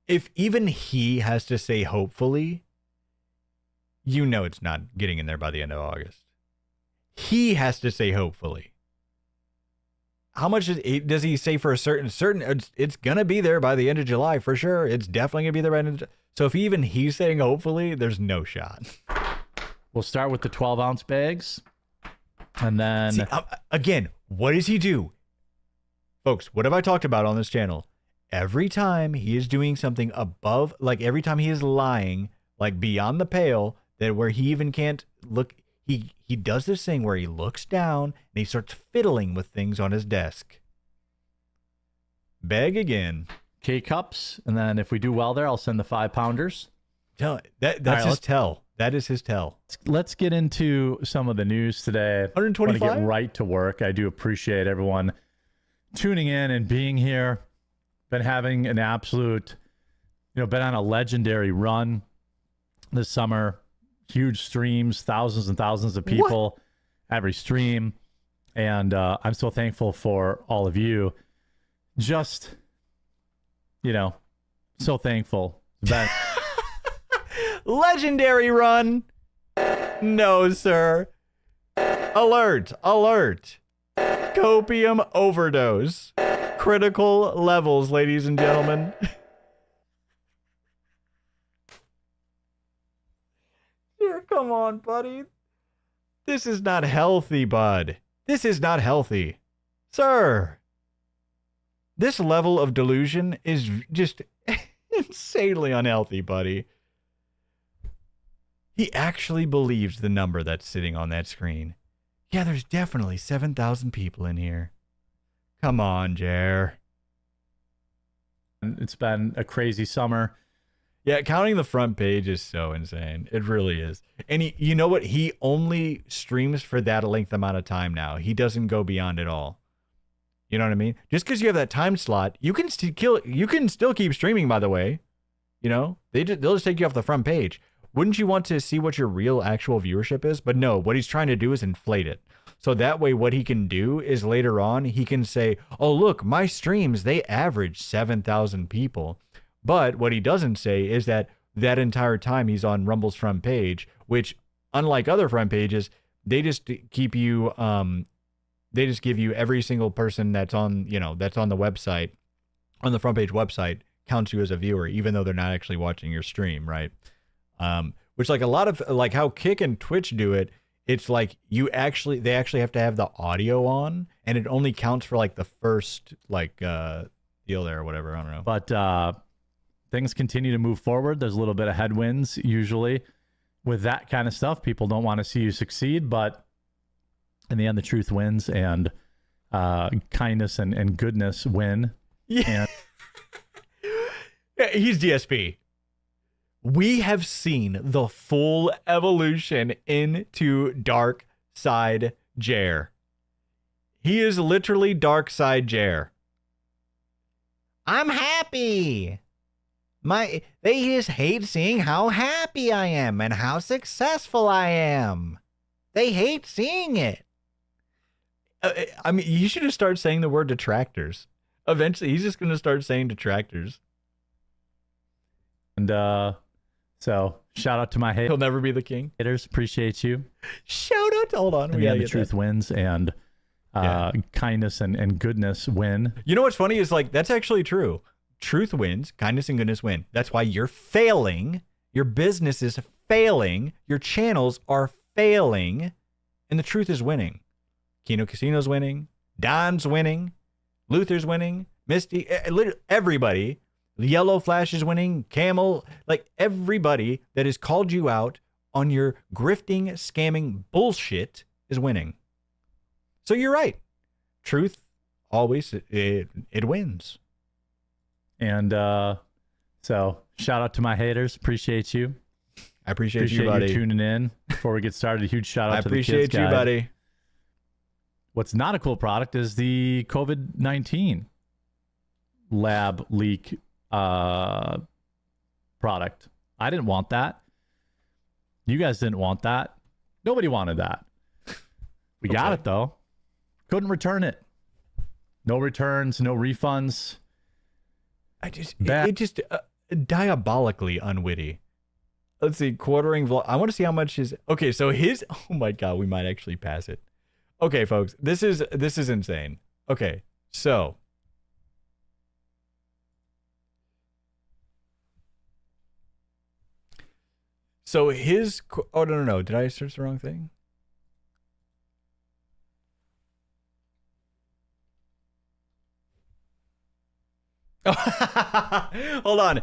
If even he has to say hopefully, you know it's not getting in there by the end of August. He has to say hopefully. How much does he say for a certain? It's gonna be there by the end of July for sure. It's definitely gonna be there by the end of, so if he's saying hopefully, there's no shot. We'll start with the 12-ounce bags, and then again, what does he do, folks? What have I talked about on this channel? Every time he is doing something above, like every time he is lying, like beyond the pale, that where he even can't look. He does this thing where he looks down and he starts fiddling with things on his desk. Beg again. K-cups, and then if we do well there, I'll send the 5-pounders. That's his tell. That is his tell. Let's get into some of the news today. 125? I want to get right to work. I do appreciate everyone tuning in and being here. Been having an absolute, been on a legendary run this summer. Huge streams, thousands and thousands of people every stream. And I'm so thankful for all of you. Just, so thankful. Legendary run. No, sir. Alert. Copium overdose. Critical levels, ladies and gentlemen. Come on, buddy. This is not healthy, bud. This is not healthy. Sir. This level of delusion is just insanely unhealthy, buddy. He actually believes the number that's sitting on that screen. Yeah, there's definitely 7,000 people in here. Come on, Jer. It's been a crazy summer. Yeah, counting the front page is so insane. It really is. And you know what? He only streams for that length amount of time now. He doesn't go beyond it all. You know what I mean? Just because you have that time slot, you can still keep streaming, by the way. They'll just take you off the front page. Wouldn't you want to see what your real actual viewership is? But no, what he's trying to do is inflate it. So that way what he can do is later on, he can say, oh, look, my streams, they average 7,000 people. But what he doesn't say is that entire time he's on Rumble's front page, which unlike other front pages, they just keep you, they just give you every single person that's on, that's on the website, on the front page website, counts you as a viewer, even though they're not actually watching your stream, right? Which like a lot of, like how Kick and Twitch do it, it's like they actually have to have the audio on, and it only counts for like the first, like, deal there or whatever, I don't know. But, things continue to move forward. There's a little bit of headwinds usually with that kind of stuff. People don't want to see you succeed, but in the end, the truth wins, and kindness and goodness win. Yeah. He's DSP. We have seen the full evolution into Dark Side Jer. He is literally Dark Side Jer. I'm happy. They just hate seeing how happy I am and how successful I am. They hate seeing it. I mean, you should have started saying the word detractors. Eventually, he's just going to start saying detractors. And so, shout out to my haters. He'll never be the king. Haters, appreciate you. Shout out to, hold on. And the truth wins, and kindness and goodness win. You know what's funny is, like, that's actually true. Truth wins, kindness and goodness win. That's why you're failing. Your business is failing. Your channels are failing. And the truth is winning. Kino Casino's winning. Don's winning. Luther's winning. Misty, everybody. Yellow Flash is winning. Camel, like everybody that has called you out on your grifting, scamming bullshit is winning. So you're right. Truth always, it wins. And so shout out to my haters. Appreciate you. I appreciate you, buddy. You tuning in. Before we get started, a huge shout out to the Kids appreciate you, Guide. buddy. What's not a cool product is the COVID-19 lab leak product. I didn't want that. You guys didn't want that. Nobody wanted that. We got it though. Couldn't return it. No returns, no refunds. It just diabolically unwitty. Let's see, quartering vlog. I want to see how much his. Okay, so his. Oh my god, we might actually pass it. Okay, folks, this is insane. Okay, so. So his. Oh no! Did I search the wrong thing? Hold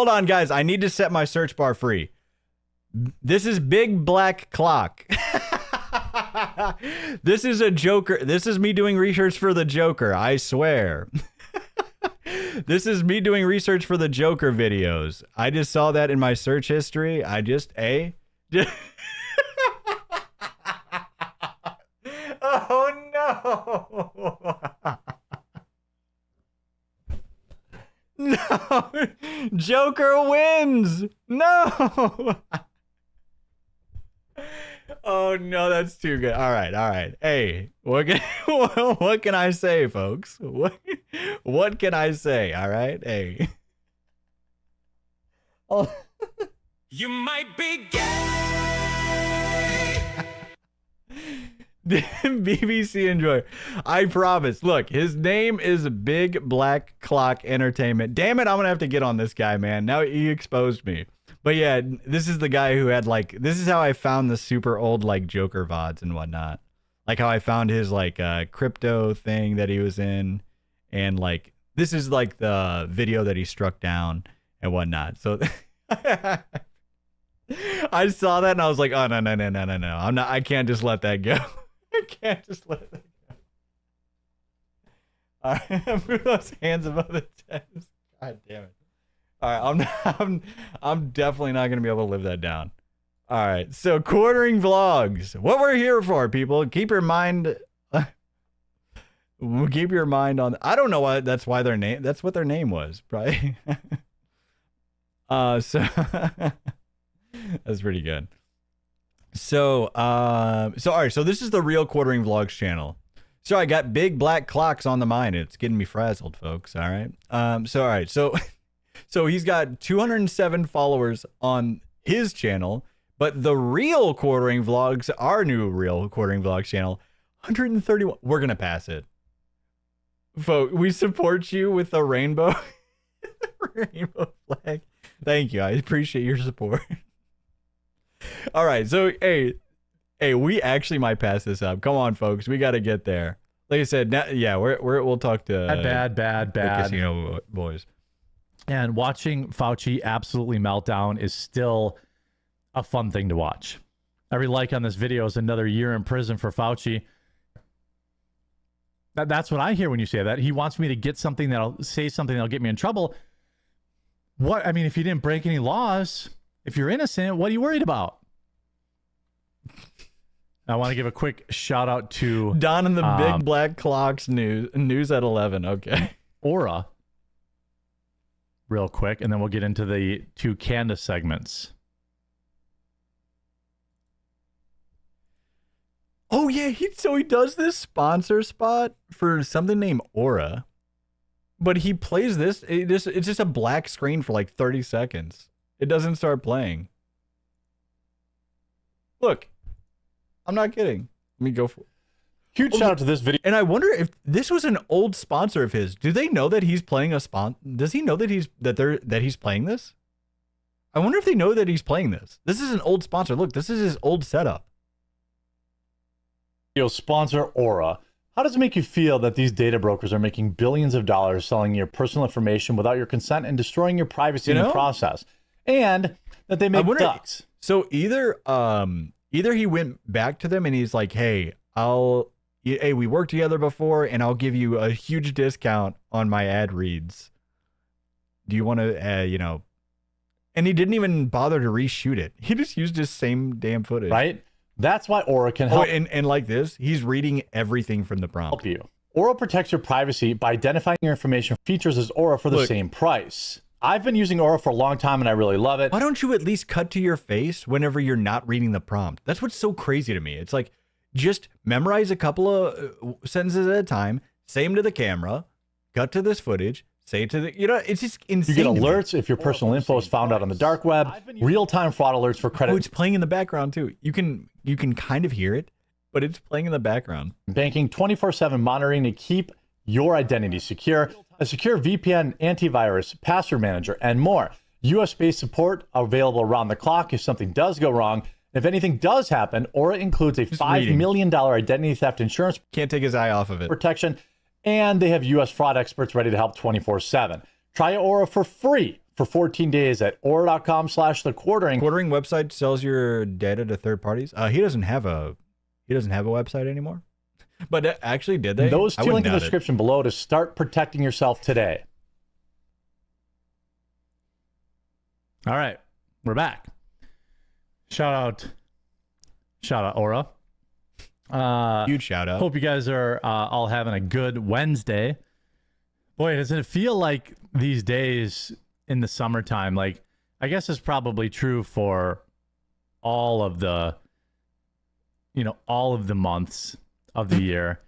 on, guys. I need to set my search bar free. This is Big Black Clock. This is a Joker. This is me doing research for the Joker. I swear. This is me doing research for the Joker videos. I just saw that in my search history. Oh no. No, Joker wins. No. Oh no, that's too good. All right. Hey, what can I say, folks? What can I say? All right, hey. Oh. You might be gay. BBC enjoy. I promise. Look, his name is Big Black Clock Entertainment. Damn it, I'm gonna have to get on this guy, man. Now he exposed me. But yeah, this is the guy who had like, this is how I found the super old like Joker VODs and whatnot. Like how I found his like crypto thing that he was in, and like this is like the video that he struck down and whatnot. So I saw that and I was like, oh no. I can't just let that go. I can't just let that go. All right, move those hands above the tents. God damn it. All right, I'm definitely not gonna be able to live that down. All right, so quartering vlogs. What we're here for, people. Keep your mind. Keep your mind on. I don't know why. That's why their name. That's what their name was, right? So that's pretty good. So all right, so this is the real quartering vlogs channel. So I got Big Black Clocks on the mind. It's getting me frazzled, folks. All right. So all right, so he's got 207 followers on his channel, but the real quartering vlogs, our new real quartering vlogs channel, 131. We're gonna pass it. Folks, we support you with the rainbow rainbow flag. Thank you. I appreciate your support. All right, so hey, we actually might pass this up. Come on, folks, we got to get there. Like I said, yeah, we'll talk to bad casino boys. And watching Fauci absolutely meltdown is still a fun thing to watch. Every like on this video is another year in prison for Fauci. That's what I hear when you say that. He wants me to get something that'll say something that'll get me in trouble. What? I mean, if you didn't break any laws, if you're innocent, what are you worried about? I want to give a quick shout out to Don and the Big Black Clocks news at 11. Okay. Aura. Real quick, and then we'll get into the two Candace segments. Oh yeah, so he does this sponsor spot for something named Aura, but he plays this. It's just a black screen for like 30 seconds. It doesn't start playing. Look, I'm not kidding. Let me go for. Huge shout out to this video. And I wonder if this was an old sponsor of his. Do they know that he's playing a Does he know that he's playing this? I wonder if they know that he's playing this. This is an old sponsor. Look, this is his old setup. Sponsor Aura. How does it make you feel that these data brokers are making billions of dollars selling your personal information without your consent and destroying your privacy in the process? And that they make ducks. So either he went back to them and he's like, hey, we worked together before and I'll give you a huge discount on my ad reads. Do you want to, and he didn't even bother to reshoot it. He just used his same damn footage. Right? That's why Aura can help. And like this, he's reading everything from the prompt. Help you. Aura protects your privacy by identifying your information features as Aura for the same price. I've been using Aura for a long time and I really love it. Why don't you at least cut to your face whenever you're not reading the prompt? That's what's so crazy to me. It's like, just memorize a couple of sentences at a time, say them to the camera, cut to this footage, say it to the, it's just You insane. get to me. alerts if your personal info is found out on the dark web, real-time fraud alerts for credit. Oh, it's playing in the background too. You can kind of hear it, but it's playing in the background. Banking 24/7 monitoring to keep your identity secure, a secure VPN, antivirus, password manager, and more. US-based support available around the clock if something does go wrong. If anything does happen, Aura includes a $5 million identity theft insurance. Can't take his eye off of it. Protection, and they have US fraud experts ready to help 24/7. Try Aura for free for 14 days at aura.com/thequartering. Quartering website sells your data to third parties. He doesn't have a website anymore. But actually, did they? Those two links in the description below to start protecting yourself today. All right, we're back. Shout out Aura. Huge shout out. Hope you guys are all having a good Wednesday. Boy, doesn't it feel like these days in the summertime, like, I guess it's probably true for all of the months of the year,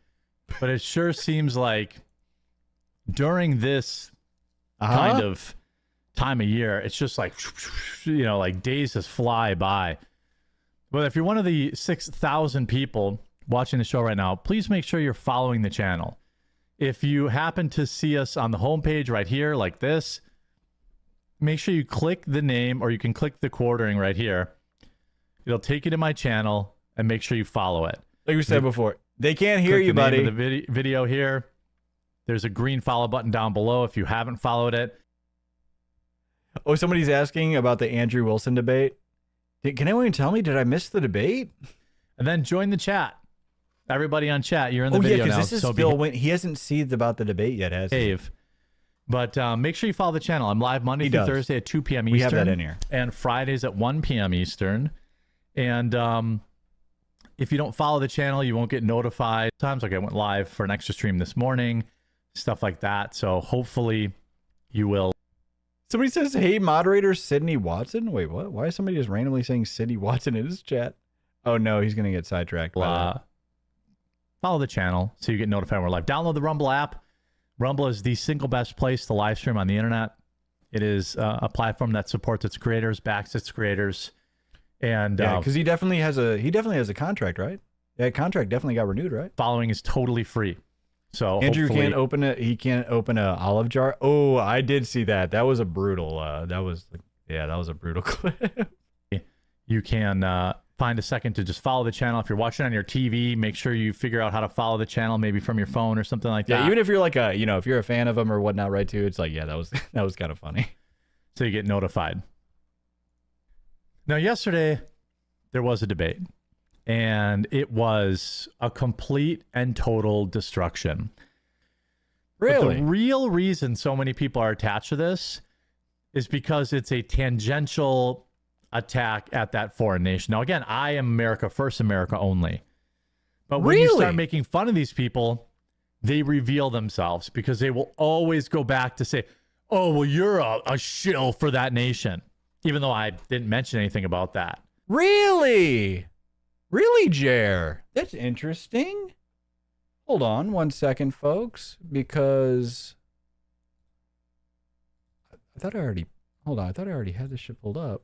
but it sure seems like during this kind of time of year, it's just like, like days just fly by. But if you're one of the 6,000 people watching the show right now, please make sure you're following the channel. If you happen to see us on the homepage right here like this, make sure you click the name, or you can click the quartering right here. It'll take you to my channel, and make sure you follow it. Like we said before, they can't hear you, buddy. The video here. There's a green follow button down below if you haven't followed it. Oh, somebody's asking about the Andrew Wilson debate. Can anyone tell me, did I miss the debate? And then join the chat. Everybody on chat, you're in the video now. This is Phil he hasn't seen about the debate yet, has he? But make sure you follow the channel. I'm live Monday through Thursday at 2 p.m. Eastern. We have that in here. And Fridays at 1 p.m. Eastern. And if you don't follow the channel, you won't get notified. Sometimes, like, I went live for an extra stream this morning, stuff like that. So hopefully you will. Somebody says, hey, moderator Sydney Watson. Wait, what? Why is somebody just randomly saying Sydney Watson in his chat? Oh, no, he's going to get sidetracked. Follow the channel so you get notified when we're live. Download the Rumble app. Rumble is the single best place to live stream on the internet. It is a platform that supports its creators, backs its creators. And yeah, because he definitely has a contract, right? Yeah, contract definitely got renewed, right? Following is totally free. So Andrew can't open it. He can't open a olive jar. Oh, I did see that. That was a brutal. That was a brutal clip. You can find a second to just follow the channel. If you're watching on your TV, make sure you figure out how to follow the channel, maybe from your phone or something like that. Yeah, even if you're like if you're a fan of him or whatnot, right? Too, it's like, yeah, that was kind of funny. So you get notified. Now, yesterday there was a debate, and it was a complete and total destruction. Really? But the real reason so many people are attached to this is because it's a tangential attack at that foreign nation. Now, again, I am America first, America only. But when you start making fun of these people, they reveal themselves, because they will always go back to say, oh, well, you're a shill for that nation, even though I didn't mention anything about that. Really? Really, Jer? That's interesting. Hold on 1 second, folks, because I thought I already had this shit pulled up.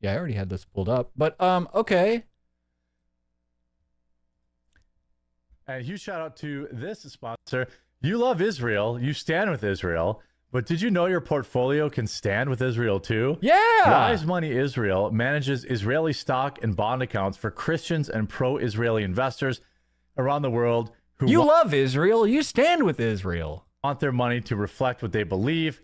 Yeah, I already had this pulled up, but okay. And a huge shout out to this sponsor. You love Israel. You stand with Israel. But did you know your portfolio can stand with Israel too? Yeah. Wise Money Israel manages Israeli stock and bond accounts for Christians and pro-Israeli investors around the world who love Israel. You stand with Israel. Want their money to reflect what they believe.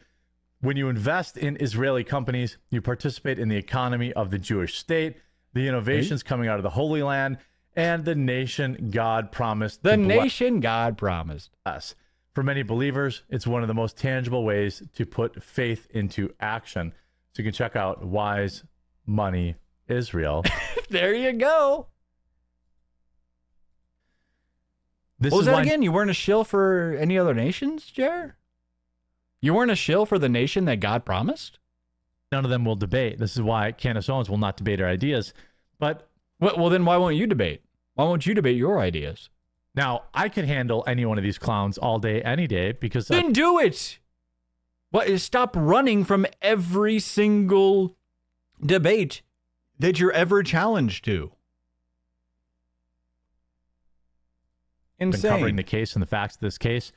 When you invest in Israeli companies, you participate in the economy of the Jewish state, the innovations coming out of the Holy Land, and the nation God promised. The nation God promised us. For many believers, it's one of the most tangible ways to put faith into action. So you can check out Wise Money Israel. There you go. What was that again? You weren't a shill for any other nations, Jer? You weren't a shill for the nation that God promised? None of them will debate. This is why Candace Owens will not debate our ideas. But well, then why won't you debate? Why won't you debate your ideas? Now, I could handle any one of these clowns all day, any day, because... Then do it! What, stop running from every single debate that you're ever challenged to. Insane. Been covering the case and the facts of this case.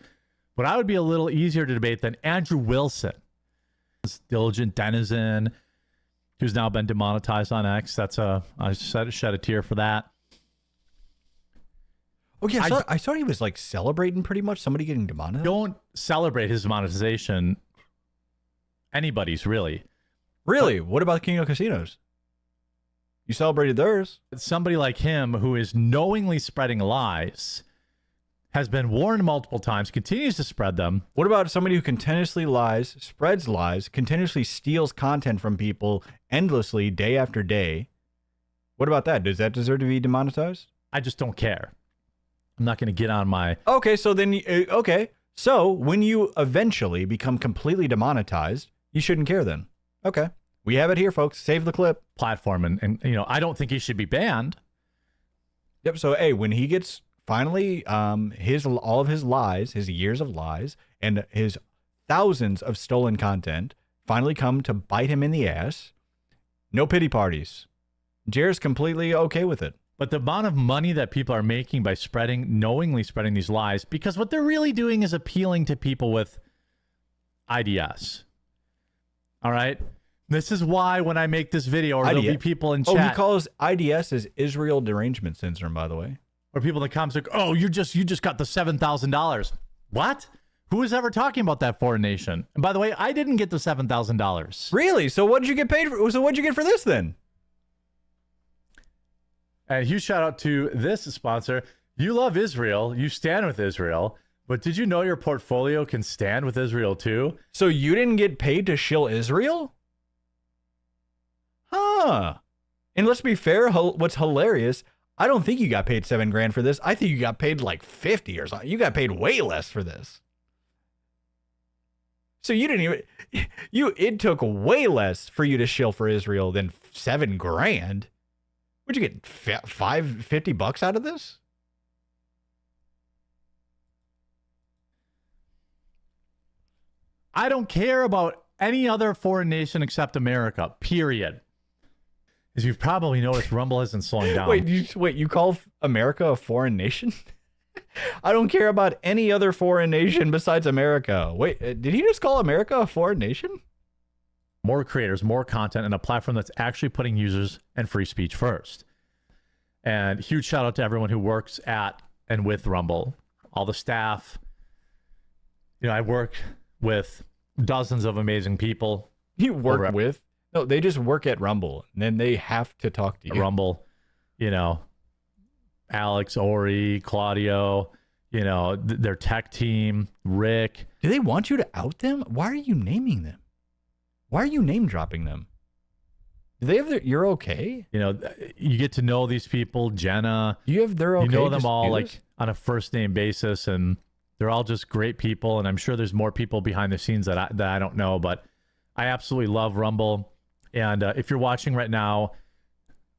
But I would be a little easier to debate than Andrew Wilson, this diligent denizen who's now been demonetized on X. I shed a tear for that. Oh, yeah, I thought he was like celebrating pretty much somebody getting demonetized. Don't celebrate his demonetization. Anybody's really. Really? What about King of Casinos? You celebrated theirs. Somebody like him who is knowingly spreading lies, has been warned multiple times, continues to spread them. What about somebody who continuously lies, spreads lies, continuously steals content from people endlessly day after day? What about that? Does that deserve to be demonetized? I just don't care. I'm not going to get on my... Okay, so then, okay. So when you eventually become completely demonetized, you shouldn't care then. Okay. We have it here, folks. Save the clip. Platform. And you know, I don't think he should be banned. Yep. So, hey, when he gets finally all of his lies, his years of lies, and his thousands of stolen content finally come to bite him in the ass, no pity parties. Jared's completely okay with it. But the amount of money that people are making by knowingly spreading these lies, because what they're really doing is appealing to people with IDS. All right? This is why when I make this video, or there'll be people in chat. Oh, he calls IDS as Israel derangement syndrome, by the way. Or people in the comments like, oh, you just got the $7,000. What? Who was ever talking about that foreign nation? And by the way, I didn't get the $7,000. Really? So what did you get paid for? So what did you get for this then? And huge shout out to this sponsor. You love Israel. You stand with Israel. But did you know your portfolio can stand with Israel too? So you didn't get paid to shill Israel? Huh. And let's be fair, what's hilarious, I don't think you got paid $7,000 for this. I think you got paid like 50 or something. You got paid way less for this. So you didn't even, it took way less for you to shill for Israel than $7,000. What'd you get, $50 out of this? I don't care about any other foreign nation except America, period. As you've probably noticed, Rumble isn't slowing down. Wait, you call America a foreign nation? I don't care about any other foreign nation besides America. Wait, did he just call America a foreign nation? More creators, more content, and a platform that's actually putting users and free speech first. And huge shout out to everyone who works at and with Rumble, all the staff. You know, I work with dozens of amazing people. You work with? No, they just work at Rumble, and then they have to talk to you. Rumble, you know, Alex, Ori, Claudio, you know, their tech team, Rick. Do they want you to out them? Why are you naming them? Why are you name dropping them? Do they have you're okay? You know, you get to know these people, Jenna. You have their okay. You know them all like on a first name basis, and they're all just great people. And I'm sure there's more people behind the scenes that I don't know, but I absolutely love Rumble. And if you're watching right now,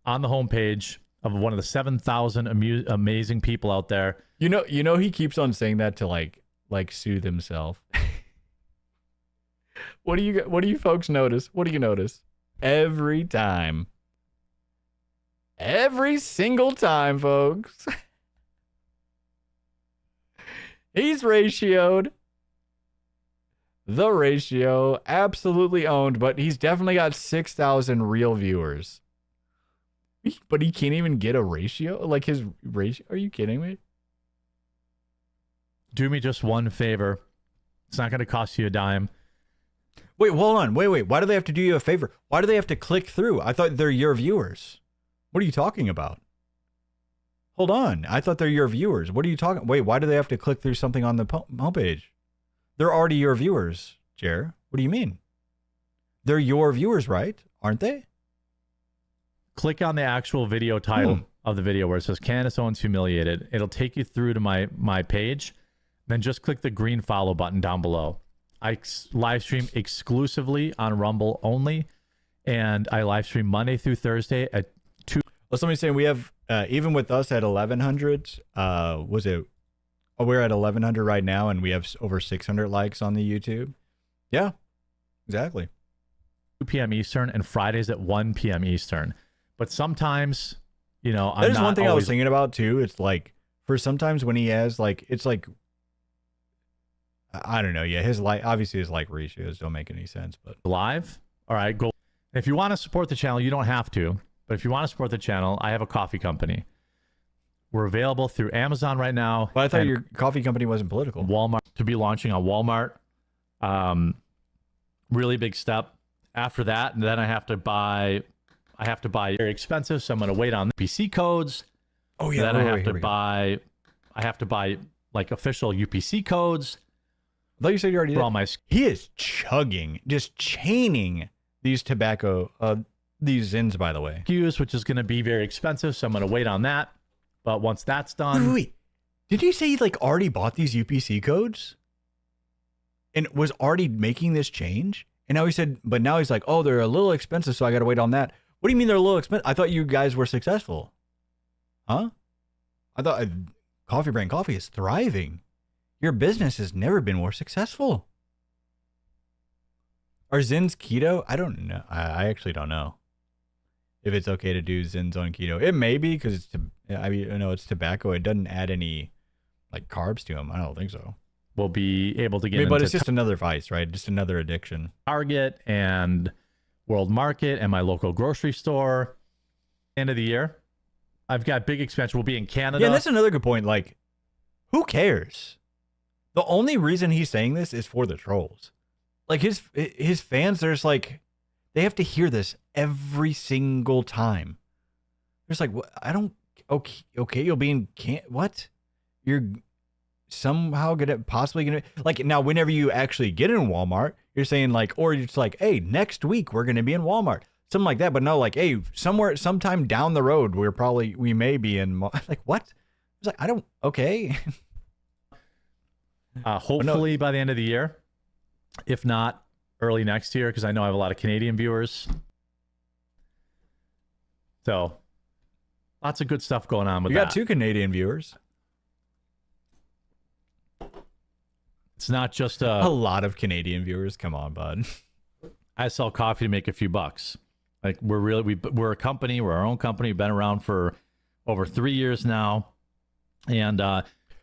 on the homepage of one of the 7,000 amazing people out there, you know, he keeps on saying that to like soothe himself. What do you folks notice? What do you notice? Every time. Every single time, folks. He's ratioed. The ratio, absolutely owned, but he's definitely got 6,000 real viewers. But he can't even get a ratio? Like his ratio? Are you kidding me? Do me just one favor. It's not going to cost you a dime. Wait, hold on. Wait. Why do they have to do you a favor? Why do they have to click through? I thought they're your viewers. What are you talking about? Hold on. I thought they're your viewers. What are you talking? Wait, why do they have to click through something on the homepage? They're already your viewers, Jer. What do you mean? They're your viewers, right? Aren't they? Click on the actual video title of the video where it says Candace Owens Humiliated. It'll take you through to my page. Then just click the green follow button down below. I live stream exclusively on Rumble only, and I live stream Monday through Thursday at 2. Well, somebody's saying we have even with us at 1100, was it? Oh, we're at 1100 right now, and we have over 600 likes on the YouTube. Yeah, exactly. 2 p.m. Eastern and Fridays at 1 p.m. Eastern. But sometimes, you know, That is one thing I was thinking about too. It's like for sometimes when he has like, it's like, I don't know. Yeah, his like obviously his like ratios don't make any sense. But live. All right, go. If you want to support the channel, you don't have to. But if you want to support the channel, I have a coffee company. We're available through Amazon right now. But I thought your coffee company wasn't political. Walmart, to be launching on Walmart. Really big step. After that, and then I have to buy very expensive, so I'm going to wait on the UPC codes. Oh yeah. Then I have to buy like official UPC codes. I thought you said you already did. All my he is chugging, just chaining these tobacco, these Zins, by the way. Tues, which is going to be very expensive, so I'm going to wait on that. But once that's done, Wait. Did you say he like already bought these UPC codes and was already making this change? And now he said, but now he's like, oh, they're a little expensive, so I got to wait on that. What do you mean they're a little expensive? I thought you guys were successful. Huh? I thought Coffee Brand Coffee is thriving. Your business has never been more successful. Are Zins keto? I don't know. I actually don't know if it's okay to do Zins on keto. It may be because it's tobacco. It doesn't add any like carbs to them. I don't think so. we'll be able to get but into it's just another vice, right? Just another addiction. Target and World Market and my local grocery store. End of the year, I've got big expansion. We'll be in Canada. Yeah, that's another good point. Like, who cares? The only reason he's saying this is for the trolls. Like his fans, there's like, they have to hear this every single time. There's like, what? I don't. Okay, you'll be in what? You're somehow possibly gonna like now. Whenever you actually get in Walmart, you're saying like, or it's like, hey, next week we're gonna be in Walmart, something like that. But no, like, hey, sometime down the road, we may be in. Like what? It's like I don't. Okay. Hopefully by the end of the year, if not early next year, because I know I have a lot of Canadian viewers. So lots of good stuff going on with that. You got 2 Canadian viewers. It's not just a lot of Canadian viewers. Come on, bud. I sell coffee to make a few bucks. Like we're a company. We're our own company. We've been around for over 3 years now. And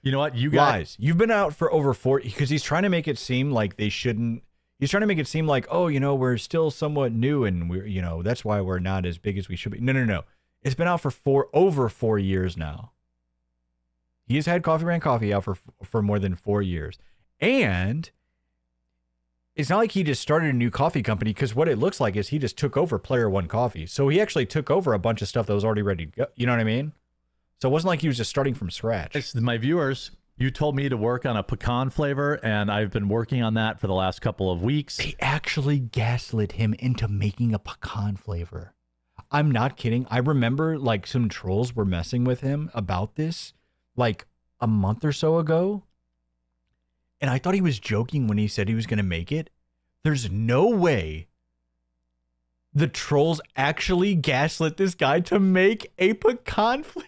you know what? You guys, you've been out for over 4 because he's trying to make it seem like they shouldn't. He's trying to make it seem like, oh, we're still somewhat new and we're, that's why we're not as big as we should be. No. It's been out for over 4 years now. He has had Coffee Brand Coffee out for more than 4 years. And it's not like he just started a new coffee company, because what it looks like is he just took over Player One Coffee. So he actually took over a bunch of stuff that was already ready to go. You know what I mean? So it wasn't like he was just starting from scratch. My viewers, you told me to work on a pecan flavor, and I've been working on that for the last couple of weeks. They actually gaslit him into making a pecan flavor. I'm not kidding. I remember like some trolls were messing with him about this like a month or so ago. And I thought he was joking when he said he was going to make it. There's no way the trolls actually gaslit this guy to make a pecan flavor.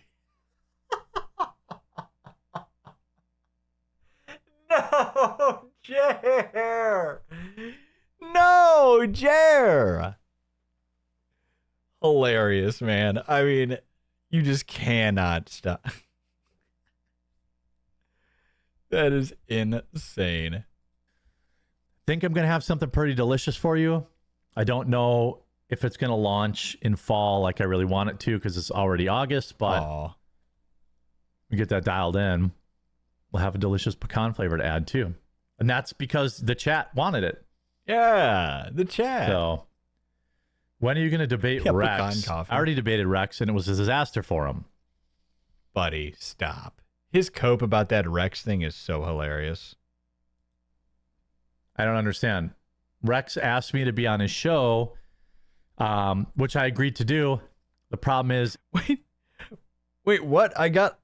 No, Jer. No, Jer. Hilarious, man. I mean, you just cannot stop. That is insane. Think I'm going to have something pretty delicious for you. I don't know if it's going to launch in fall like I really want it to, because it's already August, but we get that dialed in. We'll have a delicious pecan flavor to add too. And that's because the chat wanted it. Yeah, the chat. So when are you going to debate Rex? I already debated Rex, and it was a disaster for him. Buddy, stop. His cope about that Rex thing is so hilarious. I don't understand. Rex asked me to be on his show, which I agreed to do. The problem is... Wait, what? I got...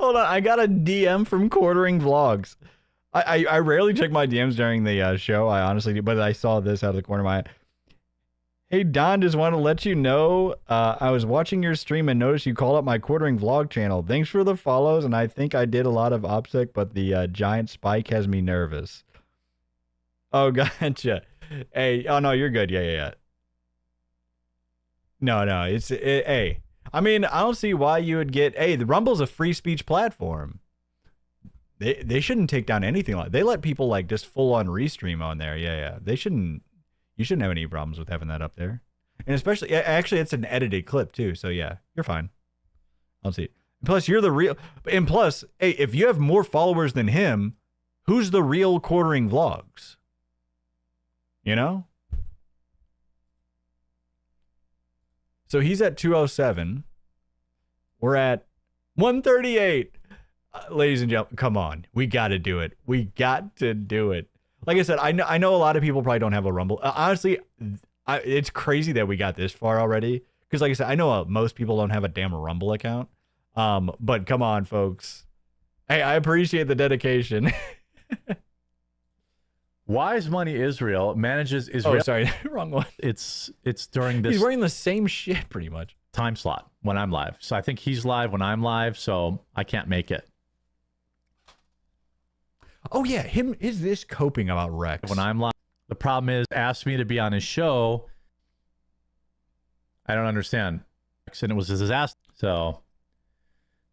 Hold on, I got a DM from Quartering Vlogs. I rarely check my DMs during the show, I honestly do, but I saw this out of the corner of my eye. Hey, Don, just want to let you know, I was watching your stream and noticed you called up my quartering vlog channel. Thanks for the follows, and I think I did a lot of OPSEC, but the giant spike has me nervous. Oh, gotcha. Hey, oh, no, you're good. Yeah. No, hey. I mean, I don't see why you would get, hey, the Rumble's a free speech platform. They shouldn't take down anything like, they let people like just full on restream on there. Yeah. You shouldn't have any problems with having that up there. And especially, actually, it's an edited clip too. So yeah, you're fine. I'll see. Plus, you're the real, and plus, hey, if you have more followers than him, who's the real quartering vlogs? You know? So he's at 207. We're at 138. Ladies and gentlemen, come on. We got to do it. We got to do it. Like I said, I know a lot of people probably don't have a Rumble. Honestly, it's crazy that we got this far already. Because like I said, I know most people don't have a damn Rumble account. But come on, folks. Hey, I appreciate the dedication. Wise Money Israel manages Israel. Oh, sorry. Wrong one. It's during this. He's wearing the same shit pretty much. Time slot when I'm live. So I think he's live when I'm live, so I can't make it. Oh, yeah. Him is this coping about Rex? When I'm live. The problem is, asked me to be on his show. I don't understand. And it was a disaster. So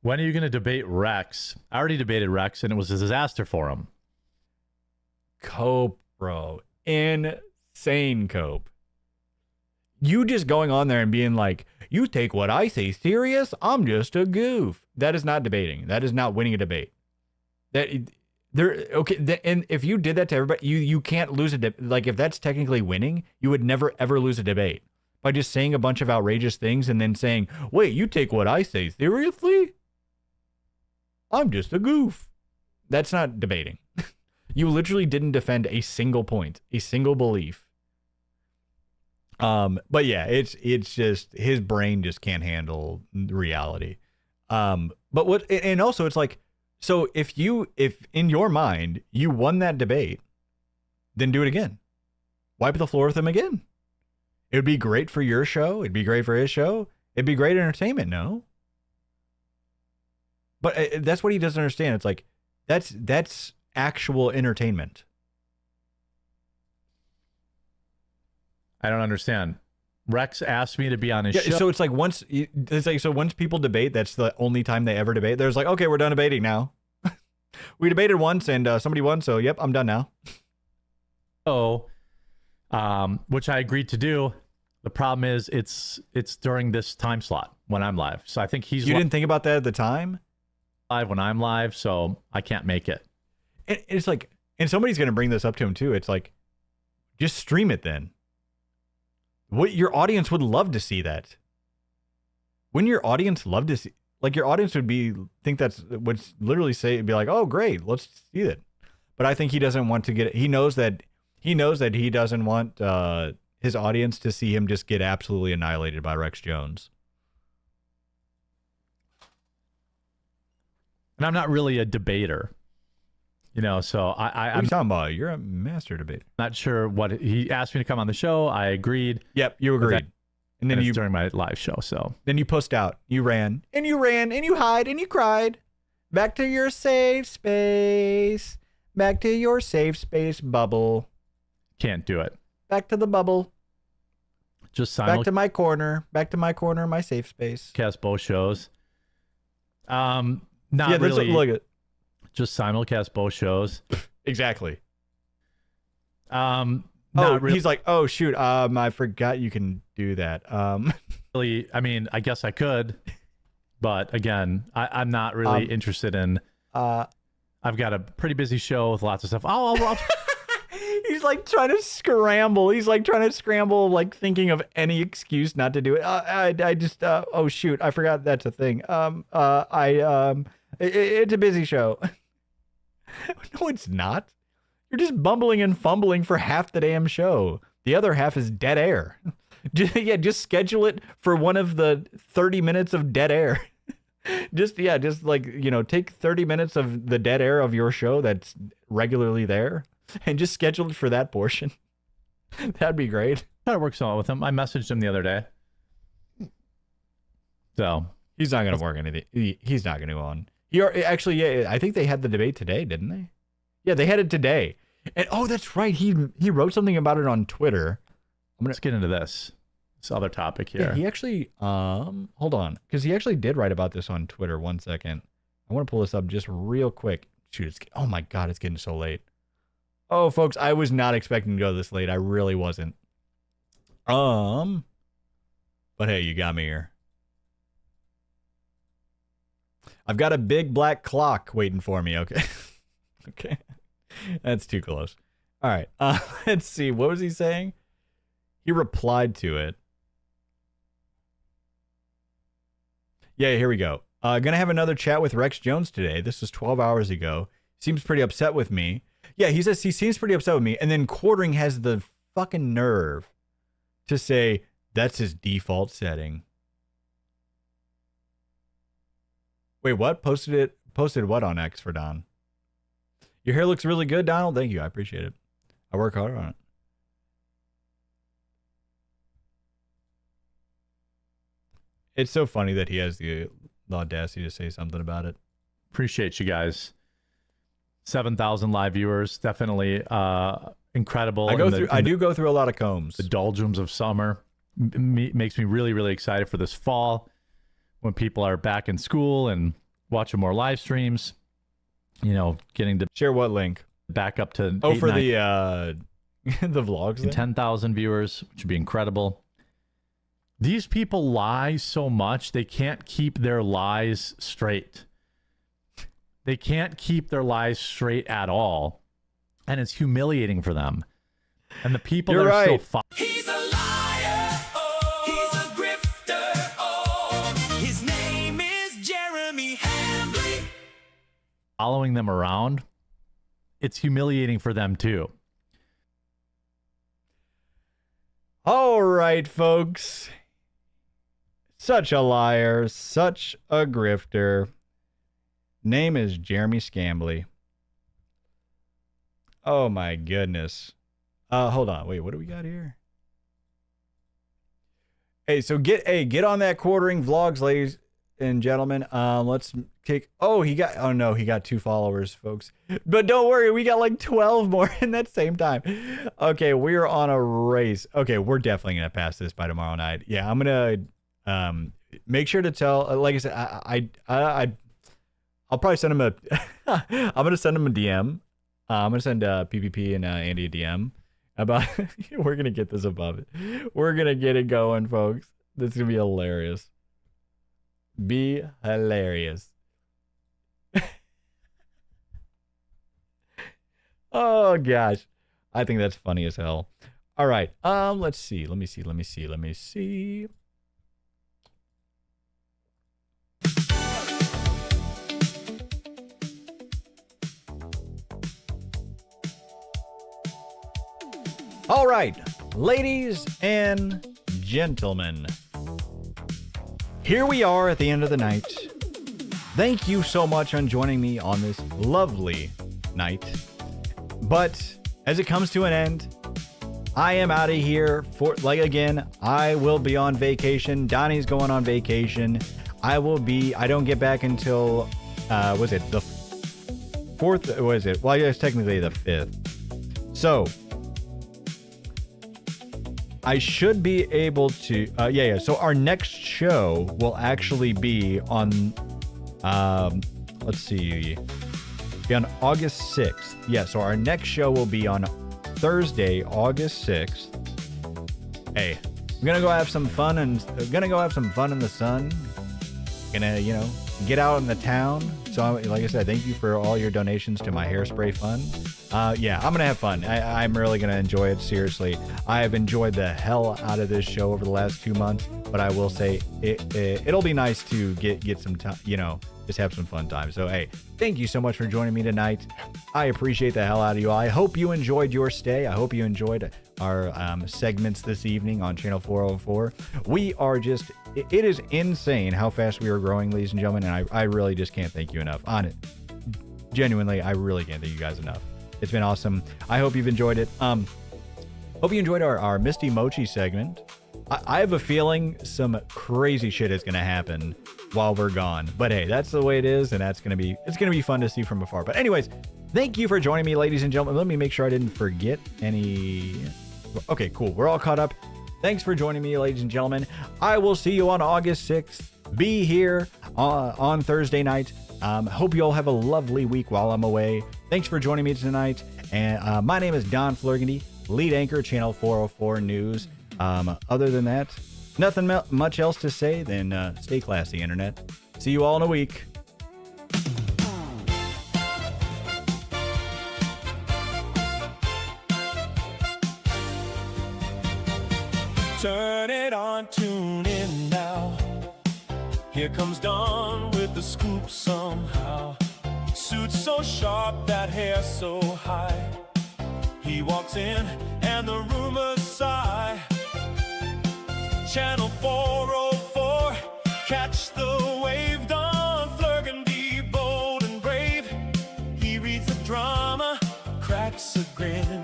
when are you going to debate Rex? I already debated Rex, and it was a disaster for him. Cope, bro. Insane cope. You just going on there and being like, you take what I say serious? I'm just a goof. That is not debating. That is not winning a debate. And if you did that to everybody, you can't lose a debate. Like, if that's technically winning, you would never ever lose a debate by just saying a bunch of outrageous things and then saying, wait, you take what I say seriously? I'm just a goof. That's not debating. You literally didn't defend a single point, a single belief. But yeah, it's just his brain just can't handle reality. And also it's like, so if in your mind you won that debate, then do it again. Wipe the floor with him again. It would be great for your show. It'd be great for his show. It'd be great entertainment. No. But that's what he doesn't understand. It's like, that's actual entertainment. I don't understand. Rex asked me to be on his show. So it's like once people debate, that's the only time they ever debate. There's like, okay, we're done debating now. We debated once and somebody won, so yep, I'm done now. Oh, which I agreed to do. The problem is it's during this time slot when I'm live. So I think he's. You didn't think about that at the time? Live when I'm live, so I can't make it. And it's like, and somebody's going to bring this up to him too. It's like, just stream it then. What your audience would love to see that. Wouldn't your audience love to see? Like, your audience would think that's would literally say, it'd be like, oh great, let's see it. But I think he doesn't want to get it. He knows that he doesn't want his audience to see him just get absolutely annihilated by Rex Jones. And I'm not really a debater. You know, so I'm talking about. You're a master debater. Not sure what he asked me to come on the show. I agreed. Yep, you agreed. And then during my live show. So then you pushed out. You ran and you hide and you cried. Back to your safe space. Back to your safe space bubble. Can't do it. Back to the bubble. Just back to my corner. Back to my corner. My safe space. Cast both shows. Not really. Look at. Just simulcast both shows. Exactly. Really. He's like, oh shoot, I forgot you can do that. Really, I mean, I guess I could, but again, I'm not really interested in. I've got a pretty busy show with lots of stuff. I'll He's like trying to scramble. Like thinking of any excuse not to do it. I just, oh shoot, I forgot that's a thing. It's a busy show. No, it's not. You're just bumbling and fumbling for half the damn show. The other half is dead air. Just schedule it for one of the 30 minutes of dead air. just like, take 30 minutes of the dead air of your show that's regularly there and just schedule it for that portion. That'd be great. try to work something with him. I messaged him the other day. So he's not going to work anything. He's not going to go on. Actually, yeah, I think they had the debate today, didn't they? Yeah, they had it today. And oh, that's right. He wrote something about it on Twitter. Let's get into this other topic here. Yeah, he actually, hold on, because he actually did write about this on Twitter. 1 second. I want to pull this up just real quick. Shoot, oh my God, it's getting so late. Oh, folks, I was not expecting to go this late. I really wasn't. But hey, you got me here. I've got a big black clock waiting for me. Okay. Okay. That's too close. All right. Let's see. What was he saying? He replied to it. Yeah, here we go. Gonna have another chat with Rex Jones today. This was 12 hours ago. Seems pretty upset with me. Yeah, he says he seems pretty upset with me. And then Quartering has the fucking nerve to say that's his default setting. Wait, what? Posted what on X for Don? Your hair looks really good, Donald. Thank you. I appreciate it. I work hard on it. It's so funny that he has the audacity to say something about it. Appreciate you guys. 7,000 live viewers. Definitely incredible. I do go through a lot of combs. The doldrums of summer makes me really, really excited for this fall when people are back in school and watching more live streams. You know, getting to share what link back up to the the vlogs. 10,000 viewers, which would be incredible. These people lie so much they can't keep their lies straight. They can't keep their lies straight at all, and it's humiliating for them. And the people You're that are right. still He's a liar. Oh, he's a grifter. Oh, his name is Jeremy Hambley. following them around, it's humiliating for them too. All right, folks. Such a liar, such a grifter. Name is Jeremy Scambly. Oh my goodness. Hold on. Wait, what do we got here? Hey, so get on that Quartering vlogs, ladies and gentlemen. Let's kick. Oh, he got 2 followers, folks. But don't worry, we got like 12 more in that same time. Okay, we're on a race. Okay, we're definitely gonna pass this by tomorrow night. Yeah, I'm gonna make sure to tell. Like I said, I'll probably send him a. I'm gonna send him a DM. I'm gonna send PPP and Andy a DM about. We're gonna get this above it. We're gonna get it going, folks. This is gonna be hilarious. Be hilarious. Oh gosh, I think that's funny as hell. All right, let's see. Let me see. All right, ladies and gentlemen, here we are at the end of the night. Thank you so much on joining me on this lovely night. But as it comes to an end, I am out of here for, again, I will be on vacation. Donnie's going on vacation. I don't get back until, was it the 4th? Was it? Well, I guess technically the 5th. So, I should be able to, yeah. So our next show will actually be on, let's see, be on August 6th. Yeah, so our next show will be on Thursday, August 6th. Hey, I'm gonna go have some fun in the sun. Gonna, get out in the town. So, like I said, thank you for all your donations to my hairspray fund. Yeah, I'm gonna have fun. I'm really gonna enjoy it. Seriously, I have enjoyed the hell out of this show over the last 2 months. But I will say it'll be nice to get some time. Just have some fun time. So hey, thank you so much for joining me tonight. I appreciate the hell out of you all. I hope you enjoyed your stay. I hope you enjoyed our segments this evening on Channel 404. We are just, it is insane how fast we are growing, ladies and gentlemen, and I really just can't thank you enough. On it, genuinely, I really can't thank you guys enough. It's been awesome. I hope you've enjoyed it. Hope you enjoyed our MistyMochii segment. I have a feeling some crazy shit is going to happen while we're gone. But hey, that's the way it is, and it's going to be fun to see from afar. But anyways, thank you for joining me, ladies and gentlemen. Let me make sure I didn't forget any. Okay, cool. We're all caught up. Thanks for joining me, ladies and gentlemen. I will see you on August 6th. Be here on Thursday night. Hope you all have a lovely week while I'm away. Thanks for joining me tonight. And my name is Don Flurgandy, lead anchor, Channel 404 News. Other than that, nothing much else to say than stay classy, Internet. See you all in a week. Turn it on, tune in now. Here comes Don with the scoop somehow. Suit so sharp, that hair so high. He walks in and the rumors sigh. Channel 404, catch the wave. Don Flurgandy, bold and brave. He reads the drama, cracks a grin,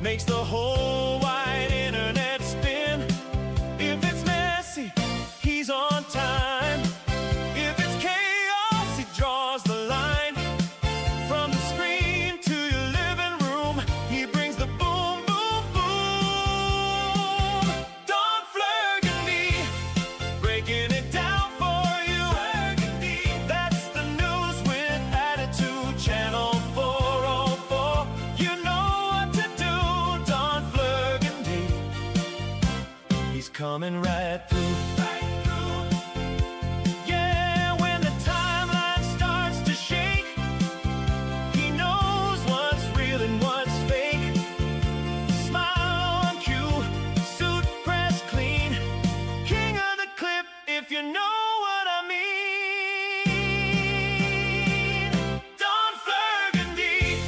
makes the whole wide internet spin. If it's messy, he's on time. If it's chaos, he draws the line. From the screen to your living room, he brings the boom, boom, boom. Don Flurgandy, breaking it down for you. Flurgandy, that's the news with attitude. Channel 404, you know what to do. Don Flurgandy, he's coming right through. Yeah, when the timeline starts to shake, he knows what's real and what's fake. Smile on cue, suit pressed clean, king of the clip, if you know what I mean. Don Flurgandy,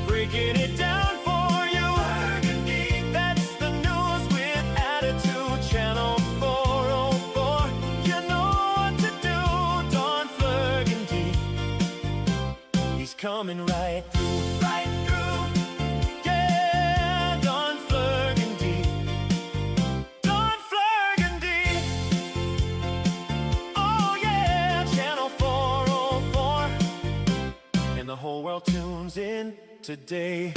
breaking it down for you. Flurgandy, that's the news with attitude. Channel 404, you know what to do. Don Flurgandy, he's coming right through, right through. Yeah, Don Flurgandy, Don Flurgandy. Oh yeah, Channel 404, and the whole world tunes in today.